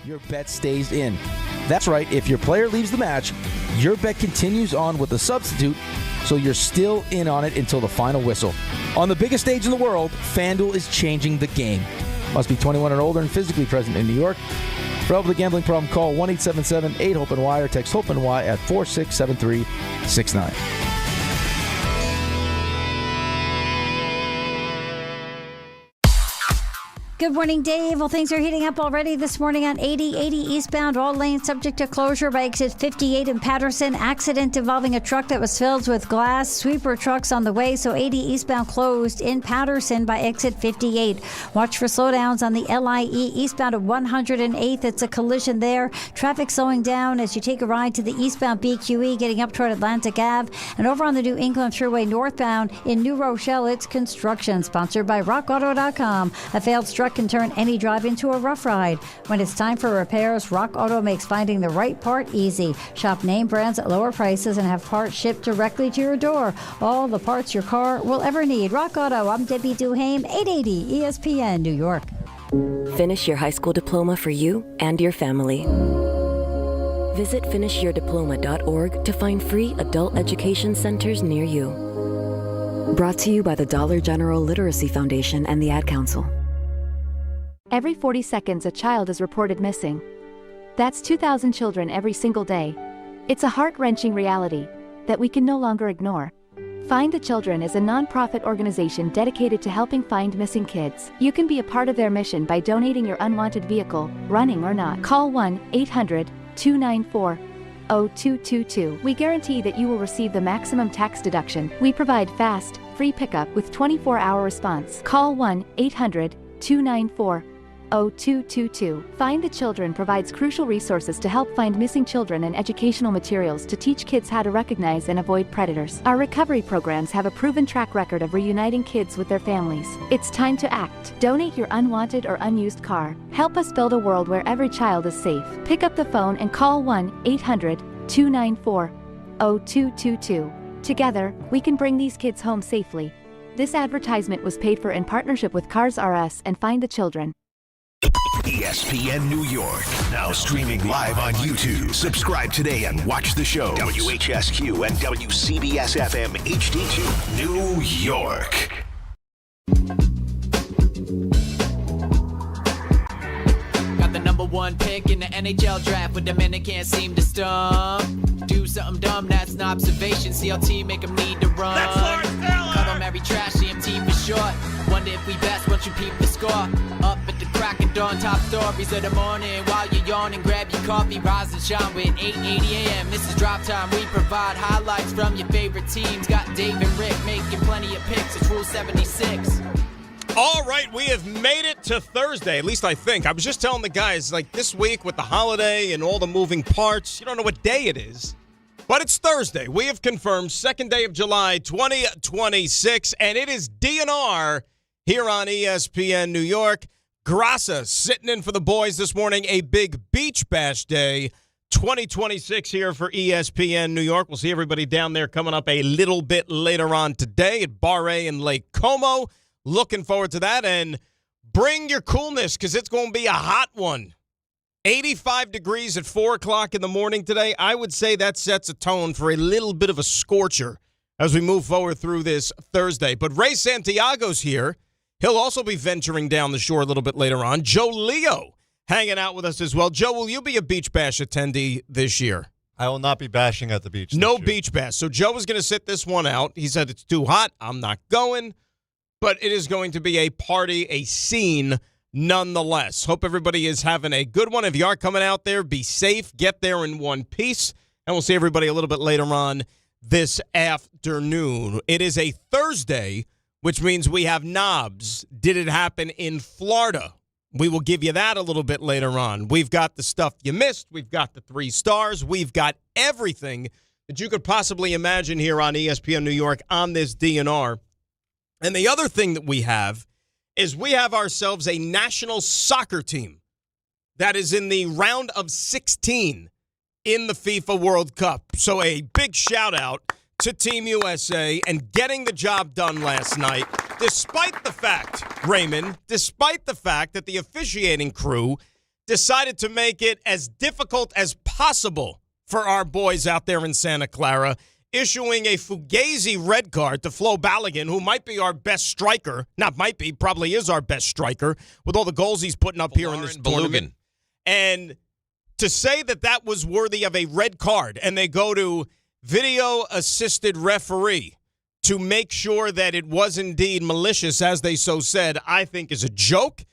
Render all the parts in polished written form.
your bet stays in. That's right, if your player leaves the match, your bet continues on with a substitute, so you're still in on it until the final whistle. On the biggest stage in the world, FanDuel is changing the game. Must be 21 and older and physically present in New York. For help with a gambling problem, call 1-877-8-HOPE-NY or text HOPE-NY at 467369. Good morning, Dave. Well, things are heating up already this morning on 80 eastbound. All lanes subject to closure by exit 58 in Patterson. Accident involving a truck that was filled with glass. Sweeper trucks on the way, so 80 eastbound closed in Patterson by exit 58. Watch for slowdowns on the LIE eastbound at 108th. It's a collision there. Traffic slowing down as you take a ride to the eastbound BQE getting up toward Atlantic Ave. And over on the New England Thruway northbound in New Rochelle, it's construction. Sponsored by RockAuto.com. A failed truck can turn any drive into a rough ride. When it's time for repairs, Rock Auto makes finding the right part easy. Shop name brands at lower prices and have parts shipped directly to your door. All the parts your car will ever need. Rock Auto. I'm Debbie Duhame, 880 ESPN, New York. Finish your high school diploma for you and your family. Visit finishyourdiploma.org to find free adult education centers near you. Brought to you by the Dollar General Literacy Foundation and the Ad Council. Every 40 seconds, a child is reported missing. That's 2,000 children every single day. It's a heart-wrenching reality that we can no longer ignore. Find the Children is a non-profit organization dedicated to helping find missing kids. You can be a part of their mission by donating your unwanted vehicle, running or not. Call 1-800-294-0222. We guarantee that you will receive the maximum tax deduction. We provide fast, free pickup with 24-hour response. Call 1-800-294-0222. Find the Children provides crucial resources to help find missing children and educational materials to teach kids how to recognize and avoid predators. Our recovery programs have a proven track record of reuniting kids with their families. It's time to act. Donate your unwanted or unused car. Help us build a world where every child is safe. Pick up the phone and call 1-800-294-0222. Together, we can bring these kids home safely. This advertisement was paid for in partnership with Cars R Us and Find the Children. ESPN New York, now streaming live on YouTube. Subscribe today and watch the show. WHSQ and WCBS FM HD2, New York. Got the number one pick in the NHL draft, but the men that can't seem to stump. Do something dumb, that's an observation. CLT make them need to run. Cut them every trash, CMT for short. Wonder if we best once you peep the score. Up at the crack of dawn, top stories of the morning. While you're yawning, grab your coffee, rise and shine with 8:80 a.m. This is Drop Time. We provide highlights from your favorite teams. Got Dave and Rick making plenty of picks. It's Rule 76. All right, we have made it to Thursday, at least I think. I was just telling the guys, like this week with the holiday and all the moving parts, you don't know what day it is. But it's Thursday. We have confirmed 2nd day of July, 2026, and it is DNR here on ESPN New York. Grassa sitting in for the boys this morning, a big beach bash day, 2026 here for ESPN New York. We'll see everybody down there coming up a little bit later on today at Bar A in Lake Como. Looking forward to that, and bring your coolness because it's going to be a hot one. 85 degrees at 4 o'clock in the morning today. I would say that sets a tone for a little bit of a scorcher as we move forward through this Thursday. But Ray Santiago's here. He'll also be venturing down the shore a little bit later on. Joe Leo hanging out with us as well. Joe, will you be a Beach Bash attendee this year? I will not be bashing at the beach. No Beach Bash. So Joe is going to sit this one out. He said it's too hot. I'm not going. But it is going to be a party, a scene nonetheless. Hope everybody is having a good one. If you are coming out there, be safe. Get there in one piece. And we'll see everybody a little bit later on this afternoon. It is a Thursday, which means we have knobs. Did it happen in Florida? We will give you that a little bit later on. We've got the stuff you missed. We've got the 3 stars. We've got everything that you could possibly imagine here on ESPN New York on this DNR. And the other thing that we have is we have ourselves a national soccer team that is in the round of 16 in the FIFA World Cup. So a big shout out to Team USA and getting the job done last night, despite the fact, Raymond, despite the fact that the officiating crew decided to make it as difficult as possible for our boys out there in Santa Clara, issuing a fugazi red card to Flo Balogun, who might be our best striker. Not might be, probably is our best striker with all the goals he's putting up here in this tournament. And to say that that was worthy of a red card, and they go to video-assisted referee to make sure that it was indeed malicious, as they so said, I think is a joke.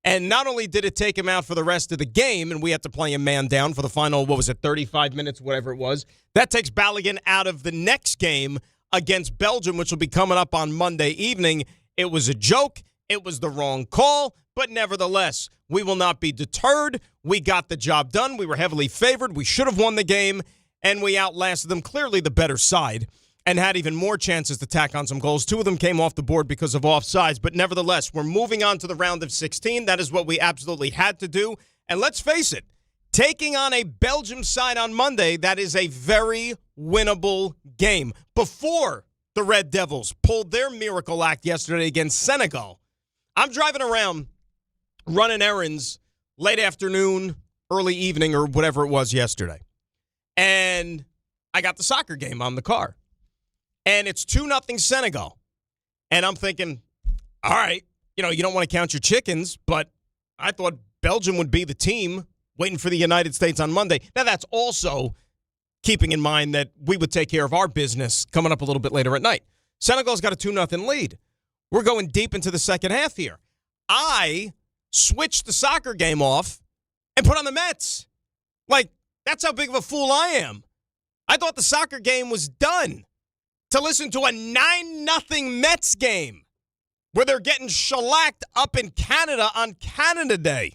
And not only did it take him out for the rest of the game, and we had to play him man down for the final, 35 minutes, whatever it was, that takes Balogun out of the next game against Belgium, which will be coming up on Monday evening. It was a joke. It was the wrong call. But nevertheless, we will not be deterred. We got the job done. We were heavily favored. We should have won the game, and we outlasted them, clearly the better side, and had even more chances to tack on some goals. 2 of them came off the board because of offsides. But nevertheless, we're moving on to the round of 16. That is what we absolutely had to do. And let's face it, taking on a Belgium side on Monday, that is a very winnable game. Before the Red Devils pulled their miracle act yesterday against Senegal, I'm driving around running errands late afternoon, early evening, or whatever it was yesterday. And I got the soccer game on the car. And it's 2-0 Senegal. And I'm thinking, all right, you don't want to count your chickens, but I thought Belgium would be the team waiting for the United States on Monday. Now, that's also keeping in mind that we would take care of our business coming up a little bit later at night. Senegal's got a 2-0 lead. We're going deep into the second half here. I switched the soccer game off and put on the Mets. Like, that's how big of a fool I am. I thought the soccer game was done to listen to a 9-0 Mets game where they're getting shellacked up in Canada on Canada Day,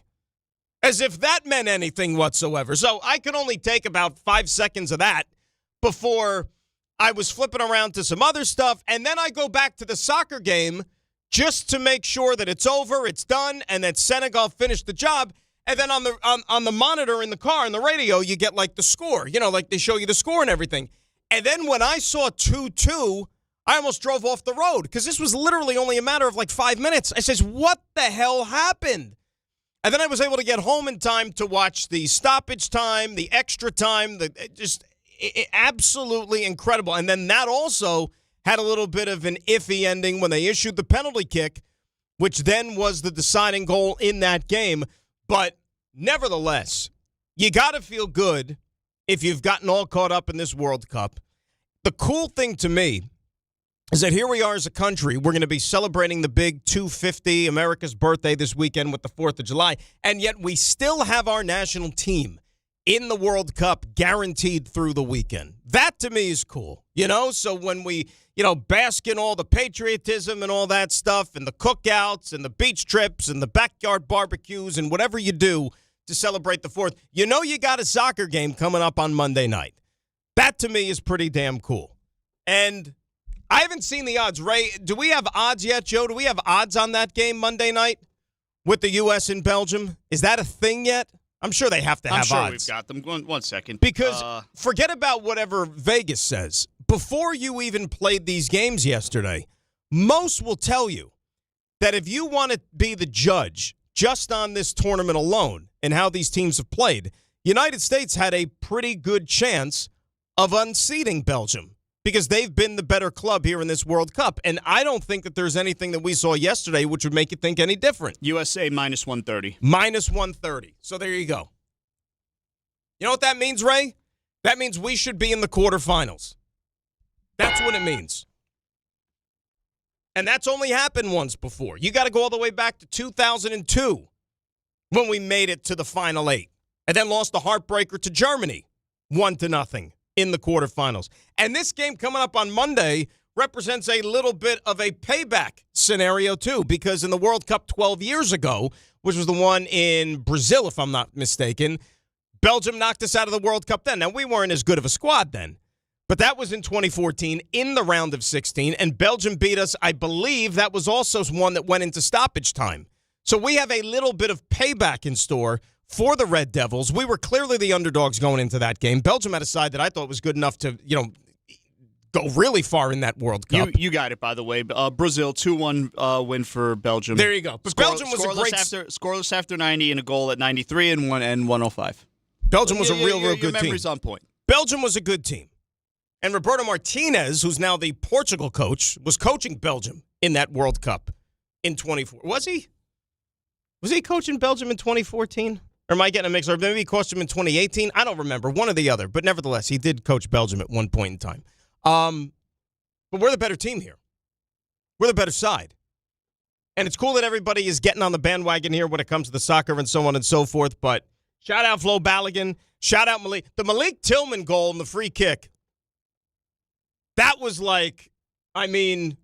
as if that meant anything whatsoever. So I could only take about 5 seconds of that before I was flipping around to some other stuff, and then I go back to the soccer game just to make sure that it's over, it's done, and that Senegal finished the job. And then on the monitor in the car, on the radio, you get like the score. Like they show you the score and everything. And then when I saw 2-2, I almost drove off the road because this was literally only a matter of like 5 minutes. I says, what the hell happened? And then I was able to get home in time to watch the stoppage time, the extra time, absolutely incredible. And then that also had a little bit of an iffy ending when they issued the penalty kick, which then was the deciding goal in that game. But nevertheless, you got to feel good if you've gotten all caught up in this World Cup. The cool thing to me is that here we are as a country. We're going to be celebrating the big 250, America's birthday this weekend with the 4th of July, and yet we still have our national team in the World Cup guaranteed through the weekend. That to me is cool, So when we, bask in all the patriotism and all that stuff and the cookouts and the beach trips and the backyard barbecues and whatever you do to celebrate the 4th, you got a soccer game coming up on Monday night. That to me is pretty damn cool. And I haven't seen the odds. Ray, do we have odds yet, Joe? Do we have odds on that game Monday night with the U.S. and Belgium? Is that a thing yet? I'm sure they have to have odds. I'm sure we've got them. One second. Because forget about whatever Vegas says. Before you even played these games yesterday, most will tell you that if you want to be the judge just on this tournament alone and how these teams have played, United States had a pretty good chance of unseating Belgium because they've been the better club here in this World Cup. And I don't think that there's anything that we saw yesterday which would make you think any different. USA minus 130. Minus 130. So there you go. You know what that means, Ray? That means we should be in the quarterfinals. That's what it means. And that's only happened once before. You got to go all the way back to 2002 when we made it to the Final 8 and then lost the heartbreaker to Germany 1-0 in the quarterfinals. And this game coming up on Monday represents a little bit of a payback scenario, too, because in the World Cup 12 years ago, which was the one in Brazil, if I'm not mistaken, Belgium knocked us out of the World Cup then. Now, we weren't as good of a squad then. But that was in 2014 in the round of 16, and Belgium beat us. I believe that was also one that went into stoppage time. So we have a little bit of payback in store for the Red Devils. We were clearly the underdogs going into that game. Belgium had a side that I thought was good enough to, go really far in that World Cup. You got it, by the way. Brazil, 2-1 win for Belgium. There you go. But Belgium was scoreless after 90 and a goal at 93 and 105. Belgium was a real good team. Your memory's on point. Belgium was a good team. And Roberto Martinez, who's now the Portugal coach, was coaching Belgium in that World Cup in 24. Was he? Was he coaching Belgium in 2014? Or am I getting a mix? Or maybe he coached them in 2018? I don't remember. One or the other. But nevertheless, he did coach Belgium at one point in time. But we're the better team here. We're the better side. And it's cool that everybody is getting on the bandwagon here when it comes to the soccer and so on and so forth. But shout out Flo Balogun. Shout out Malik. The Malik Tillman goal and the free kick. That was like, I mean,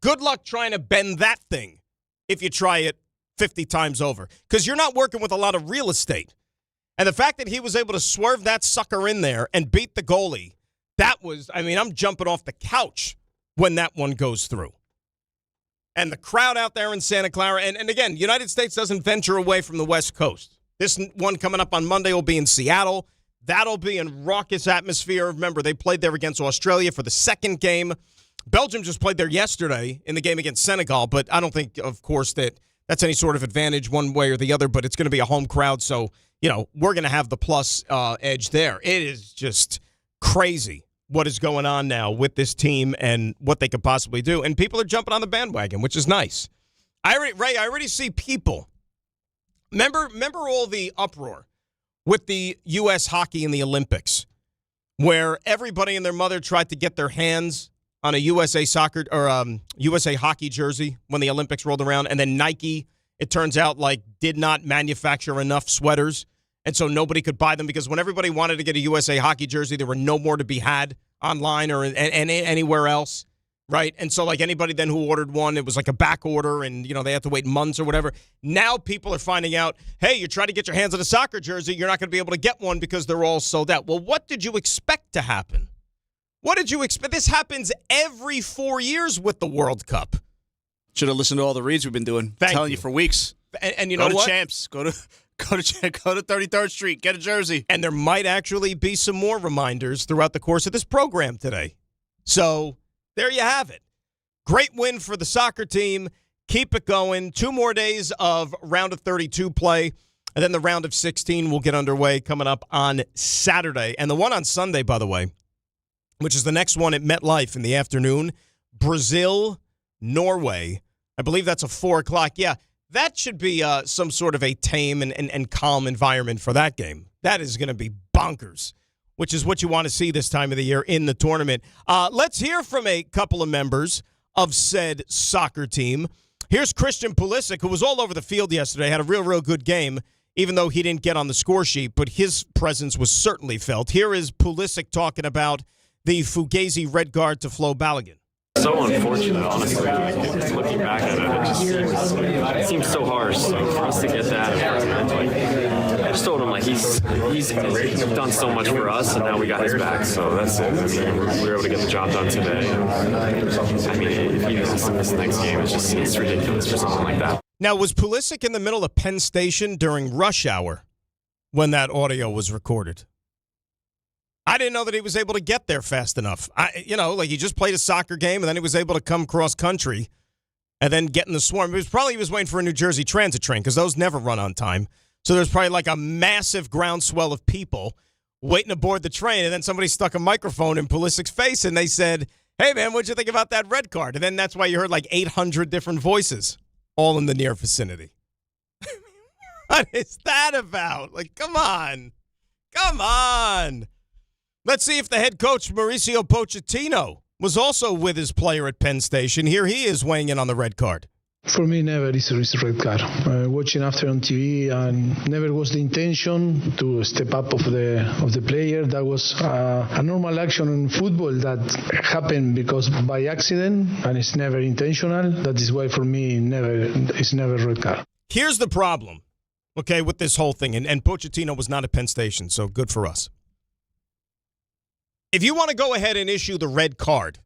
good luck trying to bend that thing if you try it 50 times over. Because you're not working with a lot of real estate. And the fact that he was able to swerve that sucker in there and beat the goalie, that was, I mean, I'm jumping off the couch when that one goes through. And the crowd out there in Santa Clara, and again, United States doesn't venture away from the West Coast. This one coming up on Monday will be in Seattle. That'll be in raucous atmosphere. Remember, they played there against Australia for the second game. Belgium just played there yesterday in the game against Senegal, but I don't think, of course, that's any sort of advantage one way or the other, but it's going to be a home crowd, so, we're going to have the plus edge there. It is just crazy what is going on now with this team and what they could possibly do, and people are jumping on the bandwagon, which is nice. I already see people. Remember all the uproar with the U.S. hockey in the Olympics, where everybody and their mother tried to get their hands on a USA soccer or USA hockey jersey when the Olympics rolled around, and then Nike, it turns out, did not manufacture enough sweaters, and so nobody could buy them because when everybody wanted to get a USA hockey jersey, there were no more to be had online or anywhere else. Right? And so, anybody then who ordered one, it was like a back order, and, they had to wait months or whatever. Now people are finding out, hey, you try to get your hands on a soccer jersey, you're not going to be able to get one because they're all sold out. Well, what did you expect to happen? What did you expect? This happens every 4 years with the World Cup. Should have listened to all the reads we've been doing. Telling you for weeks. And you know what? Go to Champs. Go to 33rd Street. Get a jersey. And there might actually be some more reminders throughout the course of this program today. So there you have it. Great win for the soccer team. Keep it going. 2 more days of round of 32 play, and then the round of 16 will get underway coming up on Saturday. And the one on Sunday, by the way, which is the next one at MetLife in the afternoon, Brazil, Norway. I believe that's a 4 o'clock. Yeah, that should be some sort of a tame and calm environment for that game. That is going to be bonkers, which is what you want to see this time of the year in the tournament. Let's hear from a couple of members of said soccer team. Here's Christian Pulisic, who was all over the field yesterday, had a real good game, even though he didn't get on the score sheet, but his presence was certainly felt. Here is Pulisic talking about the Fugazi red card to Flo Balogun. So unfortunate, honestly. Looking back at it, it seems so harsh. So for us to get that, I just told him he's done so much for us, and now we got his back. So that's it. I mean, we were able to get the job done today. I mean, if he misses this next game, it's ridiculous for something like that. Now, was Pulisic in the middle of Penn Station during rush hour when that audio was recorded? I didn't know that he was able to get there fast enough. He just played a soccer game, and then he was able to come cross-country and then get in the swarm. He was waiting for a New Jersey Transit train because those never run on time. So there's probably a massive groundswell of people waiting to board the train, and then somebody stuck a microphone in Pulisic's face, and they said, hey, man, what'd you think about that red card? And then that's why you heard 800 different voices all in the near vicinity. What is that about? Come on. Come on. Let's see if the head coach, Mauricio Pochettino, was also with his player at Penn Station. Here he is weighing in on the red card. For me, never is a red card. Watching after on TV, and never was the intention to step up of the player. That was a normal action in football that happened because by accident, and it's never intentional. That is why for me, it's never red card. Here's the problem, okay, with this whole thing, and Pochettino was not at Penn Station, so good for us. If you want to go ahead and issue the red card,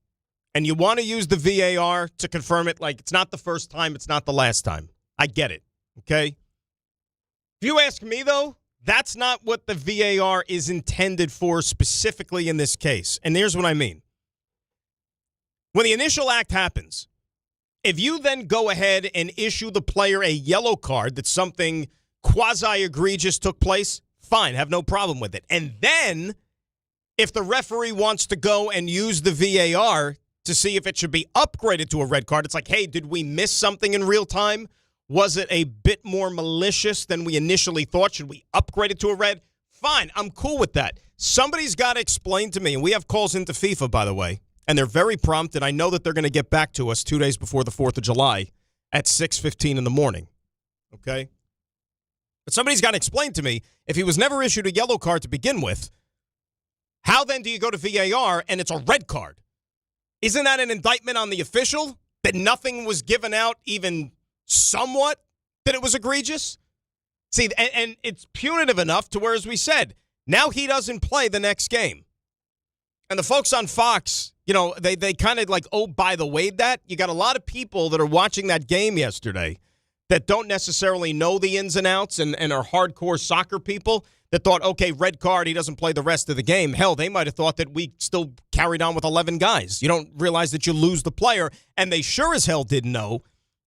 and you want to use the VAR to confirm it, it's not the first time, it's not the last time. I get it, okay? If you ask me, though, that's not what the VAR is intended for specifically in this case. And here's what I mean. when the initial act happens, if you then go ahead and issue the player a yellow card that something quasi-egregious took place, fine, have no problem with it. And then if the referee wants to go and use the VAR to see if it should be upgraded to a red card, it's like, hey, did we miss something in real time? Was it a bit more malicious than we initially thought? Should we upgrade it to a red? Fine, I'm cool with that. Somebody's got to explain to me, and we have calls into FIFA, by the way, and they're very prompt, and I know that they're going to get back to us 2 days before the 4th of July at 6:15 in the morning, okay? But somebody's got to explain to me, if he was never issued a yellow card to begin with, how then do you go to VAR and it's a red card? Isn't that an indictment on the official, that nothing was given out even somewhat that it was egregious? See, and it's punitive enough to where, as we said, now he doesn't play the next game. And the folks on Fox, you know, they kind of like, oh, by the way, that you got a lot of people that are watching that game yesterday that don't necessarily know the ins and outs and are hardcore soccer people that thought, okay, red card, he doesn't play the rest of the game. Hell, they might have thought that we still carried on with 11 guys. You don't realize that you lose the player, and they sure as hell didn't know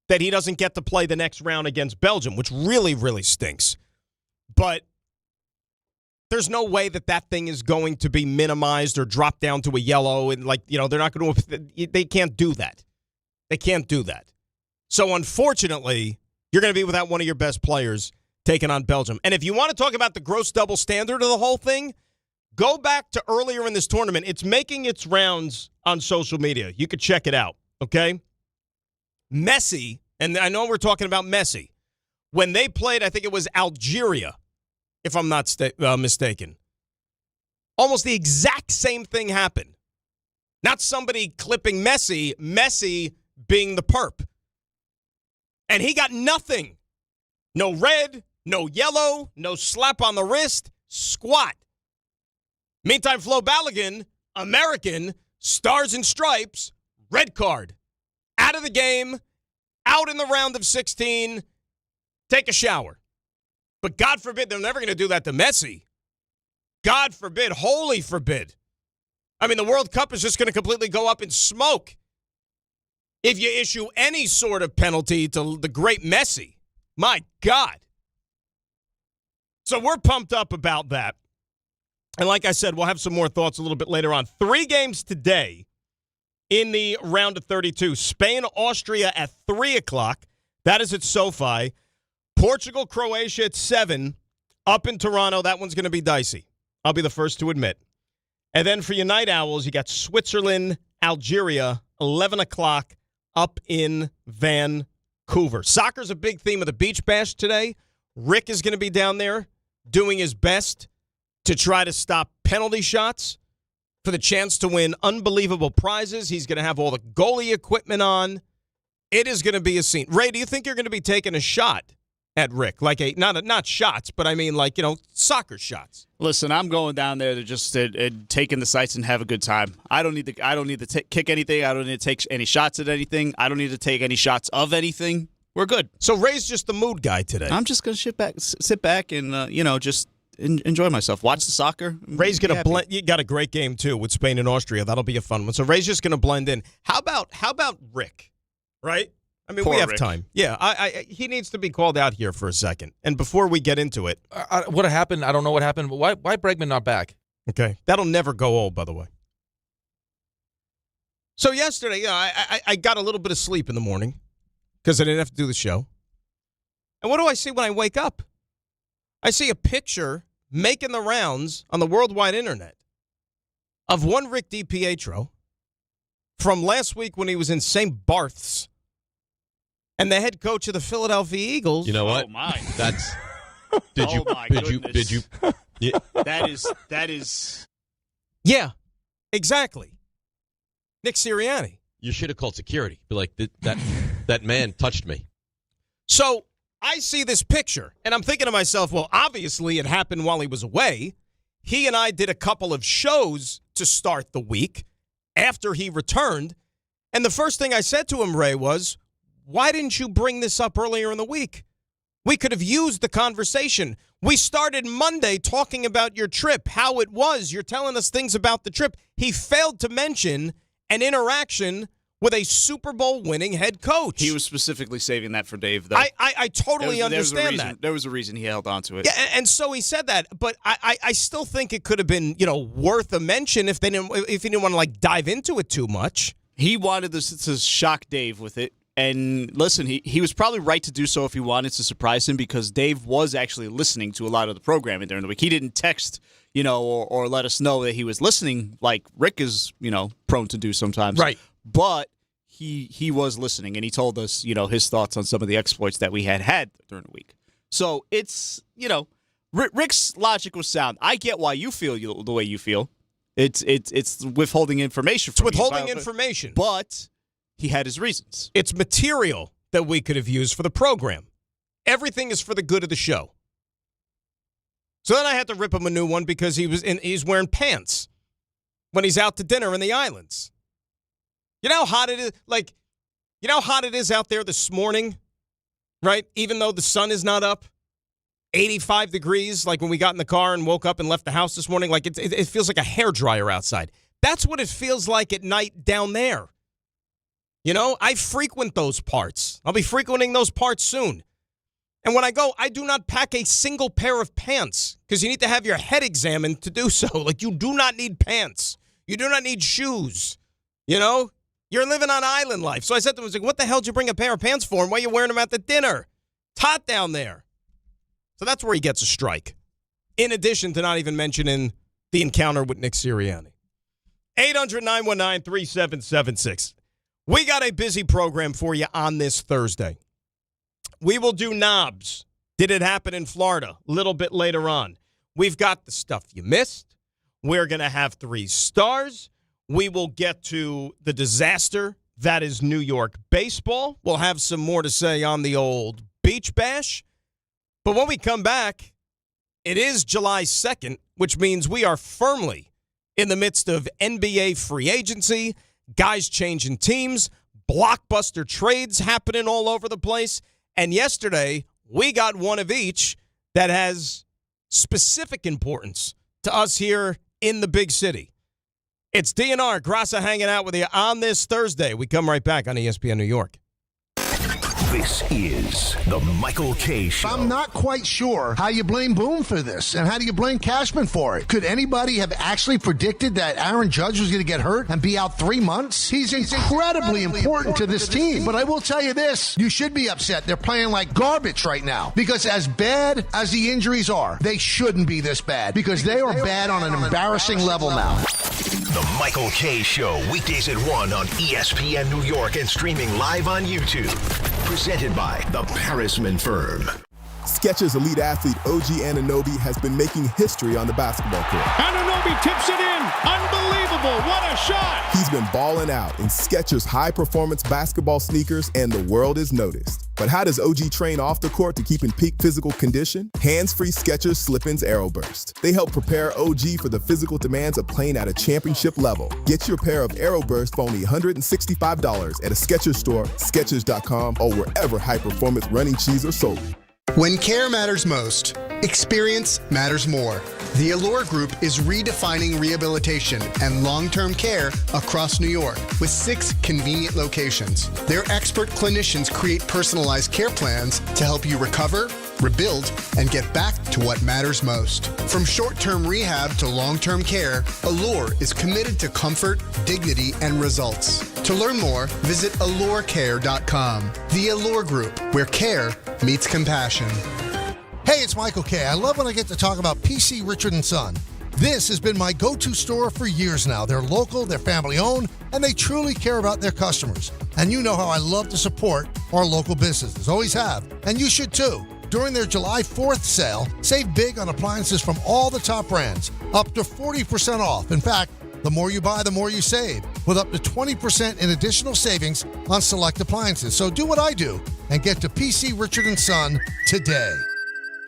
that he doesn't get to play the next round against Belgium, which really, really stinks. But there's no way that that thing is going to be minimized or dropped down to a yellow. And, like, you know, they're not going to – they can't do that. They can't do that. So, unfortunately, you're going to be without one of your best players taking on Belgium. And if you want to talk about the gross double standard of the whole thing, go back to earlier in this tournament. It's making its rounds on social media. You could check it out, okay? Messi, and I know we're talking about Messi, when they played, I think it was Algeria, if I'm not mistaken, almost the exact same thing happened. Not somebody clipping Messi, Messi being the perp. And he got nothing. No red, no yellow, no slap on the wrist, squat. Meantime, Flo Balogun, American, stars and stripes, red card. Out of the game, out in the round of 16, take a shower. But God forbid, they're never going to do that to Messi. God forbid, holy forbid. I mean, the World Cup is just going to completely go up in smoke if you issue any sort of penalty to the great Messi. My God. So we're pumped up about that. And like I said, we'll have some more thoughts a little bit later on. 3 games today in the round of 32. Spain, Austria at 3 o'clock. That is at SoFi. Portugal, Croatia at 7 up in Toronto. That one's going to be dicey. I'll be the first to admit. And then for your night owls, you got Switzerland, Algeria, 11 o'clock up in Vancouver. Soccer's a big theme of the Beach Bash today. Rick is going to be down there doing his best to try to stop penalty shots for the chance to win unbelievable prizes. He's going to have all the goalie equipment on. It is going to be a scene. Ray, do you think you're going to be taking a shot at Rick? Like not shots, but I mean, like, you know, soccer shots. Listen, I'm going down there to just take in the sights and have a good time. I don't need to kick anything. I don't need to take any shots at anything. I don't need to take any shots of anything. We're good. So Ray's just the mood guy today. I'm just going to sit back and, just enjoy myself. Watch the soccer. Ray's going to blend. You got a great game, too, with Spain and Austria. That'll be a fun one. So Ray's just going to blend in. How about Rick, right? I mean, Poor we have Rick. time. Yeah, he needs to be called out here for a second. And before we get into it. What happened? I don't know what happened. But why Bregman not back? Okay. That'll never go old, by the way. So yesterday, I got a little bit of sleep in the morning because I didn't have to do the show. And what do I see when I wake up? I see a picture making the rounds on the worldwide internet of one Rick DiPietro from last week when he was in St. Barth's and the head coach of the Philadelphia Eagles. You know what? Oh, my. That's. Did you? Yeah. That is. Yeah, exactly. Nick Sirianni. You should have called security. Be like, that man touched me. So I see this picture, and I'm thinking to myself, well, obviously it happened while he was away. He and I did a couple of shows to start the week after he returned. And the first thing I said to him, Ray, was, why didn't you bring this up earlier in the week? We could have used the conversation. We started Monday talking about your trip, how it was. You're telling us things about the trip. He failed to mention an interaction with a Super Bowl winning head coach. He was specifically saving that for Dave, though. I totally understand that. There was a reason he held on to it. Yeah, and so he said that, but I still think it could have been, worth a mention if he didn't want to dive into it too much. He wanted to shock Dave with it. And listen, he was probably right to do so if he wanted to surprise him, because Dave was actually listening to a lot of the programming during the week. He didn't text, or let us know that he was listening like Rick is, prone to do sometimes. Right. But he was listening, and he told us, his thoughts on some of the exploits that we had during the week. So it's, Rick's logic was sound. I get why you feel the way you feel. It's withholding information from you. It's withholding information. But he had his reasons. It's material that we could have used for the program. Everything is for the good of the show. So then I had to rip him a new one because he's wearing pants when he's out to dinner in the islands. You know how hot it is? You know how hot it is out there this morning, right? Even though the sun is not up. 85 degrees, like when we got in the car and woke up and left the house this morning. It feels like a hairdryer outside. That's what it feels like at night down there. I frequent those parts. I'll be frequenting those parts soon. And when I go, I do not pack a single pair of pants because you need to have your head examined to do so. You do not need pants. You do not need shoes. You're living on island life. So I said to him, what the hell did you bring a pair of pants for? And why are you wearing them at the dinner? It's hot down there. So that's where he gets a strike. In addition to not even mentioning the encounter with Nick Sirianni. 800-919-3776. We got a busy program for you on this Thursday. We will do knobs. Did it happen in Florida? A little bit later on. We've got the stuff you missed. We're going to have 3 stars. We will get to the disaster that is New York baseball. We'll have some more to say on the old beach bash. But when we come back, it is July 2nd, which means we are firmly in the midst of NBA free agency, guys changing teams, blockbuster trades happening all over the place. And yesterday, we got one of each that has specific importance to us here in the big city. It's DNR Grassa hanging out with you on this Thursday. We come right back on ESPN New York. This is the Michael K. Show. I'm not quite sure how you blame Boone for this, and how do you blame Cashman for it? Could anybody have actually predicted that Aaron Judge was going to get hurt and be out 3 months? He's incredibly important to this team. But I will tell you this, you should be upset. They're playing like garbage right now, because as bad as the injuries are, they shouldn't be this bad, because they are bad on an embarrassing level now. The Michael K. Show, weekdays at 1 on ESPN New York and streaming live on YouTube. Presented by the Parisman Firm. Skechers elite athlete OG Anunoby has been making history on the basketball court. Anunoby tips it in. Unbelievable. What a shot. He's been balling out in Skechers high-performance basketball sneakers, and the world is noticed. But how does OG train off the court to keep in peak physical condition? Hands-free Skechers Slip-ins Aeroburst. They help prepare OG for the physical demands of playing at a championship level. Get your pair of Aeroburst for only $165 at a Skechers store, Skechers.com, or wherever high-performance running shoes are sold. When care matters most, experience matters more. The Allure Group is redefining rehabilitation and long-term care across New York with 6 convenient locations. Their expert clinicians create personalized care plans to help you recover, rebuild, and get back to what matters most. From short-term rehab to long-term care, Allure is committed to comfort, dignity, and results. To learn more, visit allurecare.com. The Allure Group, where care meets compassion. Hey, it's Michael K. I love when I get to talk about PC Richard & Son. This has been my go-to store for years now. They're local, they're family-owned, and they truly care about their customers. And you know how I love to support our local businesses. Always have. And you should too. During their July 4th sale, save big on appliances from all the top brands, up to 40% off. In fact, the more you buy, the more you save, with up to 20% in additional savings on select appliances. So do what I do and get to PC Richard & Son today.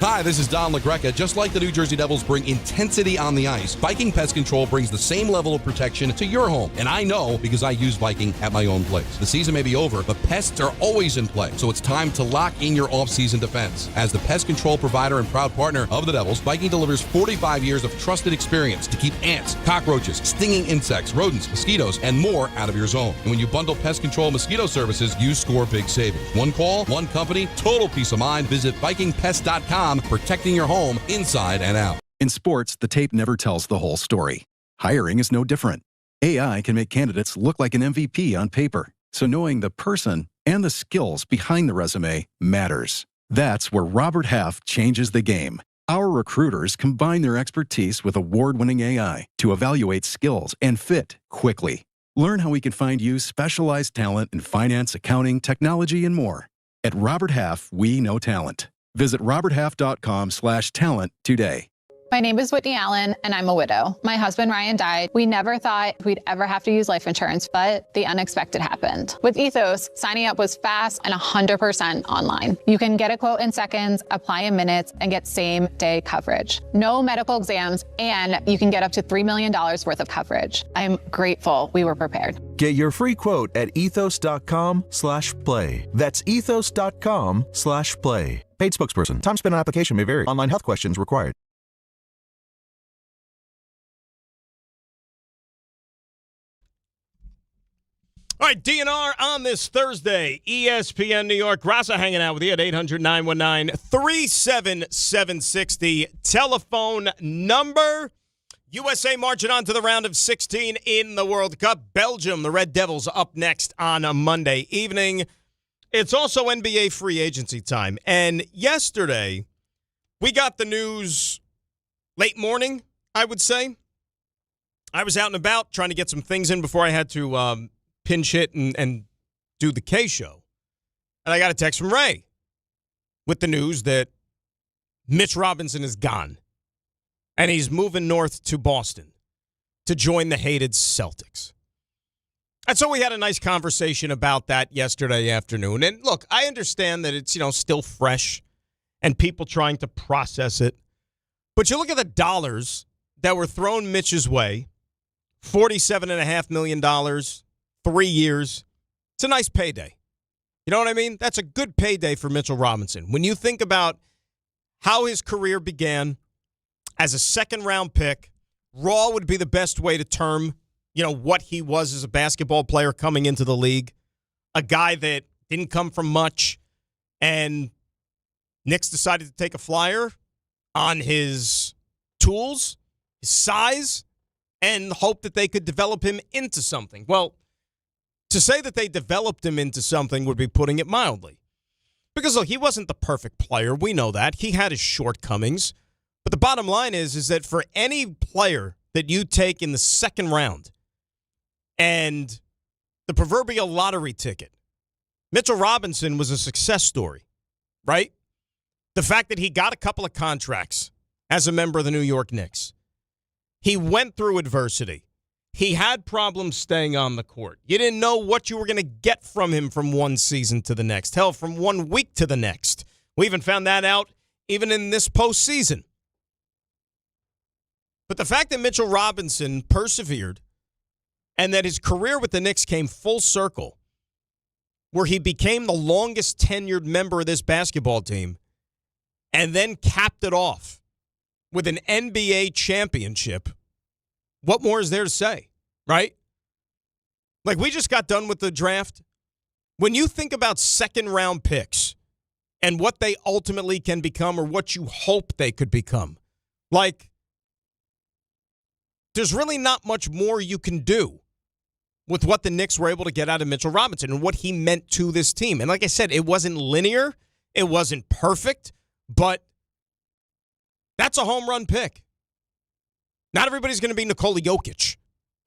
Hi, this is Don LaGreca. Just like the New Jersey Devils bring intensity on the ice, Viking Pest Control brings the same level of protection to your home. And I know because I use Viking at my own place. The season may be over, but pests are always in play. So it's time to lock in your off-season defense. As the pest control provider and proud partner of the Devils, Viking delivers 45 years of trusted experience to keep ants, cockroaches, stinging insects, rodents, mosquitoes, and more out of your zone. And when you bundle pest control mosquito services, you score big savings. One call, one company, total peace of mind. Visit VikingPest.com. Protecting your home inside and out. In sports, the tape never tells the whole story. Hiring is no different. AI can make candidates look like an MVP on paper, so knowing the person and the skills behind the resume matters. That's where Robert Half changes the game. Our recruiters combine their expertise with award-winning AI to evaluate skills and fit quickly. Learn how we can find you specialized talent in finance, accounting, technology, and more. At Robert Half, we know talent. Visit roberthalf.com/talent today. My name is Whitney Allen, and I'm a widow. My husband, Ryan, died. We never thought we'd ever have to use life insurance, but the unexpected happened. With Ethos, signing up was fast and 100% online. You can get a quote in seconds, apply in minutes, and get same-day coverage. No medical exams, and you can get up to $3 million worth of coverage. I'm grateful we were prepared. Get your free quote at ethos.com/play. That's ethos.com/play. Paid spokesperson. Time spent on application may vary. Online health questions required. All right, DNR on this Thursday. ESPN New York. Grasso hanging out with you at 800-919-3776. Telephone number. USA marching on to the round of 16 in the World Cup. Belgium, the Red Devils, up next on a Monday evening. It's also NBA free agency time. And yesterday, we got the news late morning, I would say. I was out and about trying to get some things in before I had to pinch hit and do the K show. And I got a text from Ray with the news that Mitch Robinson is gone. And he's moving north to Boston to join the hated Celtics. And so we had a nice conversation about that yesterday afternoon. And look, I understand that it's, still fresh and people trying to process it. But you look at the dollars that were thrown Mitch's way, $47.5 million, 3 years. It's a nice payday. You know what I mean? That's a good payday for Mitchell Robinson. When you think about how his career began as a second-round pick, raw would be the best way to term, what he was as a basketball player coming into the league. A guy that didn't come from much, and Knicks decided to take a flyer on his tools, his size, and hope that they could develop him into something. Well, to say that they developed him into something would be putting it mildly. Because, look, he wasn't the perfect player. We know that. He had his shortcomings. But the bottom line is that for any player that you take in the second round and the proverbial lottery ticket, Mitchell Robinson was a success story, right? The fact that he got a couple of contracts as a member of the New York Knicks. He went through adversity. He had problems staying on the court. You didn't know what you were going to get from him from one season to the next. Hell, from 1 week to the next. We even found that out even in this postseason. But the fact that Mitchell Robinson persevered and that his career with the Knicks came full circle, where he became the longest tenured member of this basketball team and then capped it off with an NBA championship, what more is there to say, right? Like, we just got done with the draft. When you think about second-round picks and what they ultimately can become or what you hope they could become, like, there's really not much more you can do with what the Knicks were able to get out of Mitchell Robinson and what he meant to this team. And like I said, it wasn't linear. It wasn't perfect. But that's a home run pick. Not everybody's going to be Nikola Jokic,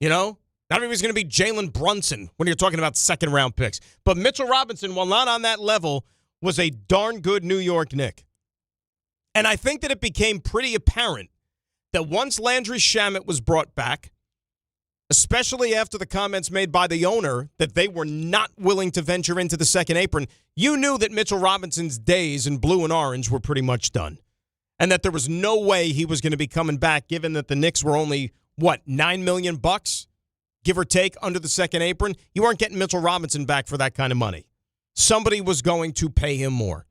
Not everybody's going to be Jalen Brunson when you're talking about second-round picks. But Mitchell Robinson, while not on that level, was a darn good New York Knick. And I think that it became pretty apparent that once Landry Shamet was brought back, especially after the comments made by the owner that they were not willing to venture into the second apron, you knew that Mitchell Robinson's days in blue and orange were pretty much done. and that there was no way he was going to be coming back, given that the Knicks were only, $9 million, give or take, under the second apron. You weren't getting Mitchell Robinson back for that kind of money. Somebody was going to pay him more.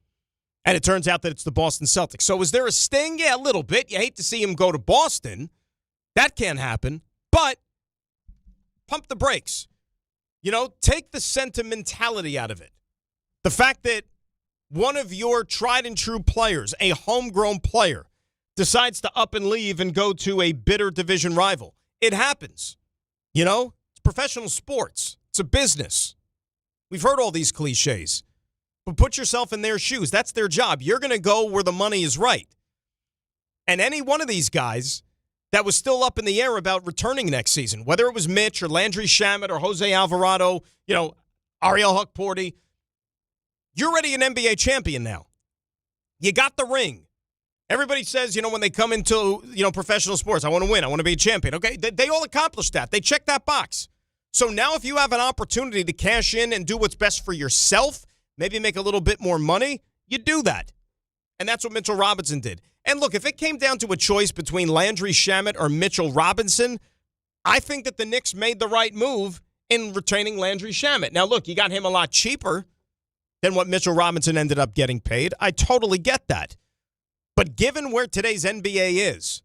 And it turns out that it's the Boston Celtics. So is there a sting? Yeah, a little bit. You hate to see him go to Boston. That can't happen. But pump the brakes. Take the sentimentality out of it. The fact that one of your tried and true players, a homegrown player, decides to up and leave and go to a bitter division rival. It happens. It's professional sports. It's a business. We've heard all these cliches. But put yourself in their shoes. That's their job. You're going to go where the money is right. And any one of these guys that was still up in the air about returning next season, whether it was Mitch or Landry Shamet or Jose Alvarado, Ariel Huckporty, you're already an NBA champion now. You got the ring. Everybody says, when they come into, professional sports, I want to win. I want to be a champion. Okay, they all accomplished that. They checked that box. So now if you have an opportunity to cash in and do what's best for yourself, maybe make a little bit more money, you do that. And that's what Mitchell Robinson did. And look, if it came down to a choice between Landry Shamet or Mitchell Robinson, I think that the Knicks made the right move in retaining Landry Shamet. Now, look, you got him a lot cheaper than what Mitchell Robinson ended up getting paid. I totally get that. But given where today's NBA is,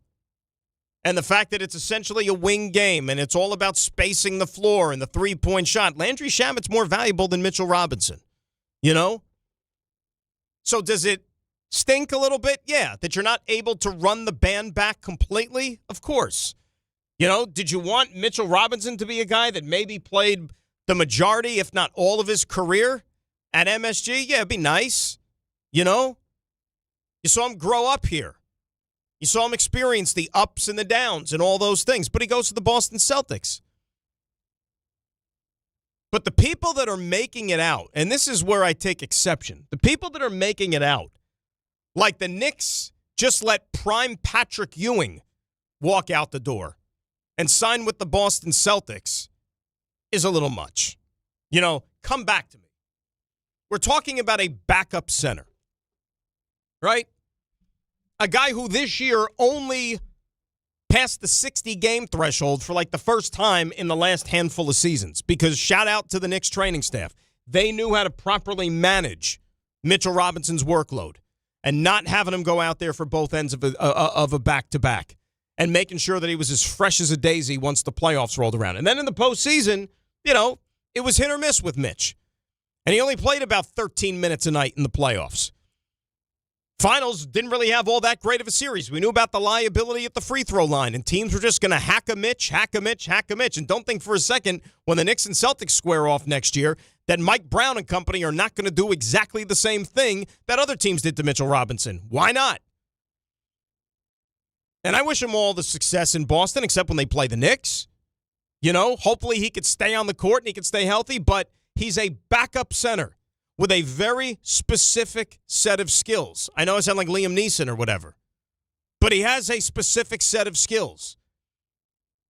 and the fact that it's essentially a wing game, and it's all about spacing the floor and the three-point shot, Landry Shamet's more valuable than Mitchell Robinson. So does it stink a little bit? Yeah. That you're not able to run the band back completely? Of course. Did you want Mitchell Robinson to be a guy that maybe played the majority, if not all of his career at MSG? Yeah, it'd be nice. You saw him grow up here. You saw him experience the ups and the downs and all those things. But he goes to the Boston Celtics. But the people that are making it out, and this is where I take exception, the people that are making it out, like the Knicks just let prime Patrick Ewing walk out the door and sign with the Boston Celtics, is a little much. Come back to me. We're talking about a backup center, right? A guy who this year only passed the 60-game threshold for like the first time in the last handful of seasons, because shout out to the Knicks training staff. They knew how to properly manage Mitchell Robinson's workload and not having him go out there for both ends of a back-to-back and making sure that he was as fresh as a daisy once the playoffs rolled around. And then in the postseason, it was hit or miss with Mitch. And he only played about 13 minutes a night in the playoffs. Finals didn't really have all that great of a series. We knew about the liability at the free throw line, and teams were just going to hack a Mitch. And don't think for a second when the Knicks and Celtics square off next year that Mike Brown and company are not going to do exactly the same thing that other teams did to Mitchell Robinson. Why not? And I wish him all the success in Boston, except when they play the Knicks. Hopefully he could stay on the court and he could stay healthy, but he's a backup center with a very specific set of skills. I know I sound like Liam Neeson or whatever, but he has a specific set of skills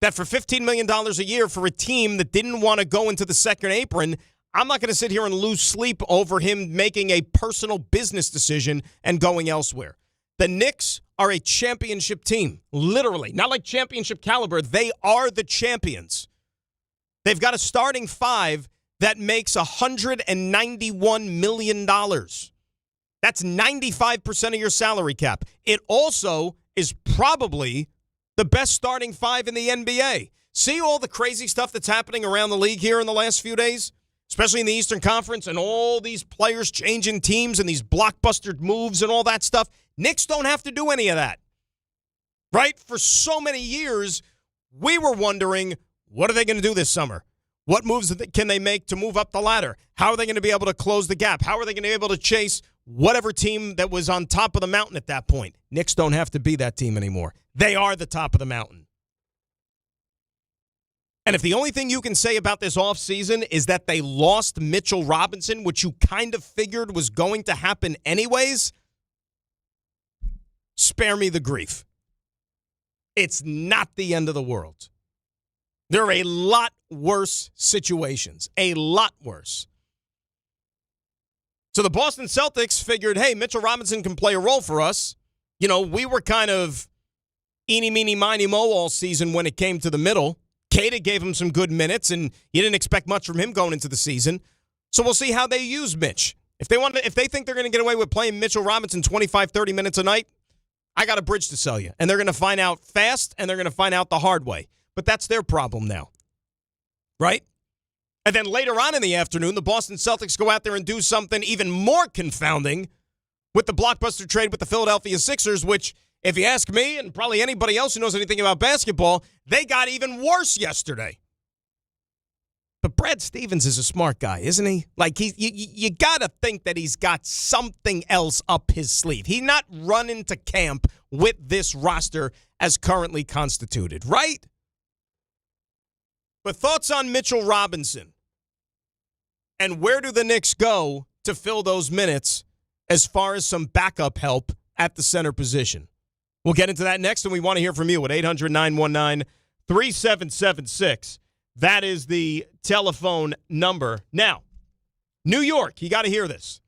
that for $15 million a year for a team that didn't want to go into the second apron, I'm not going to sit here and lose sleep over him making a personal business decision and going elsewhere. The Knicks are a championship team, literally. Not like championship caliber. They are the champions. They've got a starting five that makes $191 million. That's 95% of your salary cap. It also is probably the best starting five in the NBA. See all the crazy stuff that's happening around the league here in the last few days, especially in the Eastern Conference, and all these players changing teams and these blockbuster moves and all that stuff. Knicks don't have to do any of that, right? For so many years, we were wondering, what are they going to do this summer? What moves can they make to move up the ladder? How are they going to be able to close the gap? How are they going to be able to chase whatever team that was on top of the mountain at that point? Knicks don't have to be that team anymore. They are the top of the mountain. And if the only thing you can say about this offseason is that they lost Mitchell Robinson, which you kind of figured was going to happen anyways, spare me the grief. It's not the end of the world. There are a lot worse situations, a lot worse. So the Boston Celtics figured, hey, Mitchell Robinson can play a role for us. We were kind of eeny, meeny, miny, mo all season when it came to the middle. Cada gave him some good minutes, and you didn't expect much from him going into the season. So we'll see how they use Mitch. If they think they're going to get away with playing Mitchell Robinson 25, 30 minutes a night, I got a bridge to sell you. And they're going to find out fast, and they're going to find out the hard way. But that's their problem now. Right? And then later on in the afternoon, the Boston Celtics go out there and do something even more confounding with the blockbuster trade with the Philadelphia Sixers, which, if you ask me and probably anybody else who knows anything about basketball, they got even worse yesterday. But Brad Stevens is a smart guy, isn't he? Like, you got to think that he's got something else up his sleeve. He's not running to camp with this roster as currently constituted, right? But thoughts on Mitchell Robinson? And where do the Knicks go to fill those minutes as far as some backup help at the center position? We'll get into that next, and we want to hear from you at 800-919-3776. That is the telephone number. Now, New York, you got to hear this.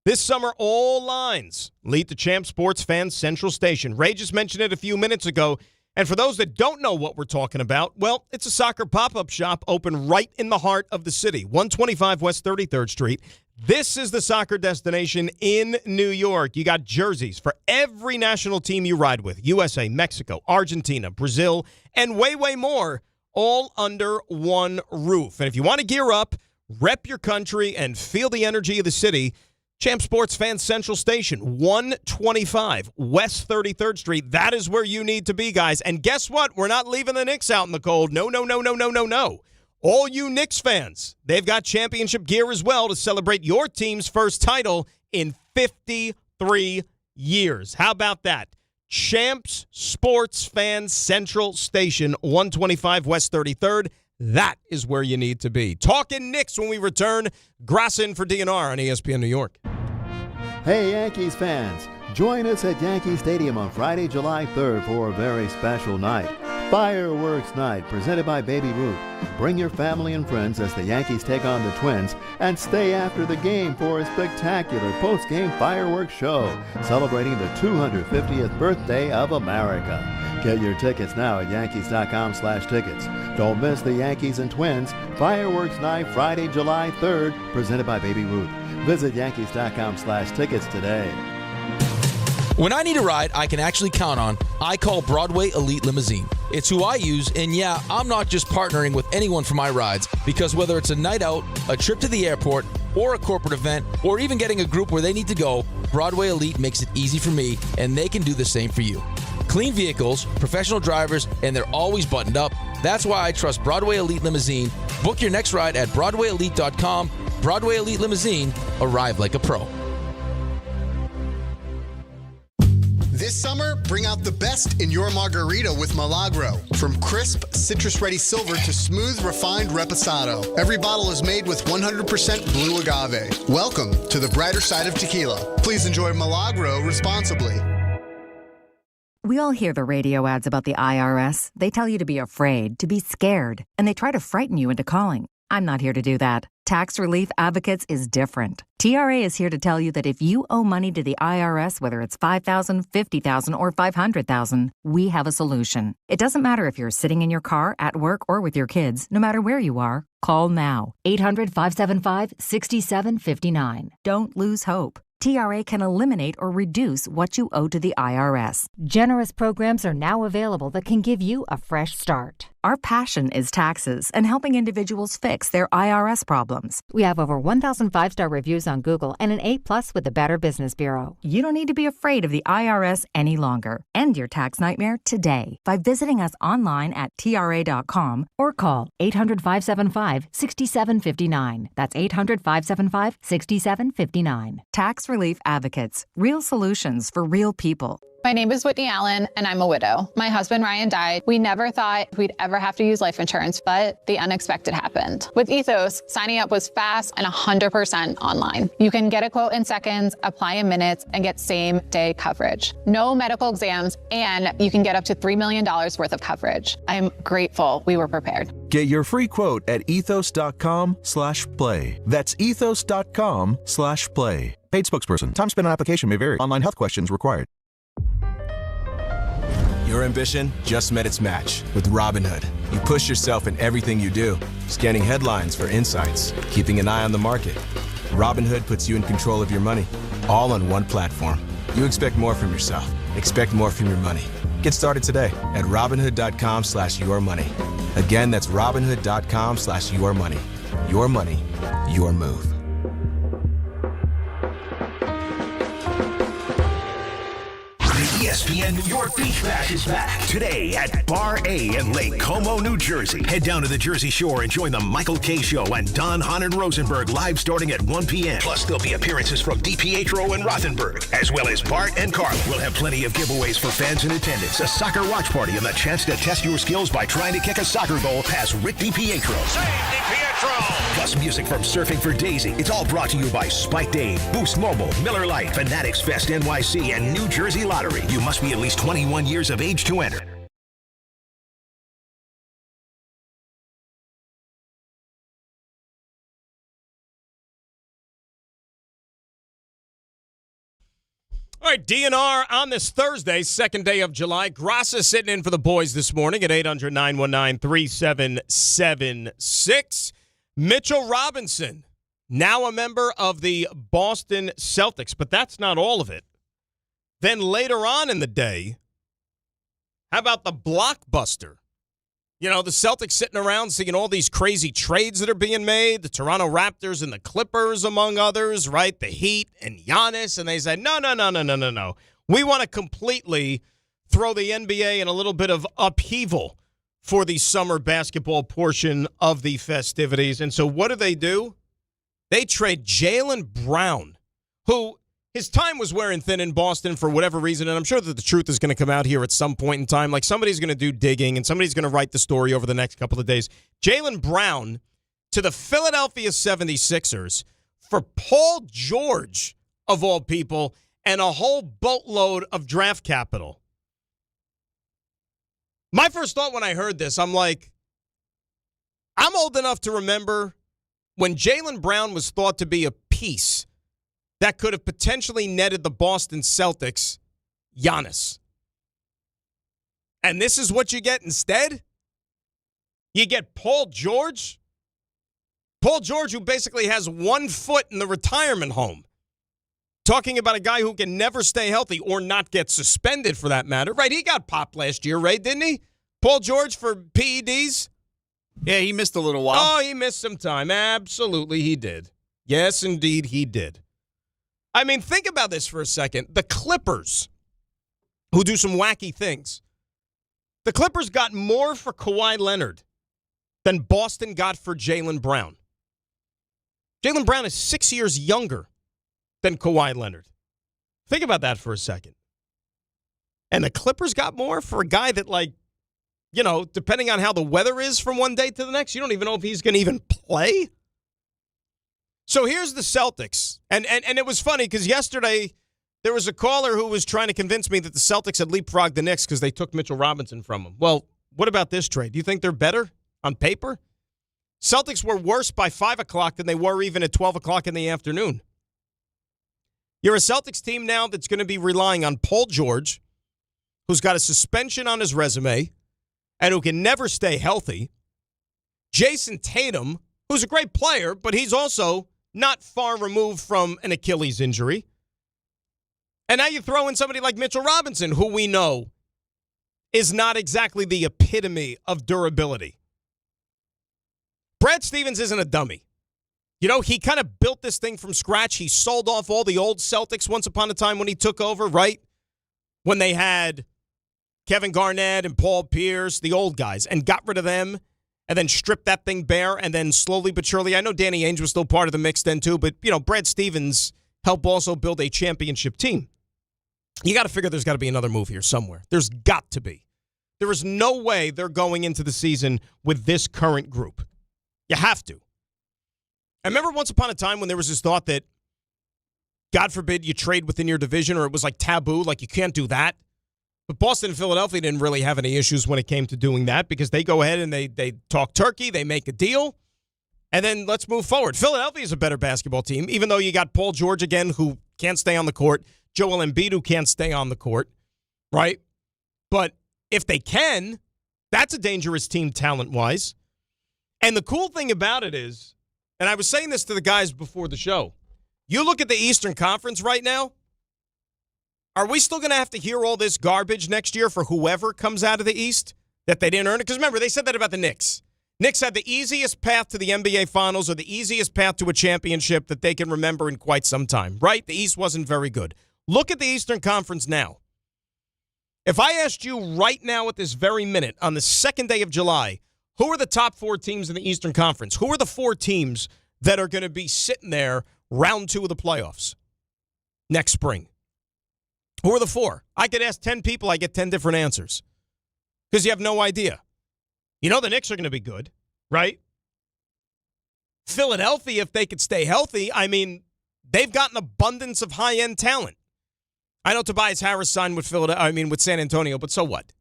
This summer, all lines lead to Champ Sports Fans Central Station. Ray just mentioned it a few minutes ago. And for those that don't know what we're talking about, well, it's a soccer pop-up shop open right in the heart of the city, 125 West 33rd Street. This is the soccer destination in New York. You got jerseys for every national team you ride with, USA, Mexico, Argentina, Brazil, and way, way more, all under one roof. And if you want to gear up, rep your country, and feel the energy of the city, Champ Sports Fans Central Station, 125 West 33rd Street. That is where you need to be, guys. And guess what? We're not leaving the Knicks out in the cold. No. All you Knicks fans, they've got championship gear as well to celebrate your team's first title in 53 years. How about that? Champs Sports Fans Central Station, 125 West 33rd. That is where you need to be. Talking Knicks when we return. Grassin for DNR on ESPN New York. Hey, Yankees fans. Join us at Yankee Stadium on Friday, July 3rd for a very special night. Fireworks Night, presented by Baby Ruth. Bring your family and friends as the Yankees take on the Twins, and stay after the game for a spectacular post-game fireworks show celebrating the 250th birthday of America. Get your tickets now at Yankees.com/tickets. Don't miss the Yankees and Twins Fireworks Night, Friday, July 3rd, presented by Baby Ruth. Visit Yankees.com/tickets today. When I need a ride I can actually count on, I call Broadway Elite Limousine. It's who I use, and yeah, I'm not just partnering with anyone for my rides, because whether it's a night out, a trip to the airport, or a corporate event, or even getting a group where they need to go, Broadway Elite makes it easy for me, and they can do the same for you. Clean vehicles, professional drivers, and they're always buttoned up. That's why I trust Broadway Elite Limousine. Book your next ride at BroadwayElite.com. Broadway Elite Limousine, arrive like a pro. This summer, bring out the best in your margarita with Milagro. From crisp, citrus-ready silver to smooth, refined reposado. Every bottle is made with 100% blue agave. Welcome to the brighter side of tequila. Please enjoy Milagro responsibly. We all hear the radio ads about the IRS. They tell you to be afraid, to be scared, and they try to frighten you into calling. I'm not here to do that. Tax Relief Advocates is different. TRA is here to tell you that if you owe money to the IRS, whether it's $5,000, $50,000, or $500,000, we have a solution. It doesn't matter if you're sitting in your car, at work, or with your kids. No matter where you are, call now. 800-575-6759. Don't lose hope. TRA can eliminate or reduce what you owe to the IRS. Generous programs are now available that can give you a fresh start. Our passion is taxes and helping individuals fix their IRS problems. We have over 1,000 5-star reviews on Google and an A+ with the Better Business Bureau. You don't need to be afraid of the IRS any longer. End your tax nightmare today by visiting us online at TRA.com or call 800-575-6759. That's 800-575-6759. Tax Relief Advocates. Real solutions for real people. My name is Whitney Allen, and I'm a widow. My husband, Ryan, died. We never thought we'd ever have to use life insurance, but the unexpected happened. With Ethos, signing up was fast and 100% online. You can get a quote in seconds, apply in minutes, and get same-day coverage. No medical exams, and you can get up to $3 million worth of coverage. I'm grateful we were prepared. Get your free quote at ethos.com/play. That's ethos.com/play. Paid spokesperson. Time spent on application may vary. Online health questions required. Your ambition just met its match with Robinhood. You push yourself in everything you do, scanning headlines for insights, keeping an eye on the market. Robinhood puts you in control of your money, all on one platform. You expect more from yourself. Expect more from your money. Get started today at Robinhood.com/yourmoney. Again, that's Robinhood.com/yourmoney. Your money, your move. The ESPN New York Beach Bash is back today at Bar A in Lake Como, New Jersey. Head down to the Jersey Shore and join the Michael K. Show and Don, Hahn, and Rosenberg live starting at 1 p.m. Plus, there'll be appearances from DiPietro and Rothenberg, as well as Bart and Carlin. We'll have plenty of giveaways for fans in attendance, a soccer watch party, and the chance to test your skills by trying to kick a soccer goal past Rick DiPietro. Save DiPietro! Plus, music from Surfing for Daisy. It's all brought to you by Spike Dave, Boost Mobile, Miller Lite, Fanatics Fest NYC, and New Jersey Lottery. You must be at least 21 years of age to enter. All right, DNR on this Thursday, second day of July. Grassa sitting in for the boys this morning at 800-919-3776. Mitchell Robinson, now a member of the Boston Celtics, but that's not all of it. Then later on in the day, how about the blockbuster? You know, the Celtics sitting around seeing all these crazy trades that are being made, the Toronto Raptors and the Clippers, among others, right? The Heat and Giannis, and they said, no. We want to completely throw the NBA in a little bit of upheaval for the summer basketball portion of the festivities. And so what do? They trade Jaylen Brown, who his time was wearing thin in Boston for whatever reason, and I'm sure that the truth is going to come out here at some point in time. Like, somebody's going to do digging, and somebody's going to write the story over the next couple of days. Jaylen Brown to the Philadelphia 76ers for Paul George, of all people, and a whole boatload of draft capital. My first thought when I heard this, I'm like, I'm old enough to remember when Jaylen Brown was thought to be a piece that could have potentially netted the Boston Celtics Giannis. And this is what you get instead? You get Paul George? Paul George, who basically has 1 foot in the retirement home. Talking about a guy who can never stay healthy or not get suspended for that matter. Right, he got popped last year, right, didn't he? Paul George for PEDs? Yeah, he missed a little while. Oh, he missed some time. Absolutely, he did. Yes, indeed, he did. I mean, think about this for a second. The Clippers, who do some wacky things. The Clippers got more for Kawhi Leonard than Boston got for Jaylen Brown. Jaylen Brown is 6 years younger than Kawhi Leonard. Think about that for a second. And the Clippers got more for a guy that, like, you know, depending on how the weather is from one day to the next, you don't even know if he's going to even play. So here's the Celtics. And it was funny because yesterday there was a caller who was trying to convince me that the Celtics had leapfrogged the Knicks because they took Mitchell Robinson from them. Well, what about this trade? Do you think they're better on paper? Celtics were worse by 5 o'clock than they were even at 12 o'clock in the afternoon. You're a Celtics team now that's going to be relying on Paul George, who's got a suspension on his resume and who can never stay healthy. Jason Tatum, who's a great player, but he's also not far removed from an Achilles injury. And now you throw in somebody like Mitchell Robinson, who we know is not exactly the epitome of durability. Brad Stevens isn't a dummy. You know, he kind of built this thing from scratch. He sold off all the old Celtics once upon a time when he took over, right? When they had Kevin Garnett and Paul Pierce, the old guys, and got rid of them and then stripped that thing bare and then slowly but surely, I know Danny Ainge was still part of the mix then too, but, you know, Brad Stevens helped also build a championship team. You got to figure there's got to be another move here somewhere. There's got to be. There is no way they're going into the season with this current group. You have to. I remember once upon a time when there was this thought that, God forbid, you trade within your division, or it was like taboo, like you can't do that. But Boston and Philadelphia didn't really have any issues when it came to doing that because they go ahead and they talk turkey, they make a deal, and then let's move forward. Philadelphia is a better basketball team, even though you got Paul George again, who can't stay on the court, Joel Embiid, who can't stay on the court, right? But if they can, that's a dangerous team talent-wise. And the cool thing about it is, and I was saying this to the guys before the show, you look at the Eastern Conference right now, are we still going to have to hear all this garbage next year for whoever comes out of the East that they didn't earn it? Because remember, they said that about the Knicks. Knicks had the easiest path to the NBA Finals or the easiest path to a championship that they can remember in quite some time, right? The East wasn't very good. Look at the Eastern Conference now. If I asked you right now at this very minute, on the second day of July, who are the top 4 teams in the Eastern Conference? Who are the 4 teams that are going to be sitting there round 2 of the playoffs next spring? Who are the 4? I could ask 10 people, I get 10 different answers because you have no idea. You know the Knicks are going to be good, right? Philadelphia, if they could stay healthy, I mean, they've got an abundance of high-end talent. I know Tobias Harris signed with with San Antonio, but so what?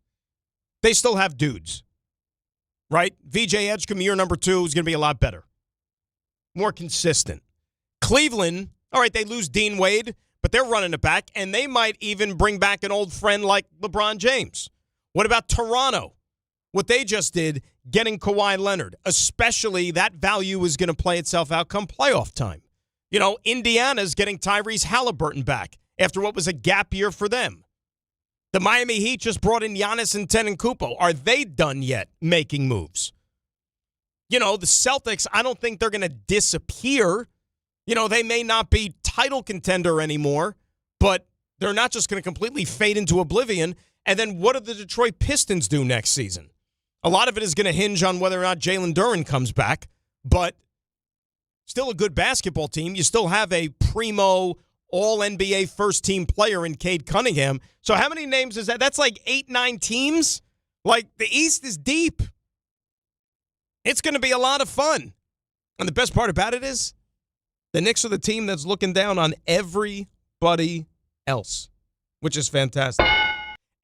They still have dudes, right? VJ Edgecombe, year number 2, is going to be a lot better. More consistent. Cleveland, all right, they lose Dean Wade, but they're running it back, and they might even bring back an old friend like LeBron James. What about Toronto? What they just did, getting Kawhi Leonard, especially that value is going to play itself out come playoff time. You know, Indiana's getting Tyrese Halliburton back after what was a gap year for them. The Miami Heat just brought in Giannis Antetokounmpo. Are they done yet making moves? You know, the Celtics, I don't think they're going to disappear. You know, they may not be title contender anymore, but they're not just going to completely fade into oblivion. And then what do the Detroit Pistons do next season? A lot of it is going to hinge on whether or not Jalen Duren comes back, but still a good basketball team. You still have a primo all-NBA first-team player in Cade Cunningham. So how many names is that? That's like 8-9 teams? Like, the East is deep. It's going to be a lot of fun. And the best part about it is the Knicks are the team that's looking down on everybody else, which is fantastic.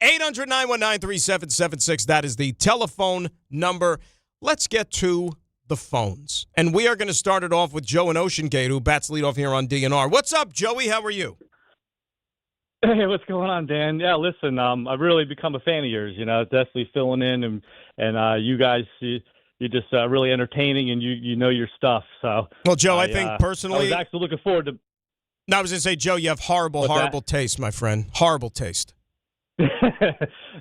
800-919-3776. That is the telephone number. Let's get to the phones. And we are going to start it off with Joe in Ocean Gate, who bats leadoff here on DNR. What's up, Joey? How are you? Hey, what's going on, Dan? Yeah, listen, I've really become a fan of yours. You know, definitely filling in, and you guys, you're just really entertaining, and you know your stuff. So, well, Joe, I think personally, I was actually looking forward to. No, I was going to say, Joe, you have horrible taste, my friend. Horrible taste.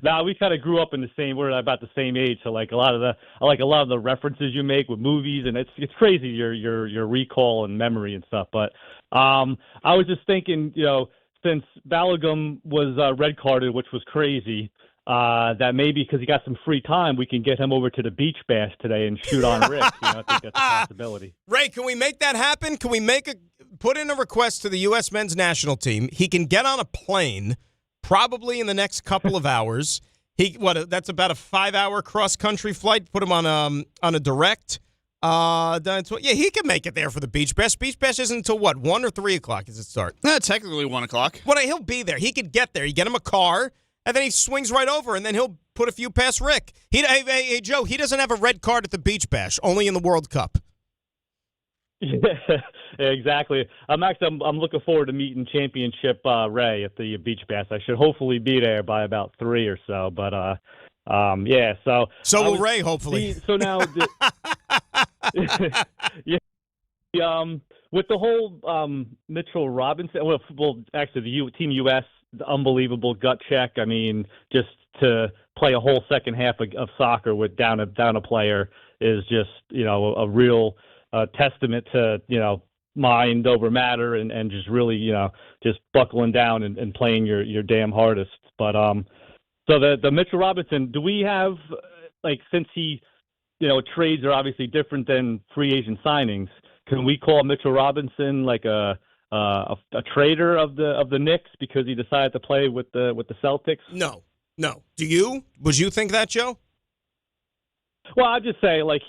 Nah, we kind of grew up in the same. We're about the same age, so like I like a lot of the references you make with movies, and it's crazy your recall and memory and stuff. But I was just thinking, you know, since Balogun was red carded, which was crazy, that maybe because he got some free time, we can get him over to the beach bash today and shoot on Rick. You know, I think that's a possibility. Ray, can we make that happen? Can we put in a request to the U.S. men's national team? He can get on a plane. Probably in the next couple of hours. That's about a 5-hour cross-country flight. Put him on a direct. He can make it there for the beach bash. Beach bash isn't until 1 or 3 o'clock does it start? Technically 1 o'clock. Well, he'll be there. He could get there. You get him a car, and then he swings right over, and then he'll put a few past Rick. Hey, Joe, he doesn't have a red card at the beach bash, only in the World Cup. Yeah, exactly. I'm looking forward to meeting Championship Ray at the beach bash. I should hopefully be there by about 3 or so. But yeah. So will Ray, hopefully. So now, with the whole Mitchell Robinson. Well, actually, the Team US, the unbelievable gut check. I mean, just to play a whole second half of soccer with down a player is just, you know, a real testament to, you know, mind over matter and just really, you know, just buckling down and playing your damn hardest. But so the Mitchell Robinson, do we have, like, since he, you know, trades are obviously different than free agent signings, can we call Mitchell Robinson like a trader of the Knicks because he decided to play with the Celtics? No. Do you? Would you think that, Joe? Well, I'd just say, like,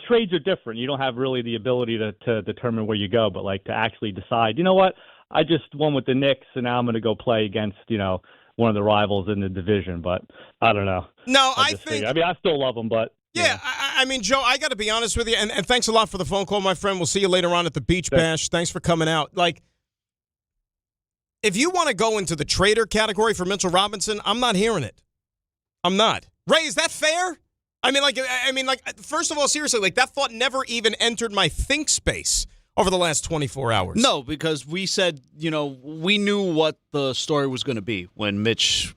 trades are different. You don't have really the ability to determine where you go, but, like, to actually decide, you know what, I just won with the Knicks, and now I'm going to go play against, you know, one of the rivals in the division. But I don't know. No, I think. I mean, I still love them, but. Yeah, I mean, Joe, I got to be honest with you, and thanks a lot for the phone call, my friend. We'll see you later on at the beach bash. Thanks for coming out. Like, if you want to go into the trader category for Mitchell Robinson, I'm not hearing it. I'm not. Ray, is that fair? I mean, first of all, seriously, like that thought never even entered my think space over the last 24 hours. No, because we said, we knew what the story was going to be when Mitch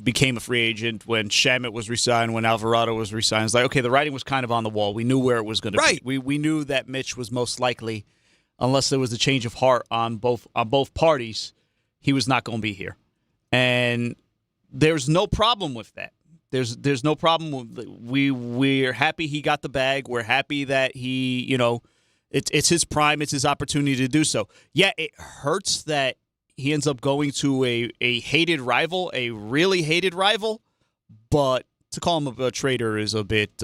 became a free agent, when Shamet was re-signed, when Alvarado was re-signed. It's like, okay, the writing was kind of on the wall. We knew where it was going to be. We knew that Mitch was most likely, unless there was a change of heart on both parties, he was not going to be here. And there's no problem with that. There's no problem. We're happy he got the bag. We're happy that he, it's his prime. It's his opportunity to do so. Yeah, it hurts that he ends up going to a hated rival, a really hated rival. But to call him a traitor is a bit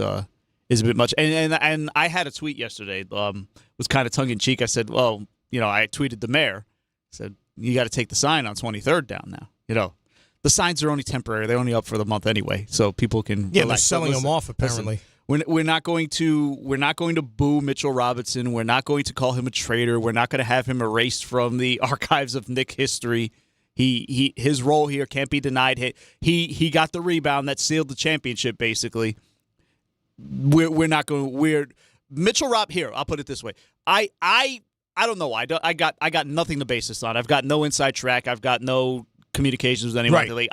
much. And I had a tweet yesterday. Was kind of tongue in cheek. I said, well, I tweeted the mayor. I said, you got to take the sign on 23rd down now. The signs are only temporary. They're only up for the month anyway, so people can. Yeah, they're selling them off apparently. We're not going to boo Mitchell Robinson. We're not going to call him a traitor. We're not going to have him erased from the archives of Knick history. His role here can't be denied. He got the rebound that sealed the championship. Basically, we're not going. Mitchell Rob here. I'll put it this way. I don't know. I got nothing to base this on. I've got no inside track. I've got no communications with anyone in the league.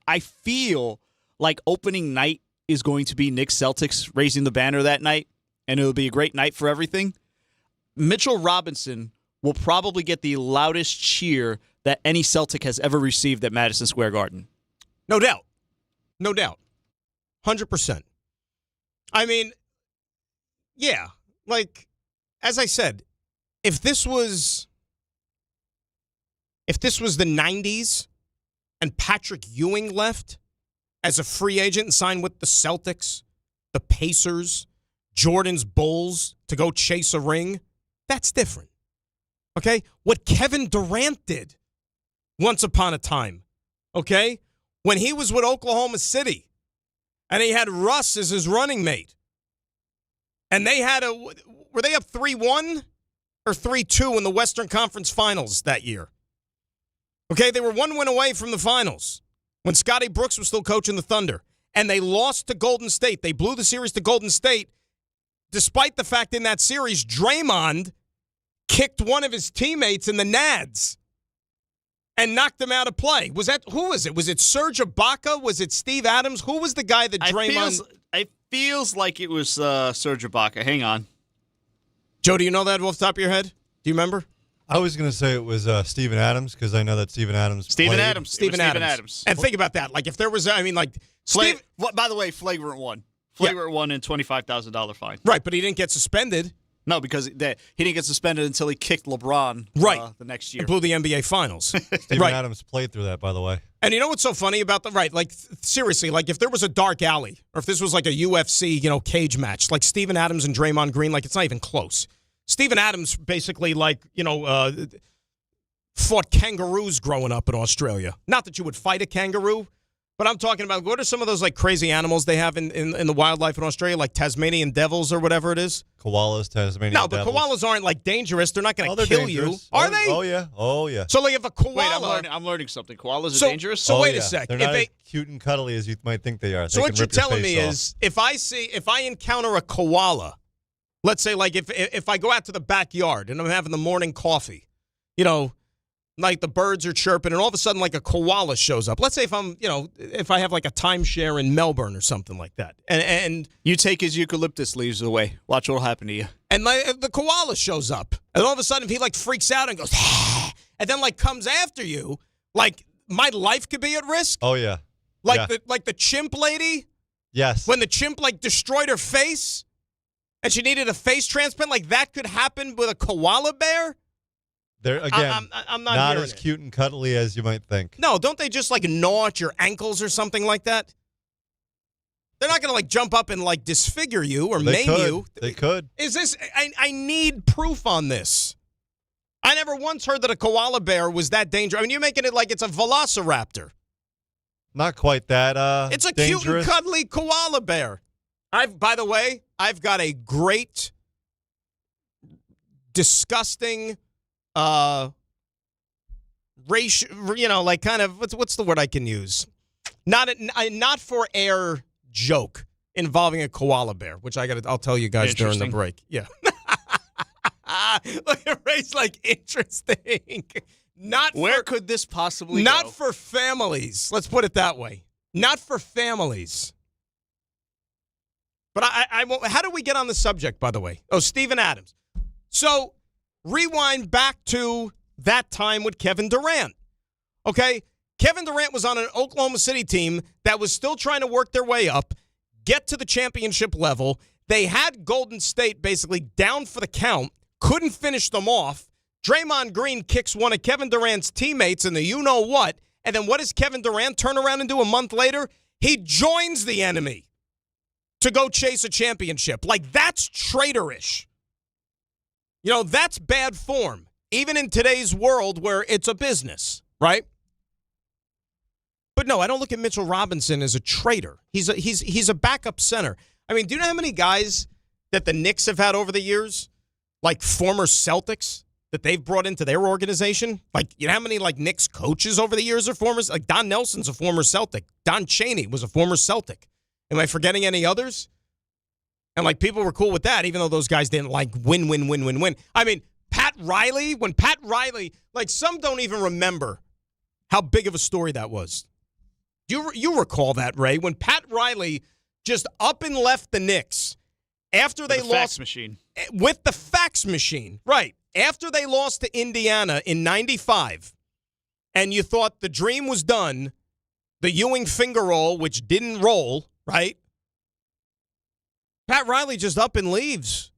I feel like opening night is going to be Knicks Celtics raising the banner that night, and it'll be a great night for everything. Mitchell Robinson will probably get the loudest cheer that any Celtic has ever received at Madison Square Garden. No doubt. 100%. I mean, yeah, like, as I said, if this was the 90s and Patrick Ewing left as a free agent and signed with the Celtics, the Pacers, Jordan's Bulls to go chase a ring, that's different. Okay? What Kevin Durant did once upon a time, okay? When he was with Oklahoma City and he had Russ as his running mate. And they had were they up 3-1 or 3-2 in the Western Conference Finals that year? Okay, they were one win away from the finals when Scotty Brooks was still coaching the Thunder. And they lost to Golden State. They blew the series to Golden State, despite the fact in that series, Draymond kicked one of his teammates in the nads and knocked him out of play. Who was it? Was it Serge Ibaka? Was it Steve Adams? Who was the guy that Draymond... It feels like it was Serge Ibaka. Hang on. Joe, do you know that off the top of your head? Do you remember? I was going to say it was Steven Adams because I know that Steven Adams Steven played. Adams. And think about that. Like, if there was, by the way, flagrant one. Flagrant one and $25,000 fine. Right, but he didn't get suspended. No, because he didn't get suspended until he kicked LeBron the next year. And blew the NBA Finals. Steven Adams played through that, by the way. And you know what's so funny about seriously, like if there was a dark alley or if this was like a UFC, cage match, like Steven Adams and Draymond Green, like it's not even close. Steven Adams basically fought kangaroos growing up in Australia. Not that you would fight a kangaroo, but I'm talking about what are some of those like crazy animals they have in the wildlife in Australia, like Tasmanian devils or whatever it is? Koalas, Tasmanian devils. No, but koalas aren't like dangerous. They're not going to kill dangerous. you. Are they? Oh, yeah. So like if a koala... Wait, I'm learning something. Koalas are dangerous? So wait a sec. They're not as cute and cuddly as you might think they are. So what you're telling me is if I encounter a koala, let's say like if I go out to the backyard and I'm having the morning coffee, like the birds are chirping and all of a sudden like a koala shows up. Let's say if I have like a timeshare in Melbourne or something like that. And you take his eucalyptus leaves away. Watch what will happen to you. And the koala shows up. And all of a sudden if he like freaks out and goes, and then like comes after you, like my life could be at risk. Oh, yeah. Like the chimp lady? Yes. When the chimp like destroyed her face and she needed a face transplant, like that could happen with a koala bear? They're, again, I'm not as cute and cuddly as you might think. No, don't they just like gnaw at your ankles or something like that? They're not going to like jump up and like disfigure you or maim you. They could. Is this? I need proof on this. I never once heard that a koala bear was that dangerous. I mean, you're making it like it's a velociraptor. Not quite that it's a dangerous. Cute and cuddly koala bear. By the way, I've got a great, disgusting, racial, like kind of what's the word I can use? Not for air joke involving a koala bear, which I'll tell you guys during the break. Yeah. Look at Ray's like interesting. Where could this possibly go? Not for families. Let's put it that way. Not for families. But I won't. How do we get on the subject, by the way? Oh, Steven Adams. So rewind back to that time with Kevin Durant. Okay? Kevin Durant was on an Oklahoma City team that was still trying to work their way up, get to the championship level. They had Golden State basically down for the count, couldn't finish them off. Draymond Green kicks one of Kevin Durant's teammates in the you-know-what, and then what does Kevin Durant turn around and do a month later? He joins the enemy to go chase a championship. Like, that's traitorish. That's bad form, even in today's world where it's a business, right? But no, I don't look at Mitchell Robinson as a traitor. He's a backup center. I mean, do you know how many guys that the Knicks have had over the years, like former Celtics, that they've brought into their organization? Like, you know how many like Knicks coaches over the years are former? Like Don Nelson's a former Celtic. Don Chaney was a former Celtic. Am I forgetting any others? And like people were cool with that, even though those guys didn't like win. I mean, Pat Riley, like some don't even remember how big of a story that was. You recall that, Ray, when Pat Riley just up and left the Knicks after they lost fax machine. With the fax machine, right? After they lost to Indiana in 95, and you thought the dream was done, the Ewing finger roll, which didn't roll, right? Pat Riley just up and leaves.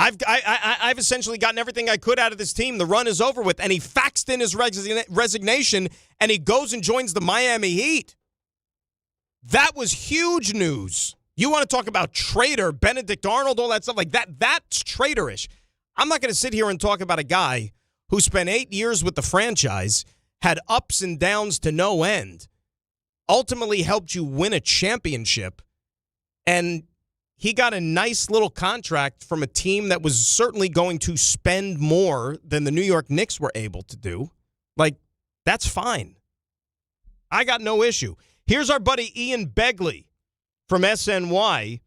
I've essentially gotten everything I could out of this team. The run is over with. And he faxed in his resignation, and he goes and joins the Miami Heat. That was huge news. You want to talk about traitor, Benedict Arnold, all that stuff like that. That's traitorish. I'm not going to sit here and talk about a guy who spent 8 years with the franchise, had ups and downs to no end, ultimately helped you win a championship, and he got a nice little contract from a team that was certainly going to spend more than the New York Knicks were able to do. Like, that's fine. I got no issue. Here's our buddy Ian Begley from SNY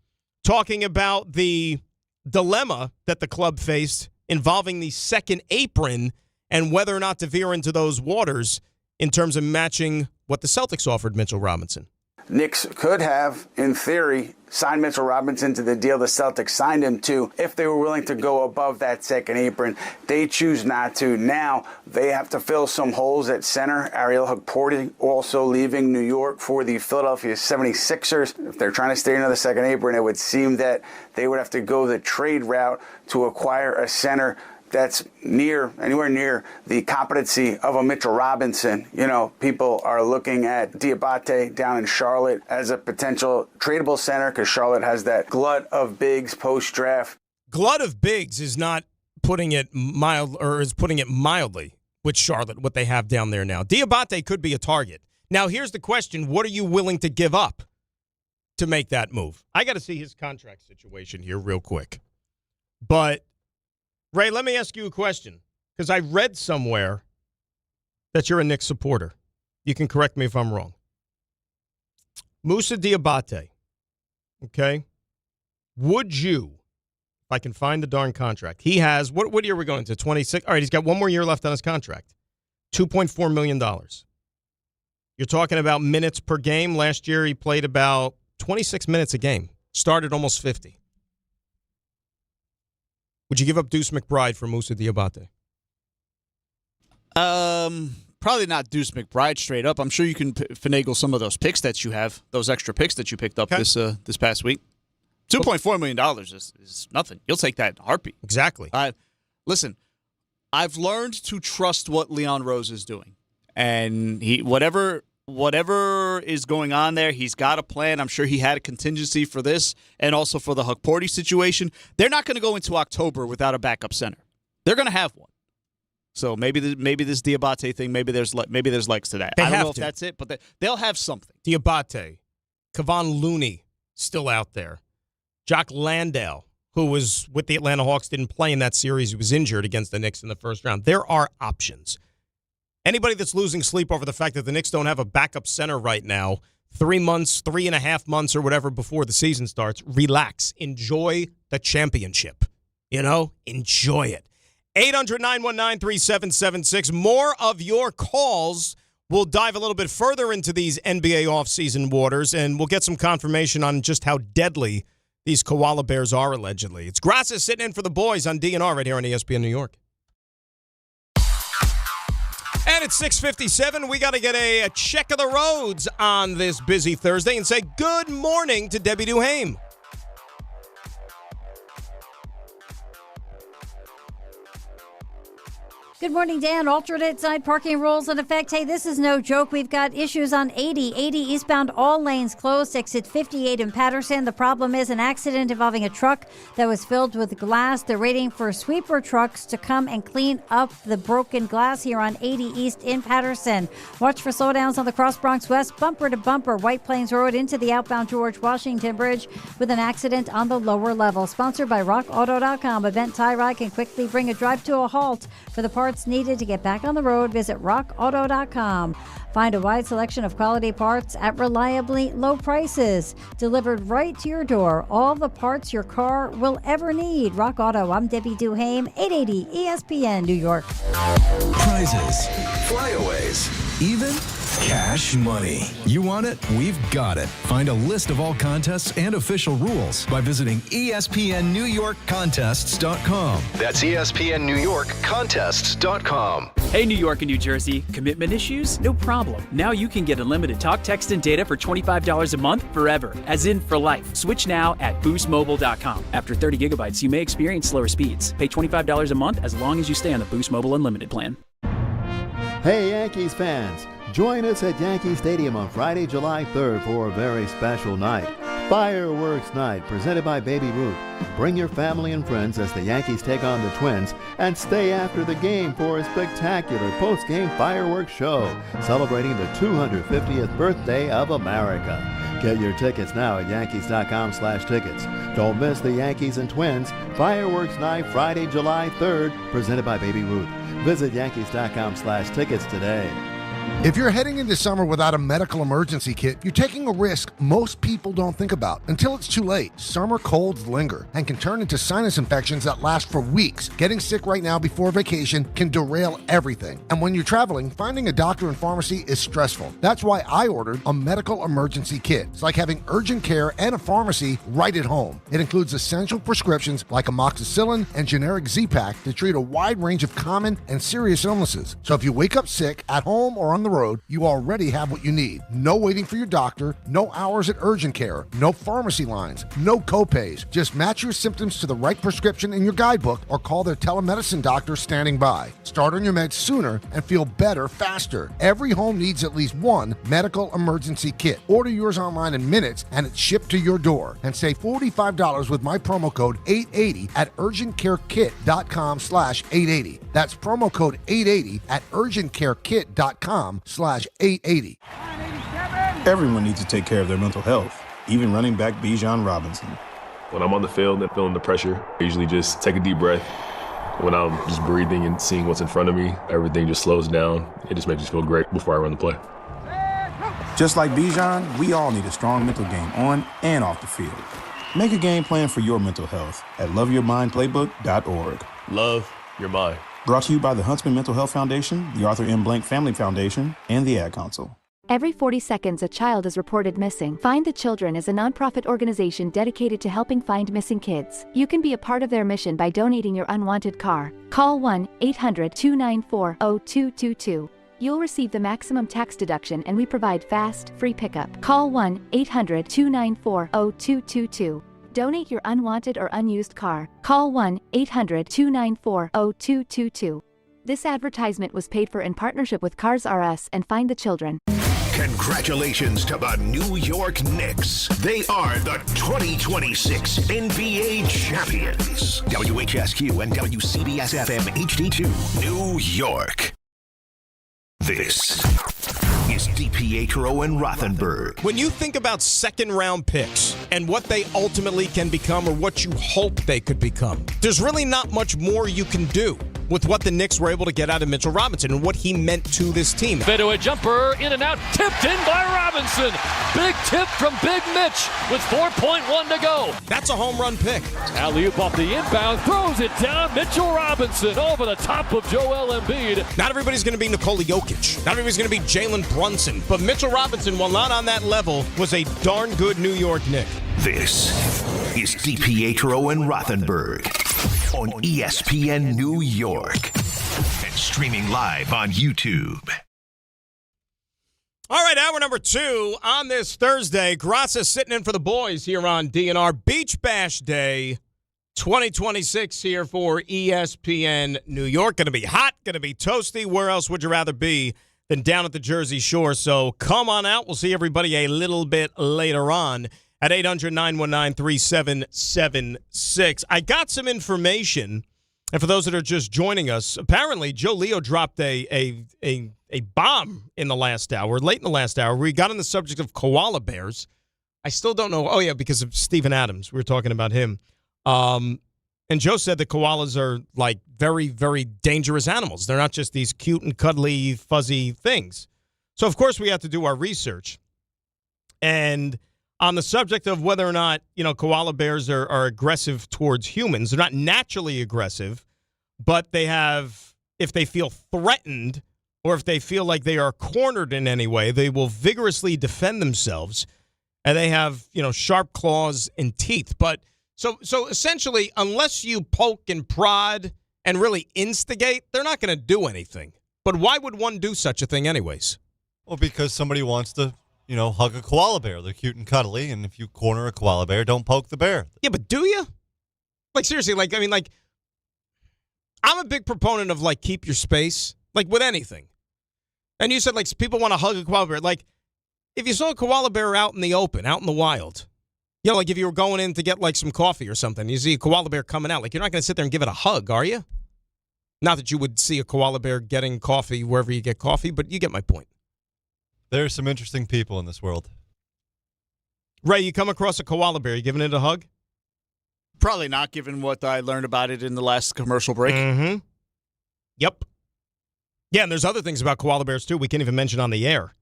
talking about the dilemma that the club faced involving the second apron and whether or not to veer into those waters in terms of matching what the Celtics offered Mitchell Robinson. Knicks could have, in theory, signed Mitchell Robinson to the deal the Celtics signed him to if they were willing to go above that second apron. They choose not to. Now they have to fill some holes at center. Ariel Hukporti also leaving New York for the Philadelphia 76ers. If they're trying to stay under the second apron, it would seem that they would have to go the trade route to acquire a center that's anywhere near the competency of a Mitchell Robinson. People are looking at Diabate down in Charlotte as a potential tradable center because Charlotte has that glut of bigs post-draft. Glut of bigs is not putting it mild, or is putting it mildly with Charlotte, what they have down there now. Diabate could be a target. Now, here's the question. What are you willing to give up to make that move? I got to see his contract situation here real quick. But Ray, let me ask you a question, because I read somewhere that you're a Knicks supporter. You can correct me if I'm wrong. Moussa Diabate, okay? Would you, if I can find the darn contract, he has, what year are we going to, 26? All right, he's got one more year left on his contract, $2.4 million. You're talking about minutes per game. Last year he played about 26 minutes a game, started almost 50. Would you give up Deuce McBride for Moussa Diabate? Probably not Deuce McBride straight up. I'm sure you can finagle some of those picks that you have, those extra picks that you picked up this past week. $2.4 million is nothing. You'll take that in a heartbeat. Exactly. Listen, I've learned to trust what Leon Rose is doing. And whatever is going on there, he's got a plan. I'm sure he had a contingency for this and also for the Hukporti situation. They're not going to go into October without a backup center. They're going to have one. So maybe this Diabate thing, maybe there's legs to that. I don't know if that's it, but they'll have something. Diabate, Kevon Looney still out there. Jock Landale, who was with the Atlanta Hawks, didn't play in that series. He was injured against the Knicks in the first round. There are options. Anybody that's losing sleep over the fact that the Knicks don't have a backup center right now, 3 months, 3.5 months, or whatever before the season starts, relax. Enjoy the championship. Enjoy it. 800-919-3776. More of your calls. We'll dive a little bit further into these NBA offseason waters, and we'll get some confirmation on just how deadly these koala bears are, allegedly. It's Graca sitting in for the boys on DNR right here on ESPN New York. And it's 6:57. We got to get a check of the roads on this busy Thursday and say good morning to Debbie Duhame. Good morning, Dan. Alternate side parking rules in effect. Hey, this is no joke. We've got issues on 80 eastbound, all lanes closed, exit 58 in Patterson. The problem is an accident involving a truck that was filled with glass. They're waiting for sweeper trucks to come and clean up the broken glass here on 80 East in Patterson. Watch for slowdowns on the Cross Bronx West, bumper to bumper, White Plains Road into the outbound George Washington Bridge with an accident on the lower level. Sponsored by RockAuto.com. Event Tyrod can quickly bring a drive to a halt. For the parts needed to get back on the road, visit rockauto.com. Find a wide selection of quality parts at reliably low prices, delivered right to your door. All the parts your car will ever need. Rock Auto. I'm Debbie Duhame, 880 ESPN New York. Prizes, flyaways, even cash money. You want it? We've got it. Find a list of all contests and official rules by visiting ESPNNewYorkContests.com. That's ESPNNewYorkContests.com. Hey, New York and New Jersey. Commitment issues? No problem. Now you can get unlimited talk, text, and data for $25 a month forever, as in for life. Switch now at BoostMobile.com. After 30 gigabytes, you may experience slower speeds. Pay $25 a month as long as you stay on the Boost Mobile Unlimited plan. Hey, Yankees fans. Join us at Yankee Stadium on Friday, July 3rd for a very special night. Fireworks Night, presented by Baby Ruth. Bring your family and friends as the Yankees take on the Twins, and stay after the game for a spectacular post-game fireworks show celebrating the 250th birthday of America. Get your tickets now at Yankees.com/tickets. Don't miss the Yankees and Twins Fireworks Night, Friday, July 3rd, presented by Baby Ruth. Visit Yankees.com/tickets today. If you're heading into summer without a medical emergency kit, you're taking a risk most people don't think about until it's too late. Summer colds linger and can turn into sinus infections that last for weeks. Getting sick right now before vacation can derail everything. And when you're traveling, finding a doctor and pharmacy is stressful. That's why I ordered a medical emergency kit. It's like having urgent care and a pharmacy right at home. It includes essential prescriptions like amoxicillin and generic Z-Pak to treat a wide range of common and serious illnesses. So if you wake up sick at home or on the road, you already have what you need. No waiting for your doctor, no hours at urgent care, no pharmacy lines, no copays. Just match your symptoms to the right prescription in your guidebook or call their telemedicine doctor standing by. Start on your meds sooner and feel better faster. Every home needs at least one medical emergency kit. Order yours online in minutes and it's shipped to your door. And save $45 with my promo code 880 at urgentcarekit.com/880. That's promo code 880 at urgentcarekit.com/880. Everyone needs to take care of their mental health, even running back Bijan Robinson. When I'm on the field and feeling the pressure, I usually just take a deep breath. When I'm just breathing and seeing what's in front of me, everything just slows down. It just makes me feel great before I run the play. Just like Bijan, we all need a strong mental game on and off the field. Make a game plan for your mental health at loveyourmindplaybook.org. Love your mind. Brought to you by the Huntsman Mental Health Foundation, the Arthur M. Blank Family Foundation, and the Ad Council. Every 40 seconds, a child is reported missing. Find the Children is a nonprofit organization dedicated to helping find missing kids. You can be a part of their mission by donating your unwanted car. Call 1-800-294-0222. You'll receive the maximum tax deduction, and we provide fast, free pickup. Call 1-800-294-0222. Donate your unwanted or unused car. Call 1-800-294-0222. This advertisement was paid for in partnership with Cars R Us and Find the Children. Congratulations to the New York Knicks. They are the 2026 NBA champions. WHSQ and WCBS-FM HD2, New York. This is DiPietro and Rothenberg. When you think about second-round picks and what they ultimately can become or what you hope they could become, there's really not much more you can do. with what the Knicks were able to get out of Mitchell Robinson and what he meant to this team. Fadeaway jumper, in and out, tipped in by Robinson. Big tip from Big Mitch with 4.1 to go. That's a home run pick. Alley-oop off the inbound, throws it down. Mitchell Robinson over the top of Joel Embiid. Not everybody's going to be Nikola Jokic. Not everybody's going to be Jalen Brunson. But Mitchell Robinson, while not on that level, was a darn good New York Knick. This is DiPietro and Rothenberg on ESPN New York and streaming live on YouTube. All right, hour number 2 on this Thursday. Graca sitting in for the boys here on DNR Beach Bash Day 2026 here for ESPN New York. Going to be hot, going to be toasty. Where else would you rather be than down at the Jersey Shore? So come on out. We'll see everybody a little bit later on at 800-919-3776. I got some information, and for those that are just joining us, apparently Joe Leo dropped a bomb in the last hour, late in the last hour. We got on the subject of koala bears. I still don't know. Oh, yeah, because of Steven Adams. We were talking about him. And Joe said that koalas are, like, very, very dangerous animals. They're not just these cute and cuddly, fuzzy things. So, of course, we have to do our research. And on the subject of whether or not, koala bears are aggressive towards humans, they're not naturally aggressive, but they have, if they feel threatened or if they feel like they are cornered in any way, they will vigorously defend themselves. And they have, sharp claws and teeth. But so essentially, unless you poke and prod and really instigate, they're not going to do anything. But why would one do such a thing anyways? Well, because somebody wants to hug a koala bear. They're cute and cuddly, and if you corner a koala bear, don't poke the bear. Yeah, but do you? Like, seriously, I'm a big proponent of, keep your space, with anything. And you said, people want to hug a koala bear. Like, if you saw a koala bear out in the open, out in the wild, if you were going in to get, some coffee or something, you see a koala bear coming out, you're not going to sit there and give it a hug, are you? Not that you would see a koala bear getting coffee wherever you get coffee, but you get my point. There are some interesting people in this world. Ray, you come across a koala bear, you giving it a hug? Probably not, given what I learned about it in the last commercial break. Mm-hmm. Yep. Yeah, and there's other things about koala bears, too, we can't even mention on the air.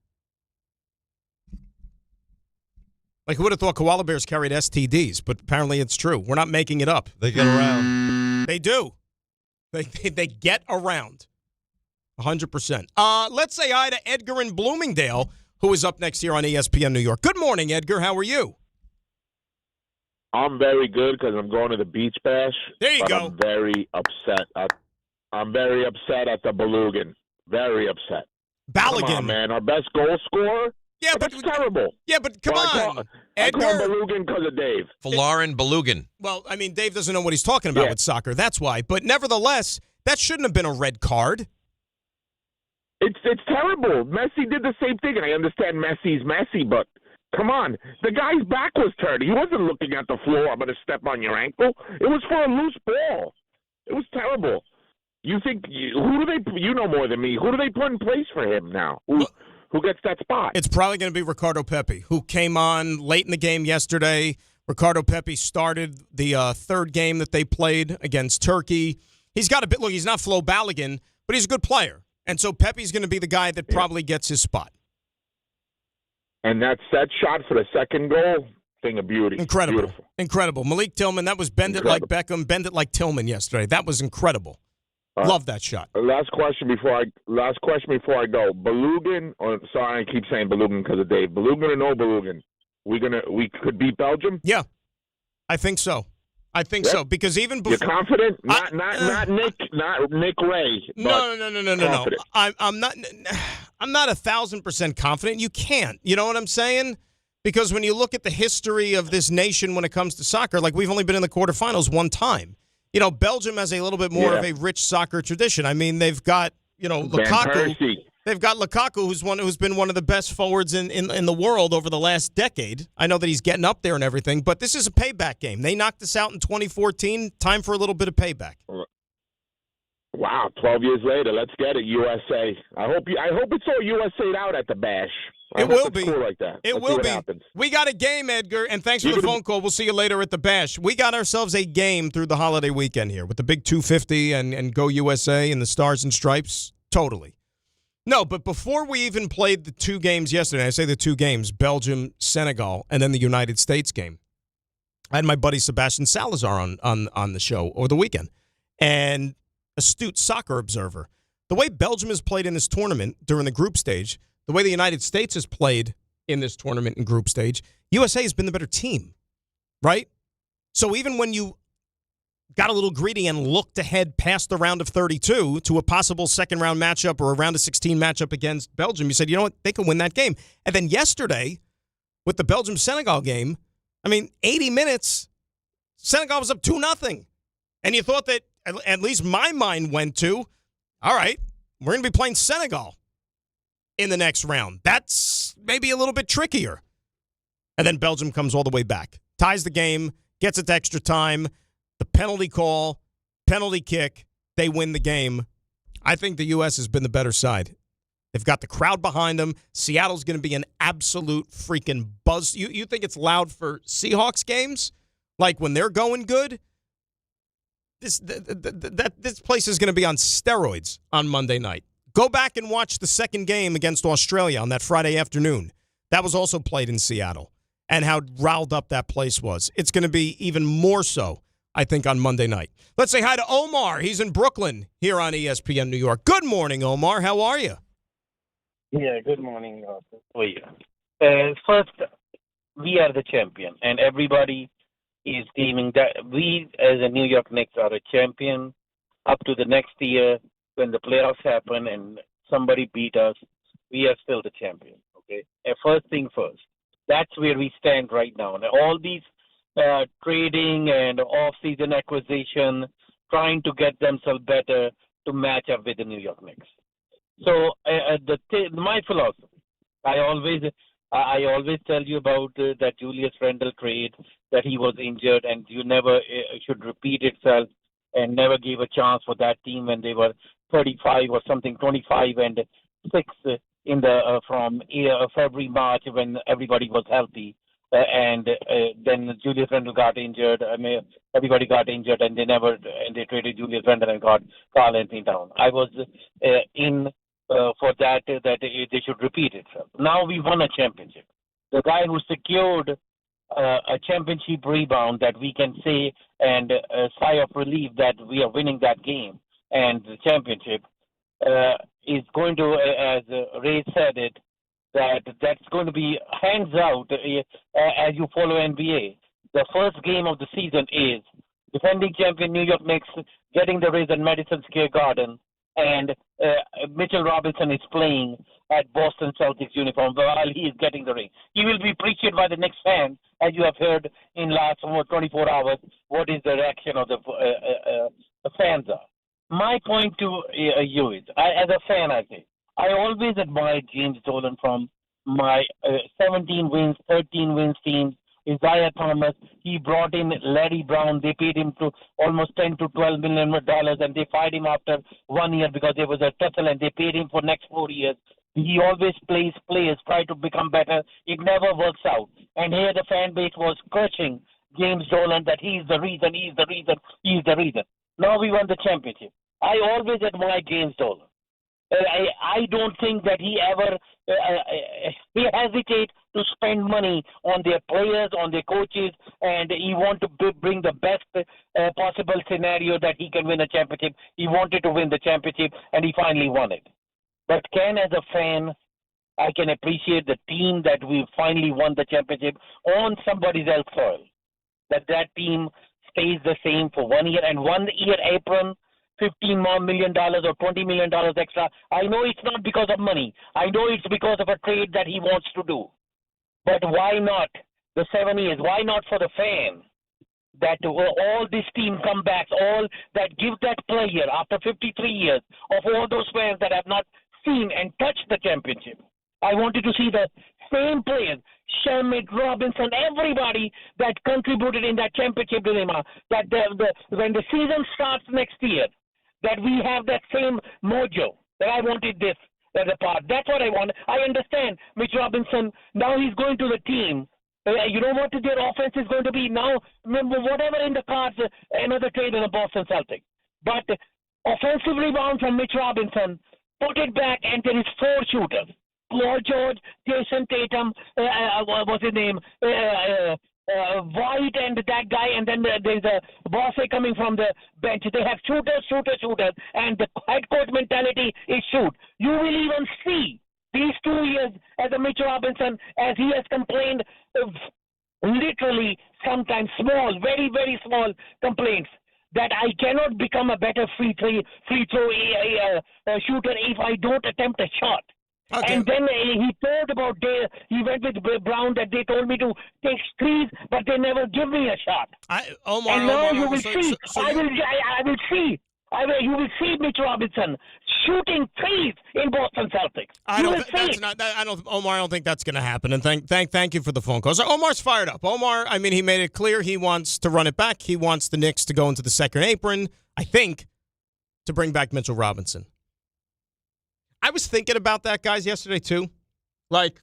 Who would have thought koala bears carried STDs? But apparently it's true. We're not making it up. They get around. They do. They get around. 100%. Let's say hi to Edgar in Bloomingdale, who is up next here on ESPN New York. Good morning, Edgar. How are you? I'm very good because I'm going to the beach bash. There you go. I'm very upset. I'm very upset at the Belugan. Very upset. Balogun. Come on, man. Our best goal scorer? Yeah, but that's terrible. Yeah, but come on. I call him Belugan because of Dave. Falarin Belugan. Well, I mean, Dave doesn't know what he's talking about with soccer. That's why. But nevertheless, that shouldn't have been a red card. It's terrible. Messi did the same thing, and I understand Messi's Messi, but come on. The guy's back was turned. He wasn't looking at the floor. I'm going to step on your ankle. It was for a loose ball. It was terrible. You think who do they? You know more than me. Who do they put in place for him now? Who gets that spot? It's probably going to be Ricardo Pepi, who came on late in the game yesterday. Ricardo Pepi started the third game that they played against Turkey. He's got a bit. Look, he's not Flo Balogun, but he's a good player. And so Pepe's going to be the guy that probably gets his spot. And that set shot for the second goal, thing of beauty. Incredible. Beautiful. Incredible. Malik Tillman, that was bend it like Beckham, bend it like Tillman yesterday. That was incredible. Love that shot. Last question before I go. Belugan, sorry, I keep saying Belugan because of Dave. Belugan or no Belugan? We could beat Belgium? Yeah. I think so. So because even before you're confident, not Nick Ray. No. I'm not 1,000% confident. You can't. You know what I'm saying? Because when you look at the history of this nation when it comes to soccer, we've only been in the quarterfinals one time. Belgium has a little bit more of a rich soccer tradition. I mean, they've got Lukaku. They've got Lukaku, who's been one of the best forwards in the world over the last decade. I know that he's getting up there and everything, but this is a payback game. They knocked us out in 2014. Time for a little bit of payback. Wow, 12 years later, let's get it, USA. I hope it's all USA'd out at the bash. It will be. Cool like that. It Let's will see what be. happens. We got a game, Edgar, and thanks for the phone call. We'll see you later at the Bash. We got ourselves a game through the holiday weekend here with the big 250 and Go USA and the Stars and Stripes. Totally. No, but before we even played the two games yesterday, I say the two games, Belgium, Senegal, and then the United States game, I had my buddy Sebastian Salazar on the show over the weekend, and astute soccer observer. The way Belgium has played in this tournament during the group stage, the way the United States has played in this tournament in group stage, USA has been the better team, right? So even when you got a little greedy and looked ahead past the round of 32 to a possible second-round matchup or a round of 16 matchup against Belgium, you said, you know what, they can win that game. And then yesterday, with the Belgium-Senegal game, 80 minutes, Senegal was up 2-0. And you thought that, at least my mind went to, all right, we're going to be playing Senegal in the next round. That's maybe a little bit trickier. And then Belgium comes all the way back, ties the game, gets it to extra time, the penalty call, penalty kick, they win the game. I think the U.S. has been the better side. They've got the crowd behind them. Seattle's going to be an absolute freaking buzz. You think it's loud for Seahawks games? Like when they're going good? This place is going to be on steroids on Monday night. Go back and watch the second game against Australia on that Friday afternoon. That was also played in Seattle, and how riled up that place was. It's going to be even more so, I think, on Monday night. Let's say hi to Omar. He's in Brooklyn here on ESPN New York. Good morning, Omar. How are you? Yeah, good morning. How are you? First, we are the champion, and everybody is claiming that we, as a New York Knicks, are a champion up to the next year when the playoffs happen and somebody beat us. We are still the champion. Okay. First thing first. That's where we stand right now. And all these trading and off-season acquisition, trying to get themselves better to match up with the New York Knicks. So my philosophy, I always tell you about that Julius Randle trade, that he was injured, and you never should repeat itself, and never give a chance for that team when they were 35 or something, 25 and 6 in the from February, March, when everybody was healthy. And then Julius Randle got injured. Everybody got injured, and they traded Julius Randle and got Carl Anthony Towns. I was in for that they should repeat itself. Now we won a championship. The guy who secured a championship rebound, that we can say and sigh of relief that we are winning that game and the championship, is going to, as Ray said it, that's going to be hands out as you follow NBA. The first game of the season is defending champion New York Knicks getting the Rays at Madison Square Garden, and Mitchell Robinson is playing at Boston Celtics uniform while he is getting the ring. He will be appreciated by the Knicks fans, as you have heard in last 24 hours, what is the reaction of the fans are. My point to you is, as a fan, I say, I always admired James Dolan from my 17 wins, 13 wins teams. Isaiah Thomas, he brought in Larry Brown. They paid him to almost $10 to $12 million, and they fired him after 1 year because there was a tussle, and they paid him for next 4 years. He always plays players, try to become better. It never works out. And here the fan base was crushing James Dolan, that he's the reason. Now we won the championship. I always admire James Dolan. I don't think that he ever he hesitates to spend money on their players, on their coaches, and he want to bring the best possible scenario that he can win a championship. He wanted to win the championship, and he finally won it. But as a fan, I can appreciate the team that we finally won the championship on somebody else's soil. That team stays the same for 1 year, and 1 year apron, $15 million or $20 million extra. I know it's not because of money. I know it's because of a trade that he wants to do. But why not the 7 years? Why not for the fan? That all this team comebacks, all that give that player after 53 years of all those players that have not seen and touched the championship. I wanted to see the same players, Sherman, Robinson, everybody that contributed in that championship dilemma, that when the season starts next year, that we have that same mojo, that I wanted this. the part. That's what I want. I understand Mitch Robinson. Now he's going to the team. You know what their offense is going to be now. Whatever in the cards, another trade in the Boston Celtics. But offensive rebound from Mitch Robinson, put it back, and there is 4 shooters. Paul George, Jason Tatum, what's his name? White and that guy, and then there's a Bosse coming from the bench. They have shooters, and the head coach mentality is shoot. You will even see these 2 years as a Mitch Robinson, as he has complained, literally sometimes small, very, very small complaints, that I cannot become a better free throw shooter if I don't attempt a shot. Okay. And then he told about he went with Brown that they told me to take threes, but they never give me a shot. You will see. You will see Mitch Robinson shooting threes in Boston Celtics. I don't think that's going to happen. And thank you for the phone call. So Omar's fired up. Omar, I mean, he made it clear he wants to run it back. He wants the Knicks to go into the second apron, I think, to bring back Mitchell Robinson. I was thinking about that, guys, yesterday, too. Like,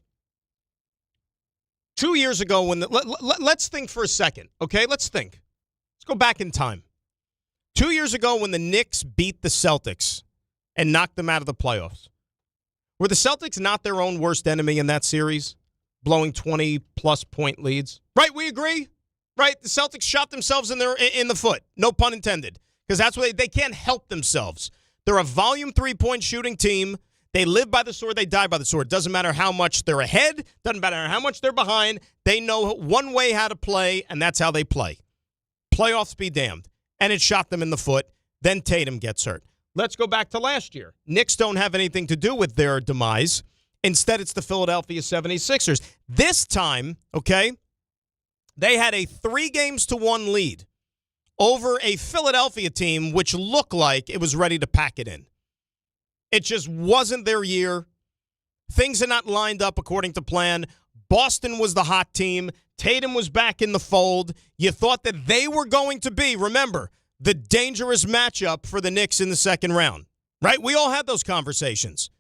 2 years ago, let's think for a second, okay? Let's think. Let's go back in time. 2 years ago when the Knicks beat the Celtics and knocked them out of the playoffs, were the Celtics not their own worst enemy in that series, blowing 20-plus point leads? Right, we agree? Right, the Celtics shot themselves in the foot, no pun intended, because that's what they can't help themselves. They're a volume 3-point shooting team. They live by the sword, they die by the sword. Doesn't matter how much they're ahead, doesn't matter how much they're behind. They know one way how to play, and that's how they play. Playoffs be damned. And it shot them in the foot. Then Tatum gets hurt. Let's go back to last year. Knicks don't have anything to do with their demise. Instead, it's the Philadelphia 76ers. This time, okay, they had a 3-1 lead over a Philadelphia team which looked like it was ready to pack it in. It just wasn't their year. Things had not lined up according to plan. Boston was the hot team. Tatum was back in the fold. You thought that they were going to be, remember, the dangerous matchup for the Knicks in the second round, right? We all had those conversations.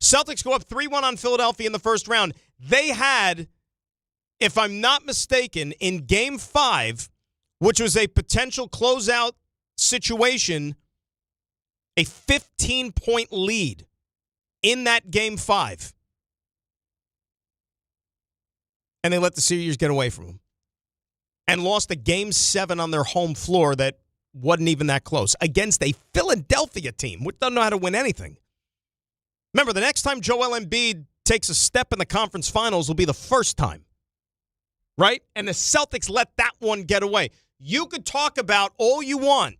Celtics go up 3-1 on Philadelphia in the first round. They had, if I'm not mistaken, in Game 5, which was a potential closeout situation, a 15-point lead in that Game 5. And they let the series get away from them. And lost a Game 7 on their home floor that wasn't even that close against a Philadelphia team, which doesn't know how to win anything. Remember, the next time Joel Embiid takes a step in the conference finals will be the first time. Right? And the Celtics let that one get away. You could talk about all you want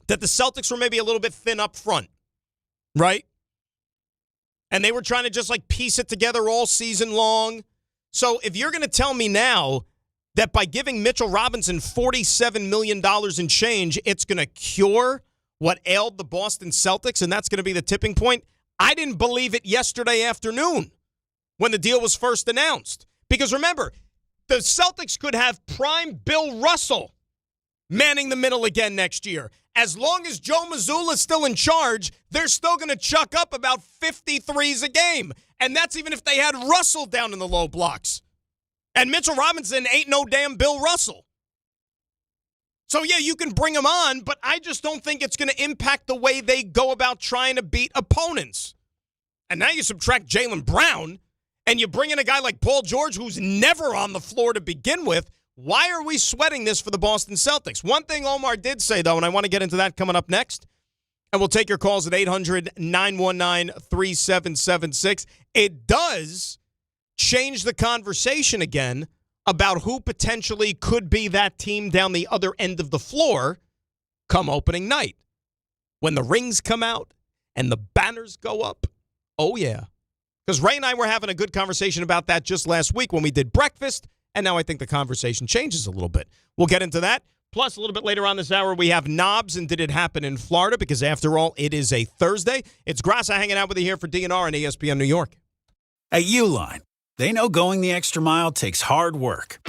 that the Celtics were maybe a little bit thin up front. Right? And they were trying to just like piece it together all season long. So if you're going to tell me now that by giving Mitchell Robinson $47 million in change, it's going to cure what ailed the Boston Celtics, and that's going to be the tipping point, I didn't believe it yesterday afternoon when the deal was first announced. Because remember, the Celtics could have prime Bill Russell manning the middle again next year. As long as Joe Mazzulla is still in charge, they're still going to chuck up about 53s a game. And that's even if they had Russell down in the low blocks. And Mitchell Robinson ain't no damn Bill Russell. So, yeah, you can bring him on, but I just don't think it's going to impact the way they go about trying to beat opponents. And now you subtract Jaylen Brown, and you bring in a guy like Paul George, who's never on the floor to begin with. Why are we sweating this for the Boston Celtics? One thing Omar did say, though, and I want to get into that coming up next, and we'll take your calls at 800-919-3776. It does change the conversation again about who potentially could be that team down the other end of the floor come opening night. When the rings come out and the banners go up. Oh, yeah. Because Ray and I were having a good conversation about that just last week when we did breakfast, and now I think the conversation changes a little bit. We'll get into that. Plus, a little bit later on this hour, we have Knobs and Did It Happen in Florida? Because, after all, it is a Thursday. It's Grassa hanging out with you here for DNR and ESPN New York. At Uline, they know going the extra mile takes hard work.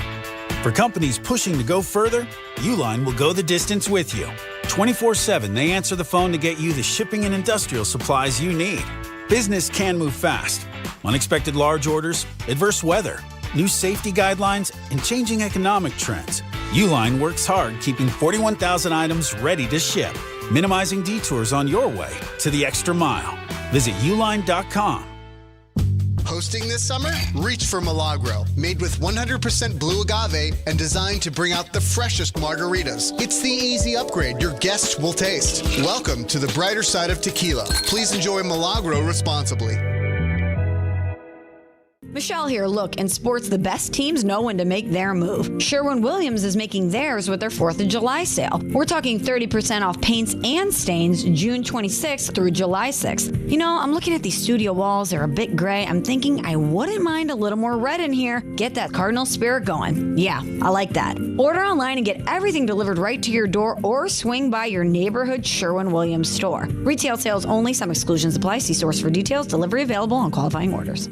For companies pushing to go further, Uline will go the distance with you. 24/7, they answer the phone to get you the shipping and industrial supplies you need. Business can move fast. Unexpected large orders, adverse weather, new safety guidelines, and changing economic trends. Uline works hard keeping 41,000 items ready to ship, minimizing detours on your way to the extra mile. Visit uline.com. Hosting this summer? Reach for Milagro, made with 100% blue agave and designed to bring out the freshest margaritas. It's the easy upgrade your guests will taste. Welcome to the brighter side of tequila. Please enjoy Milagro responsibly. Michelle here. Look, in sports, the best teams know when to make their move. Sherwin-Williams is making theirs with their 4th of July sale. We're talking 30% off paints and stains June 26th through July 6th. You know, I'm looking at these studio walls. They're a bit gray. I'm thinking I wouldn't mind a little more red in here. Get that Cardinal spirit going. Yeah, I like that. Order online and get everything delivered right to your door or swing by your neighborhood Sherwin-Williams store. Retail sales only. Some exclusions apply. See source for details. Delivery available on qualifying orders.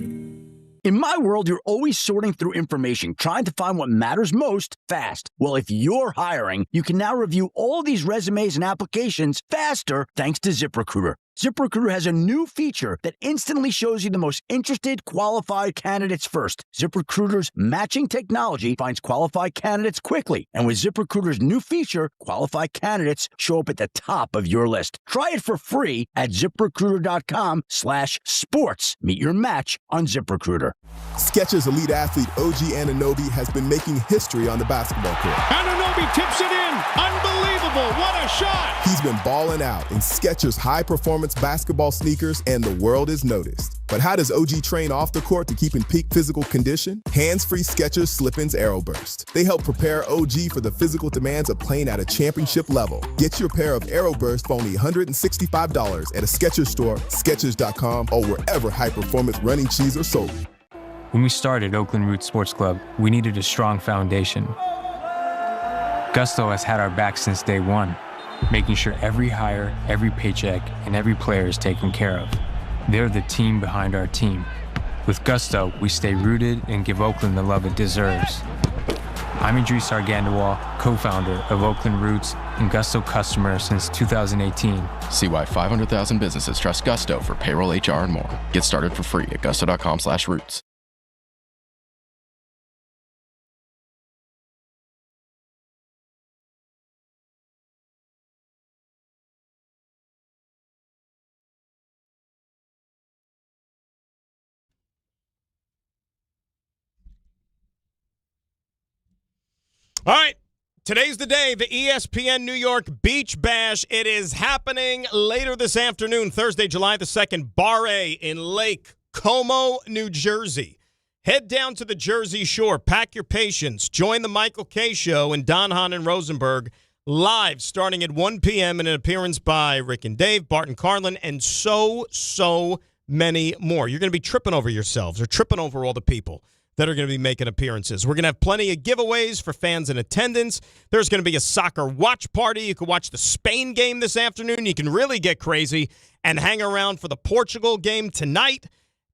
In my world, you're always sorting through information, trying to find what matters most fast. Well, if you're hiring, you can now review all these resumes and applications faster thanks to ZipRecruiter. ZipRecruiter has a new feature that instantly shows you the most interested, qualified candidates first. ZipRecruiter's matching technology finds qualified candidates quickly. And with ZipRecruiter's new feature, qualified candidates show up at the top of your list. Try it for free at ZipRecruiter.com/sports. Meet your match on ZipRecruiter. Skechers elite athlete OG Anunoby has been making history on the basketball court. Anunoby tips it in. Unbelievable. What a shot. He's been balling out in Skechers high-performance basketball sneakers, and the world is noticed. But how does OG train off the court to keep in peak physical condition? Hands-free Skechers Slip-ins Aeroburst. They help prepare OG for the physical demands of playing at a championship level. Get your pair of Aeroburst for only $165 at a Skechers store, Skechers.com, or wherever high-performance running shoes are sold. When we started Oakland Roots Sports Club, we needed a strong foundation. Gusto has had our back since day one, making sure every hire, every paycheck, and every player is taken care of. They're the team behind our team. With Gusto, we stay rooted and give Oakland the love it deserves. I'm Idris Argandawal, co-founder of Oakland Roots and Gusto customer since 2018. See why 500,000 businesses trust Gusto for payroll, HR, and more. Get started for free at gusto.com/roots. All right, today's the day, the ESPN New York Beach Bash. It is happening later this afternoon, Thursday, July the 2nd, Bar A in Lake Como, New Jersey. Head down to the Jersey Shore, pack your patience, join the Michael K. Show and Don Hahn and Rosenberg live starting at 1 p.m. and an appearance by Rick and Dave, Bart Carlin, and so many more. You're going to be tripping over yourselves or tripping over all the people that are going to be making appearances. We're going to have plenty of giveaways for fans in attendance. There's going to be a soccer watch party. You can watch the Spain game this afternoon. You can really get crazy and hang around for the Portugal game tonight.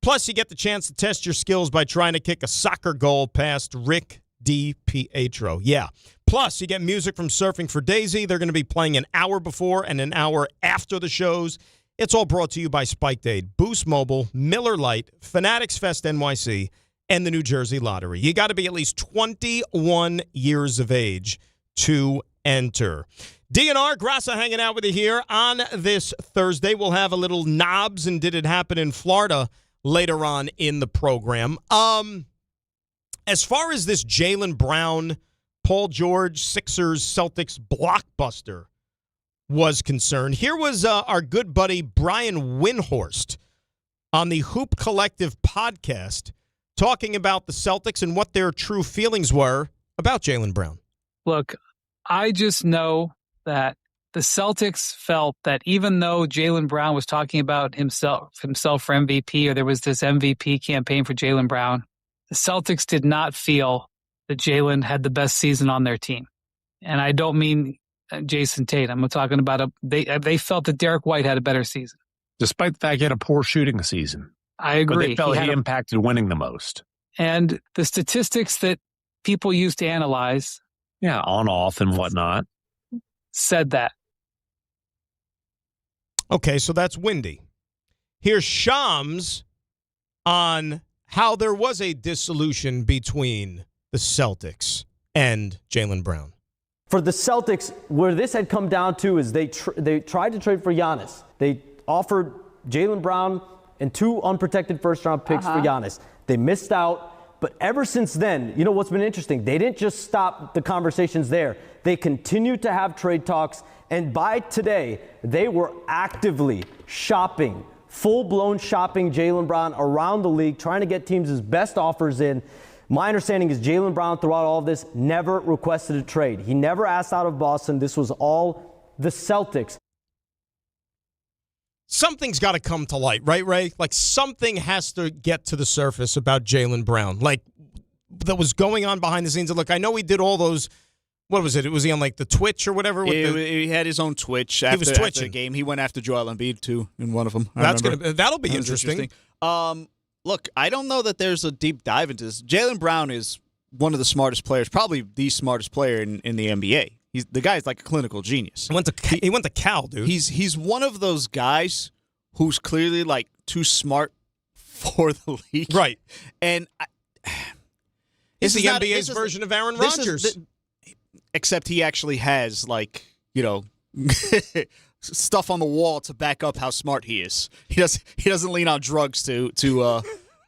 Plus, you get the chance to test your skills by trying to kick a soccer goal past Rick DiPietro. Yeah. Plus, you get music from Surfing for Daisy. They're going to be playing an hour before and an hour after the shows. It's all brought to you by Spike Dade, Boost Mobile, Miller Lite, Fanatics Fest NYC, and the New Jersey Lottery. You got to be at least 21 years of age to enter. DNR, Grassa hanging out with you here on this Thursday. We'll have a little knobs and did it happen in Florida later on in the program. As far as this Jaylen Brown, Paul George, Sixers, Celtics blockbuster was concerned, here was our good buddy Brian Windhorst on the Hoop Collective podcast talking about the Celtics and what their true feelings were about Jaylen Brown. Look, I just know that the Celtics felt that even though Jaylen Brown was talking about himself for MVP, or there was this MVP campaign for Jaylen Brown, the Celtics did not feel that Jaylen had the best season on their team. And I don't mean Jason Tatum. I'm talking about they felt that Derek White had a better season. Despite the fact he had a poor shooting season. I agree. But they felt he impacted winning the most. And the statistics that people use to analyze. Yeah, on, off, and whatnot. Said that. Okay, so that's Windy. Here's Shams on how there was a dissolution between the Celtics and Jaylen Brown. For the Celtics, where this had come down to is they tried to trade for Giannis. They offered Jaylen Brown and 2 unprotected first-round picks for Giannis. They missed out. But ever since then, you know what's been interesting? They didn't just stop the conversations there. They continued to have trade talks. And by today, they were actively shopping, full-blown shopping Jaylen Brown around the league, trying to get teams his best offers in. My understanding is Jaylen Brown, throughout all of this, never requested a trade. He never asked out of Boston. This was all the Celtics. Something's got to come to light, right, Ray? Like, something has to get to the surface about Jaylen Brown. Like, that was going on behind the scenes. And look, I know he did all those, what was it? Was he on, like, the Twitch or whatever? He had his own Twitch. After the game. He went after Joel Embiid, too, in one of them. That'll be interesting. Look, I don't know that there's a deep dive into this. Jaylen Brown is one of the smartest players, probably the smartest player in the NBA. The guy's like a clinical genius. He went to Cal, dude. He's one of those guys who's clearly like too smart for the league. Right. And it's the NBA's version of Aaron Rodgers. Except he actually has, like, you know, stuff on the wall to back up how smart he is. He doesn't lean on drugs to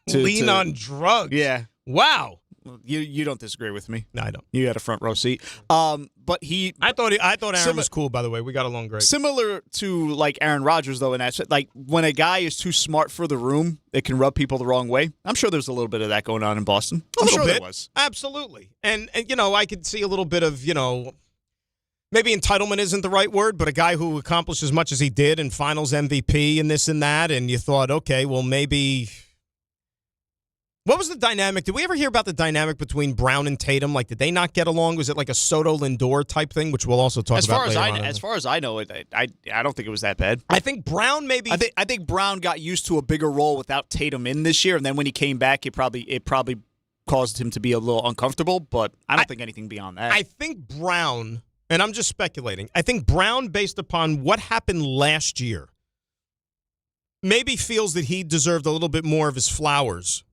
lean on drugs. Yeah. Wow. You don't disagree with me. No, I don't. You had a front row seat. But I thought Aaron was cool, by the way. We got along great. Similar to like Aaron Rodgers, though, in that, like, when a guy is too smart for the room, it can rub people the wrong way. I'm sure there's a little bit of that going on in Boston. I'm sure there was. Absolutely. And you know, I could see a little bit of, you know, maybe entitlement isn't the right word, but a guy who accomplished as much as he did and finals MVP and this and that, and you thought, okay, well, maybe. What was the dynamic? Did we ever hear about the dynamic between Brown and Tatum? Like, did they not get along? Was it like a Soto-Lindor type thing, which we'll also talk about later on? As far as I know, I don't think it was that bad. I think Brown maybe. I think Brown got used to a bigger role without Tatum in this year, and then when he came back, it probably caused him to be a little uncomfortable. But I don't think anything beyond that. I think Brown, and I'm just speculating. I think Brown, based upon what happened last year, maybe feels that he deserved a little bit more of his flowers.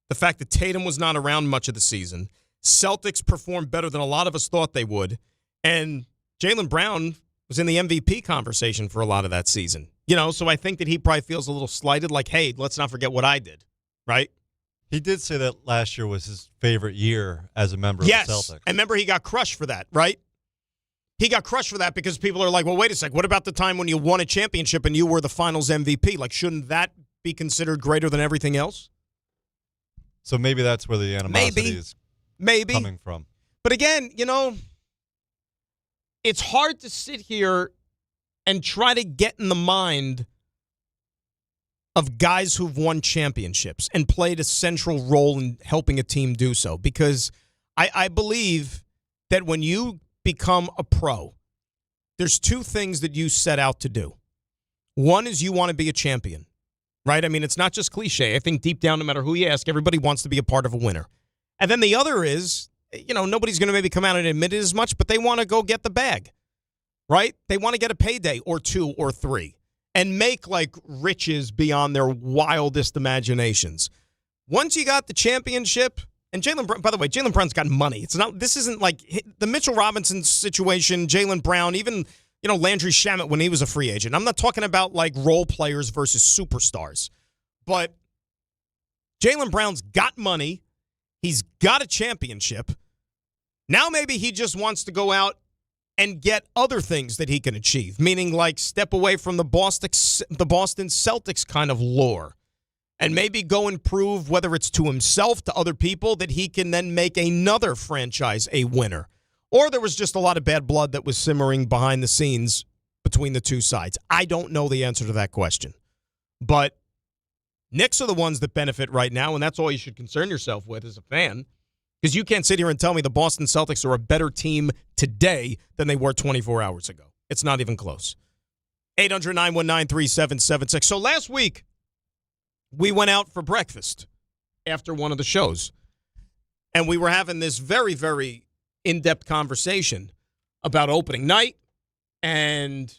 The fact that Tatum was not around much of the season. Celtics performed better than a lot of us thought they would. And Jaylen Brown was in the MVP conversation for a lot of that season. You know, so I think that he probably feels a little slighted, like, hey, let's not forget what I did, right? He did say that last year was his favorite year as a member of the Celtics. Yes, and remember he got crushed for that, right? He got crushed for that because people are like, well, wait a sec, what about the time when you won a championship and you were the finals MVP? Like, shouldn't that be considered greater than everything else? So maybe that's where the animosity is coming from. But again, you know, it's hard to sit here and try to get in the mind of guys who've won championships and played a central role in helping a team do so. Because I believe that when you become a pro, there's two things that you set out to do. One is you want to be a champion. Right? I mean, it's not just cliche. I think deep down, no matter who you ask, everybody wants to be a part of a winner. And then the other is, you know, nobody's going to maybe come out and admit it as much, but they want to go get the bag. Right? They want to get a payday or 2 or 3 and make, like, riches beyond their wildest imaginations. Once you got the championship, and Jaylen Brown, by the way, Jaylen Brown's got money. This isn't like the Mitchell Robinson situation, Jaylen Brown, even, you know, Landry Shamet when he was a free agent. I'm not talking about, like, role players versus superstars. But Jaylen Brown's got money. He's got a championship. Now maybe he just wants to go out and get other things that he can achieve, meaning, like, step away from the Boston Celtics kind of lore and maybe go and prove, whether it's to himself, to other people, that he can then make another franchise a winner. Or there was just a lot of bad blood that was simmering behind the scenes between the two sides. I don't know the answer to that question. But Knicks are the ones that benefit right now, and that's all you should concern yourself with as a fan. Because you can't sit here and tell me the Boston Celtics are a better team today than they were 24 hours ago. It's not even close. 800-919-3776. So last week, we went out for breakfast after one of the shows. And we were having this very, very in-depth conversation about opening night and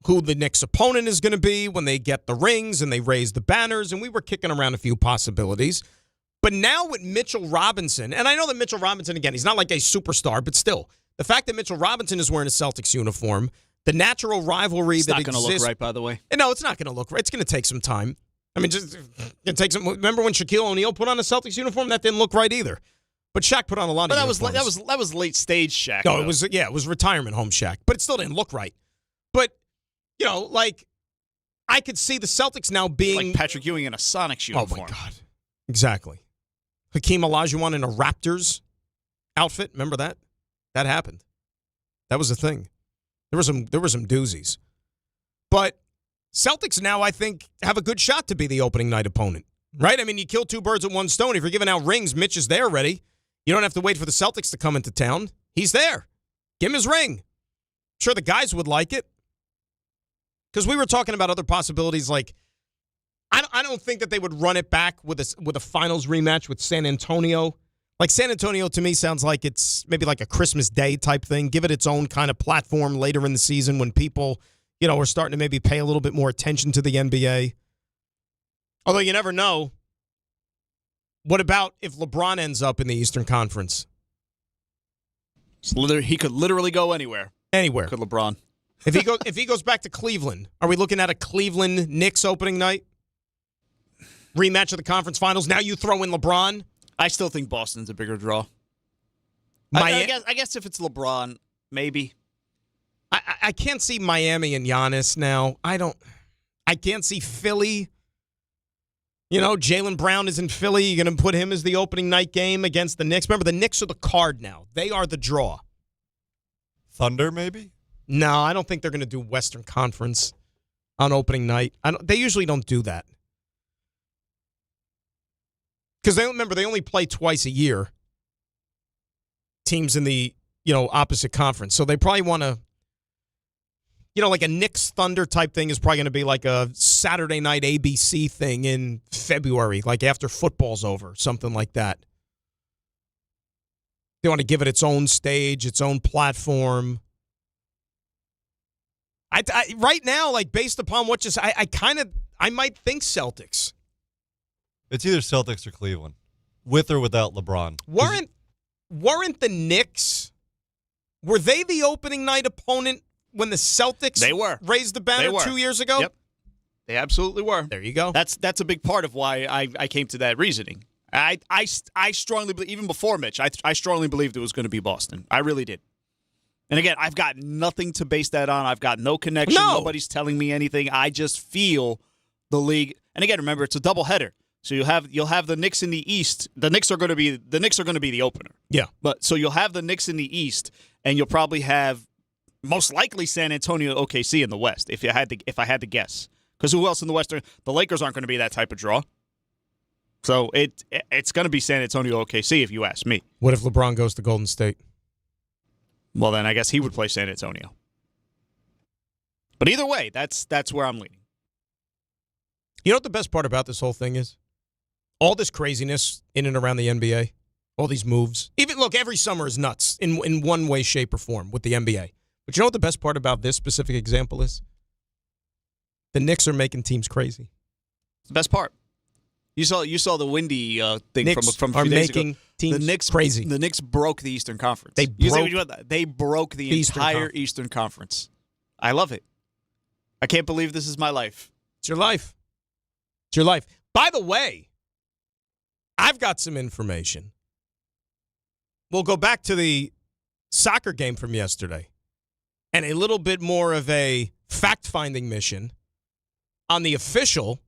who the Knicks' opponent is going to be when they get the rings and they raise the banners, and we were kicking around a few possibilities. But now with Mitchell Robinson, and I know that Mitchell Robinson, again, he's not like a superstar, but still, the fact that Mitchell Robinson is wearing a Celtics uniform, the natural rivalry it's that not going to look right, by the way. No, it's not going to look right. It's going to take some time. I mean, just it takes some. Remember when Shaquille O'Neal put on a Celtics uniform? That didn't look right either. But Shaq put on a lot of uniforms. That was late stage Shaq. No, it was retirement home Shaq, but it still didn't look right. But like I could see the Celtics now being like Patrick Ewing in a Sonics uniform. Oh my God, exactly. Hakeem Olajuwon in a Raptors outfit. Remember that? That happened. That was a thing. There were some doozies. But Celtics now, I think, have a good shot to be the opening night opponent. Right? I mean, you kill two birds with one stone. If you're giving out rings, Mitch is there already. You don't have to wait for the Celtics to come into town. He's there. Give him his ring. I'm sure the guys would like it. Because we were talking about other possibilities like I don't think that they would run it back with a finals rematch with San Antonio. Like San Antonio to me sounds like it's maybe like a Christmas Day type thing. Give it its own kind of platform later in the season when people, are starting to maybe pay a little bit more attention to the NBA. Although you never know. What about if LeBron ends up in the Eastern Conference? He could literally go anywhere. Anywhere. Could LeBron. If he goes back to Cleveland, are we looking at a Cleveland Knicks opening night? Rematch of the conference finals. Now you throw in LeBron. I still think Boston's a bigger draw. I guess if it's LeBron, maybe. I can't see Miami and Giannis now. I can't see Philly. Jaylen Brown is in Philly. You're going to put him as the opening night game against the Knicks. Remember, the Knicks are the card now. They are the draw. Thunder, maybe? No, I don't think they're going to do Western Conference on opening night. They usually don't do that. Because they only play twice a year. Teams in the, opposite conference. So they probably want to, like a Knicks Thunder type thing is probably going to be like a Saturday night ABC thing in February, like after football's over, something like that. They want to give it its own stage, its own platform. Right now, like based upon what I might think Celtics. It's either Celtics or Cleveland, with or without LeBron. Weren't the Knicks? Were they the opening night opponent when the Celtics raised the banner 2 years ago? Yep, they absolutely were. There you go. That's a big part of why I came to that reasoning. I strongly believe, even before Mitch, I strongly believed it was going to be Boston. I really did. And again, I've got nothing to base that on. I've got no connection. No. Nobody's telling me anything. I just feel the league. And again, remember, it's a doubleheader. So you'll have the Knicks in the East. The Knicks are going to be the opener. Yeah. But so you'll have the Knicks in the East, and you'll probably have most likely San Antonio, OKC in the West. If I had to guess, because who else in the West? The Lakers aren't going to be that type of draw. So it's going to be San Antonio, OKC, if you ask me. What if LeBron goes to Golden State? Well, then I guess he would play San Antonio. But either way, that's where I'm leaning. You know what the best part about this whole thing is? All this craziness in and around the NBA, all these moves. Every summer is nuts in one way, shape, or form with the NBA. But you know what the best part about this specific example is? The Knicks are making teams crazy. It's the best part. You saw the windy thing Knicks from a few days ago. making teams the Knicks crazy. The Knicks broke the Eastern Conference. They broke the entire Eastern Conference. I love it. I can't believe this is my life. It's your life. It's your life. By the way, I've got some information. We'll go back to the soccer game from yesterday and a little bit more of a fact-finding mission on the official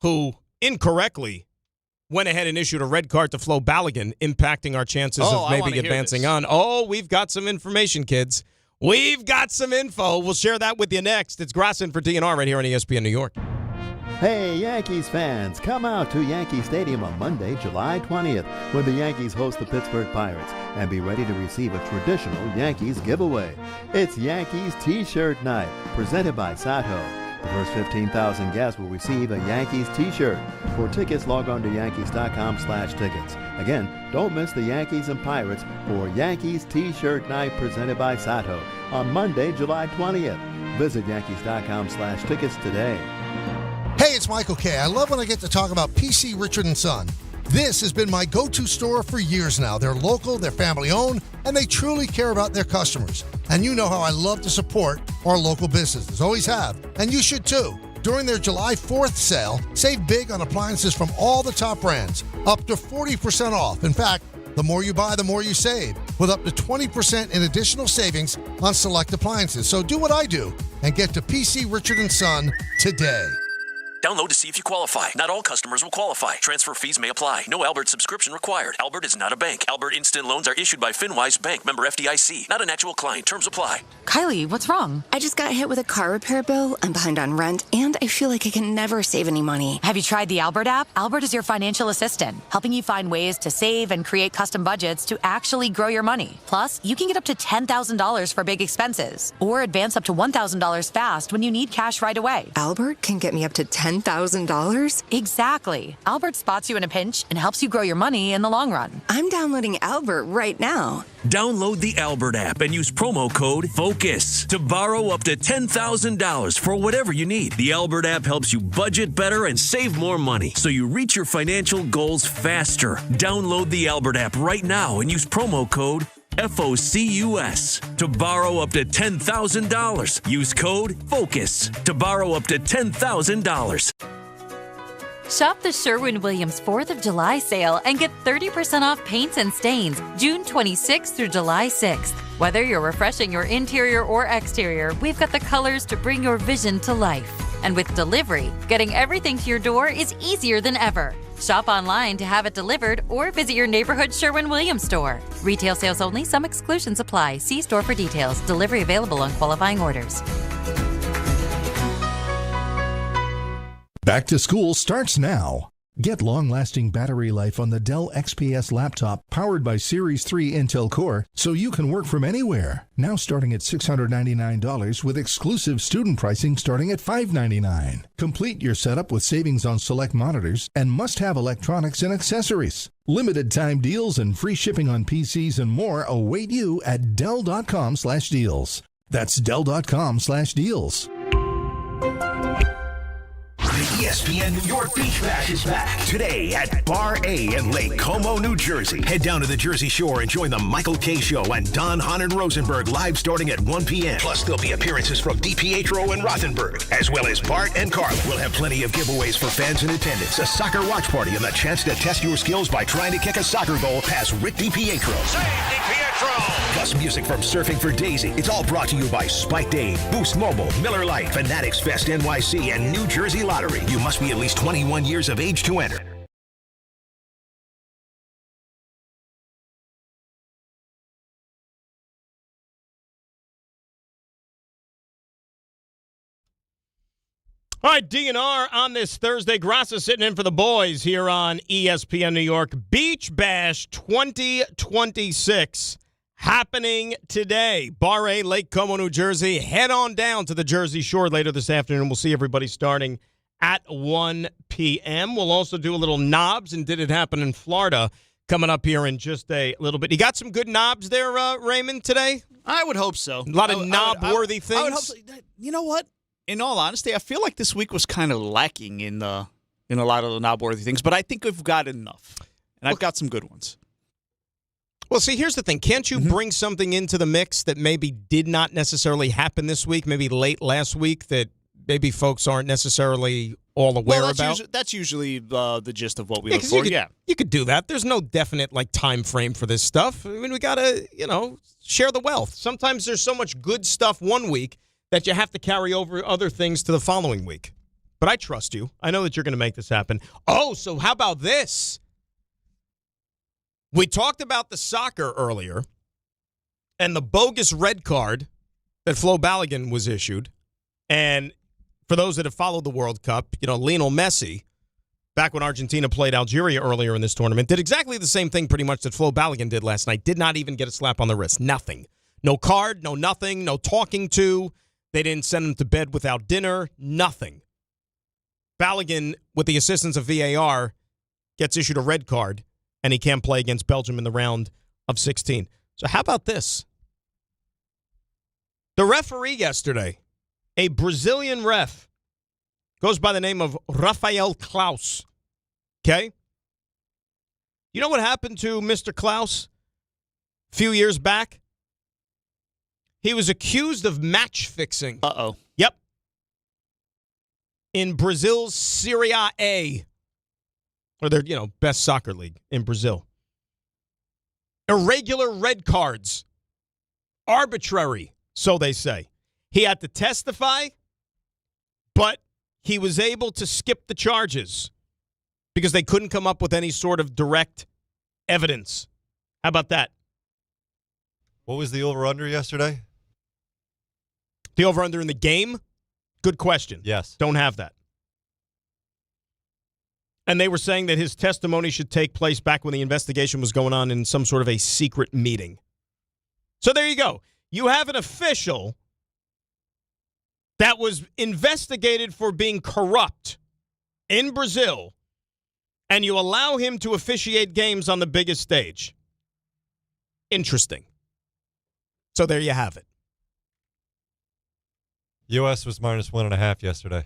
who incorrectly went ahead and issued a red card to Flo Balogun, impacting our chances of maybe advancing on. Oh, we've got some information, kids. We've got some info. We'll share that with you next. It's Grassin for DNR right here on ESPN New York. Hey, Yankees fans, come out to Yankee Stadium on Monday, July 20th, when the Yankees host the Pittsburgh Pirates, and be ready to receive a traditional Yankees giveaway. It's Yankees T-shirt night, presented by Sato. The first 15,000 guests will receive a Yankees T-shirt. For tickets, log on to Yankees.com/tickets. Again, don't miss the Yankees and Pirates for Yankees T-shirt night presented by Sato on Monday, July 20th. Visit Yankees.com/tickets today. Hey, it's Michael Kay. I love when I get to talk about PC Richard & Son. This has been my go-to store for years now. They're local, they're family-owned, and they truly care about their customers. And you know how I love to support our local businesses. Always have. And you should too. During their July 4th sale, save big on appliances from all the top brands, up to 40% off. In fact, the more you buy, the more you save, with up to 20% in additional savings on select appliances. So do what I do and get to PC Richard & Son today. Download to see if you qualify. Not all customers will qualify. Transfer fees may apply. No Albert subscription required. Albert is not a bank. Albert Instant Loans are issued by FinWise Bank, member FDIC. Not an actual client. Terms apply. Kylie, what's wrong? I just got hit with a car repair bill. I'm behind on rent, and I feel like I can never save any money. Have you tried the Albert app? Albert is your financial assistant, helping you find ways to save and create custom budgets to actually grow your money. Plus, you can get up to $10,000 for big expenses, or advance up to $1,000 fast when you need cash right away. Albert can get me up to $10,000? Exactly. Albert spots you in a pinch and helps you grow your money in the long run. I'm downloading Albert right now. Download the Albert app and use promo code FOCUS to borrow up to $10,000 for whatever you need. The Albert app helps you budget better and save more money so you reach your financial goals faster. Download the Albert app right now and use promo code FOCUS to borrow up to $10,000. Use code FOCUS to borrow up to $10,000. Shop the Sherwin-Williams 4th of July sale and get 30% off paints and stains June 26th through July 6th. Whether you're refreshing your interior or exterior, we've got the colors to bring your vision to life. And with delivery, getting everything to your door is easier than ever. Shop online to have it delivered or visit your neighborhood Sherwin-Williams store. Retail sales only. Some exclusions apply. See store for details. Delivery available on qualifying orders. Back to school starts now. Get long-lasting battery life on the Dell XPS laptop powered by Series 3 Intel Core so you can work from anywhere. Now starting at $699 with exclusive student pricing starting at $599. Complete your setup with savings on select monitors and must-have electronics and accessories. Limited time deals and free shipping on PCs and more await you at Dell.com/deals. That's Dell.com/deals. The ESPN New York Beach Bash is back today at Bar A in Lake Como, New Jersey. Head down to the Jersey Shore and join the Michael K. Show and Don, Hahn, and Rosenberg live starting at 1 p.m. Plus, there'll be appearances from DiPietro and Rothenberg, as well as Bart and Carlin. We'll have plenty of giveaways for fans in attendance, a soccer watch party, and the chance to test your skills by trying to kick a soccer goal past Rick DiPietro. Save DiPietro! Plus, music from Surfing for Daisy. It's all brought to you by Spike Dave, Boost Mobile, Miller Lite, Fanatics Fest NYC, and New Jersey Lottery. You must be at least 21 years of age to enter. All right, DNR on this Thursday. Grassa sitting in for the boys here on ESPN New York. Beach Bash 2026 happening today. Bar A, Lake Como, New Jersey. Head on down to the Jersey Shore later this afternoon. We'll see everybody starting at 1 p.m. We'll also do a little knobs and Did It Happen in Florida coming up here in just a little bit. You got some good knobs there, Raymond, today? I would hope so. A lot of knob-worthy things? I would hope so. You know what? In all honesty, I feel like this week was kind of lacking in a lot of the knob-worthy things, but I think we've got enough, and I've got some good ones. Well, see, here's the thing. Can't you bring something into the mix that maybe did not necessarily happen this week, maybe late last week, that maybe folks aren't necessarily all aware about? That's usually the gist of what we look for. You could do that. There's no definite time frame for this stuff. I mean, we got to, share the wealth. Sometimes there's so much good stuff one week that you have to carry over other things to the following week. But I trust you. I know that you're going to make this happen. Oh, so how about this? We talked about the soccer earlier and the bogus red card that Flo Balogun was issued. And for those that have followed the World Cup, Lionel Messi, back when Argentina played Algeria earlier in this tournament, did exactly the same thing pretty much that Flo Balogun did last night. Did not even get a slap on the wrist. Nothing. No card, no nothing, no talking to. They didn't send him to bed without dinner. Nothing. Balogun, with the assistance of VAR, gets issued a red card, and he can't play against Belgium in the round of 16. So how about this? The referee yesterday A Brazilian ref goes by the name of Rafael Klaus. Okay? You know what happened to Mr. Klaus a few years back? He was accused of match fixing. Uh-oh. Yep. In Brazil's Serie A, or their, best soccer league in Brazil. Irregular red cards. Arbitrary, so they say. He had to testify, but he was able to skip the charges because they couldn't come up with any sort of direct evidence. How about that? What was the over-under yesterday? The over-under in the game? Good question. Yes. Don't have that. And they were saying that his testimony should take place back when the investigation was going on in some sort of a secret meeting. So there you go. You have an official that was investigated for being corrupt in Brazil, and you allow him to officiate games on the biggest stage. Interesting. So there you have it. U.S. was -1.5 yesterday.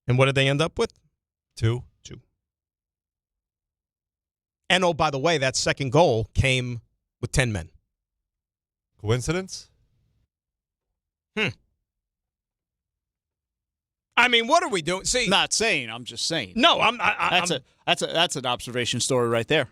And what did they end up with? 2. And, oh, by the way, that second goal came with 10 men. Coincidence? I mean, what are we doing? See, not saying. I'm just saying. No, that's an observation story right there.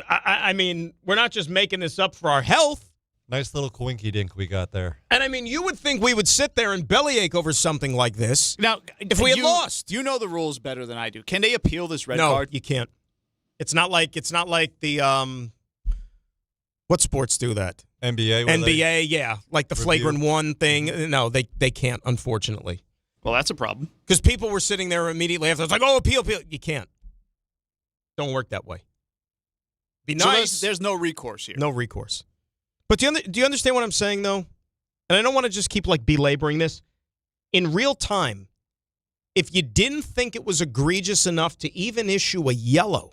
I mean, we're not just making this up for our health. Nice little coinky dink we got there. And I mean, you would think we would sit there and bellyache over something like this. Now, if we had lost, you know the rules better than I do. Can they appeal this red card? No, you can't. It's not like the what sports do that? NBA. NBA, yeah, like the flagrant one thing. No, they can't, unfortunately. Well, that's a problem. Because people were sitting there immediately after. It's like, oh, appeal. You can't. Don't work that way. Be nice. So there's no recourse here. No recourse. But do you understand what I'm saying, though? And I don't want to just keep, belaboring this. In real time, if you didn't think it was egregious enough to even issue a yellow,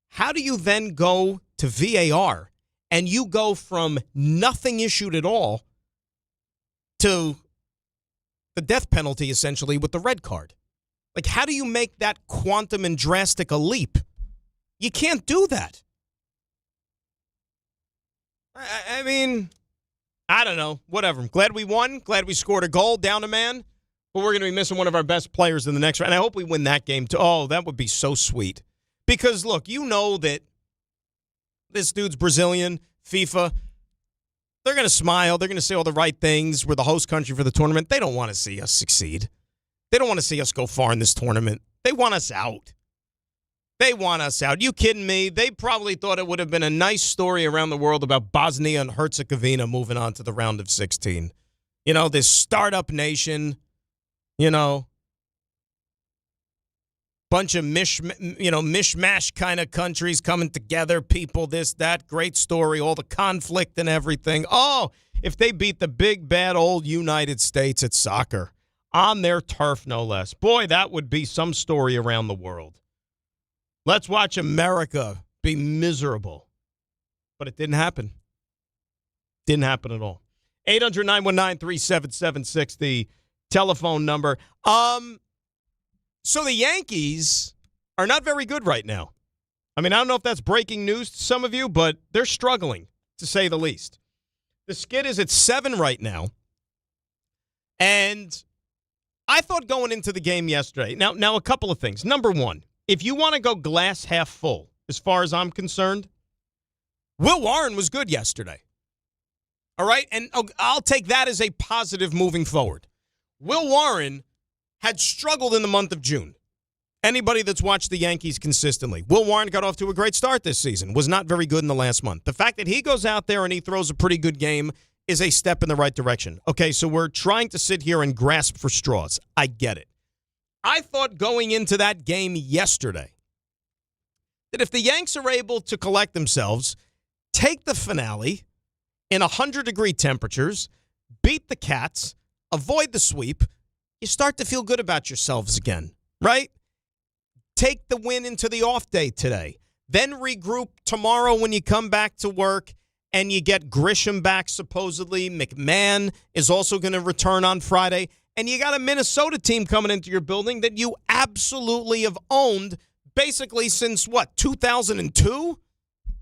how do you then go to VAR and you go from nothing issued at all to the death penalty, essentially, with the red card? How do you make that quantum and drastic a leap? You can't do that. I mean, I don't know. Whatever. I'm glad we won. Glad we scored a goal, down a man. But we're going to be missing one of our best players in the next round. And I hope we win that game, too. Oh, that would be so sweet. Because, look, you know that this dude's Brazilian, FIFA. They're going to smile. They're going to say all the right things. We're the host country for the tournament. They don't want to see us succeed. They don't want to see us go far in this tournament. They want us out. They want us out. You kidding me? They probably thought it would have been a nice story around the world about Bosnia and Herzegovina moving on to the round of 16. This startup nation, bunch of mishmash kind of countries coming together, people, this, that, great story, all the conflict and everything. Oh, if they beat the big, bad, old United States at soccer on their turf, no less. Boy, that would be some story around the world. Let's watch America be miserable. But it didn't happen. Didn't happen at all. 800-919-3776, the telephone number. So the Yankees are not very good right now. I mean, I don't know if that's breaking news to some of you, but they're struggling, to say the least. The skid is at 7 right now. And I thought going into the game yesterday, now a couple of things. Number one, if you want to go glass half full, as far as I'm concerned, Will Warren was good yesterday. All right? And I'll take that as a positive moving forward. Will Warren had struggled in the month of June. Anybody that's watched the Yankees consistently, Will Warren got off to a great start this season, was not very good in the last month. The fact that he goes out there and he throws a pretty good game is a step in the right direction. Okay, so we're trying to sit here and grasp for straws. I get it. I thought going into that game yesterday that if the Yanks are able to collect themselves, take the finale in 100-degree temperatures, beat the Cats, avoid the sweep, you start to feel good about yourselves again, right? Take the win into the off day today. Then regroup tomorrow when you come back to work and you get Grisham back supposedly. McMahon is also going to return on Friday. And you got a Minnesota team coming into your building that you absolutely have owned basically since, 2002?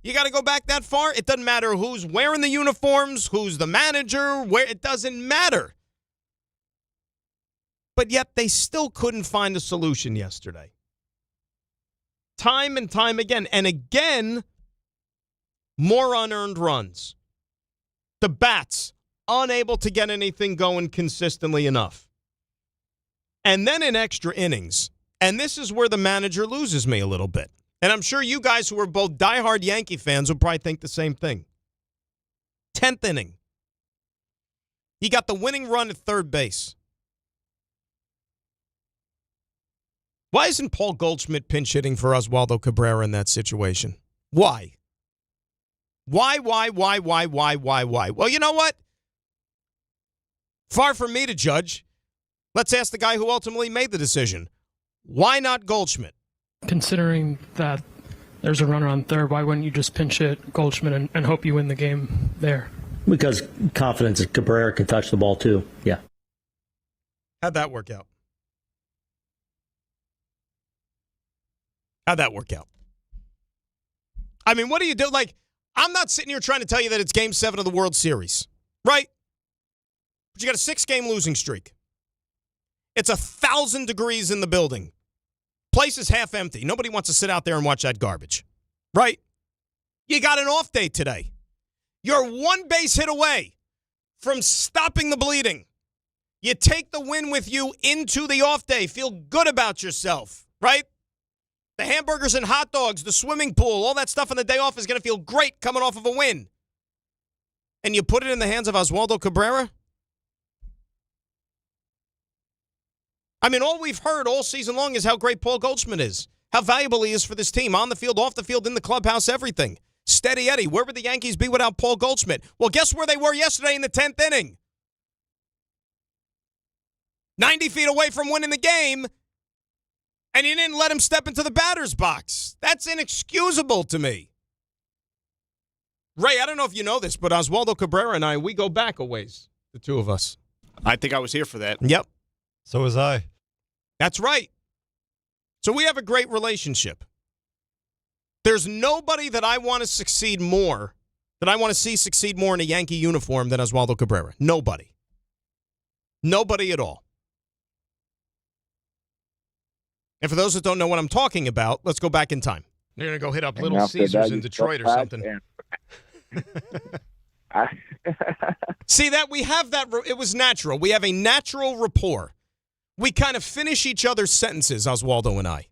You got to go back that far? It doesn't matter who's wearing the uniforms, who's the manager, it doesn't matter. But yet they still couldn't find a solution yesterday. Time and time again. And again, more unearned runs. The bats, unable to get anything going consistently enough. And then in extra innings, and this is where the manager loses me a little bit. And I'm sure you guys who are both diehard Yankee fans will probably think the same thing. 10th inning. He got the winning run at third base. Why isn't Paul Goldschmidt pinch hitting for Oswaldo Cabrera in that situation? Why? Why? Well, you know what? Far from me to judge. Let's ask the guy who ultimately made the decision. Why not Goldschmidt? Considering that there's a runner on third, why wouldn't you just pinch hit Goldschmidt and hope you win the game there? Because confidence that Cabrera can touch the ball too. Yeah. How'd that work out? I mean, what do you do? Like, I'm not sitting here trying to tell you that it's Game 7 of the World Series, right? But you got a 6-game losing streak. It's 1,000 degrees in the building. Place is half empty. Nobody wants to sit out there and watch that garbage, right? You got an off day today. You're one base hit away from stopping the bleeding. You take the win with you into the off day. Feel good about yourself, right? The hamburgers and hot dogs, the swimming pool, all that stuff on the day off is going to feel great coming off of a win. And you put it in the hands of Oswaldo Cabrera? I mean, all we've heard all season long is how great Paul Goldschmidt is, how valuable he is for this team, on the field, off the field, in the clubhouse, everything. Steady Eddie, where would the Yankees be without Paul Goldschmidt? Well, guess where they were yesterday in the 10th inning? 90 feet away from winning the game, and you didn't let him step into the batter's box. That's inexcusable to me. Ray, I don't know if you know this, but Oswaldo Cabrera and I, we go back a ways, the two of us. I think I was here for that. Yep. So was I. That's right. So we have a great relationship. There's nobody that I want to succeed more, that I want to see succeed more in a Yankee uniform than Oswaldo Cabrera. Nobody. Nobody at all. And for those that don't know what I'm talking about, let's go back in time. They're going to go hit up Little Caesars in Detroit or something. See that? We have that. It was natural. We have a natural rapport. We kind of finish each other's sentences, Oswaldo and I.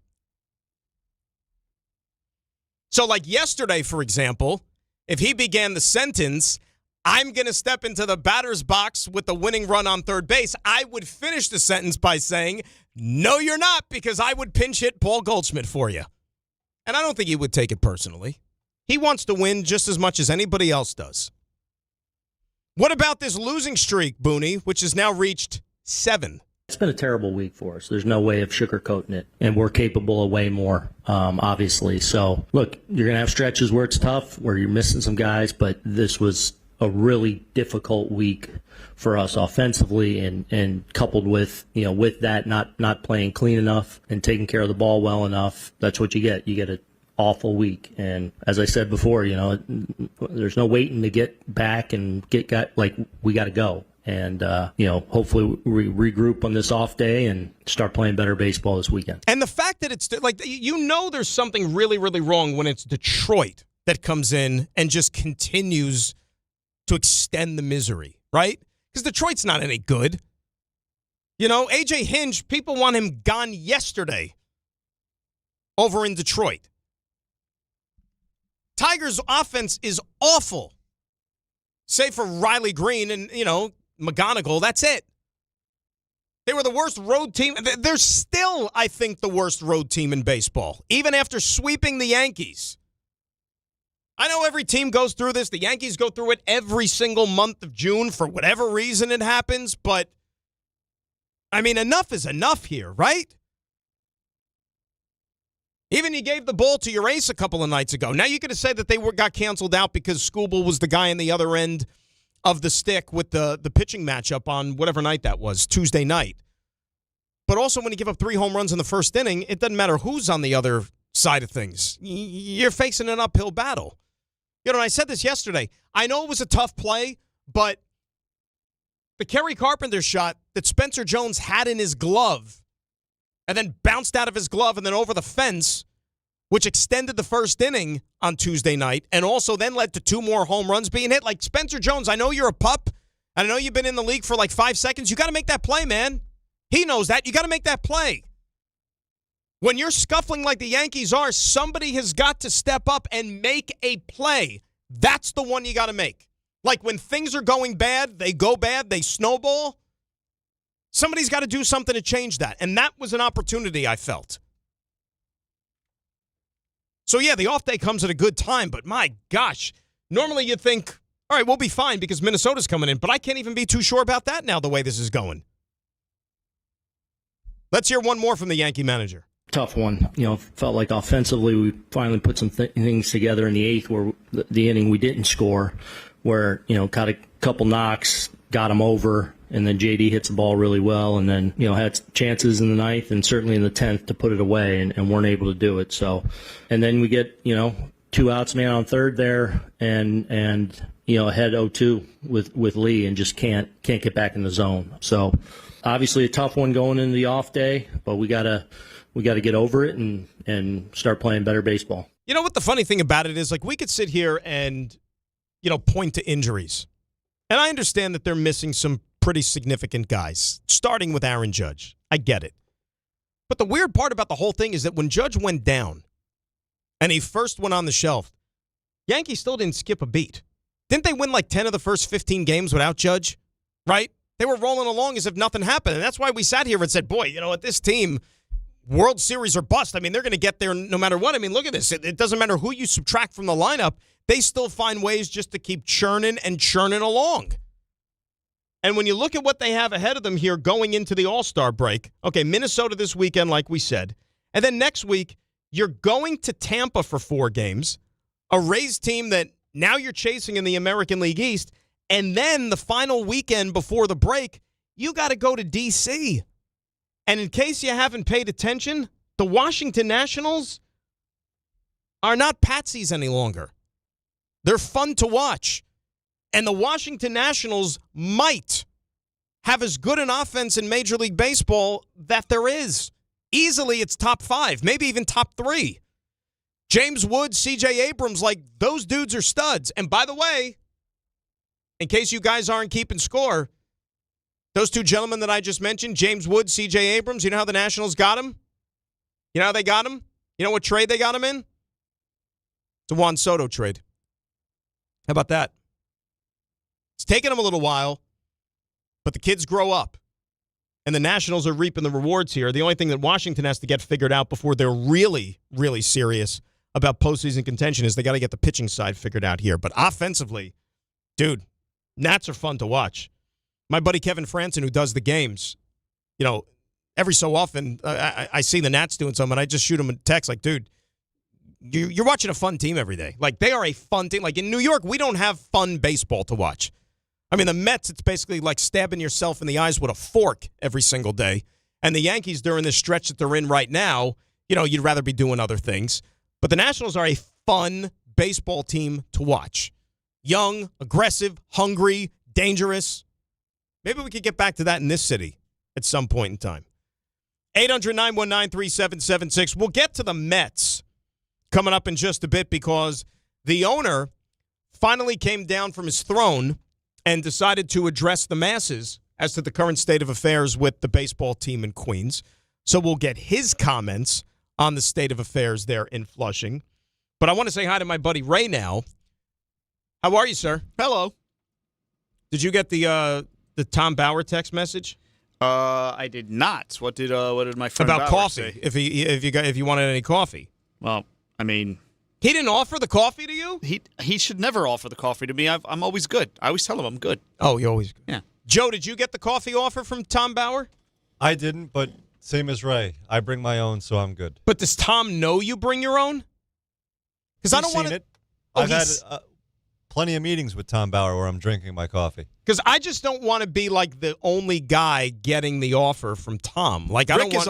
So like yesterday, for example, if he began the sentence, I'm going to step into the batter's box with the winning run on third base, I would finish the sentence by saying, no, you're not, because I would pinch hit Paul Goldschmidt for you. And I don't think he would take it personally. He wants to win just as much as anybody else does. What about this losing streak, Booney, which has now reached 7? It's been a terrible week for us. There's no way of sugarcoating it, and we're capable of way more, obviously. So, look, you're going to have stretches where it's tough, where you're missing some guys, but this was a really difficult week for us offensively, and coupled with, with that not playing clean enough and taking care of the ball well enough, that's what you get. You get an awful week. And as I said before, there's no waiting to get back and we got to go. And, hopefully we regroup on this off day and start playing better baseball this weekend. And the fact that it's like, there's something really, really wrong when it's Detroit that comes in and just continues to extend the misery, right? Because Detroit's not any good. A.J. Hinch, people want him gone yesterday over in Detroit. Tigers' offense is awful. Save for Riley Green and, McGonigal, that's it. They were the worst road team. They're still, I think, the worst road team in baseball, even after sweeping the Yankees. I know every team goes through this. The Yankees go through it every single month of June for whatever reason it happens, but, enough is enough here, right? Even you gave the ball to your ace a couple of nights ago. Now you're going to say that they got canceled out because Skubal was the guy on the other end of the stick with the pitching matchup on whatever night that was, Tuesday night. But also when you give up 3 home runs in the first inning, it doesn't matter who's on the other side of things. You're facing an uphill battle. You know, and I said this yesterday. I know it was a tough play, but the Kerry Carpenter shot that Spencer Jones had in his glove and then bounced out of his glove and then over the fence, which extended the first inning on Tuesday night and also then led to 2 more home runs being hit. Like, Spencer Jones, I know you're a pup. I know you've been in the league for like 5 seconds. You got to make that play, man. He knows that. You got to make that play. When you're scuffling like the Yankees are, somebody has got to step up and make a play. That's the one you got to make. Like, when things are going bad, they go bad, they snowball. Somebody's got to do something to change that. And that was an opportunity I felt. So, yeah, the off day comes at a good time, but my gosh, normally you'd think, all right, we'll be fine because Minnesota's coming in, but I can't even be too sure about that now the way this is going. Let's hear one more from the Yankee manager. Tough one. You know, felt like offensively we finally put some things together in the 8th where the inning we didn't score, where, you know, got a couple knocks, got them over, and then JD hits the ball really well, and then, you know, had chances in the 9th and certainly in the 10th to put it away and weren't able to do it. So, and then we get, you know, 2 outs, man on third there, and you know, ahead 0-2 with Lee and just can't get back in the zone. So, obviously a tough one going into the off day, but we gotta get over it and start playing better baseball. You know what the funny thing about it is? Like, we could sit here and, you know, point to injuries. And I understand that they're missing some pretty significant guys, starting with Aaron Judge. I get it. But the weird part about the whole thing is that when Judge went down and he first went on the shelf, Yankees still didn't skip a beat. Didn't they win like 10 of the first 15 games without Judge? Right? They were rolling along as if nothing happened. And that's why we sat here and said, boy, you know what, this team, World Series or bust. I mean, they're going to get there no matter what. I mean, look at this. It doesn't matter who you subtract from the lineup. They still find ways just to keep churning and churning along. And when you look at what they have ahead of them here going into the All-Star break, okay, Minnesota this weekend, like we said. And then next week, you're going to Tampa for 4 games, a Rays team that now you're chasing in the American League East. And then the final weekend before the break, you got to go to D.C. And in case you haven't paid attention, the Washington Nationals are not patsies any longer. They're fun to watch. And the Washington Nationals might have as good an offense in Major League Baseball that there is. Easily it's top 5, maybe even top 3. James Wood, C.J. Abrams, like, those dudes are studs. And by the way, in case you guys aren't keeping score, those 2 gentlemen that I just mentioned, James Wood, C.J. Abrams, you know how the Nationals got him? You know how they got him? You know what trade they got him in? It's a Juan Soto trade. How about that? It's taken them a little while, but the kids grow up. And the Nationals are reaping the rewards here. The only thing that Washington has to get figured out before they're really, really serious about postseason contention is they got to get the pitching side figured out here. But offensively, dude, Nats are fun to watch. My buddy Kevin Franson, who does the games, you know, every so often I see the Nats doing something, and I just shoot him a text like, dude, you're watching a fun team every day. Like, they are a fun team. Like, in New York, we don't have fun baseball to watch. I mean, the Mets, it's basically like stabbing yourself in the eyes with a fork every single day. And the Yankees, during this stretch that they're in right now, you know, you'd rather be doing other things. But the Nationals are a fun baseball team to watch. Young, aggressive, hungry, dangerous. Maybe we could get back to that in this city at some point in time. 800-919-3776. We'll get to the Mets coming up in just a bit because the owner finally came down from his throne and decided to address the masses as to the current state of affairs with the baseball team in Queens. So we'll get his comments on the state of affairs there in Flushing. But I want to say hi to my buddy Ray now. How are you, sir? Hello. Did you get the Tom Bauer text message? I did not. What did my friend about Bauer coffee? say? If you wanted any coffee. Well, I mean, he didn't offer the coffee to you. He should never offer the coffee to me. I'm always good. I always tell him I'm good. Oh, you're always good. Yeah. Joe, did you get the coffee offer from Tom Bauer? I didn't, but Same as Ray. I bring my own, so I'm good. But does Tom know you bring your own? Because I don't want it. Oh, I've had plenty of meetings with Tom Bauer where I'm drinking my coffee. Because I just don't want to be like the only guy getting the offer from Tom. Like Rick is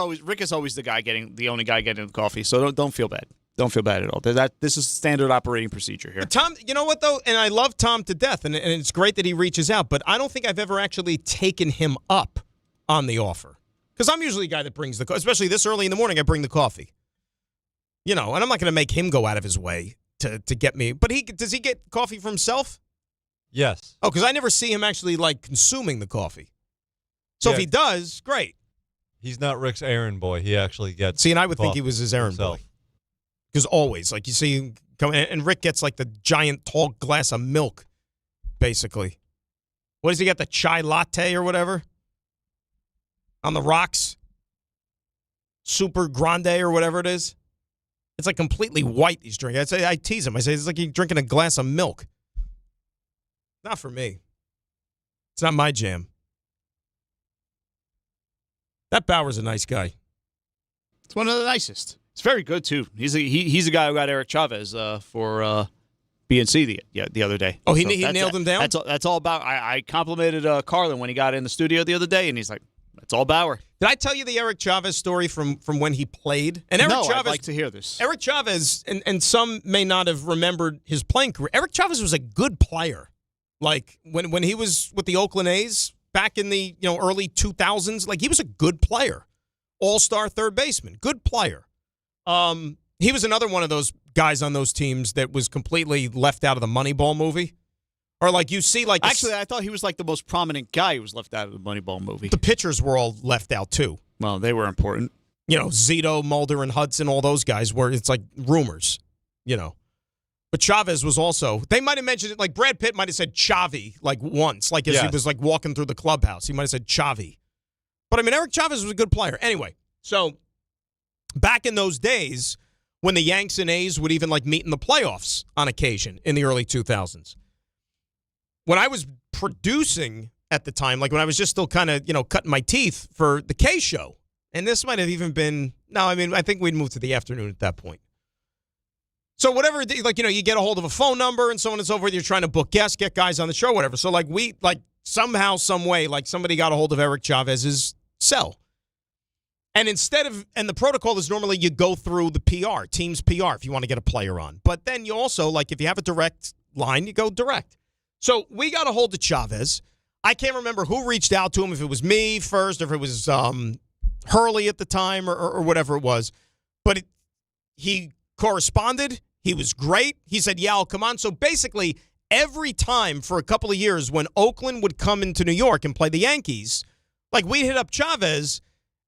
always the only guy getting the coffee. So don't feel bad. Don't feel bad at all. This is standard operating procedure here. But Tom, you know what though? And I love Tom to death, and it's great that he reaches out. But I don't think I've ever actually taken him up on the offer. Because I'm usually the guy that brings the coffee. Especially this early in the morning, I bring the coffee. You know, and I'm not going to make him go out of his way to get me. But does he get coffee for himself? Yes. Oh, because I never see him actually, like, consuming the coffee. So if he does, great. He's not Rick's errand boy. He actually gets See, and I would think he was his errand boy. Because always, like, you see him come in, and Rick gets, like, the giant, tall glass of milk, basically. What does he get, the chai latte or whatever? On the rocks? Super grande or whatever it is? It's, like, completely white he's drinking. I tease him. I say, it's like he's drinking a glass of milk. Not for me. It's not my jam. That Bauer's a nice guy. It's one of the nicest. It's very good, too. He's a guy who got Eric Chavez for BNC the other day. Oh, he nailed him down? That's all about. I complimented Carlin when he got in the studio the other day, and he's like, that's all Bauer. Did I tell you the Eric Chavez story from when he played? And Eric Chavez, I'd like to hear this. Eric Chavez, and some may not have remembered his playing career. Eric Chavez was a good player. Like, when he was with the Oakland A's back in the early 2000s, like, he was a good player. All-star third baseman. Good player. He was another one of those guys on those teams that was completely left out of the Moneyball movie. Or like you see, like actually, I thought he was like the most prominent guy who was left out of the Moneyball movie. The pitchers were all left out too. Well, they were important. Zito, Mulder, and Hudson, all those guys were. It's like rumors, But Chavez was also. They might have mentioned it. Like Brad Pitt might have said Chavi like once, like as he was like walking through the clubhouse. He might have said Chavi. But I mean, Eric Chavez was a good player. Anyway, so back in those days when the Yanks and A's would even like meet in the playoffs on occasion in the early 2000s. When I was producing at the time, like when I was just still kind of, cutting my teeth for the K show, and this might have even been, I think we'd moved to the afternoon at that point. So whatever, like, you get a hold of a phone number and so on and so forth, you're trying to book guests, get guys on the show, whatever. So like somehow, some way, like somebody got a hold of Eric Chavez's cell. And and the protocol is normally you go through the PR, team's PR, if you want to get a player on. But then you also, like, if you have a direct line, you go direct. So we got a hold of Chavez. I can't remember who reached out to him, if it was me first, or if it was Hurley at the time, or whatever it was. But he corresponded. He was great. He said, yeah, I'll come on. So basically, every time for a couple of years when Oakland would come into New York and play the Yankees, like, we'd hit up Chavez,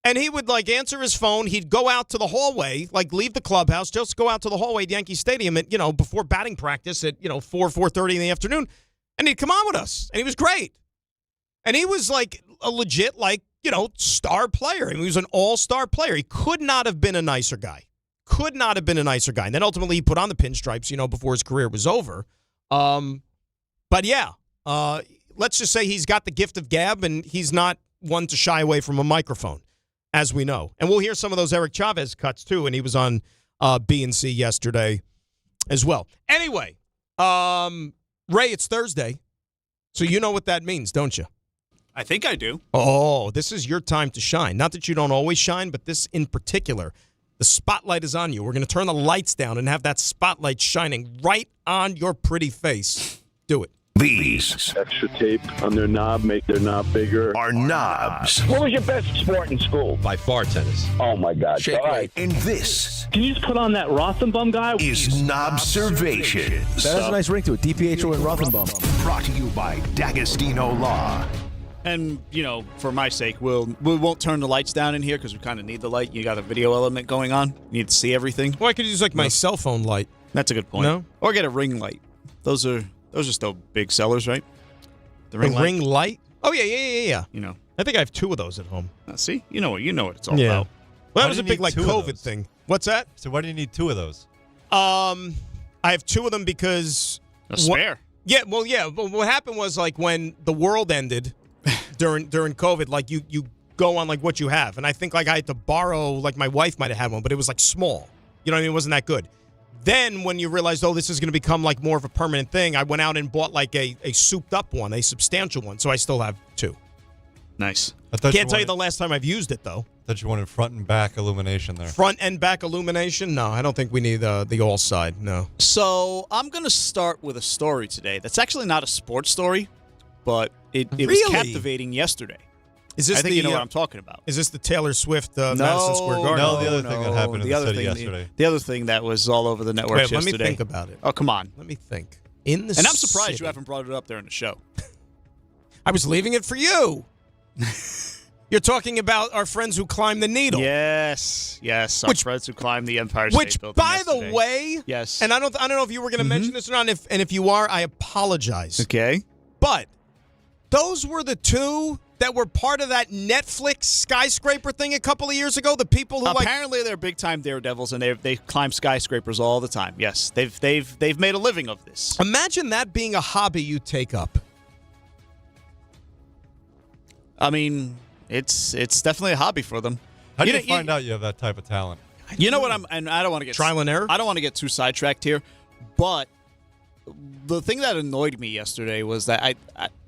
and he would, like, answer his phone. He'd go out to the hallway, like, leave the clubhouse, just go out to the hallway at Yankee Stadium at, before batting practice at, 4:30 in the afternoon. And he'd come on with us, and he was great. And he was like a legit, like, star player. I mean, he was an all-star player. He could not have been a nicer guy. Could not have been a nicer guy. And then ultimately he put on the pinstripes, before his career was over. But yeah, let's just say he's got the gift of gab, and he's not one to shy away from a microphone, as we know. And we'll hear some of those Eric Chavez cuts, too, and he was on B&C yesterday as well. Anyway, Ray, it's Thursday, so you know what that means, don't you? I think I do. Oh, this is your time to shine. Not that you don't always shine, but this in particular, the spotlight is on you. We're going to turn the lights down and have that spotlight shining right on your pretty face. Do it. These extra tape on their knob, make their knob bigger. Are knobs. What was your best sport in school? By far, tennis. Oh, my God. Shake weight. And this Can you just put on that Rothenberg guy? is Knobservations. That has a nice ring to it. DiPietro and Rothenberg. Brought to you by D'Agostino Law. And, for my sake, we won't turn the lights down in here because we kind of need the light. You got a video element going on. You need to see everything. Well, I could use, like, my cell phone light. That's a good point. No? Or get a ring light. Those are still big sellers, right? The ring light? Oh, yeah. I think I have two of those at home. See? You know what it's all about. Well, that was a big, like, COVID thing. What's that? So why do you need two of those? I have two of them because... A spare. But what happened was, like, when the world ended during COVID, like, you go on like what you have. And I think like I had to borrow, like my wife might have had one, but it was like small. You know what I mean? It wasn't that good. Then when you realize, this is going to become like more of a permanent thing, I went out and bought like a souped up one, a substantial one. So I still have 2. Nice. Can't tell you the last time I've used it, though. That you wanted front and back illumination there. Front and back illumination? No, I don't think we need the all side. No. So I'm going to start with a story today that's actually not a sports story, but it was Really? captivating yesterday. Is this I think you know what I'm talking about. Is this the Taylor Swift Madison Square Garden? No, the other thing that happened in the city yesterday. The other thing that was all over the networks Wait, yesterday. let me think about it. Oh, come on. Let me think. And I'm surprised you haven't brought it up there in the show. I was leaving it for you. You're talking about our friends who climbed the Needle. Yes, our friends who climbed the Empire State Building. By yesterday. the way, yes, and I don't know if you were going to mention this or not. And if you are, I apologize. Okay, but those were the 2 that were part of that Netflix skyscraper thing a couple of years ago. The people who apparently they're big time daredevils and they climb skyscrapers all the time. Yes, they've made a living of this. Imagine that being a hobby you take up. I mean, it's definitely a hobby for them. How do you find out you have that type of talent? You know what and I don't want to get trial and error. I don't want to get too sidetracked here, but the thing that annoyed me yesterday was that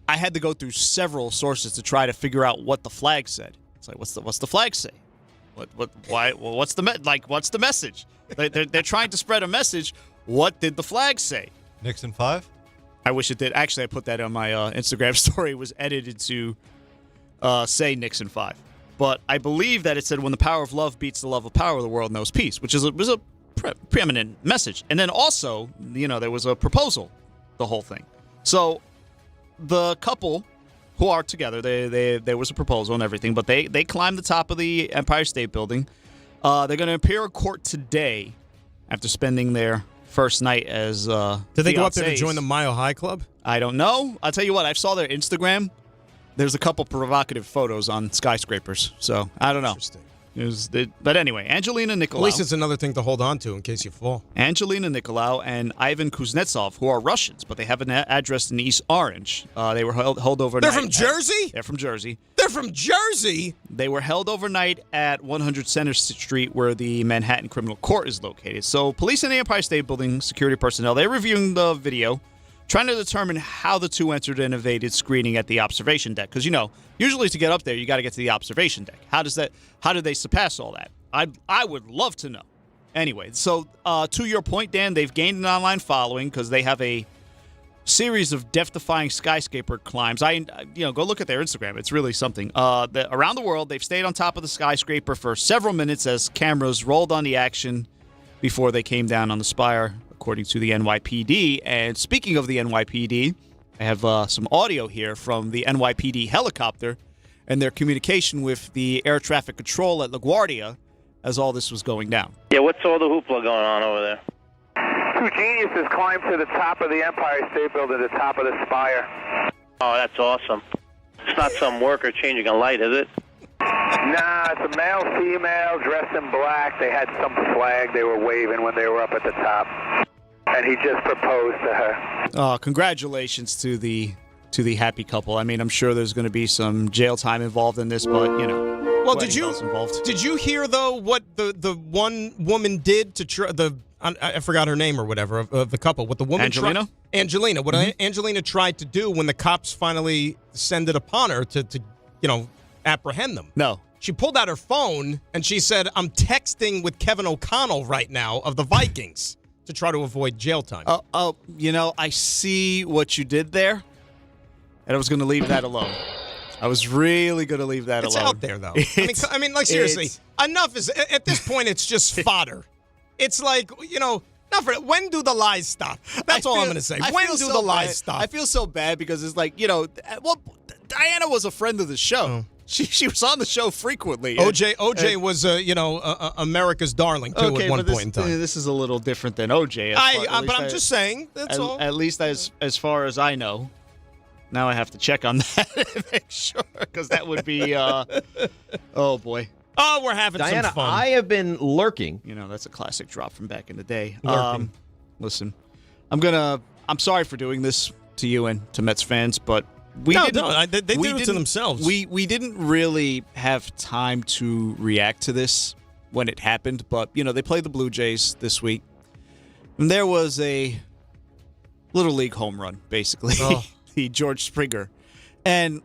I had to go through several sources to try to figure out what the flag said. It's like, what's the flag say? What's the message? They're trying to spread a message. What did the flag say? Nixon 5? I wish it did. Actually, I put that on my Instagram story. It was edited to say Nixon 5. But I believe that it said, when the power of love beats the love of power, the world knows peace, which was a preeminent message. And then also, there was a proposal, the whole thing. So the couple who are together, there was a proposal and everything, but they climbed the top of the Empire State Building. They're going to appear in court today after spending their first night as Did they go up there to join the Mile High Club? I don't know. I'll tell you what, I saw their Instagram. There's a couple provocative photos on skyscrapers, so I don't know. Interesting. But anyway, Angelina Nicolau. At least it's another thing to hold on to in case you fall. Angelina Nicolau and Ivan Kuznetsov, who are Russians, but they have an address in East Orange. They were held overnight. They're from Jersey? They're from Jersey. They're from Jersey? They were held overnight at 100 Center Street, where the Manhattan Criminal Court is located. So police in the Empire State Building, security personnel, they're reviewing the video, trying to determine how the 2 entered and evaded screening at the observation deck. Because, usually to get up there, you got to get to the observation deck. How did they surpass all that? I would love to know. Anyway, so to your point, Dan, they've gained an online following because they have a series of death-defying skyscraper climbs. Go look at their Instagram. It's really something. Around the world, they've stayed on top of the skyscraper for several minutes as cameras rolled on the action before they came down on the spire, according to the NYPD. And speaking of the NYPD, I have some audio here from the NYPD helicopter and their communication with the air traffic control at LaGuardia as all this was going down. Yeah, what's all the hoopla going on over there? 2 geniuses climbed to the top of the Empire State Building, the top of the spire. Oh, that's awesome. It's not some worker changing a light, is it? Nah, it's a male, female, dressed in black. They had some flag they were waving when they were up at the top. And he just proposed to her. Congratulations to the happy couple. I mean, I'm sure there's going to be some jail time involved in this, but Well, did you hear though what the one woman did to I forgot her name or whatever of the couple? What the woman Angelina? Angelina. What Angelina tried to do when the cops finally descended upon her to apprehend them. No. She pulled out her phone and she said, "I'm texting with Kevin O'Connell right now of the Vikings." To try to avoid jail time. I see what you did there, and I was going to leave that alone. I was really going to leave that alone. It's out there, though. I mean, like, seriously, enough is, at this point, it's just fodder. It's like, when do the lies stop? That's all I'm going to say. When do the lies stop? I feel so bad because it's like, Diana was a friend of the show. She was on the show frequently. OJ was America's darling too at one point in time. This is a little different than OJ. But I'm just saying that's all. At least as far as I know. Now I have to check on that and make sure because that would be. Oh boy. Oh, we're having Diana, some fun. I have been lurking. That's a classic drop from back in the day. Lurking. Listen, I'm sorry for doing this to you and to Mets fans, but They did it to themselves. We didn't really have time to react to this when it happened, but, they played the Blue Jays this week. And there was a Little League home run, basically, the George Springer. And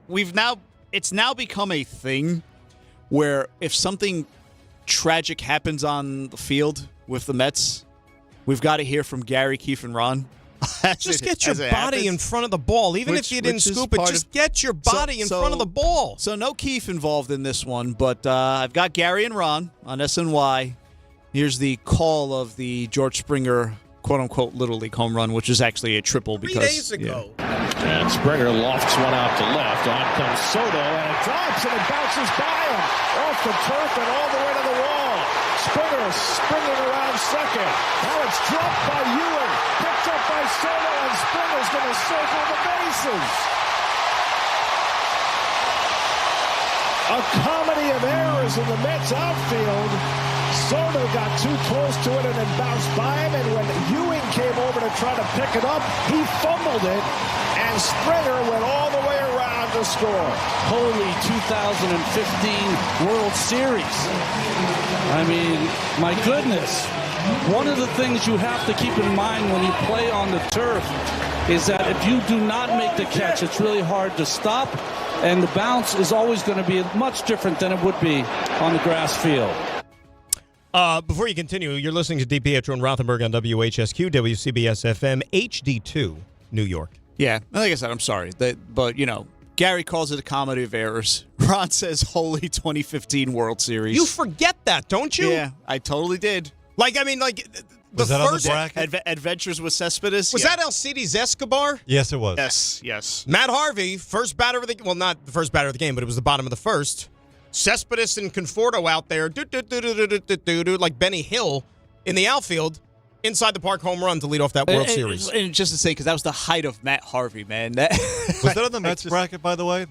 it's now become a thing where if something tragic happens on the field with the Mets, we've got to hear from Gary, Keefe, and Ron. Just get your body in front of the ball. Even if you didn't scoop it, just get your body in front of the ball. So no Keefe involved in this one, but I've got Gary and Ron on SNY. Here's the call of the George Springer, quote-unquote, Little League home run, which is actually a triple. 3 days ago. Yeah. And Springer lofts one out to left. On comes Soto, and it drops, and it bounces by him. Off the turf and all the way to the wall. Springer springing around second. Now it's dropped by Ewing. Picked up by Soto, and Springer's going to circle the bases. A comedy of errors in the Mets outfield. Soto got too close to it and then bounced by him, and when Ewing came over to try to pick it up, he fumbled it, and Springer went all the way around to score. Holy 2015 World Series. I mean, my goodness. One of the things you have to keep in mind when you play on the turf is that if you do not make the catch, it's really hard to stop, and the bounce is always going to be much different than it would be on the grass field. Before you continue, you're listening to DiPietro and Rothenberg on WHSQ, WCBS-FM, HD2, New York. Yeah, like I said, I'm sorry. But, Gary calls it a comedy of errors. Ron says, holy 2015 World Series. You forget that, don't you? Yeah, I totally did. The first Adventures with Cespedes? Was that Alcides Escobar? Yes, it was. Yes. Matt Harvey, first batter of the – well, not the first batter of the game, but it was the bottom of the first. Cespedes and Conforto out there, like Benny Hill in the outfield, inside the park home run to lead off that World Series. And just to say, because that was the height of Matt Harvey, man. Was that on the Mets bracket, by the way?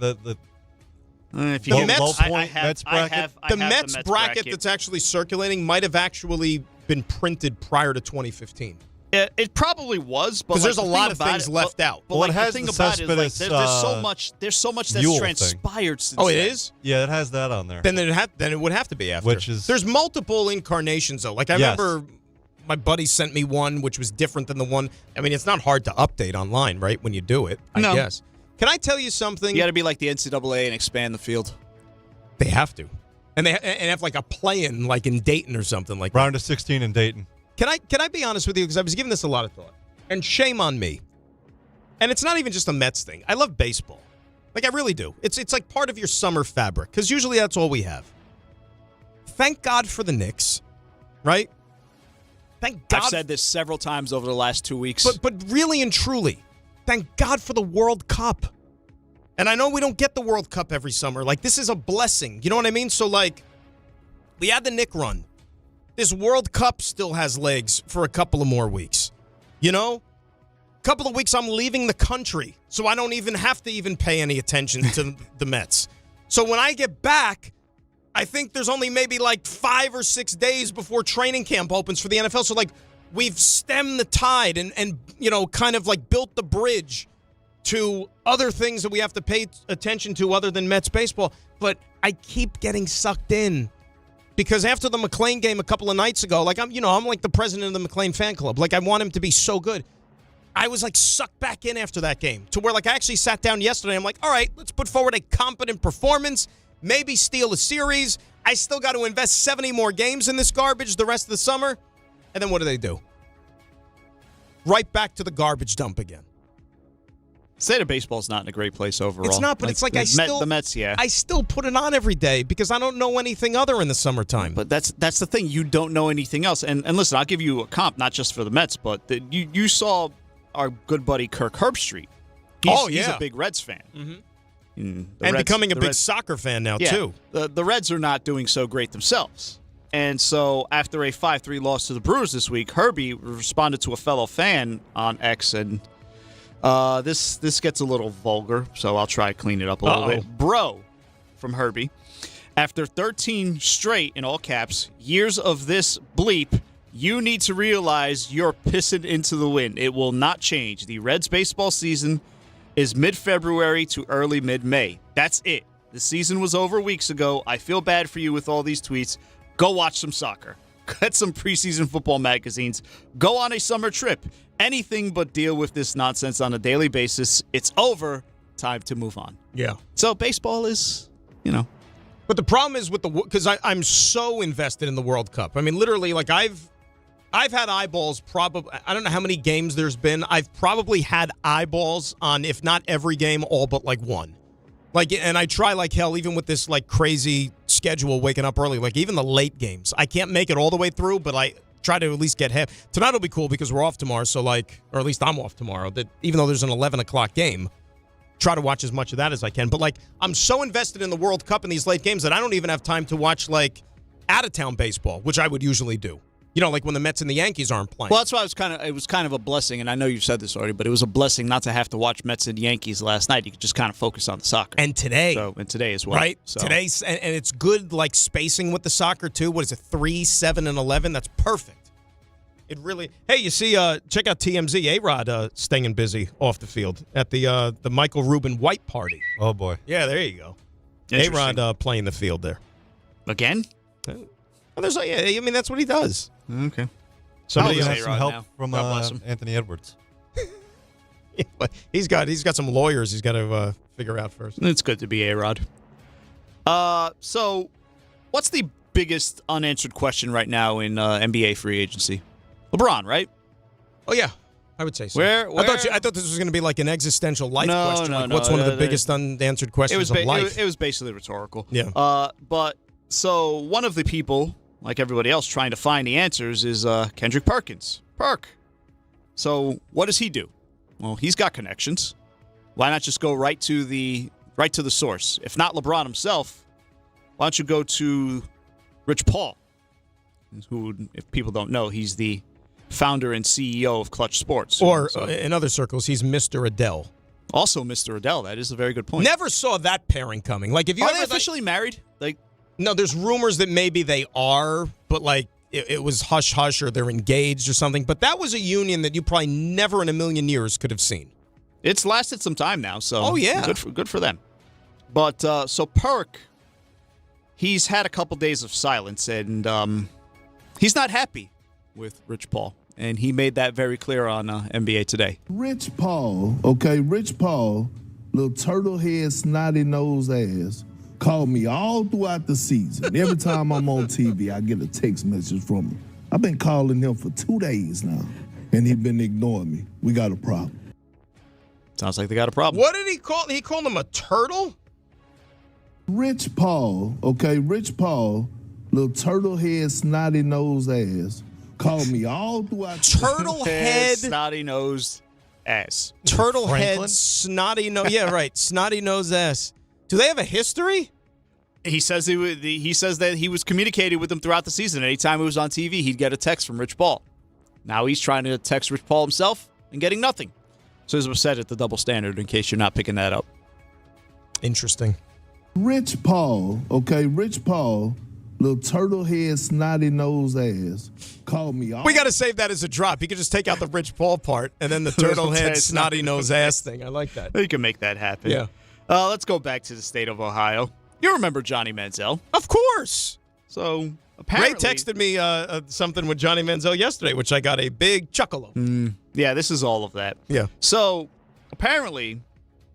If you the Mets, low point Mets bracket? The Mets bracket that's actually circulating might have actually been printed prior to 202015. It probably was, but because there's a lot of things left out. But the thing about it is, there's so much that's transpired since. Oh, it then. is? Yeah, it has that on there. Then it would have to be after. There's multiple incarnations though. Like I remember, my buddy sent me one which was different than the one. I mean, it's not hard to update online, right? When you do it, I guess. Can I tell you something? You got to be like the NCAA and expand the field. They have to, and they have like a play-in, like in Dayton or something like round of 16 in Dayton. Can I be honest with you? Because I was giving this a lot of thought. And shame on me. And it's not even just a Mets thing. I love baseball. Like, I really do. It's like part of your summer fabric. Because usually that's all we have. Thank God for the Knicks. Right? Thank God. I've said this several times over the last 2 weeks. But really and truly, thank God for the World Cup. And I know we don't get the World Cup every summer. Like, this is a blessing. You know what I mean? So, like, we had the Knick run. This World Cup still has legs for a couple of more weeks. You know? A couple of weeks I'm leaving the country, so I don't even have to even pay any attention to the Mets. So when I get back, I think there's only maybe like 5 or 6 days before training camp opens for the NFL. So, like, we've stemmed the tide and kind of like built the bridge to other things that we have to pay attention to other than Mets baseball. But I keep getting sucked in. Because after the McLean game a couple of nights ago, like I'm like the president of the McLean fan club. Like I want him to be so good. I was like sucked back in after that game to where like I actually sat down yesterday. I'm like, all right, let's put forward a competent performance, maybe steal a series. I still got to invest 70 more games in this garbage the rest of the summer. And then what do? Right back to the garbage dump again. State of baseball's not in a great place overall. It's not, but it's like the Mets, yeah. I still put it on every day because I don't know anything other in the summertime. But that's the thing. You don't know anything else. And listen, I'll give you a comp, not just for the Mets, but you saw our good buddy Kirk Herbstreit. He's a big Reds fan. Mm-hmm. And becoming a big soccer fan now, too. The Reds are not doing so great themselves. And so after a 5-3 loss to the Brewers this week, Herbie responded to a fellow fan on X, and this gets a little vulgar, so I'll try to clean it up a little bit. Bro, from Herbie. After 13 straight, in all caps, years of this bleep, you need to realize you're pissing into the wind. It will not change. The Reds baseball season is mid-February to early mid-May. That's it. The season was over weeks ago. I feel bad for you with all these tweets. Go watch some soccer. Get some preseason football magazines. Go on a summer trip. Anything but deal with this nonsense on a daily basis. It's over. Time to move on. Yeah. So baseball is, But the problem is because I'm so invested in the World Cup. I mean, literally, like I've had eyeballs probably, I don't know how many games there's been. I've probably had eyeballs on, if not every game, all but like one. And I try like hell, even with this like crazy schedule, waking up early, like even the late games. I can't make it all the way through, but I try to at least get half. Tonight will be cool because we're off tomorrow, so or at least I'm off tomorrow. That even though there's an 11 o'clock game, try to watch as much of that as I can. But I'm so invested in the World Cup and these late games that I don't even have time to watch out of town baseball, which I would usually do. Like when the Mets and the Yankees aren't playing. Well, that's why it was kind of a blessing, and I know you've said this already, but it was a blessing not to have to watch Mets and Yankees last night. You could just kind of focus on the soccer. And today. And today as well. Right? So. Today's, and it's good spacing with the soccer too. What is it, 3, 7, and 11? That's perfect. It really. Hey, you see, check out TMZ. A-Rod staying busy off the field at the Michael Rubin White party. Oh, boy. Yeah, there you go. A-Rod playing the field there. Again? That's what he does. Okay. Somebody has some help from Anthony Edwards. He's got some lawyers he's got to figure out first. It's good to be A-Rod. So, what's the biggest unanswered question right now in NBA free agency? LeBron, right? Oh yeah, I would say so. Where? I thought this was going to be like an existential life question. No. What's one of the biggest unanswered questions of life? It was basically rhetorical. Yeah. But so one of the people, like everybody else, trying to find the answers is Kendrick Perkins. So what does he do? Well, he's got connections. Why not just go right to the source? If not LeBron himself, why don't you go to Rich Paul, who, if people don't know, he's the founder and CEO of Clutch Sports. Or in other circles, he's Mr. Adele. Also Mr. Adele. That is a very good point. Never saw that pairing coming. Are they officially married? No, there's rumors that maybe they are, but it was hush-hush or they're engaged or something. But that was a union that you probably never in a million years could have seen. It's lasted some time now, so oh yeah, good for them. But so Perk, he's had a couple days of silence, and he's not happy with Rich Paul, and he made that very clear on NBA Today. Rich Paul, little turtle head, snotty nose ass, called me all throughout the season. Every time I'm on TV, I get a text message from him. I've been calling him for 2 days now, and he's been ignoring me. We got a problem. Sounds like they got a problem. What did he call? He called him a turtle? Rich Paul, little turtle head, snotty nose ass, called me all throughout the turtle head, snotty nose ass. Turtle head, snotty nose. Yeah, right. Snotty nose ass. Do they have a history? He says he says that he was communicating with him throughout the season. Anytime he was on TV, he'd get a text from Rich Paul. Now he's trying to text Rich Paul himself and getting nothing. So as was said at the double standard, in case you're not picking that up. Interesting. Rich Paul, little turtle head, snotty nose ass, called me all. We got to save that as a drop. You could just take out the Rich Paul part and then the turtle head, snotty nose ass thing. I like that. You can make that happen. Yeah. Let's go back to the state of Ohio. You remember Johnny Manziel? Of course. So apparently, Ray texted me something with Johnny Manziel yesterday, which I got a big chuckle over. Yeah, this is all of that. Yeah. So apparently,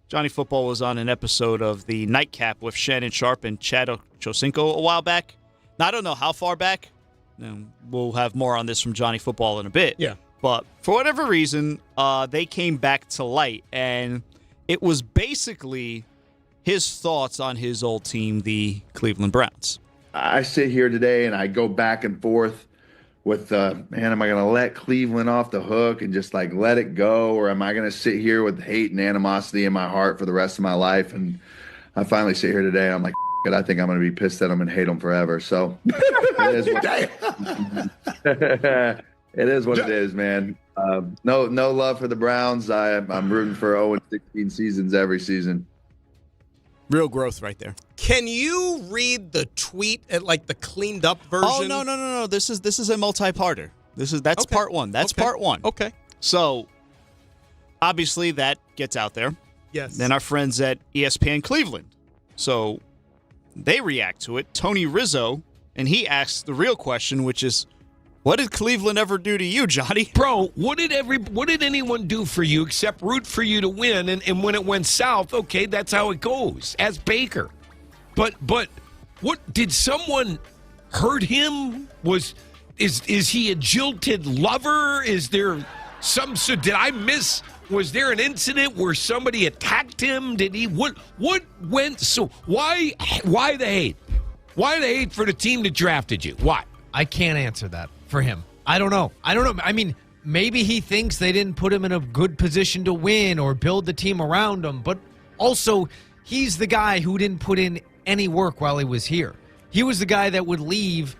Johnny Football was on an episode of the Nightcap with Shannon Sharp and Chad Ochocinco a while back. Now, I don't know how far back. We'll have more on this from Johnny Football in a bit. Yeah. But for whatever reason, they came back to light, and it was basically his thoughts on his old team, the Cleveland Browns. I sit here today and I go back and forth with, am I going to let Cleveland off the hook and just let it go? Or am I going to sit here with hate and animosity in my heart for the rest of my life? And I finally sit here today and I'm like, I think I'm going to be pissed at them and hate them forever. So it is what it is, man. No love for the Browns. I'm rooting for 0-16 seasons every season. Real growth right there. Can you read the tweet at the cleaned up version? Oh no. This is a multi-parter. That's okay. Part one. That's okay. Part one. Okay. So obviously that gets out there. Yes. Then our friends at ESPN Cleveland. So they react to it. Tony Rizzo, and he asks the real question, which is, what did Cleveland ever do to you, Johnny? Bro, what did anyone do for you except root for you to win? And when it went south, okay, that's how it goes. As Baker. But what did someone hurt him? Is he a jilted lover? Is there did I miss? Was there an incident where somebody attacked him? Did he what went so why the hate? Why the hate for the team that drafted you? Why? I can't answer that for him. I don't know. I mean, maybe he thinks they didn't put him in a good position to win or build the team around him, but also he's the guy who didn't put in any work while he was here. He was the guy that would leave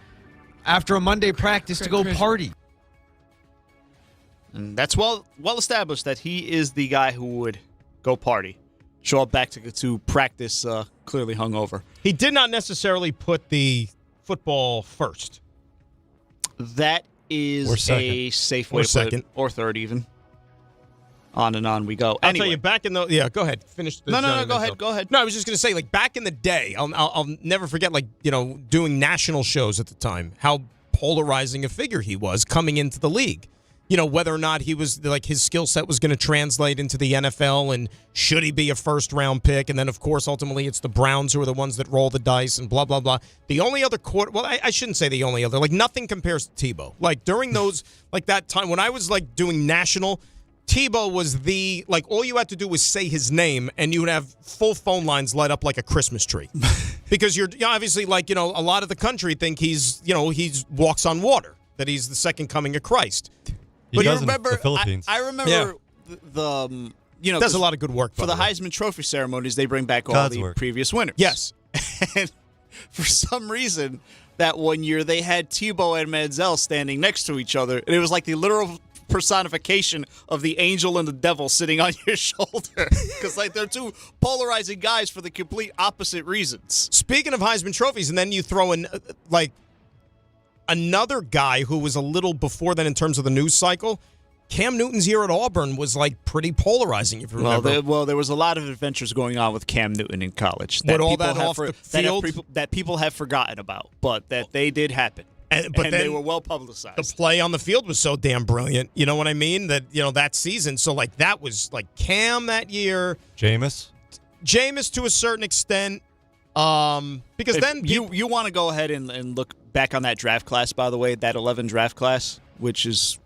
after a Monday practice to go party. And that's well established that he is the guy who would go party. Show up back to practice clearly hungover. He did not necessarily put the football first. That is a safe way to put it. Or third even. On and on we go. I'll tell you, back in the... Yeah, go ahead. Finish the... No, go ahead. No, I was just going to say, like, back in the day, I'll never forget, like, doing national shows at the time, how polarizing a figure he was coming into the league. Whether or not he was, like, his skill set was going to translate into the NFL, and should he be a first-round pick? And then, of course, ultimately, it's the Browns who are the ones that roll the dice and blah, blah, blah. The only other I shouldn't say the only other. Like, nothing compares to Tebow. Like, during those, like, that time, when I was, like, doing national... Tebow was all you had to do was say his name and you would have full phone lines light up like a Christmas tree. Because you're obviously a lot of the country think he's walks on water, that he's the second coming of Christ. But you remember, the Philippines. I remember the does a lot of good work for the Heisman Trophy ceremonies. They bring back all the previous winners. Yes. And for some reason, that one year they had Tebow and Manziel standing next to each other, and it was like the literal personification of the angel and the devil sitting on your shoulder, because they're two polarizing guys for the complete opposite reasons. Speaking of Heisman trophies, and then you throw in another guy who was a little before then in terms of the news cycle. Cam Newton's year at Auburn was pretty polarizing, if you remember. Well, there was a lot of adventures going on with Cam Newton in college that people have forgotten about, but that they did happen. And they were well publicized. The play on the field was so damn brilliant. You know what I mean? That that season. So that was Cam that year. Jameis to a certain extent. Because then you want to go ahead and look back on that draft class. By the way, that 11 draft class, which is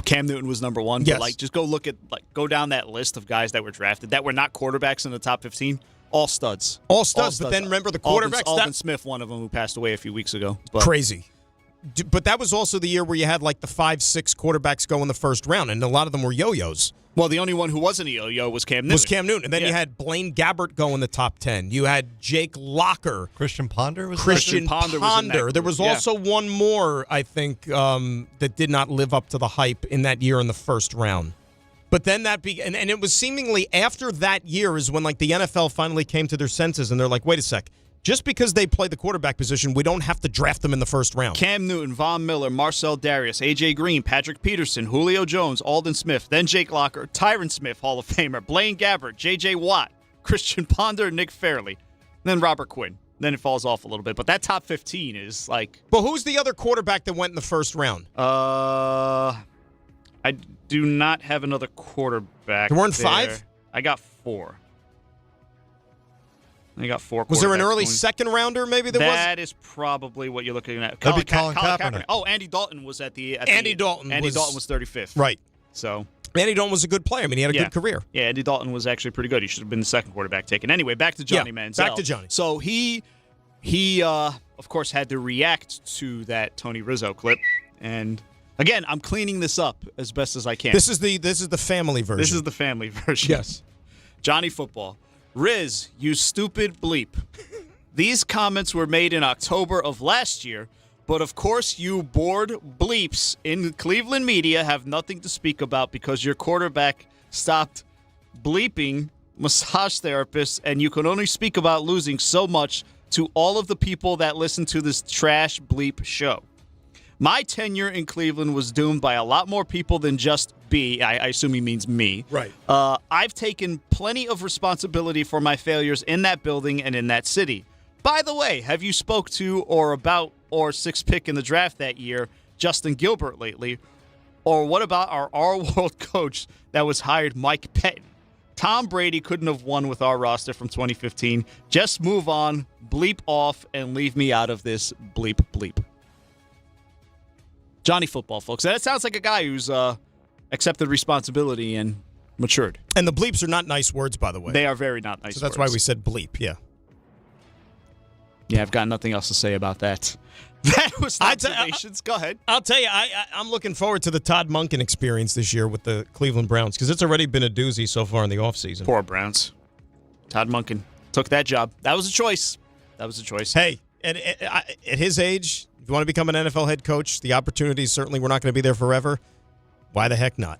Cam Newton was number one. Yes. But just go down that list of guys that were drafted that were not quarterbacks in the top 15. All studs. But then remember the quarterbacks. Alden Smith, one of them, who passed away a few weeks ago. Crazy. But that was also the year where you had the 5-6 quarterbacks go in the first round, and a lot of them were yo-yos. Well, the only one who wasn't a yo-yo was Cam Newton. And then you had Blaine Gabbert go in the top 10. You had Jake Locker. Christian Ponder was Christian Ponder. Was in that group. There was also one more, I think, that did not live up to the hype in that year in the first round. But then and it was seemingly after that year is when the NFL finally came to their senses and they're like, wait a sec, just because they play the quarterback position, we don't have to draft them in the first round. Cam Newton, Von Miller, Marcel Darius, A.J. Green, Patrick Peterson, Julio Jones, Alden Smith, then Jake Locker, Tyron Smith, Hall of Famer, Blaine Gabbert, J.J. Watt, Christian Ponder, Nick Fairley, then Robert Quinn. Then it falls off a little bit. But that top 15 is But who's the other quarterback that went in the first round? I do not have another quarterback. There weren't 5? I got 4. I got 4 quarterbacks. Was there an early second rounder maybe that is probably what you're looking at. That'd be Colin Kaepernick. Oh, Andy Dalton was Andy Dalton was 35th. Right. So Andy Dalton was a good player. I mean, he had a good career. Yeah, Andy Dalton was actually pretty good. He should have been the second quarterback taken. Anyway, back to Johnny Manziel. Back to Johnny. So he of course had to react to that Tony Rizzo clip, and again, I'm cleaning this up as best as I can. This is the family version. This is the family version. Yes. Johnny Football. Riz, you stupid bleep. These comments were made in October of last year, but of course you bored bleeps in Cleveland media have nothing to speak about because your quarterback stopped bleeping massage therapists, and you can only speak about losing so much to all of the people that listen to this trash bleep show. My tenure in Cleveland was doomed by a lot more people than just B. I assume he means me. Right. I've taken plenty of responsibility for my failures in that building and in that city. By the way, have you spoke to or about our 6th pick in the draft that year, Justin Gilbert, lately? Or what about our world coach that was hired, Mike Pettin? Tom Brady couldn't have won with our roster from 2015. Just move on, bleep off, and leave me out of this bleep bleep. Johnny Football, folks. That sounds like a guy who's accepted responsibility and matured. And the bleeps are not nice words, by the way. They are very not nice words. So that's why we said bleep, yeah. Yeah, I've got nothing else to say about that. That was observations. Go ahead. I'll tell you, I'm looking forward to the Todd Monken experience this year with the Cleveland Browns because it's already been a doozy so far in the offseason. Poor Browns. Todd Monken took that job. That was a choice. Hey, at his age, if you want to become an NFL head coach, the opportunities certainly we're not going to be there forever. Why the heck not?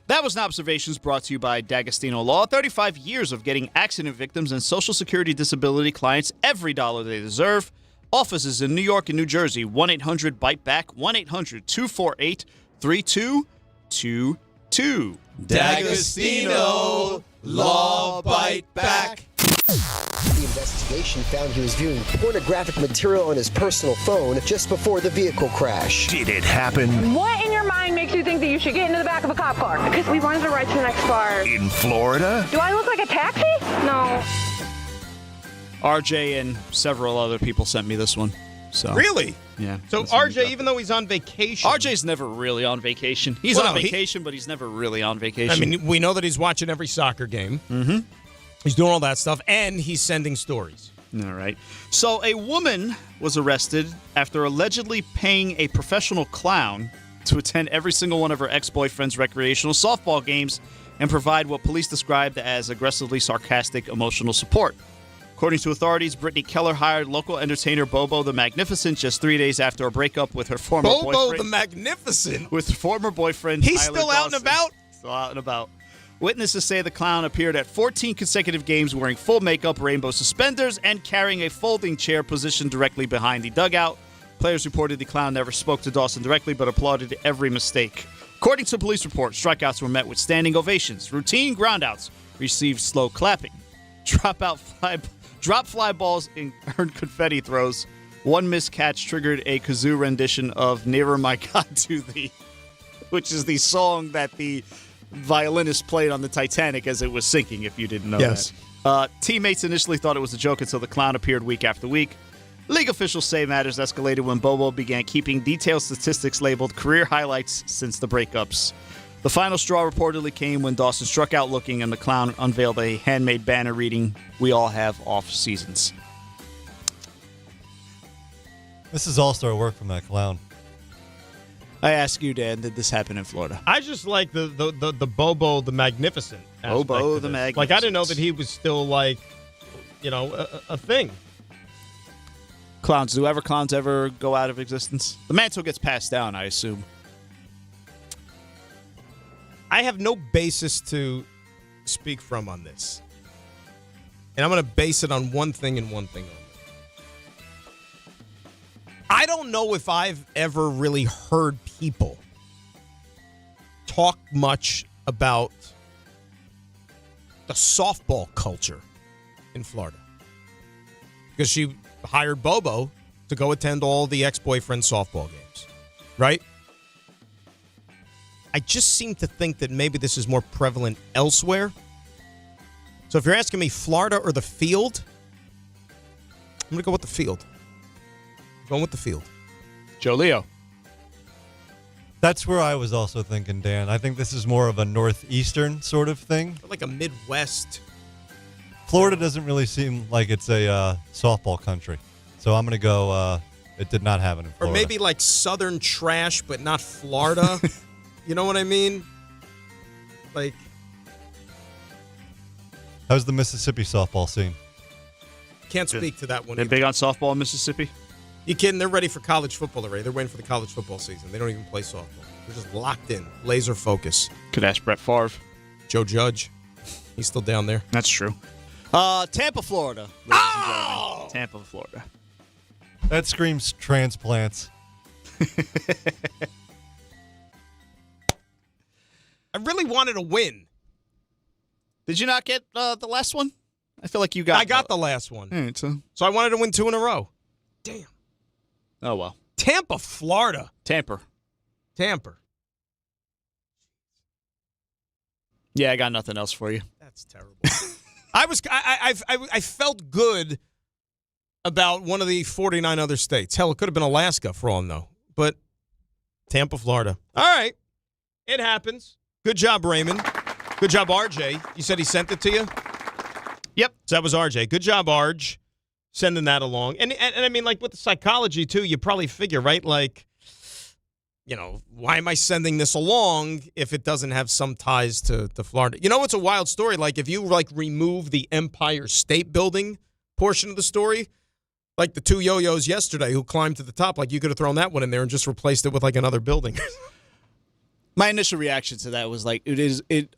That was an Observations brought to you by D'Agostino Law. 35 years of getting accident victims and Social Security disability clients every dollar they deserve. Offices in New York and New Jersey. 1-800-BITE-BACK. 1-800-248-3222. D'Agostino Law Bite Back. The investigation found he was viewing pornographic material on his personal phone just before the vehicle crash. Did it happen What in your mind makes you think that you should get into the back of a cop car? Because we wanted to ride to the next bar. in Florida? Do I look like a taxi? No. RJ and several other people sent me this one. So Really? Yeah. So RJ, even though he's on vacation. RJ's never really on vacation. He's on vacation, but he's never really on vacation. I mean, we know that he's watching every soccer game. Mm-hmm. He's doing all that stuff, and he's sending stories. All right. So a woman was arrested after allegedly paying a professional clown to attend every single one of her ex-boyfriend's recreational softball games and provide what police described as aggressively sarcastic emotional support. According to authorities, Brittany Keller hired local entertainer Bobo the Magnificent just 3 days after a breakup with her former boyfriend. Bobo the Magnificent? With former boyfriend He's Tyler still out and Dawson. about? Still out and about. Witnesses say the clown appeared at 14 consecutive games wearing full makeup, rainbow suspenders, and carrying a folding chair positioned directly behind the dugout. Players reported the clown never spoke to Dawson directly but applauded every mistake. According to police reports, strikeouts were met with standing ovations. Routine groundouts received slow clapping. Drop fly balls and earned confetti throws. One missed catch triggered a kazoo rendition of Nearer My God to Thee, which is the song that the violinist played on the Titanic as it was sinking, if you didn't know that. Teammates initially thought it was a joke until the clown appeared week after week. League officials say matters escalated when Bobo began keeping detailed statistics labeled career highlights since the breakups. The final straw reportedly came when Dawson struck out looking and the clown unveiled a handmade banner reading, "We all have off seasons." This is all-star work from that clown. I ask you, Dan, did this happen in Florida? I just like the Bobo the Magnificent. Bobo the Magnificent. Like, I didn't know that he was still, like, a thing. Clowns. Do clowns ever go out of existence? The mantle gets passed down, I assume. I have no basis to speak from on this. And I'm going to base it on one thing and one thing only. I don't know if I've ever really heard people talk much about the softball culture in Florida. Because she hired Bobo to go attend all the ex-boyfriend softball games, right? I just seem to think that maybe this is more prevalent elsewhere. So if you're asking me Florida or the field, I'm going to go with the field. Going with the field. Joe Leo. That's where I was also thinking, Dan. I think this is more of a northeastern sort of thing. Like a Midwest. Florida doesn't really seem like it's a softball country. So I'm going to go, it did not happen in Florida. Or maybe like southern trash, but not Florida. You know what I mean? Like. How's the Mississippi softball scene? Can't speak to that one. They're big on softball in Mississippi? You kidding? They're ready for college football already. They're waiting for the college football season. They don't even play softball. They're just locked in. Laser focus. Could ask Brett Favre. Joe Judge. He's still down there. That's true. Tampa, Florida. Ladies and gentlemen. Tampa, Florida. That screams transplants. I really wanted to win. Did you not get the last one? I feel like you got. I got the last one. All right, so I wanted to win 2 in a row. Damn. Oh well. Tampa, Florida. Tampa. Yeah, I got nothing else for you. That's terrible. I felt good about one of the 49 other states. Hell, it could have been Alaska for all I know. But Tampa, Florida. All right. It happens. Good job, Raymond. Good job, RJ. You said he sent it to you? Yep. So that was RJ. Good job, Arj, sending that along. And I mean, like with the psychology, too, you probably figure, right? Like, you know, why am I sending this along if it doesn't have some ties to Florida? You know, it's a wild story. Like, if you, like, remove the Empire State Building portion of the story, like the 2 yo-yos yesterday who climbed to the top, like, you could have thrown that one in there and just replaced it with, like, another building. My initial reaction to that was like,